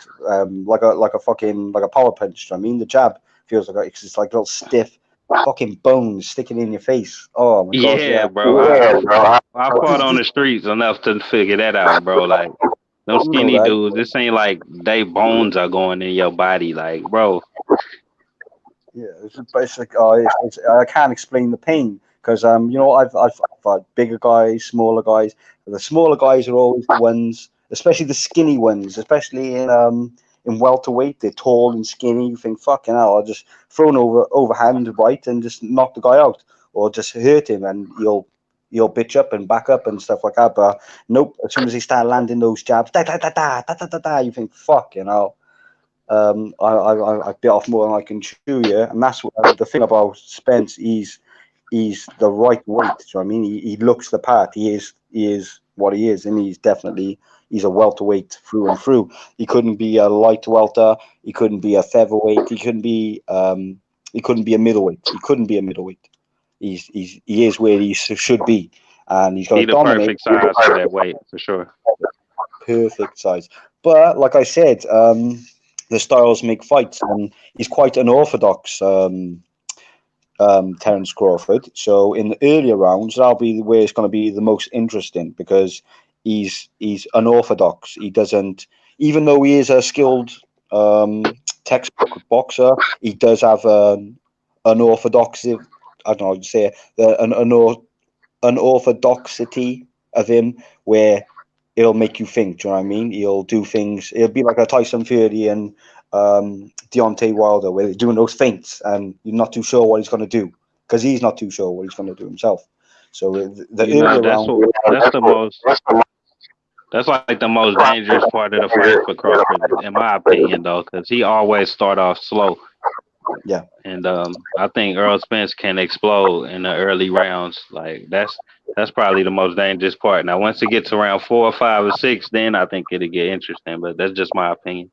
like a power punch. I mean, the jab feels like it's just like little stiff fucking bones sticking in your face. Oh my god! Yeah, bro. I fought on the streets enough to figure that out, bro. Like, them skinny dudes, this ain't like they bones are going in your body, like, bro. Yeah, it's like I can't explain the pain because you know, I've fought bigger guys, smaller guys. The smaller guys are always the ones, especially the skinny ones, especially in in welterweight, they're tall and skinny. You think, fucking hell, I'll just throw an overhand right and just knock the guy out, or just hurt him, and you'll bitch up and back up and stuff like that. But nope, as soon as they start landing those jabs, you think, fucking hell. I bit off more than I can chew, yeah. And that's what the thing about Spence. He's the right weight. Do you know what I mean? He looks the part. He is what he is, and he's a welterweight through and through. He couldn't be a light welter. He couldn't be a featherweight. He couldn't be a middleweight. He couldn't be a middleweight. He is where he should be, and he's got to dominate. Perfect size for that weight, for sure. Perfect size. But like I said, the styles make fights, and he's quite unorthodox, Terence Crawford. So in the earlier rounds, that'll be where it's going to be the most interesting, because he's unorthodox. He doesn't, even though he is a skilled textbook boxer, he does have unorthodox. I don't know how to say it, the unorthodoxity of him, where it'll make you think. Do you know what I mean? He'll do things. It'll be like a Tyson Fury and Deontay Wilder, where they're doing those feints, and you're not too sure what he's going to do, because he's not too sure what he's going to do himself. So that's like the most dangerous part of the fight for Crawford, in my opinion, though, because he always start off slow. Yeah, and I think Errol Spence can explode in the early rounds. Like that's probably the most dangerous part. Now, once it gets around 4 or 5 or 6, then I think it'll get interesting. But that's just my opinion.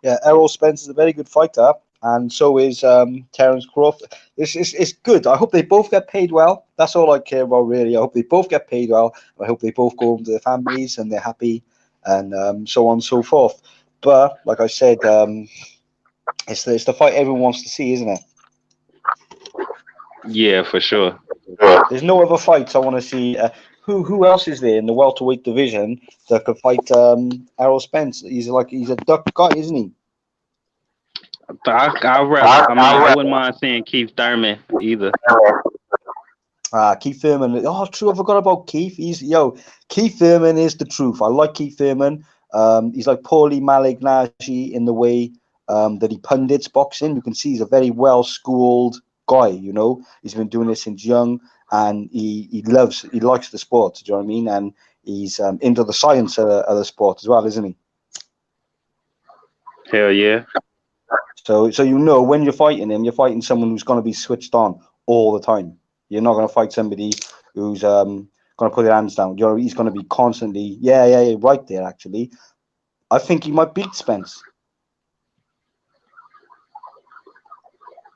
Yeah, Errol Spence is a very good fighter, and so is Terence Crawford. It's good. I hope they both get paid well. That's all I care about, really. I hope they both get paid well. I hope they both go home to their families and they're happy, and so on and so forth. But like I said, it's the fight everyone wants to see, isn't it? Yeah, for sure. There's no other fights I want to see. Who else is there in the welterweight division that could fight Errol Spence? He's a duck guy, isn't he? I wouldn't mind seeing Keith Thurman either. Keith Thurman. Oh, true. I forgot about Keith. Keith Thurman is the truth. I like Keith Thurman. He's like Paulie Malignaggi in the way that he pundits boxing. You can see he's a very well-schooled guy. You know, he's been doing this since young, and he likes the sport. Do you know what I mean? And he's into the science of the sport as well, isn't he? Hell yeah. So you know, when you're fighting him, you're fighting someone who's going to be switched on all the time. You're not going to fight somebody who's going to put their hands down. He's going to be constantly, yeah, right there, actually. I think he might beat Spence.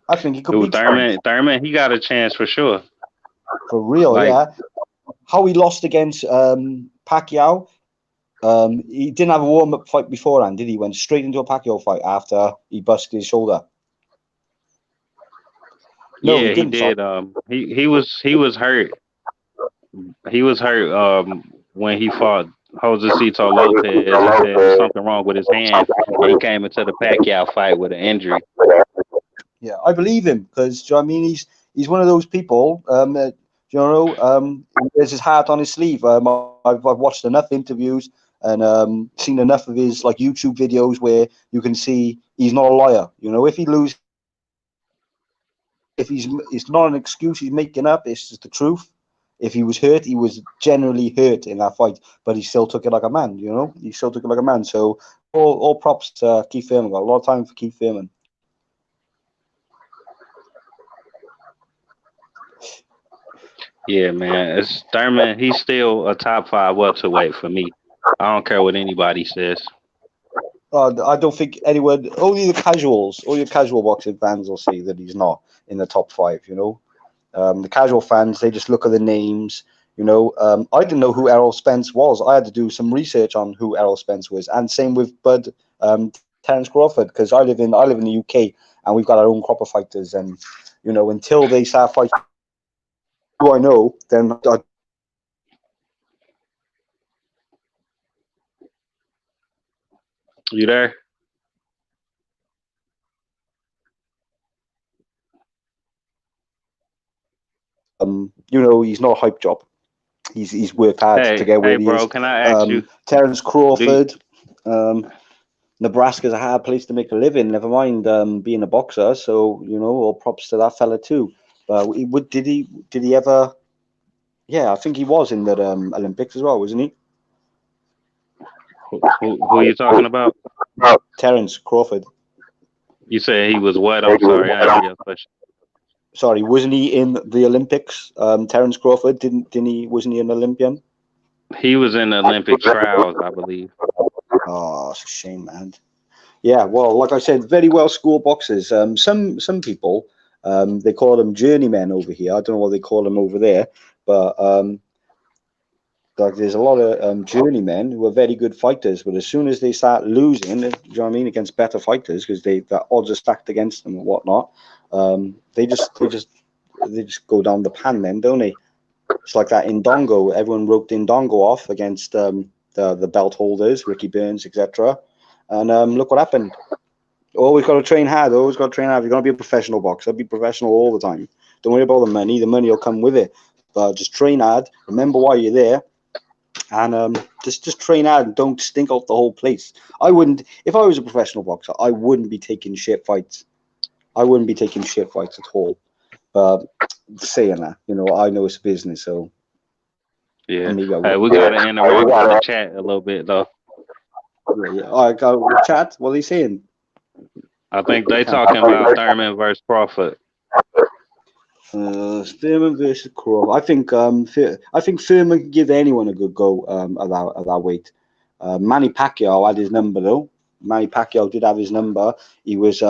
I think he could beat Spence. Thurman, he got a chance for sure. For real, yeah. How he lost against Pacquiao, he didn't have a warm-up fight beforehand, did he? He went straight into a Pacquiao fight after he busted his shoulder. No, yeah, he did. He was hurt. He was hurt when he fought Josecito Lopez. He said there was something wrong with his hand. He came into the Pacquiao fight with an injury. Yeah, I believe him, because I mean he's one of those people that there's his heart on his sleeve. I've watched enough interviews and seen enough of his like YouTube videos where you can see he's not a liar. You know, if he loses, it's not an excuse he's making up. It's just the truth. If he was hurt, he was generally hurt in that fight, but he still took it like a man. You know, he still took it like a man. So all props to Keith Thurman. Got a lot of time for Keith Thurman. Yeah, man. It's Thurman. He's still a top 5 welterweight for me. I don't care what anybody says. I don't think anyone. Only the casuals, all your casual boxing fans will say that he's not in the top 5. You know, the casual fans, they just look at the names. You know, I didn't know who Errol Spence was. I had to do some research on who Errol Spence was, and same with Terence Crawford, because I live in the UK and we've got our own crop of fighters, and you know, until they start fighting who I know, then You there? you know, he's not a hype job. He's worked hard to get where he is. Can I ask you? Terence Crawford. Nebraska's a hard place to make a living. Never mind being a boxer. So all props to that fella too. But did he ever? Yeah, I think he was in the Olympics as well, wasn't he? Who are you talking about? Terence Crawford. You said he was what? I'm sorry, I didn't hear your question. Sorry, wasn't he in the Olympics? Terence Crawford didn't he? Wasn't he an Olympian? He was in the Olympic trials, I believe. Oh, it's a shame, man. Yeah, well, like I said, very well schooled boxers. Some people they call them journeymen over here. I don't know what they call them over there, but like there's a lot of journeymen who are very good fighters, but as soon as they start losing, you know what I mean, against better fighters, because the odds are stacked against them and whatnot, they just go down the pan then, don't they? It's like that in Dongo. Everyone wrote Indongo off against the belt holders, Ricky Burns, etc. And look what happened. Always got to train hard. Always got to train hard. If you're going to be a professional boxer, be professional all the time. Don't worry about the money. The money will come with it. But just train hard. Remember why you're there. And just train hard and don't stink out the whole place. I wouldn't, if I was a professional boxer, I wouldn't be taking shit fights. I wouldn't be taking shit fights at all. But saying that, I know it's a business, so. Yeah. Hey, we got to interact with the chat a little bit, though. Yeah. All right, go chat. What are they saying? I think they talking about Thurman versus Crawford. Thurman versus Crawford. I think Thurman can give anyone a good go at that weight. Manny Pacquiao had his number though. Manny Pacquiao did have his number. He was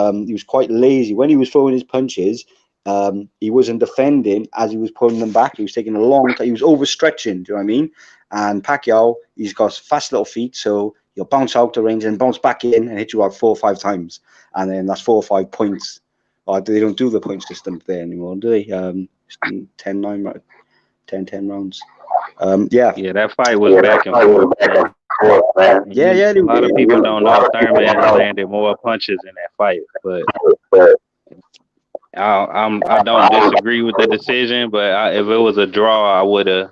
quite lazy when he was throwing his punches. He wasn't defending as he was pulling them back. He was taking a long time. He was overstretching. Do you know what I mean? And Pacquiao, he's got fast little feet, so he'll bounce out the range and bounce back in and hit you out 4 or 5 times, and then that's 4 or 5 points. They don't do the point system there anymore, do they? 10 rounds. Yeah, that fight was back and forth. Yeah. A lot of people don't know Thurman landed more punches in that fight, but I don't disagree with the decision. But if it was a draw, I would have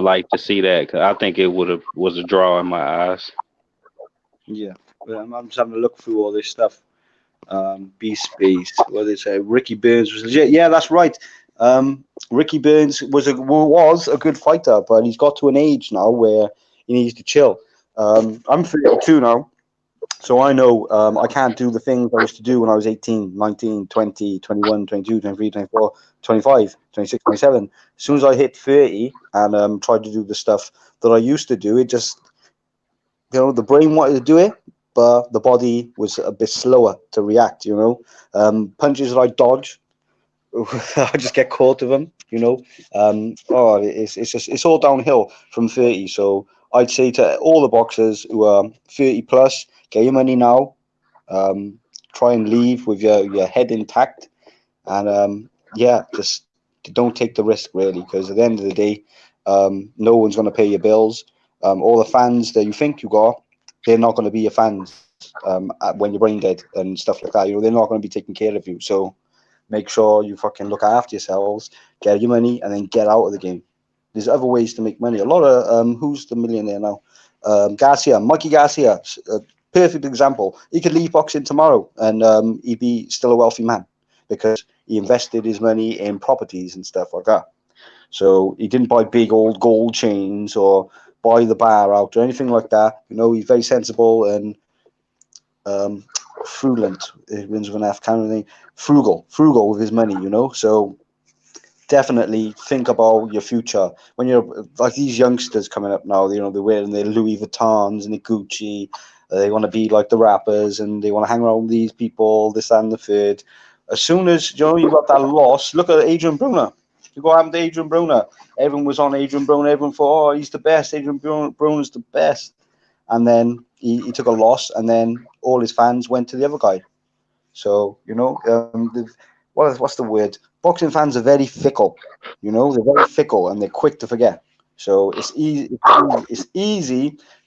liked to see that, because I think it was a draw in my eyes. Yeah, I'm just having to look through all this stuff. B-Space, what did they say? Ricky Burns was legit. Yeah, that's right. Ricky Burns was a good fighter, but he's got to an age now where he needs to chill. I'm 32 now, so I know I can't do the things I used to do when I was 18, 19, 20, 21, 22, 23, 24, 25, 26, 27. As soon as I hit 30 and tried to do the stuff that I used to do, it just, the brain wanted to do it, but the body was a bit slower to react, punches that I dodge, I just get caught with them, it's all downhill from 30. So I'd say to all the boxers who are 30 plus, get your money now, try and leave with your head intact, and just don't take the risk really, because at the end of the day, no one's going to pay your bills. All the fans that you think you got, they're not going to be your fans when you're brain dead and stuff like that. They're not going to be taking care of you. So make sure you fucking look after yourselves, get your money, and then get out of the game. There's other ways to make money. A lot of who's the millionaire now? Mikey Garcia, a perfect example. He could leave boxing tomorrow and he'd be still a wealthy man because he invested his money in properties and stuff like that. So he didn't buy big old gold chains or buy the bar out or anything like that. He's very sensible and frugal with his money, so definitely think about your future. When you're like these youngsters coming up now, they're wearing their Louis Vuittons and their Gucci, they want to be like the rappers and they want to hang around with these people, this and the third. As soon as you got that loss, look at Adrian Broner. You go out to Adrian Broner. Everyone was on Adrian Broner. Everyone thought, he's the best. Adrian Broner's the best. And then he took a loss, and then all his fans went to the other guy. So, what's the word? Boxing fans are very fickle. They're very fickle and they're quick to forget. So it's easy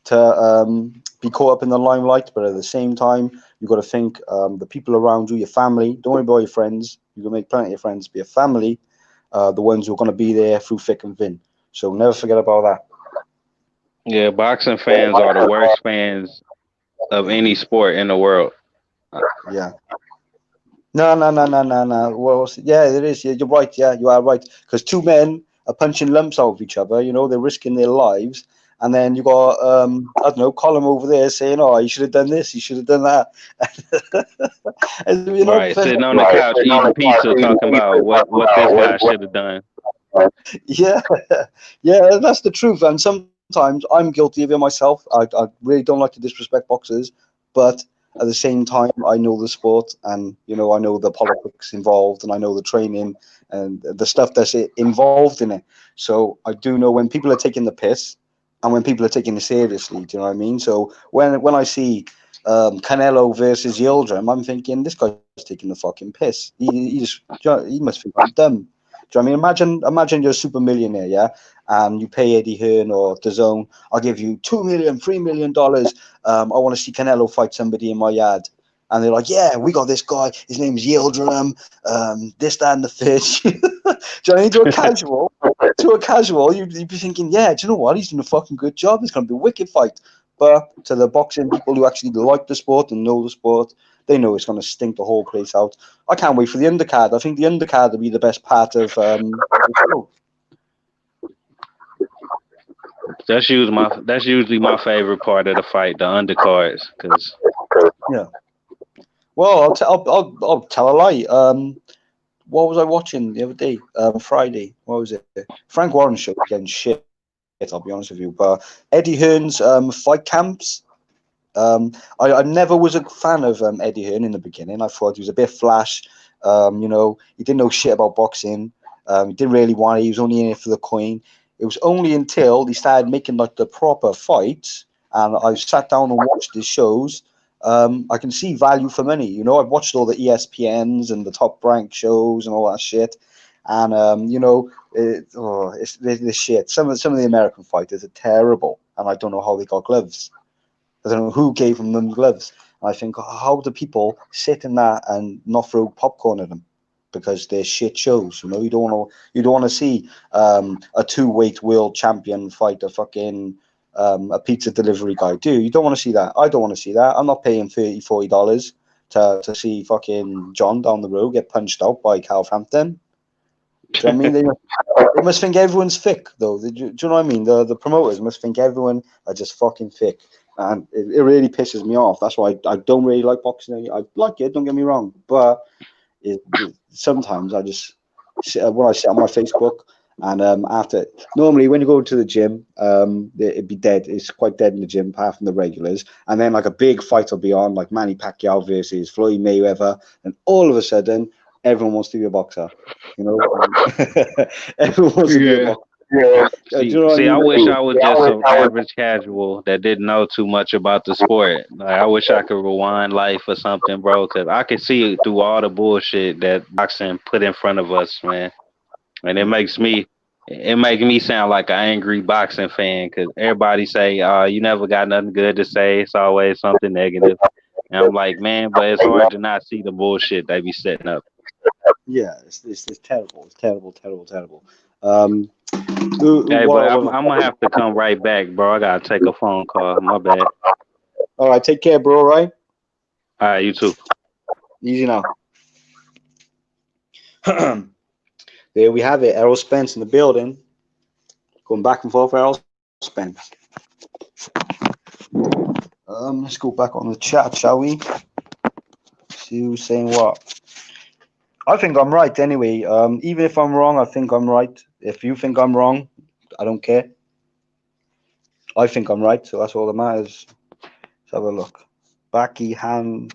to be caught up in the limelight, but at the same time, you've got to think the people around you, your family. Don't worry about your friends. You can make plenty of friends, but your family, the ones who are going to be there through thick and thin. So never forget about that. Yeah, boxing fans are the worst fans of any sport in the world. Yeah. No. Well, yeah, it is. Yeah, you're right. Yeah, you are right. Because two men are punching lumps out of each other. You know, they're risking their lives. And then you got, I don't know, Colin over there saying, "Oh, you should have done this. You should have done that." And, you know, Right, sitting on the couch eating pizza, talking about what this guy should have done. Yeah, yeah, that's the truth. And sometimes I'm guilty of it myself. I really don't like to disrespect boxers, but at the same time, I know the sport, and you know, I know the politics involved, and I know the training and the stuff that's involved in it. So I do know when people are taking the piss, and when people are taking it seriously. Do you know what I mean? So when I see Canelo versus Yildrim, I'm thinking this guy's taking the fucking piss. He must think I'm dumb. Do you know what I mean? Imagine you're a super millionaire, yeah, and you pay Eddie Hearn or DAZN. I'll give you $2 million, $3 million. I want to see Canelo fight somebody in my yard, and they're like, "Yeah, we got this guy. His name's Yildrim. This, that, and the fish." Do you know what I mean? To a casual, you'd be thinking, "Yeah, do you know what? He's doing a fucking good job. It's going to be a wicked fight." But to the boxing people who actually like the sport and know the sport, they know it's going to stink the whole place out. I can't wait for the undercard. I think the undercard will be the best part of the show. That's usually my favorite part of the fight, the undercards, because Yeah. Well, I'll tell a lie. What was I watching the other day? Friday. What was it? Frank Warren's show again. Shit. I'll be honest with you. But Eddie Hearn's fight camps. I never was a fan of Eddie Hearn in the beginning. I thought he was a bit flash. You know, he didn't know shit about boxing. He didn't really want it. He was only in it for the coin. It was only until he started making like the proper fights, and I sat down and watched his shows. I can see value for money. You know, I've watched all the ESPNs and the Top Rank shows and all that shit. And you know, it's this shit. Some of the American fighters are terrible, and I don't know how they got gloves. I don't know who gave them gloves. And I think, how do people sit in that and not throw popcorn at them? Because they're shit shows. You know, you don't want to see a two-weight world champion fight a fucking a pizza delivery guy. You don't want to see that. I don't want to see that. I'm not paying $30-40 to see fucking John down the road get punched out by Carl Frampton. Do you know what I mean? They must think everyone's thick, though. Do you know what I mean? The promoters must think everyone are just fucking thick. And it really pisses me off. That's why I don't really like boxing. I like it, don't get me wrong. But sometimes I just, when I sit on my Facebook, and after, normally when you go to the gym, it'd be dead. It's quite dead in the gym, apart from the regulars. And then like a big fight will be on, like Manny Pacquiao versus Floyd Mayweather. And all of a sudden, everyone wants to be a boxer. You know, everyone wants to be a boxer. Yeah. See, I wish I was just an average casual that didn't know too much about the sport. Like, I wish I could rewind life or something, bro, because I can see it through all the bullshit that boxing put in front of us, man. And it makes me sound like an angry boxing fan, because everybody say, you never got nothing good to say. It's always something negative. And I'm like, man, but it's hard to not see the bullshit they be setting up. Yeah, it's terrible. It's terrible. Hey, but I'm gonna have to come right back, bro. I gotta take a phone call. My bad. All right, take care, bro. Right? All right, you too. Easy now. There we have it. Errol Spence in the building. Going back and forth, Errol Spence. Let's go back on the chat, shall we? See who's saying what. I think I'm right anyway. Even if I'm wrong, I think I'm right. If you think I'm wrong, I don't care. I think I'm right, so that's all that matters. Let's have a look. Baki Hanma.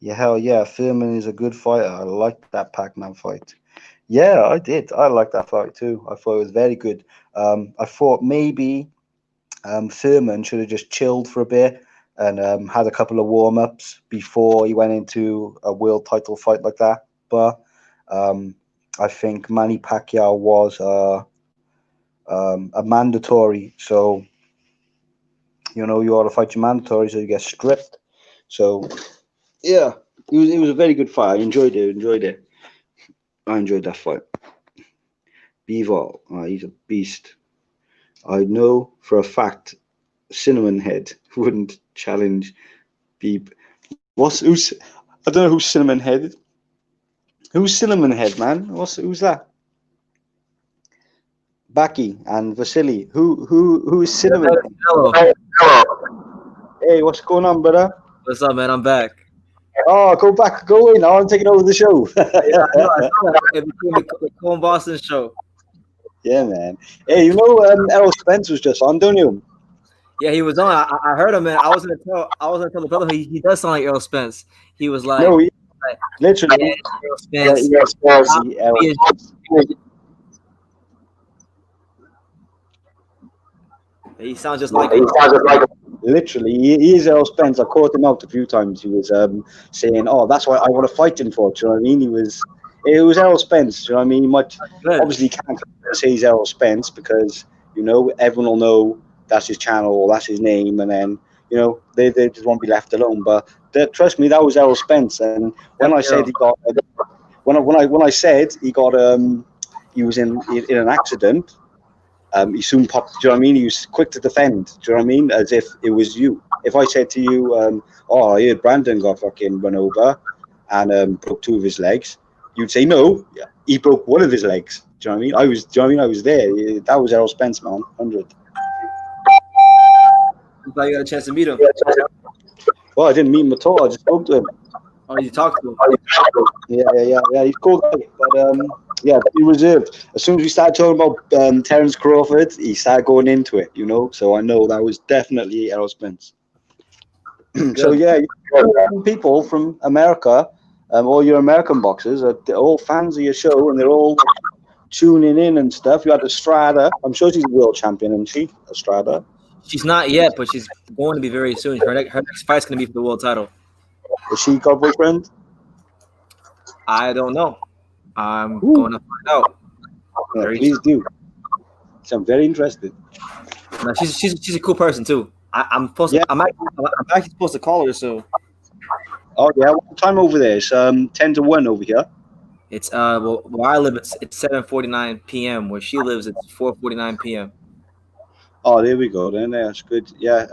Yeah, hell yeah. Thurman is a good fighter. I like that Pac-Man fight. Yeah, I did. I like that fight too. I thought it was very good. I thought maybe Thurman should have just chilled for a bit and had a couple of warm-ups before he went into a world title fight like that. But I think Manny Pacquiao was a mandatory. So, you know, you ought to fight your mandatory so you get stripped. So, yeah, it was a very good fight. I enjoyed it. I enjoyed that fight. Bivol, he's a beast. I know for a fact Cinnamon Head wouldn't challenge Beeb. Who's? I don't know who's Cinnamon Head. Who's Cinnamon Head, man? Who's that? Baki and Vasily. Who is Cinnamon Head? Hello. Hey, what's going on, brother? What's up, man? I'm back. Oh, go away now. I'm taking over the show. Yeah, I know. I saw that. It became the Cole Boston show. Yeah, man. Hey, you know Errol Spence was just on, don't you? Yeah, he was on. I heard him, man. I was gonna tell the brother he does sound like Errol Spence. He was like, No, literally. Yeah, Errol Spence. He sounds just like him. Literally, he is Errol Spence. I caught him out a few times. He was saying, "Oh, that's what I want to fight him for." Do you know what I mean? It was Errol Spence. Do you know what I mean? He might obviously can't say he's Errol Spence because everyone will know that's his channel or that's his name, and then they just won't be left alone. But trust me, that was Errol Spence. And when I said he got, when I said he got, he was in an accident. He soon popped. Do you know what I mean? He was quick to defend. Do you know what I mean? As if it was you. If I said to you, "Oh, I heard Brandon got fucking run over and broke 2 of his legs," you'd say, "No, he broke 1 of his legs." Do you know what I mean? I was. Do you know what I mean? I was there. That was Errol Spence, man. 100. I'm glad you got a chance to meet him. Well, I didn't meet him at all. I just spoke to him. Oh, you talked to him? Yeah. He's cool, but yeah, he reserved. As soon as we started talking about Terence Crawford, he started going into it, So I know that was definitely Errol Spence. So yeah, people from America, all your American boxers are all fans of your show, and they're all tuning in and stuff. You had Estrada. I'm sure she's a world champion, isn't she, Estrada? She's not yet, but she's going to be very soon. Her next fight's going to be for the world title. Is she got a boyfriend? I don't know. I'm going to find out. Yeah, please do. So I'm very interested. No, she's a cool person too. I'm actually supposed to call her. So. Oh yeah, what time over there? It's 10 to 1 over here. It's well, where I live it's 7:49 p.m. Where she lives it's 4:49 p.m. Oh, there we go. Then that's good. Yeah,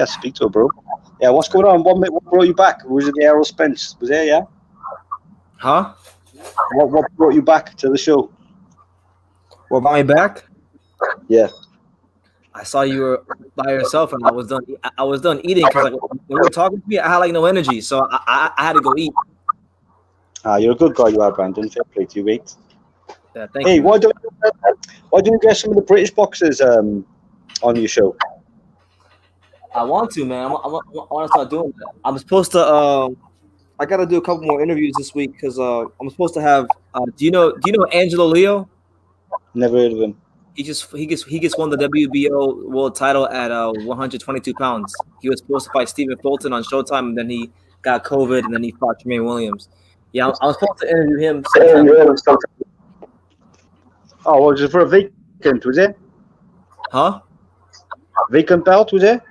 speak to her, bro. Yeah, what's going on? What brought you back? Was it the Errol Spence? Was there? Yeah. Huh? What brought you back to the show? What brought me back? Yeah. I saw you were by yourself, and I was done eating because when you were talking to me, I had like no energy, so I had to go eat. You're a good guy, you are, Brandon. Fair play to you, mate. Yeah, thank you. Why don't you get some of the British boxers on your show? I want to, man. I want to start doing that. I'm supposed to. I got to do a couple more interviews this week because I'm supposed to have. Do you know Angelo Leo? Never heard of him. He gets won the WBO world title at 122 pounds. He was supposed to fight Stephen Fulton on Showtime, and then he got COVID, and then he fought Tremaine Williams. Yeah, I was supposed to interview him sometime. Oh, was it for a vacant? Was it? Huh? Vacant belt, was it?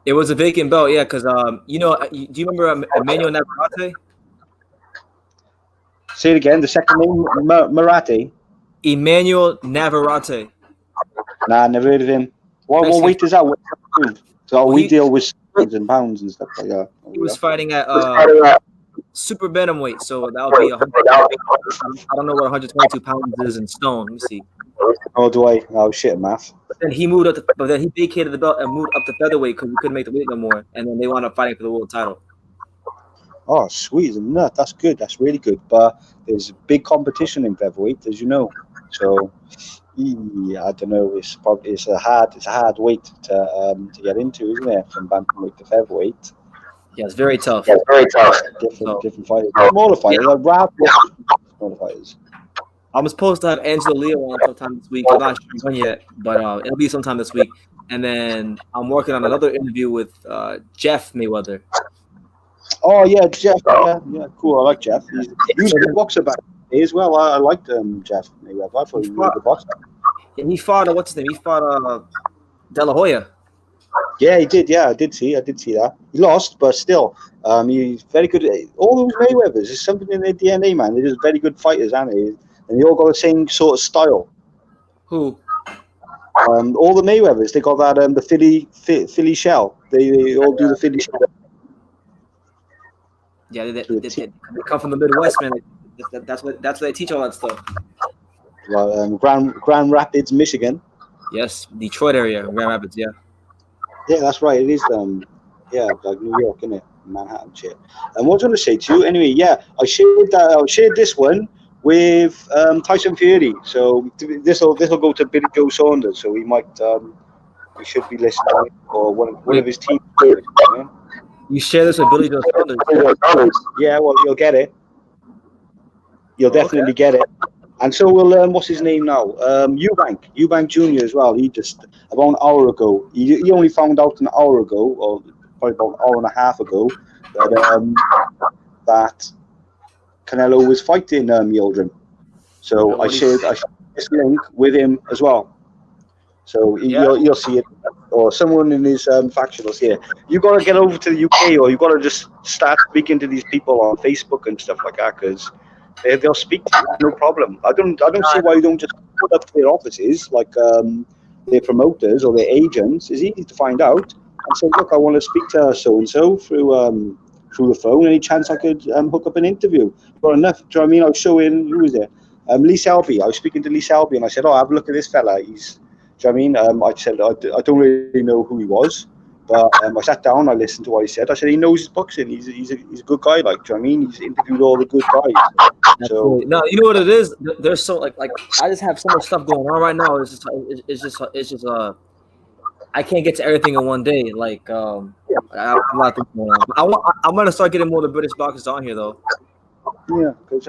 It was a vacant belt, yeah. Because do you remember Emmanuel Navarrete? Say it again. The second name, Marathi. Emmanuel Navarrete. Nah, never heard of him. What weight is that? So we deal with pounds and stuff like that. He was fighting at super bantamweight, so that would be 100. I don't know what 122 pounds is in stone. Let me see. Oh, do I? Oh shit, math. But then he moved up. But then he vacated the belt and moved up to featherweight because he couldn't make the weight no more. And then they wound up fighting for the world title. Oh, sweet as a nut. That's good. That's really good. But there's big competition in featherweight, as you know. So yeah, I don't know. It's a hard weight to get into, isn't it? From bantamweight to featherweight. Yeah, it's very tough. Different fighters. Smaller fighters. Smaller fighters. I'm supposed to have Angelo Leo on sometime this week. I'm not sure when yet, but it'll be sometime this week. And then I'm working on another interview with Jeff Mayweather. Oh yeah, Jeff. Yeah, cool. I like Jeff. He's a good boxer back as well. I liked Jeff Mayweather. I thought he was a good boxer. And he fought what's his name? He fought De La Hoya. Yeah, he did. Yeah, I did see that. He lost, but still, he's very good. All those Mayweathers, there's something in their DNA, man. They're just very good fighters, aren't they? And they all got the same sort of style. Who? All the Mayweathers, they got that the Philly shell. They all do the Philly shell. Yeah, they come from the Midwest, man. That's what they teach all that stuff. Well, Grand Rapids, Michigan. Yes, Detroit area, Grand Rapids. Yeah. Yeah, that's right. It is. Like New York, isn't it? Manhattan shit. And what was I going to say to you? Anyway, yeah, I shared this one with Tyson Fury. So this will go to Billy Joe Saunders. So we should be listening, or one of his team. You share this with Billy Joe Saunders? Yeah, well, you'll get it. You'll definitely get it. And so will what's his name now? Eubank Jr. as well. He just about an hour ago. He only found out an hour ago, or probably about an hour and a half ago, that Canelo was fighting Yildrim. So I shared this link with him as well. So you'll see it, or someone in his faction will see it. You got to get over to the UK, or you got to just start speaking to these people on Facebook and stuff like that, because they'll speak to you, no problem. I don't see why you don't just put up to their offices, like their promoters or their agents. It's easy to find out. And say, look, I want to speak to so and so through the phone. Any chance I could hook up an interview? Got enough? Do you know what I mean? I was showing, who was there? Lee Selby. I was speaking to Lee Selby, and I said, have a look at this fella. He's, do you know what I mean? I said, I don't really know who he was, but I sat down, I listened to what he said. I said, he knows his boxing. He's a good guy, like, do you know what I mean? He's interviewed all the good guys. So no, you know what it is? There's so like I just have so much stuff going on right now. It's just I can't get to everything in one day. Like I have a lot of things going on. I'm gonna start getting more of the British boxers on here though. Yeah, because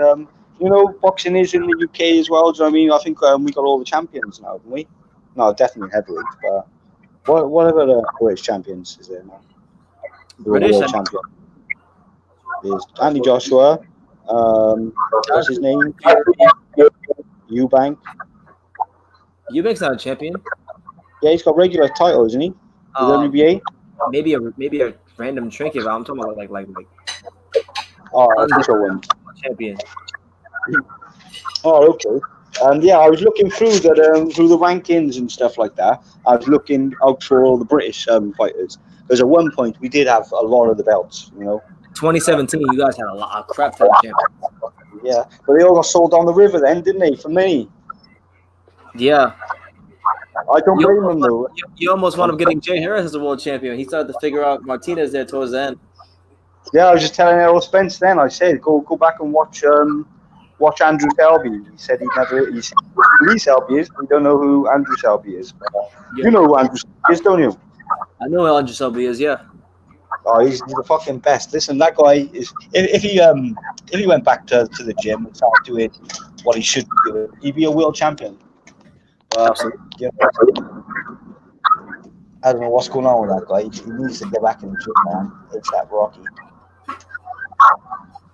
boxing is in the UK as well. Do you know what I mean? I think we got all the champions now, haven't we? No, definitely heavyweight. But what are the British champions is there now? British champion is Andy Joshua. What's his name? Eubank. Eubank's not a champion. Yeah, he's got regular title, isn't he? The WBA. Maybe a random trinket, but I'm talking about like. Oh, official one. Champion. Oh, okay. And yeah, I was looking through the rankings and stuff like that. I was looking out for all the British fighters, because at one point we did have a lot of the belts, 2017, you guys had a crap ton of champions. Yeah, but they all got sold down the river then, didn't they? For money. Yeah. I don't blame them though. You almost wound up getting Jay Harris as a world champion. He started to figure out Martinez there towards the end. Yeah, I was just telling Errol Spence then. I said, go back and watch Andrew Selby. He said he said who Lee Selby is. We don't know who Andrew Selby is. Yeah. You know who Andrew Selby is, don't you? I know who Andrew Selby is. Yeah. Oh, he's the fucking best. Listen, that guy is. If he went back to the gym and started doing what he should be doing, he'd be a world champion. Yeah. I don't know what's going on with that guy. He needs to get back in the gym, man. It's that Rocky.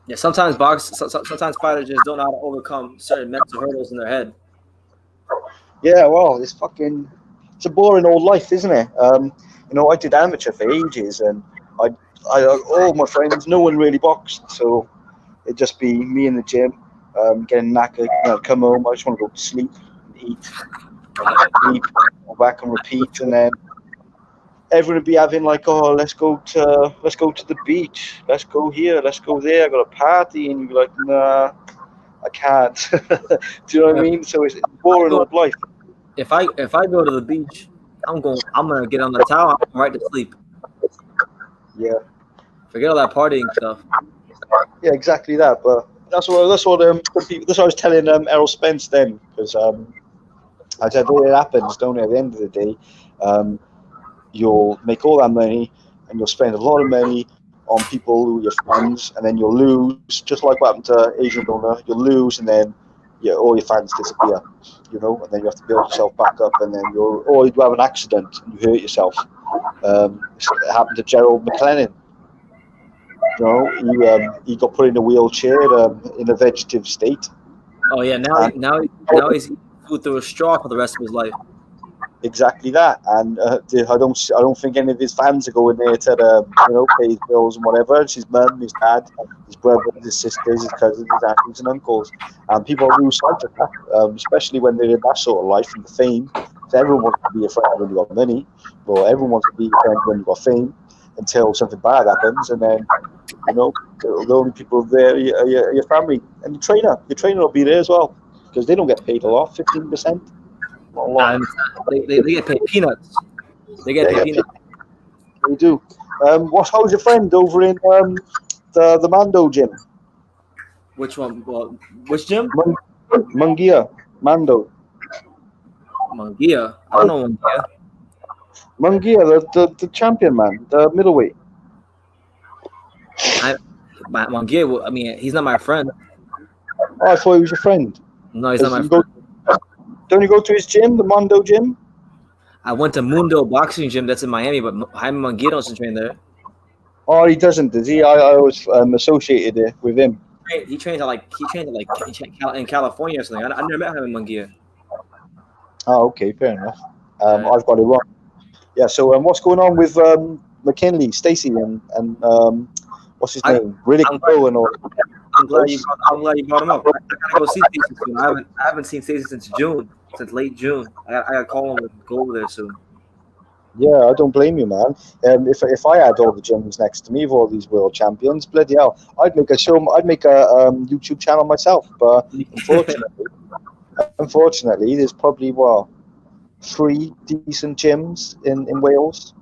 Yeah, sometimes fighters just don't know how to overcome certain mental hurdles in their head. Yeah, well, it's a boring old life, isn't it? I did amateur for ages, and I all my friends, no one really boxed, so it'd just be me in the gym, getting knackered, come home, I just want to go to sleep and eat, go back and repeat, and then everyone would be having like, let's go to the beach, let's go here, let's go there, I got a party, and you'd be like, nah, I can't. Do you know what I mean? So it's boring old life. If I go to the beach, I'm gonna get on the towel, I'm going right to sleep. Yeah. Forget all that partying stuff. Yeah, exactly that. But that's what I was telling Errol Spence then, because I said it happens, don't it? At the end of the day, you'll make all that money and you'll spend a lot of money on people who are your friends, and then you'll lose, just like what happened to Adrian Broner. You'll lose, and then all your fans disappear, and then you have to build yourself back up, and then you have an accident and you hurt yourself. It happened to Gerald McLennan. He got put in a wheelchair in a vegetative state. Oh yeah, now he's food through a straw for the rest of his life. Exactly that, and I don't think any of his fans are going there to pay his bills and whatever. It's his mum, his dad, his brothers, his sisters, his cousins, his aunts and uncles, and people lose sight of that, especially when they're in that sort of life and the fame. So everyone wants to be your friend when you got money, or everyone wants to be your friend when you got fame, until something bad happens, and then the only people there are your family and your trainer. Your trainer will be there as well because they don't get paid a lot, 15%. Not a lot. They get paid peanuts. They get paid peanuts. They do. How's your friend over in the Mando gym? Which one? Well, which gym? Mungia. Mando. Mungia. I don't know Mungia. Mungia, the champion man, the middleweight. Mungia. I mean, he's not my friend. Oh, I thought he was your friend. No, he's not my friend. Don't you go to his gym, the Mando gym? I went to Mundo Boxing Gym. That's in Miami, but Jaime Mungia doesn't train there. Oh, he doesn't, does he? I was associated with him. He trains in California or something. I never met him in Mungia. Oh, okay, fair enough. I've got it wrong. Yeah. So, what's going on with McKinley, Stacy, and what's his name? Riddick Bowe and all. I'm glad you brought him up. I gotta go see Stacy soon. I haven't seen Stacy since late June. I gotta call him and go over there soon. Yeah, I don't blame you, man. If I had all the gyms next to me of all these world champions, bloody hell, I'd make a YouTube channel myself. But unfortunately, there's probably 3 decent gyms in Wales.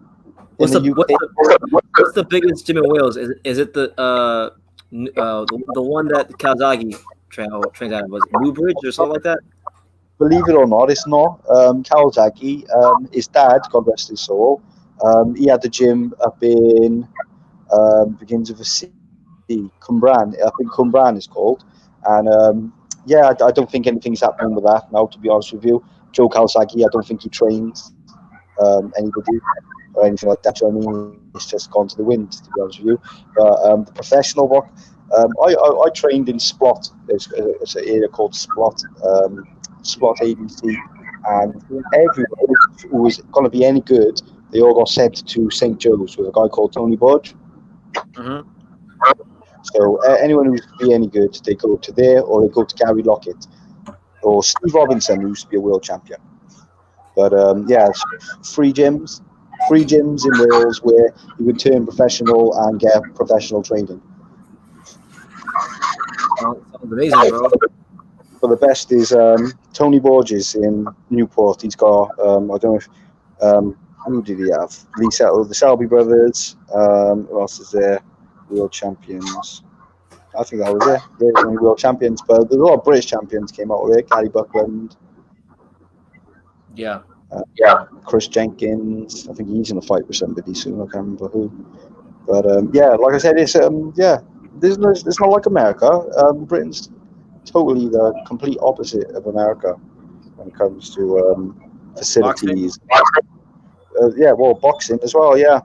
What's the biggest gym in Wales? Is it the one that Kazagi trains out of? Was it Newbridge or something like that? Believe it or not, it's not. Kawasaki, his dad, God rest his soul, he had the gym up in begins with a C, Cumbran. I think Cumbran is called. And I don't think anything's happening with that now, to be honest with you. Joe Kawasaki, I don't think he trains anybody or anything like that. So, I mean, it's just gone to the wind, to be honest with you. But the professional work, I trained in Splot. It's an area called Splot. Splot ABC, and everyone who was going to be any good, they all got sent to St. Joe's with a guy called Tony Budge. Mm-hmm. So anyone who used to be any good, they go to there, or they go to Gary Lockett or Steve Robinson, who used to be a world champion. But it's free gyms in Wales where you would turn professional and get professional training. Sounds amazing, bro. But the best is Tony Borges in Newport. He's got I don't know if who did he have? The Selby brothers. Who else is there? World champions. I think that was it. They're the only world champions, but there's a lot of British champions came out of it. Gary Buckland. Yeah. Chris Jenkins. I think he's in a fight with somebody soon. I can't remember who. But like I said, it's it's not like America. Britain's totally the complete opposite of America when it comes to facilities. Boxing as well. Yeah,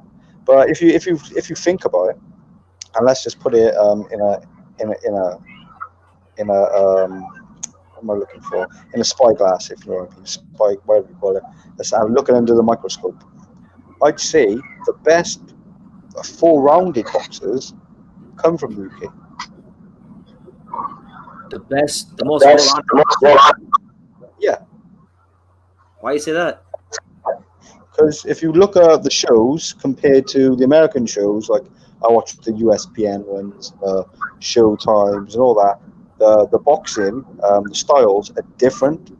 but if you think about it, and let's just put it in a what am I looking for? In a spyglass, if you know what I mean, whatever you call it. I'm looking under the microscope. I'd say the best 4-rounded boxers come from the UK. The most well-rounded. Yeah. Why you say that? Because if you look at the shows compared to the American shows, like I watch the USPN ones, Showtimes, and all that, the boxing, the styles are different.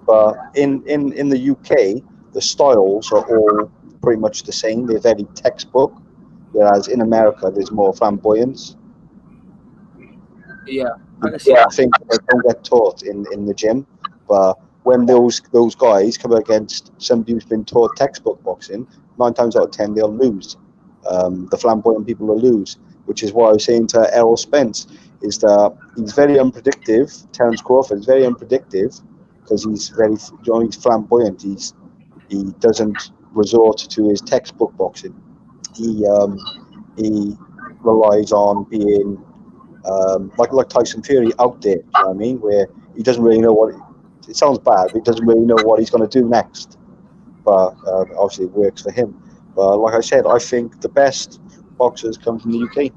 But in the UK, the styles are all pretty much the same. They're very textbook, whereas in America, there's more flamboyance. Yeah. I think they don't get taught in the gym, but when those guys come against somebody who's been taught textbook boxing, 9 times out of 10 they'll lose. The flamboyant people will lose, which is what I was saying to Errol Spence, is that he's very unpredictable. Terence Crawford is very unpredictable because he's he's flamboyant. He doesn't resort to his textbook boxing. He relies on being like Tyson Fury out there, you know what I mean? Where he doesn't really know it sounds bad, but he doesn't really know what he's going to do next. But obviously it works for him. But like I said, I think the best boxers come from the UK.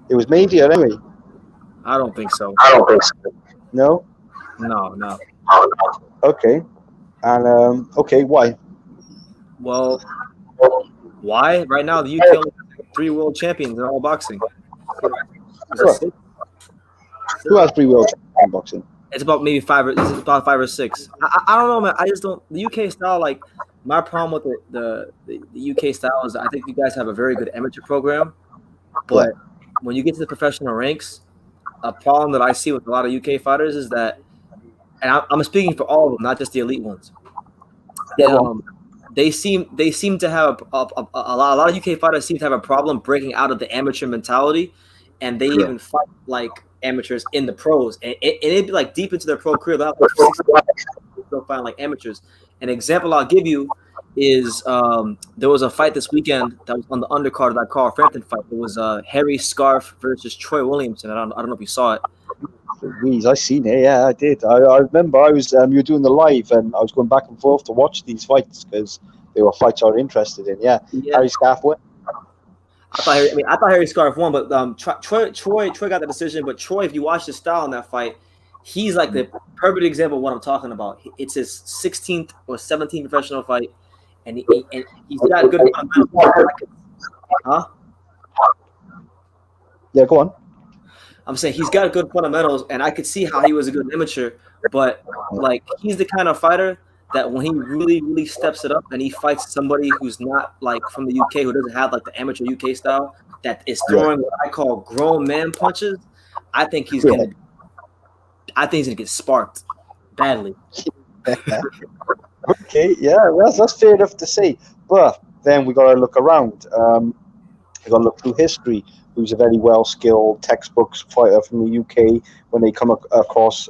It was made here anyway. I don't think so. No? No. Okay. And okay, why? Well, why? Right now, the UK only has 3 world champions in all boxing. Who has 3 world champions in boxing? It's about maybe 5 or 6. I don't know, man. I just don't. The UK style, like my problem with the UK style is I think you guys have a very good amateur program, but when you get to the professional ranks, a problem that I see with a lot of UK fighters is that, and I'm speaking for all of them, not just the elite ones. They seem to have a lot of UK fighters seem to have a problem breaking out of the amateur mentality, and they even fight like amateurs in the pros, and it'd be like deep into their pro career. They'll still fight like amateurs. An example I'll give you is there was a fight this weekend that was on the undercard of that Carl Frampton fight. It was Harry Scarf versus Troy Williamson. I don't know if you saw it. I seen it. Yeah, I did. I remember I was you were doing the live, and I was going back and forth to watch these fights because they were fights I was interested in. Yeah. Harry Scarf won. I thought Harry Scarf won, but Troy got the decision. But Troy, if you watch the style in that fight, he's like the perfect example of what I'm talking about. It's his 16th or 17th professional fight, and he's got good fundamentals. Huh? Yeah, go on. I'm saying he's got good fundamentals, and I could see how he was a good amateur, but like he's the kind of fighter that when he really, really steps it up and he fights somebody who's not like from the UK, who doesn't have like the amateur UK style, that is throwing what I call grown man punches, I think he's gonna get sparked badly. Okay, yeah, that's fair enough to say. But then we got to look around. We got to look through history. Who's a very well-skilled textbook fighter from the UK when they come across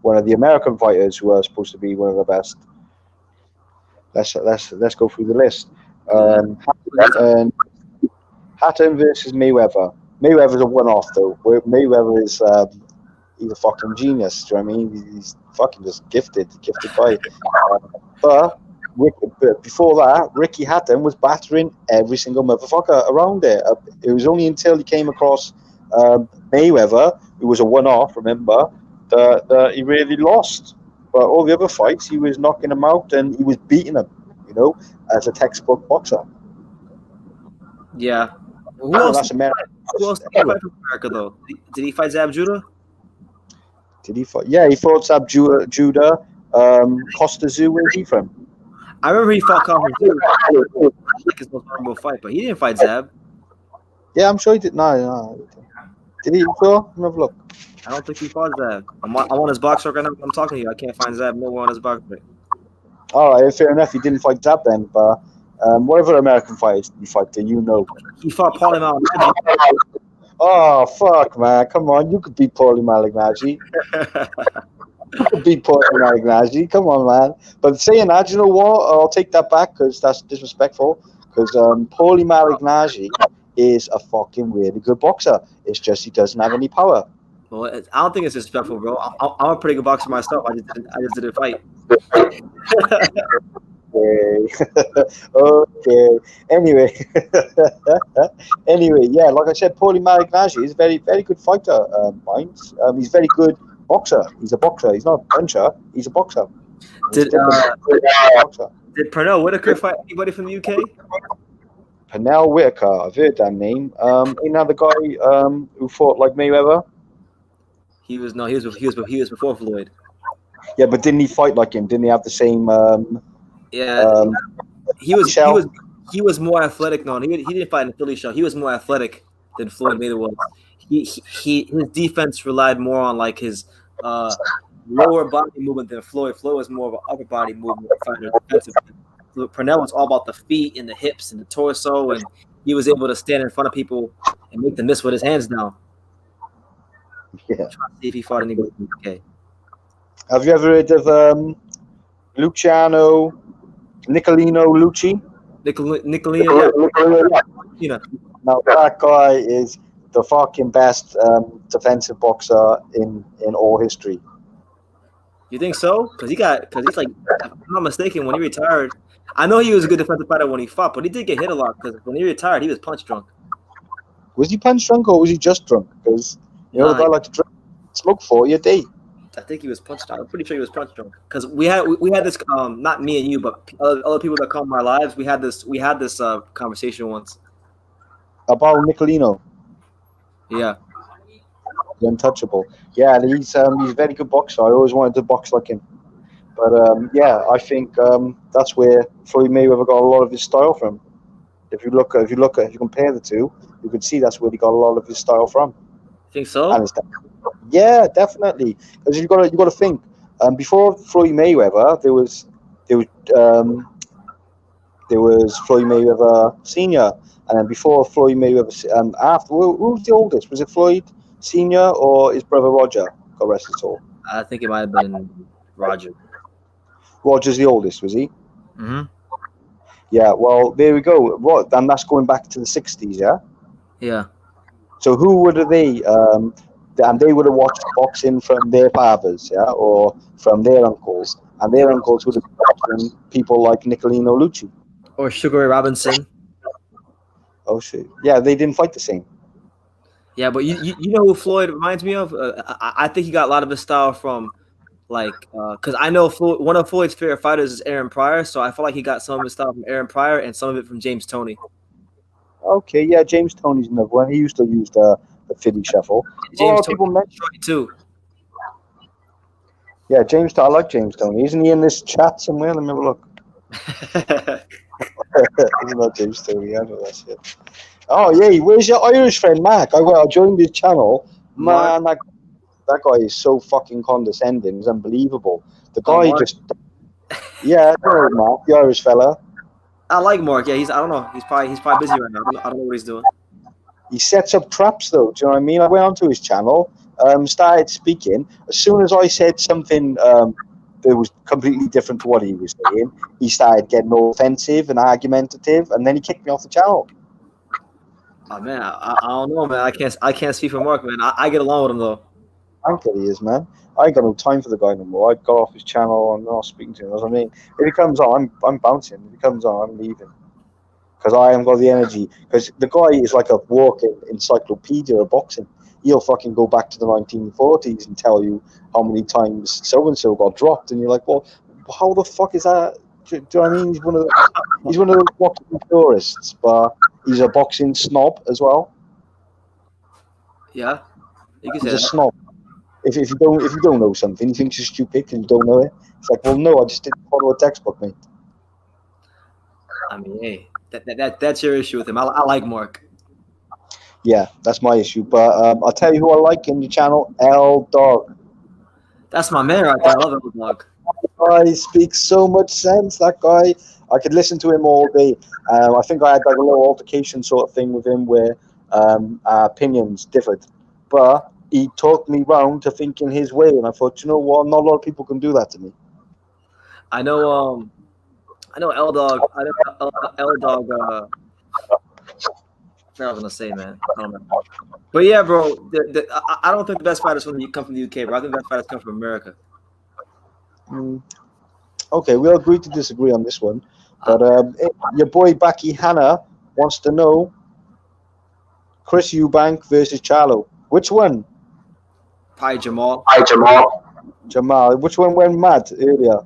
one of the American fighters who are supposed to be one of the best. Let's go through the list. Hatton versus Mayweather. Mayweather's a one-off though. Mayweather is he's a fucking genius. Do you know what I mean? He's fucking just gifted guy. But before that, Ricky Hatton was battering every single motherfucker around there. It was only until he came across Mayweather, who was a one-off, remember, that he really lost. But all the other fights, he was knocking him out and he was beating him, as a textbook boxer. Yeah. Who else that's America. Who else did he fight from America, though? Did he fight Zab Judah? Did he fight? Yeah, he fought Zab Judah. Costa Zoo, where's he from? I remember he fought Costa Zoo. Like his most memorable fight, but he didn't fight Zab. Yeah, I'm sure he did. No. Did he? Sure? Let me have a look. I don't think he fought Zab. I'm on his box right now. I'm talking to you. I can't find Zab nowhere on his box right. All right, fair enough. He didn't fight Zab then, but whatever American fighters did he fight? He fought Paulie Malignaggi. Oh fuck, man! Come on, you could beat Paulie Malignaggi. You could beat Paulie Malignaggi. Come on, man. But saying that, you know what? I'll take that back because that's disrespectful. Because Paulie Malignaggi is a fucking really good boxer. It's just he doesn't have any power. Well, I don't think it's disrespectful, bro. I'm a pretty good boxer myself. I just didn't fight. Okay. Anyway, yeah. Like I said, Paulie Malignaggi is a very, very good fighter. He's a very good boxer. He's a boxer. He's not a puncher. He's a boxer. Did Pernell Whitaker fight anybody from the UK? Pernell Whitaker. I've heard that name. Another guy who fought like Mayweather. He was before Floyd. Yeah, but didn't he fight like him? Didn't he have the same? He was more athletic. No, he didn't fight in the Philly show. He was more athletic than Floyd Mayweather was. His defense relied more on like his lower body movement than Floyd. Floyd was more of an upper body movement fighter defensively. Pernell was all about the feet and the hips and the torso, and he was able to stand in front of people and make them miss with his hands down. Yeah. Trying to see if he fought anybody from the UK. Have you ever heard of Luciano Nicolino Lucci? Nicolino, yeah. Now that guy is the fucking best defensive boxer in all history. You think so? Because he's like, if I'm not mistaken, when he retired, I know he was a good defensive fighter when he fought, but he did get hit a lot because when he retired, he was punch drunk. Was he punch drunk or was he just drunk? Because the guy like to drink, smoke for you a day. I think he was punch drunk. I'm pretty sure he was punch drunk because we had this not me and you, but other people that come in our lives. We had this conversation once about Nicolino. Yeah, the untouchable. Yeah, he's a very good boxer. I always wanted to box like him. But yeah, I think that's where Floyd Mayweather got a lot of his style from. If you compare the two, you can see that's where he got a lot of his style from. Think so? And yeah, definitely. Because you got to think. Before Floyd Mayweather, there was Floyd Mayweather Senior, and then before Floyd Mayweather, after who was the oldest? Was it Floyd Senior or his brother Roger? God rest his soul. I think it might have been Roger. Roger's the oldest, was he? Mm-hmm. Yeah. Well, there we go. What? And that's going back to the 60s, yeah. Yeah. So who would they? And they would have watched boxing from their fathers, yeah, or from their uncles, and their uncles would have been watching people like Nicolino Lucci or Sugar Ray Robinson. Oh shit! Yeah, they didn't fight the same. Yeah, but you know who Floyd reminds me of? I think he got a lot of his style from, like, because I know one of Floyd's favorite fighters is Aaron Pryor, so I feel like he got some of his style from Aaron Pryor and some of it from James Toney. Okay, yeah, James Toney's another one. He used to use the Philly shuffle. James people mention too. Yeah, I like James Toney. Isn't he in this chat somewhere? Let me have a look. Isn't that James Toney? I know that shit. Oh yeah, where's your Irish friend Mark? I joined his channel. Man, that guy is so fucking condescending. It's unbelievable. The guy just, yeah, Mark, the Irish fella. I like Mark. Yeah, I don't know. He's probably busy right now. I don't know what he's doing. He sets up traps, though. Do you know what I mean? I went onto his channel, started speaking. As soon as I said something that was completely different to what he was saying, he started getting all offensive and argumentative, and then he kicked me off the channel. Oh man, I don't know, man. I can't speak for Mark, man. I get along with him though. Thankfully, he is, man. I ain't got no time for the guy no more. I got off his channel. I'm not speaking to him. You know what I mean? If he comes on, I'm bouncing. If he comes on, I'm leaving. Because I haven't got the energy. Because the guy is like a walking encyclopedia of boxing. He'll fucking go back to the 1940s and tell you how many times so-and-so got dropped. And you're like, well, how the fuck is that? Do you know what I mean? He's one of those boxing purists, but he's a boxing snob as well. Yeah, you can say he's a snob. If you don't know something, he thinks you're stupid because you don't know it. It's like, well, no, I just didn't follow a textbook, mate. I mean, hey, that's your issue with him. I like Mark. Yeah, that's my issue. But I'll tell you who I like in your channel, L Dog. That's my man right there. I love L Dog. He speaks so much sense. That guy, I could listen to him all day. I think I had like a little altercation sort of thing with him where our opinions differed, but he talked me round to thinking his way, and I thought, you know what, not a lot of people can do that to me. I know L Dog. I know L Dog. I was gonna say, man. I don't know. But yeah, bro. I don't think the best fighters come from the UK, bro. I think the best fighters come from America. Okay, we'll agree to disagree on this one. But your boy Becky Hanna wants to know Chris Eubank versus Charlo. Which one? Probably Jamal. Jamal. Which one went mad earlier?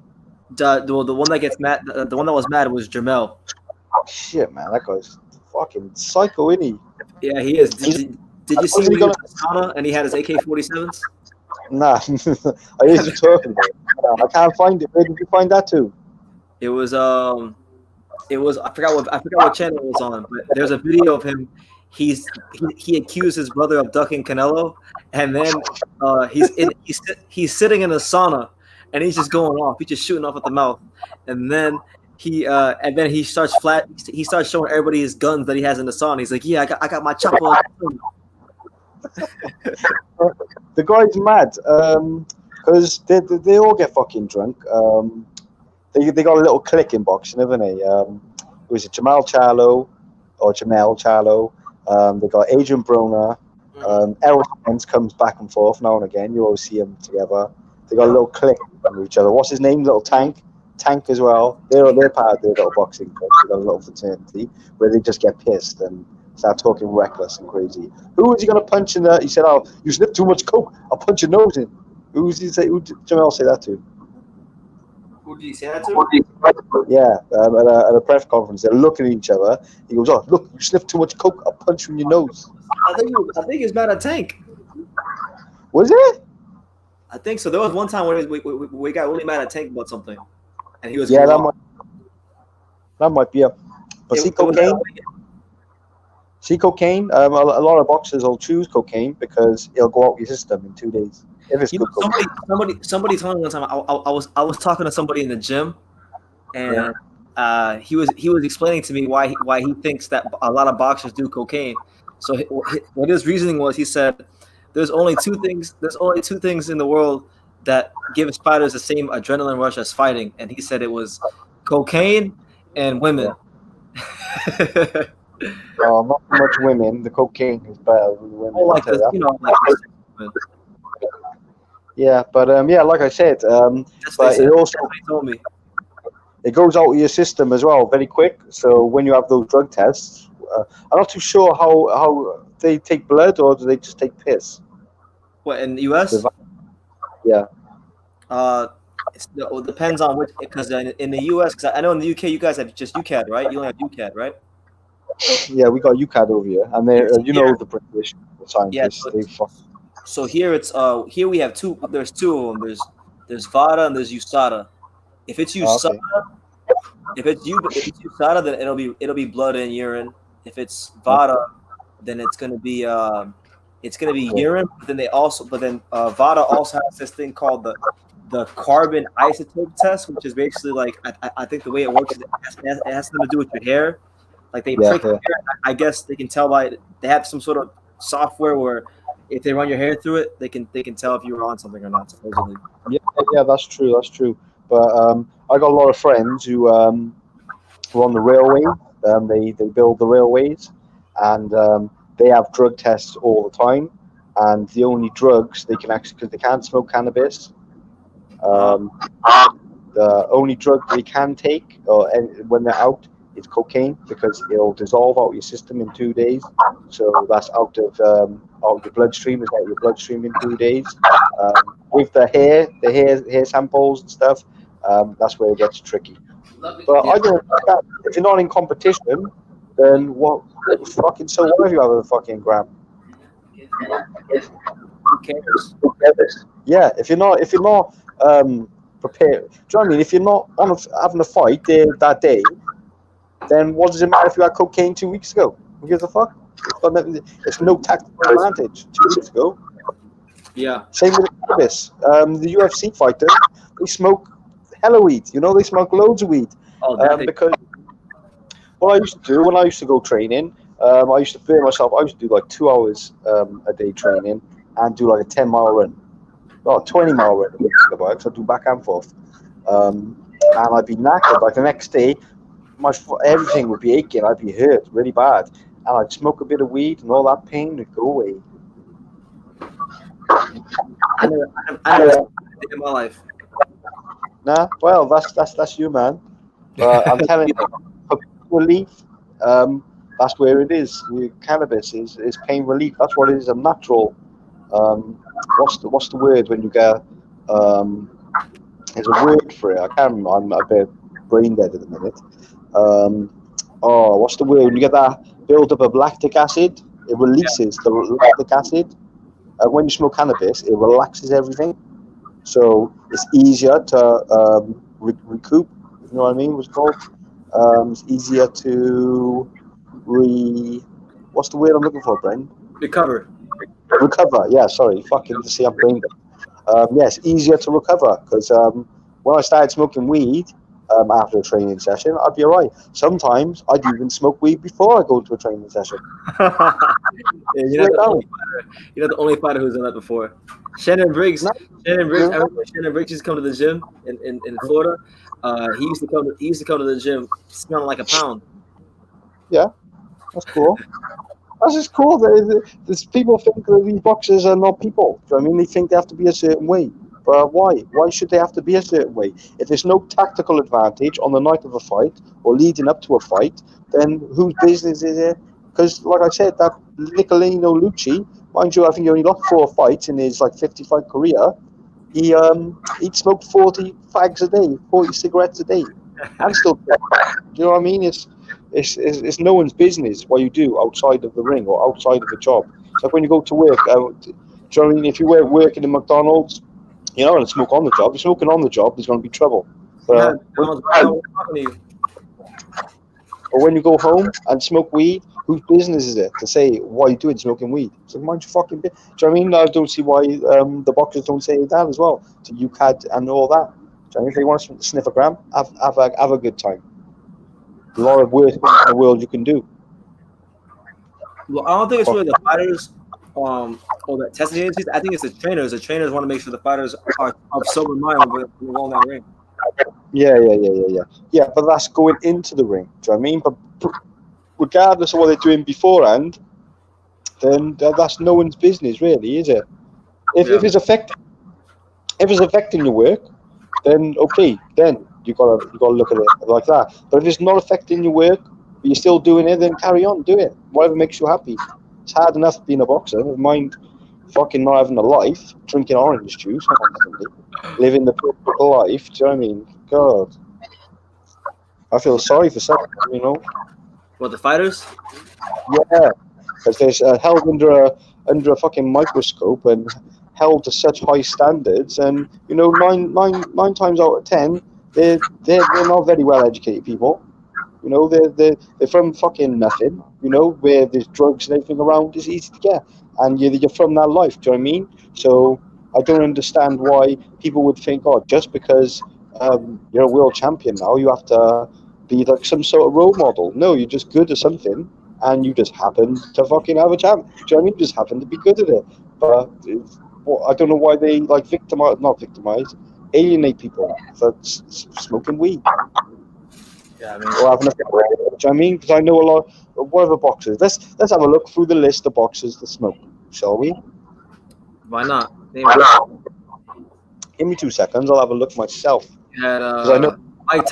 The one that gets mad. The one that was mad was Jamel. Shit, man, that guy's fucking psycho, isn't he? Yeah, he is. Did you see him in the sauna and he had his AK-47s? Nah, I used to talk about it. I can't find it. Where did you find that too? It was I forgot what channel it was on, but there's a video of him. He accused his brother of ducking Canelo, and then he's sitting in a sauna, and he's just going off. He's just shooting off at the mouth, and then he starts showing everybody his guns that he has in the sauna. He's like, yeah, I got my chopper. The guy's mad because they all get fucking drunk. They got a little clique in boxing, haven't they? Was it Jamal Charlo or Jamel Charlo? They got Adrian Broner. Errol Spence comes back and forth now and again. You always see them together. They got a little clique with each other. What's his name? Little Tank as well. They're part of their little boxing club. They got a little fraternity where they just get pissed and start talking reckless and crazy. Who is he going to punch in there? He said, "Oh, you sniffed too much coke. I'll punch your nose in." Who did Jamel say that to? Who did you say that to? Yeah, at a press conference, they're looking at each other. He goes, "Oh, look, you sniffed too much coke. I'll punch you in your nose." I think he was mad at Tank. Was it? I think so. There was one time where we got really mad at Tank about something, and he was Yeah, wrong. that might be up. But see cocaine. See cocaine. A lot of boxers will choose cocaine because it'll go out your system in 2 days. If it's good cocaine. Somebody told me one time. I was talking to somebody in the gym, and he was explaining to me why he thinks that a lot of boxers do cocaine. So what his reasoning was, he said, there's only two things in the world that give fighters the same adrenaline rush as fighting, and he said it was cocaine and women. Yeah. Not so much women. The cocaine is better with women. Oh, like this, you know, like yeah, but yeah, like I said, but it also told me it goes out of your system as well very quick. So when you have those drug tests, I'm not too sure how they take blood or do they just take piss. What, in the U.S.? Yeah. It depends on which, because in the U.S., because I know in the U.K. you guys have just UCAD, right? You only have UCAD, right? Yeah, we got UCAD over here, and they, know, the British scientists. Yeah, so here it's here we have two. There's two of them. There's VADA and there's USADA. If it's USADA, if it's USADA, then it'll be blood and urine. If it's VADA, then it's gonna be urine. But then VADA also has this thing called the carbon isotope test, which is basically like I think the way it works is it has something to do with your hair. Like they prick your hair. I guess they can tell by they have some sort of software where if they run your hair through it, they can tell if you were on something or not. Supposedly. Yeah, that's true. But I got a lot of friends who are on the railway. They build the railways, and they have drug tests all the time. And the only drugs they can actually, because they can't smoke cannabis, the only drug they can take when they're out is cocaine, because it'll dissolve out your system in 2 days. So that's out of your bloodstream. It's out your bloodstream in 2 days. With the hair samples and stuff, that's where it gets tricky. But I don't know, if you're not in competition, then what? Fucking so what if you have a fucking gram? Who cares? Yeah, if you're not prepared. Do you know what I mean? If you're not having a fight that day, then what does it matter if you had cocaine 2 weeks ago? Who gives a fuck? It's no tactical advantage 2 weeks ago. Yeah. Same with cannabis. The UFC fighters, they smoke hella weed. You know, they smoke loads of weed. Because what I used to do when I used to go training, I used to burn myself. I used to do like 2 hours a day training and do like a 10-mile run. Or 20-mile run. So I'd do back and forth. And I'd be knackered. Like the next day, everything would be aching. I'd be hurt really bad. And I'd smoke a bit of weed and all that pain would go away. I never in my life. Nah, well, that's you, man. But I'm telling you, for relief, that's where it is. Cannabis is pain relief. That's what it is. A natural. What's the word when you get? There's a word for it. I can't remember. I'm a bit brain dead at the minute. What's the word when you get that build up of lactic acid? It releases the lactic acid. When you smoke cannabis, it relaxes everything, so it's easier to recoup. You know what I mean? What's it called? It's easier to what's the word I'm looking for, Bren? Recover. Yeah, sorry. Fucking see, I'm brain dead. It's easier to recover because when I started smoking weed after a training session, I'd be alright. Sometimes I'd even smoke weed before I go to a training session. You're not the only fighter who's done that before. Shannon Briggs. I remember Shannon Briggs used to come to the gym in Florida. He used to come to the gym smelling like a pound. Yeah, that's cool. That's just cool. There's people think that these boxers are not people. I mean, they think they have to be a certain way. But why? Why should they have to be a certain way? If there's no tactical advantage on the night of a fight or leading up to a fight, then whose business is it? Because, like I said, that Nicolino Lucci, mind you, I think he only lost 4 fights in his 50-fight career. he'd smoke 40 fags a day, 40 cigarettes a day, and still. Do you know what I mean? It's no one's business what you do outside of the ring or outside of the job. It's like when you go to work. Do you know what I mean? If you were working in McDonald's, you're not going to smoke on the job. If you're smoking on the job, there's going to be trouble. But when you go home and smoke weed, whose business is it to say why you doing smoking weed? It's like, mind your fucking business. Do you know what I mean? I don't see why the boxers don't say that as well to UCAD and all that. Do you know what I mean? If they want to sniff a gram, have a good time. A lot of worse things in the world you can do. Well, I don't think it's really the fighters or the testing agencies. I think it's the trainers. The trainers want to make sure the fighters are of sober mind when they go in that ring. Yeah, but that's going into the ring. Do you know what I mean? But regardless of what they're doing beforehand, then that's no one's business, really, is it? If it's affecting your work, then okay, then you gotta look at it like that. But if it's not affecting your work, but you're still doing it, then carry on, do it. Whatever makes you happy. It's hard enough being a boxer. Never mind fucking not having a life, drinking orange juice constantly, living the perfect life. Do you know what I mean? God, I feel sorry for some, you know. What, the fighters? Yeah, because they're held under a fucking microscope and held to such high standards, and you know, nine times out of 10, they're not very well educated people. You know, they're from fucking nothing. You know, where there's drugs and everything around is easy to get, and you're from that life. Do you know what I mean? So I don't understand why people would think, oh, just because you're a world champion now, you have to be like some sort of role model. No, you're just good at something, and you just happen to fucking have a champ. Do you know what I mean? You just happen to be good at it. But I don't know why they like alienate people for smoking weed. Yeah, I mean, or having a, do you know what I mean? Because I know a lot. What are the boxers? Let's have a look through the list of boxers that smoke, shall we? Why not? Give me 2 seconds. I'll have a look myself. Yeah, I know Mike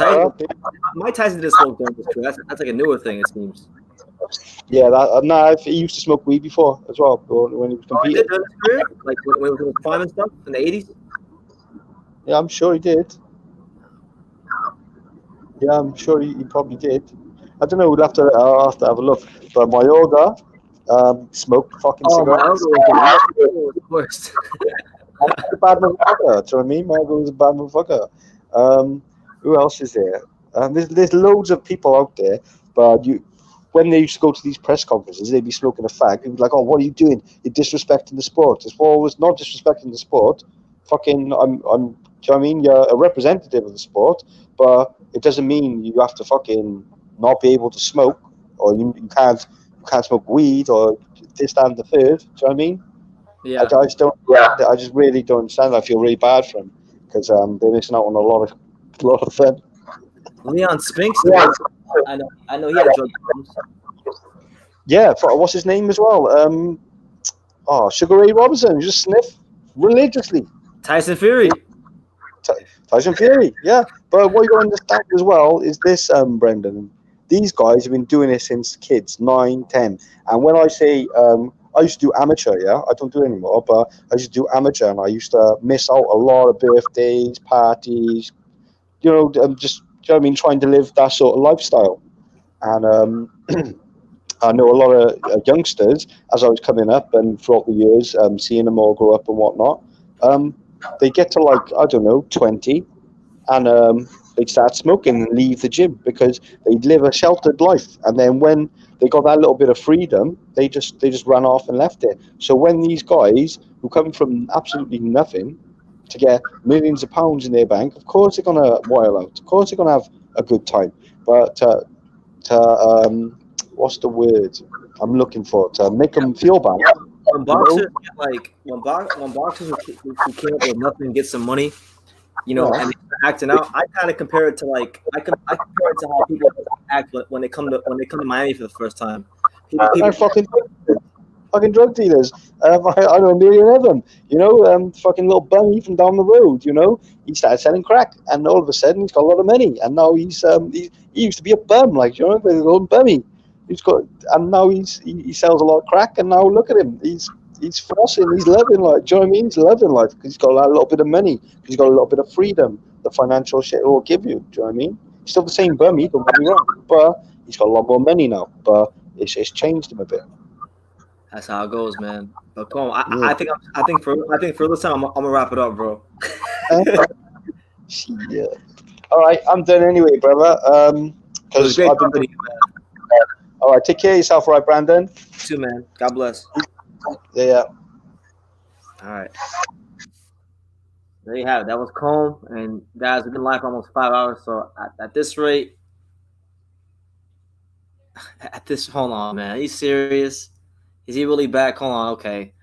Tyson did smoke during his career. That's like a newer thing, it seems. Yeah, he used to smoke weed before as well when he was competing. He did during his career, like when he was in his prime and stuff in the 80s. Yeah, I'm sure he did. Yeah, I'm sure he probably did. I don't know. I'll have to have a look. But Mayorga smoked fucking cigarettes. Mayorga was the worst. A bad motherfucker. Do you know what I mean? Mayorga was a bad motherfucker. Who else is there? There's loads of people out there, but when they used to go to these press conferences, they'd be smoking a fag. They'd be like, "Oh, what are you doing? You're disrespecting the sport." It's always not disrespecting the sport. Fucking, do you know what I mean? You're a representative of the sport, but it doesn't mean you have to fucking not be able to smoke, or you can't smoke weed, or this, that, and the third. Do you know what I mean? Yeah. I just don't. I just really don't understand. I feel really bad for him because they're missing out on a lot of fun. Leon Spinks. I know he had drug problems. Yeah, what's his name as well? Sugar Ray Robinson. You just sniff religiously. Tyson Fury. Tyson Fury, yeah. But what you got to understand as well is this, Brendan. These guys have been doing this since kids, 9, 10. And when I say, I used to do amateur, yeah? I don't do it anymore, but I used to do amateur, and I used to miss out a lot of birthdays, parties, you know, just, you know what I mean, trying to live that sort of lifestyle. And I know a lot of youngsters, as I was coming up and throughout the years, seeing them all grow up and whatnot, they get to like, I don't know, 20, and they start smoking and leave the gym because they live a sheltered life. And then when they got that little bit of freedom, they just ran off and left it. So when these guys who come from absolutely nothing to get millions of pounds in their bank, of course they're gonna while out. Of course they're gonna have a good time. But what's the word I'm looking for? To make them feel bad. When boxers when boxers who came up with nothing get some money, you know, and they're acting out, I kind of compare it to like I compare it to how people act when they come to Miami for the first time. People fucking drug dealers. I know a million of them. You know, fucking little bummy from down the road. You know, he started selling crack, and all of a sudden he's got a lot of money, and now he used to be a bum, like, you know, the old bummy. And now he sells a lot of crack, and now look at him. He's He's forcing. He's living life. Do you know what I mean? He's living life because he's got a little bit of money. Because he's got a little bit of freedom. The financial shit it will give you. Do you know what I mean? He's still the same bummy. Don't get me wrong, but he's got a lot more money now. But it's changed him a bit. That's how it goes, man. But come on, I think for this time I'm gonna wrap it up, bro. Yeah. All right, I'm done anyway, brother. Because I've been. All right, take care of yourself, right, Brandon? You too, man. God bless. Yeah. All right. There you have it. That was Comb, and guys, we've been live for almost 5 hours. So at this rate, hold on, man. Are you serious? Is he really back? Hold on, okay.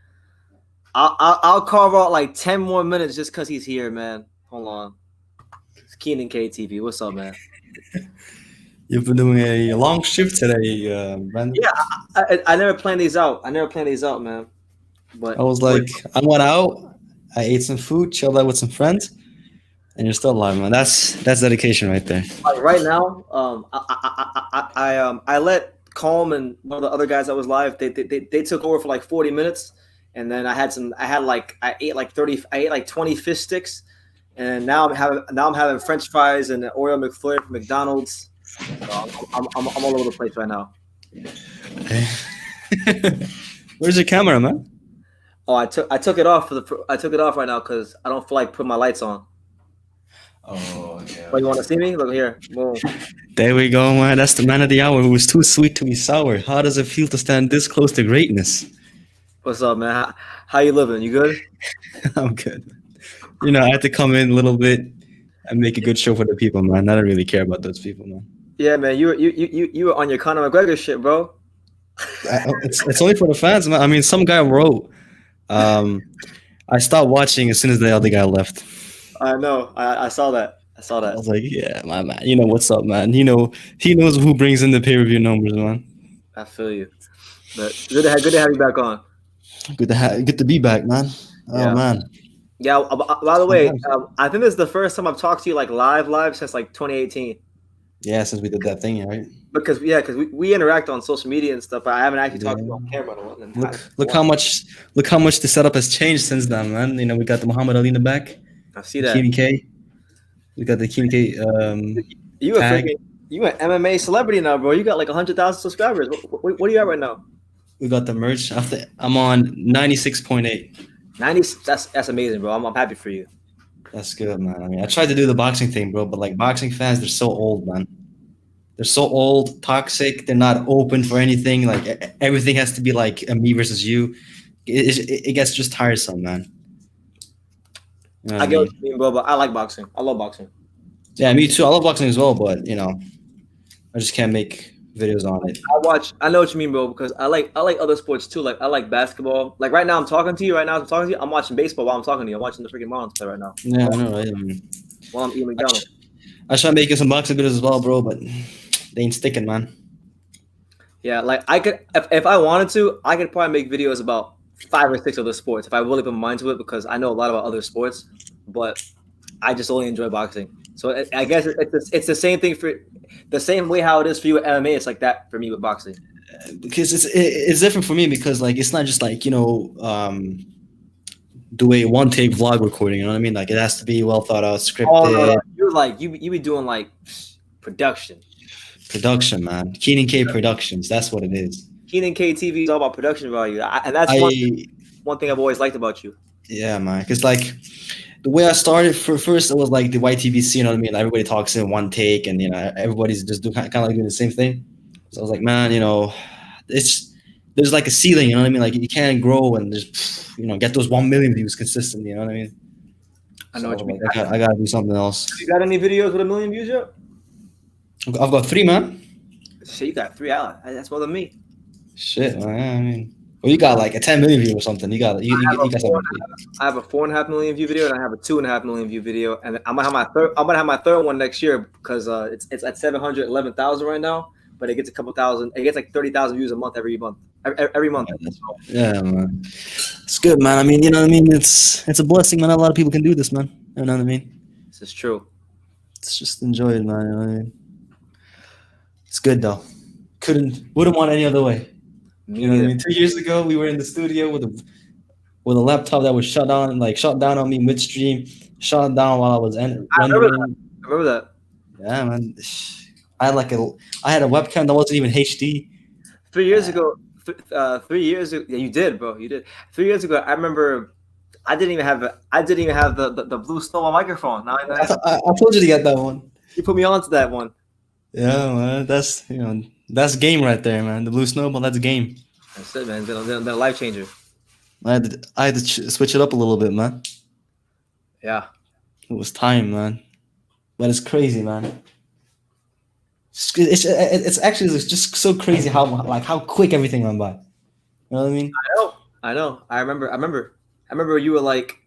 I'll carve out like 10 more minutes just because he's here, man. Hold on. It's Keenan KTV. What's up, man? You've been doing a long shift today, Brandon. Yeah, I never planned these out. Man. But I was like, I went out, I ate some food, chilled out with some friends, and you're still alive, man. That's dedication right there. Like right now, I let Calm and one of the other guys that was live. They took over for like 40 minutes, and then I ate like 20 fish sticks, and now I'm having French fries and an Oreo McFlurry from McDonald's. So I'm all over the place right now. Where's your camera, man? Oh, I took it off right now because I don't feel like putting my lights on. Oh, yeah. Oh, you want to see me? Look here. Boom. There we go, man. That's the man of the hour who was too sweet to be sour. How does it feel to stand this close to greatness? What's up, man? How you living? You good? I'm good. You know, I had to come in a little bit and make a good show for the people, man. I don't really care about those people, man. Yeah, man. You were on your Conor McGregor shit, bro. It's only for the fans, man. I mean, some guy wrote, I stopped watching as soon as the other guy left. I know. I saw that. I was like, yeah, my man. You know what's up, man. You know, he knows who brings in the pay-per-view numbers, man. I feel you. But good to have you back on. Good to be back, man. Oh, yeah. Man. Yeah. By the way, I think this is the first time I've talked to you like live since like 2018. Yeah, since we did that thing, right? Because we interact on social media and stuff, but I haven't actually talked to you on camera. Look how much the setup has changed since then, man. You know, we got the Muhammad Ali in the back. I see that. Keenan K. We got the Keenan K. You an MMA celebrity now, bro. You got like 100,000 subscribers. What are you at right now? We got the merch. I'm on 96.8. 90. That's amazing, bro. I'm happy for you. That's good, man. I mean, I tried to do the boxing thing, bro, but like boxing fans, they're so old, man. They're so old, toxic. They're not open for anything. Like everything has to be like a me versus you. It gets just tiresome, man. You know I get what you mean, bro, but I like boxing. I love boxing. Yeah, me too. I love boxing as well, but you know, I just can't make videos on it. I know what you mean, bro, because I like other sports too. Like I like basketball. Like right now I'm talking to you. I'm watching baseball while I'm talking to you. I'm watching the freaking Marlins play right now. Yeah, I know, right? I mean, while I'm eating McDonald's. I try making some boxing videos as well, bro, but they ain't sticking, man. Yeah, like I could if I wanted to, I could probably make videos about 5 or 6 other sports if I really put my mind to it, because I know a lot about other sports, but I just only enjoy boxing. So I guess it's the same thing for the same way how it is for you with MMA. It's like that for me with boxing. Because it's different for me because like it's not just like, you know, do a one take vlog recording. You know what I mean? Like it has to be well thought out, scripted. Oh, no. You're like you be doing like production, man. Keenan K Productions. That's what it is. Keenan K TV is all about production value, and that's one thing I've always liked about you. Yeah, man. Because like the way I started, first it was like the YTVC. You know what I mean? Everybody talks in one take, and you know everybody's just kind of like doing the same thing. So I was like, man, you know, there's like a ceiling. You know what I mean? Like you can't grow and just get those 1 million views consistently. You know what I mean? I know what you mean. I gotta do something else. You got any videos with 1 million views yet? I've got 3, man. Shit, you got 3 out. That's more than me. Shit, man. I mean, well, you got like a 10 million view or something. You got something. I have a 4.5 million view video, and I have a 2.5 million view video, and I'm gonna have my third one next year because it's at 711,000 right now, but it gets a couple thousand. It gets like 30,000 views a month every month. Yeah, man. It's good, man. I mean, you know what I mean? It's a blessing, man. A lot of people can do this, man. You know what I mean? This is true. It's just enjoy it, man. You know what I mean? It's good though. Wouldn't want any other way. You know what I mean? 2 years ago, we were in the studio with with a laptop that was shut down on me midstream, shut down while I was rendering. I remember that. Yeah, man. I had a webcam that wasn't even HD. 3 years ago, 3 years ago, yeah, you did, bro. You did. 3 years ago, I remember I didn't even have the blue snowball microphone. I told you to get that one. You put me onto that one. Yeah, man. That's game right there, man. The blue snowball, that's game. That's it, man. It's been a life changer. I had to switch it up a little bit, man. Yeah. It was time, man. But it's crazy, man. It's actually just so crazy how quick everything went by. You know what I mean? I know. I remember you were like,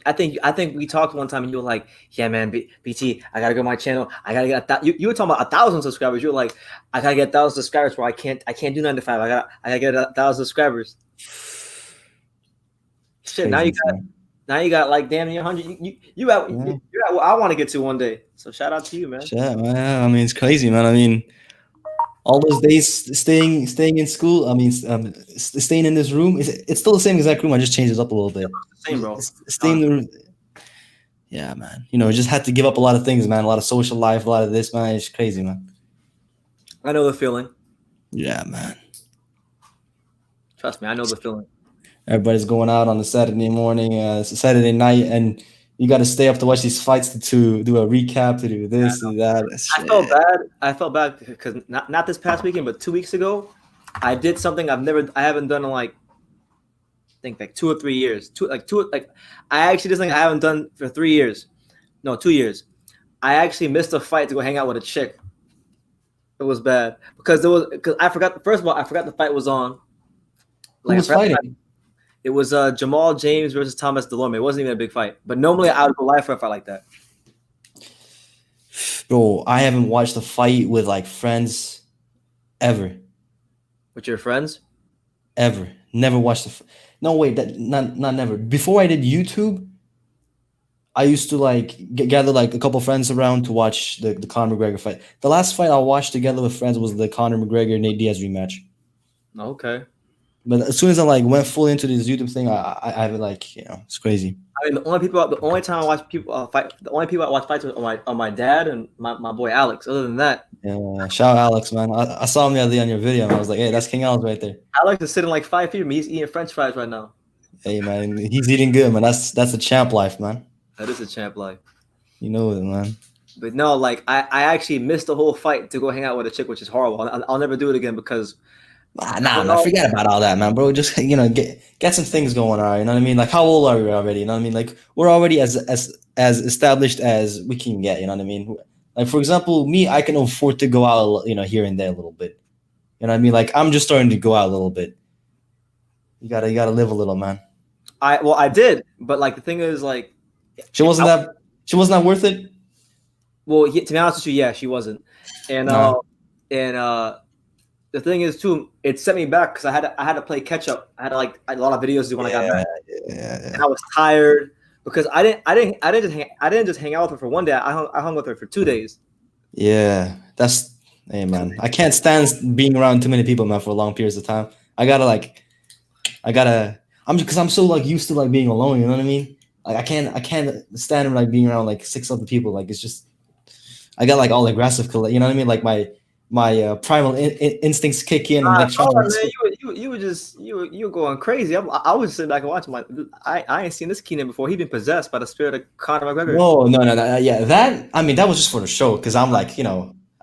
I think we talked one time and you were like, yeah, man, BT, I gotta go to my channel. I gotta get you were talking about 1,000 subscribers. You were like, I gotta get 1,000 subscribers where I can't do 9 to 5. I gotta get 1,000 subscribers. Shit, Crazy, now you got like damn near 100. You're at what I want to get to one day. So shout out to you, man. Shit, man. I mean, it's crazy, man. I mean, all those days staying in school. I mean, staying in this room. It's still the same exact room. I just changed it up a little bit. It's the same, bro. Staying in the room. Yeah, man. Just had to give up a lot of things, man. A lot of social life, a lot of this, man. It's crazy, man. I know the feeling. Yeah, man. Trust me, I know the feeling. Everybody's going out on a Saturday morning, Saturday night, and you got to stay up to watch these fights to do a recap, to do this, to that. I felt bad because not this past weekend, but 2 weeks ago, I did something I haven't done in I think 2 or 3 years. I actually did something I haven't done for 3 years. No, 2 years. I actually missed a fight to go hang out with a chick. It was bad because I forgot. First of all, I forgot the fight was on. Who was fighting? It was Jamal James versus Thomas Delorme. It wasn't even a big fight, but normally I would go live for a fight like that. Bro, I haven't watched a fight with friends ever. With your friends? Ever. Never watched No, wait, not never. Before I did YouTube, I used to gather a couple friends around to watch the Conor McGregor fight. The last fight I watched together with friends was the Conor McGregor Nate Diaz rematch. Okay. But as soon as I went fully into this YouTube thing, I have it's crazy. I mean, the only time I watch people fight, the only people I watch fights with are my dad and my boy Alex. Other than that, yeah, shout out Alex, man. I saw him the other day on your video, and I was like, hey, that's King Alex right there. Alex is sitting 5 feet from me. He's eating French fries right now. Hey, man, he's eating good, man. That's a champ life, man. That is a champ life. You know it, man. But no, I actually missed the whole fight to go hang out with a chick, which is horrible. I'll never do it again because. Nah, forget about all that, man, bro. Just get some things going on. You know what I mean? How old are we already? You know what I mean? We're already as established as we can get. You know what I mean? For example, me, I can afford to go out, here and there a little bit. You know what I mean? I'm just starting to go out a little bit. You gotta live a little, man. I did, but the thing is, she wasn't that worth it. Well, to be honest with you, yeah, she wasn't, and the thing is too, it set me back because I had to play catch up. I had a lot of videos to do when I got back, and I was tired because I didn't just hang out with her for one day. I hung with her for 2 days. Yeah, hey man, I can't stand being around too many people, man, for long periods of time. I'm so used to being alone. You know what I mean? I can't stand being around 6 other people. It's just I got all aggressive. You know what I mean? My primal instincts kick in. And you were going crazy. I was sitting back and watching. I ain't seen this Keenan before. He'd been possessed by the spirit of Conor McGregor. No. Yeah, that was just for the show because I'm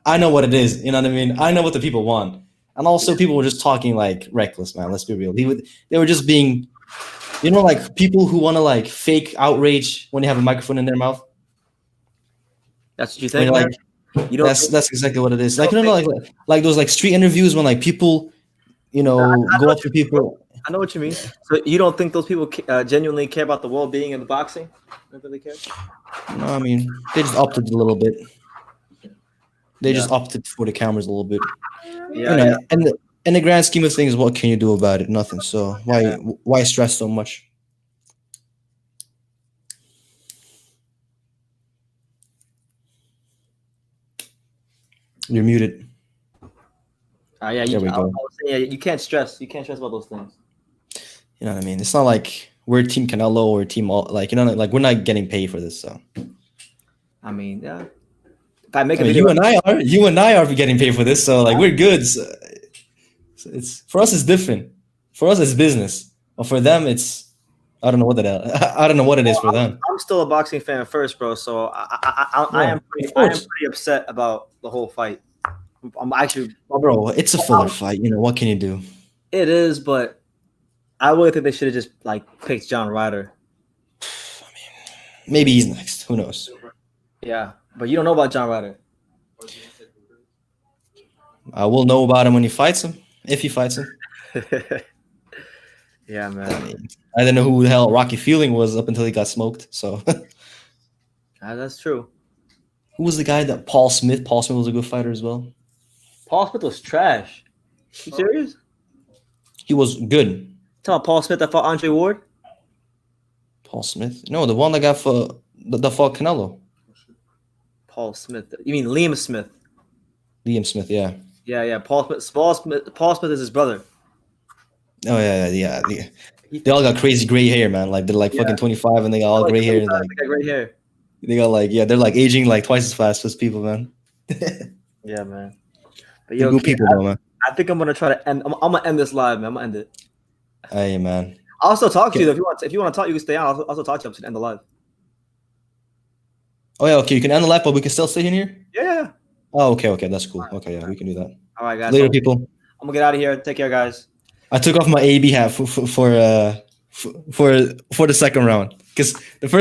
I know what it is. You know what I mean? I know what the people want, and also people were just talking reckless, man. Let's be real. They were just being, people who want to fake outrage when they have a microphone in their mouth. That's what you think? That's exactly what it is. Those street interviews when people, go up to people. I know what you mean. So you don't think those people genuinely care about the well-being of boxing? Don't really care? No, I mean they just opted a little bit. They just opted for the cameras a little bit. Yeah. And in the grand scheme of things, what can you do about it? Nothing. So why stress so much? You're muted. Yeah, you can't stress. You can't stress about those things. You know what I mean? It's not like we're Team Canelo or Team like like we're not getting paid for this. So I mean, yeah. If I make a video, video, you and I are getting paid for this. So like we're good. So it's for us. It's different. For us, it's business. But for them, it's I don't know what I don't know what it is for them. I'm still a boxing fan first, bro. So I am pretty upset about the whole fight. I'm actually, bro. It's a filler fight. You know what can you do? It is, but I really think they should have just like picked John Ryder. I mean, maybe he's next. Who knows? Yeah, but you don't know about John Ryder. I will know about him when he fights him, if he fights him. Yeah, man. I mean, I didn't know who the hell Rocky Fielding was up until he got smoked. So that's true. Who was the guy that Paul Smith? Paul Smith was a good fighter as well. Paul Smith was trash. You serious? He was good. Talking about Paul Smith that fought Andre Ward? Paul Smith? No, the one that got that fought Canelo. Paul Smith. You mean Liam Smith? Liam Smith, yeah. Yeah. Paul Smith is his brother. Oh yeah. They all got crazy gray hair, man. Like they're like fucking 25 and they got all gray hair. Like, they got gray hair. They got like they're like aging like twice as fast as people, man. Yeah, man. But yo, good people, though, man. I think I'm gonna try to end. I'm gonna end this live, man. I'm gonna end it. Hey, man. I'll still talk to you though. If you want to talk, you can stay on. I'll also talk to you up to the end of the live. Oh yeah, okay. You can end the live, but we can still stay in here. Yeah. Oh, okay. That's cool. Okay, yeah, we can do that. All right, guys. Later, people. I'm gonna get out of here. Take care, guys. I took off my AB hat for the second round because the first.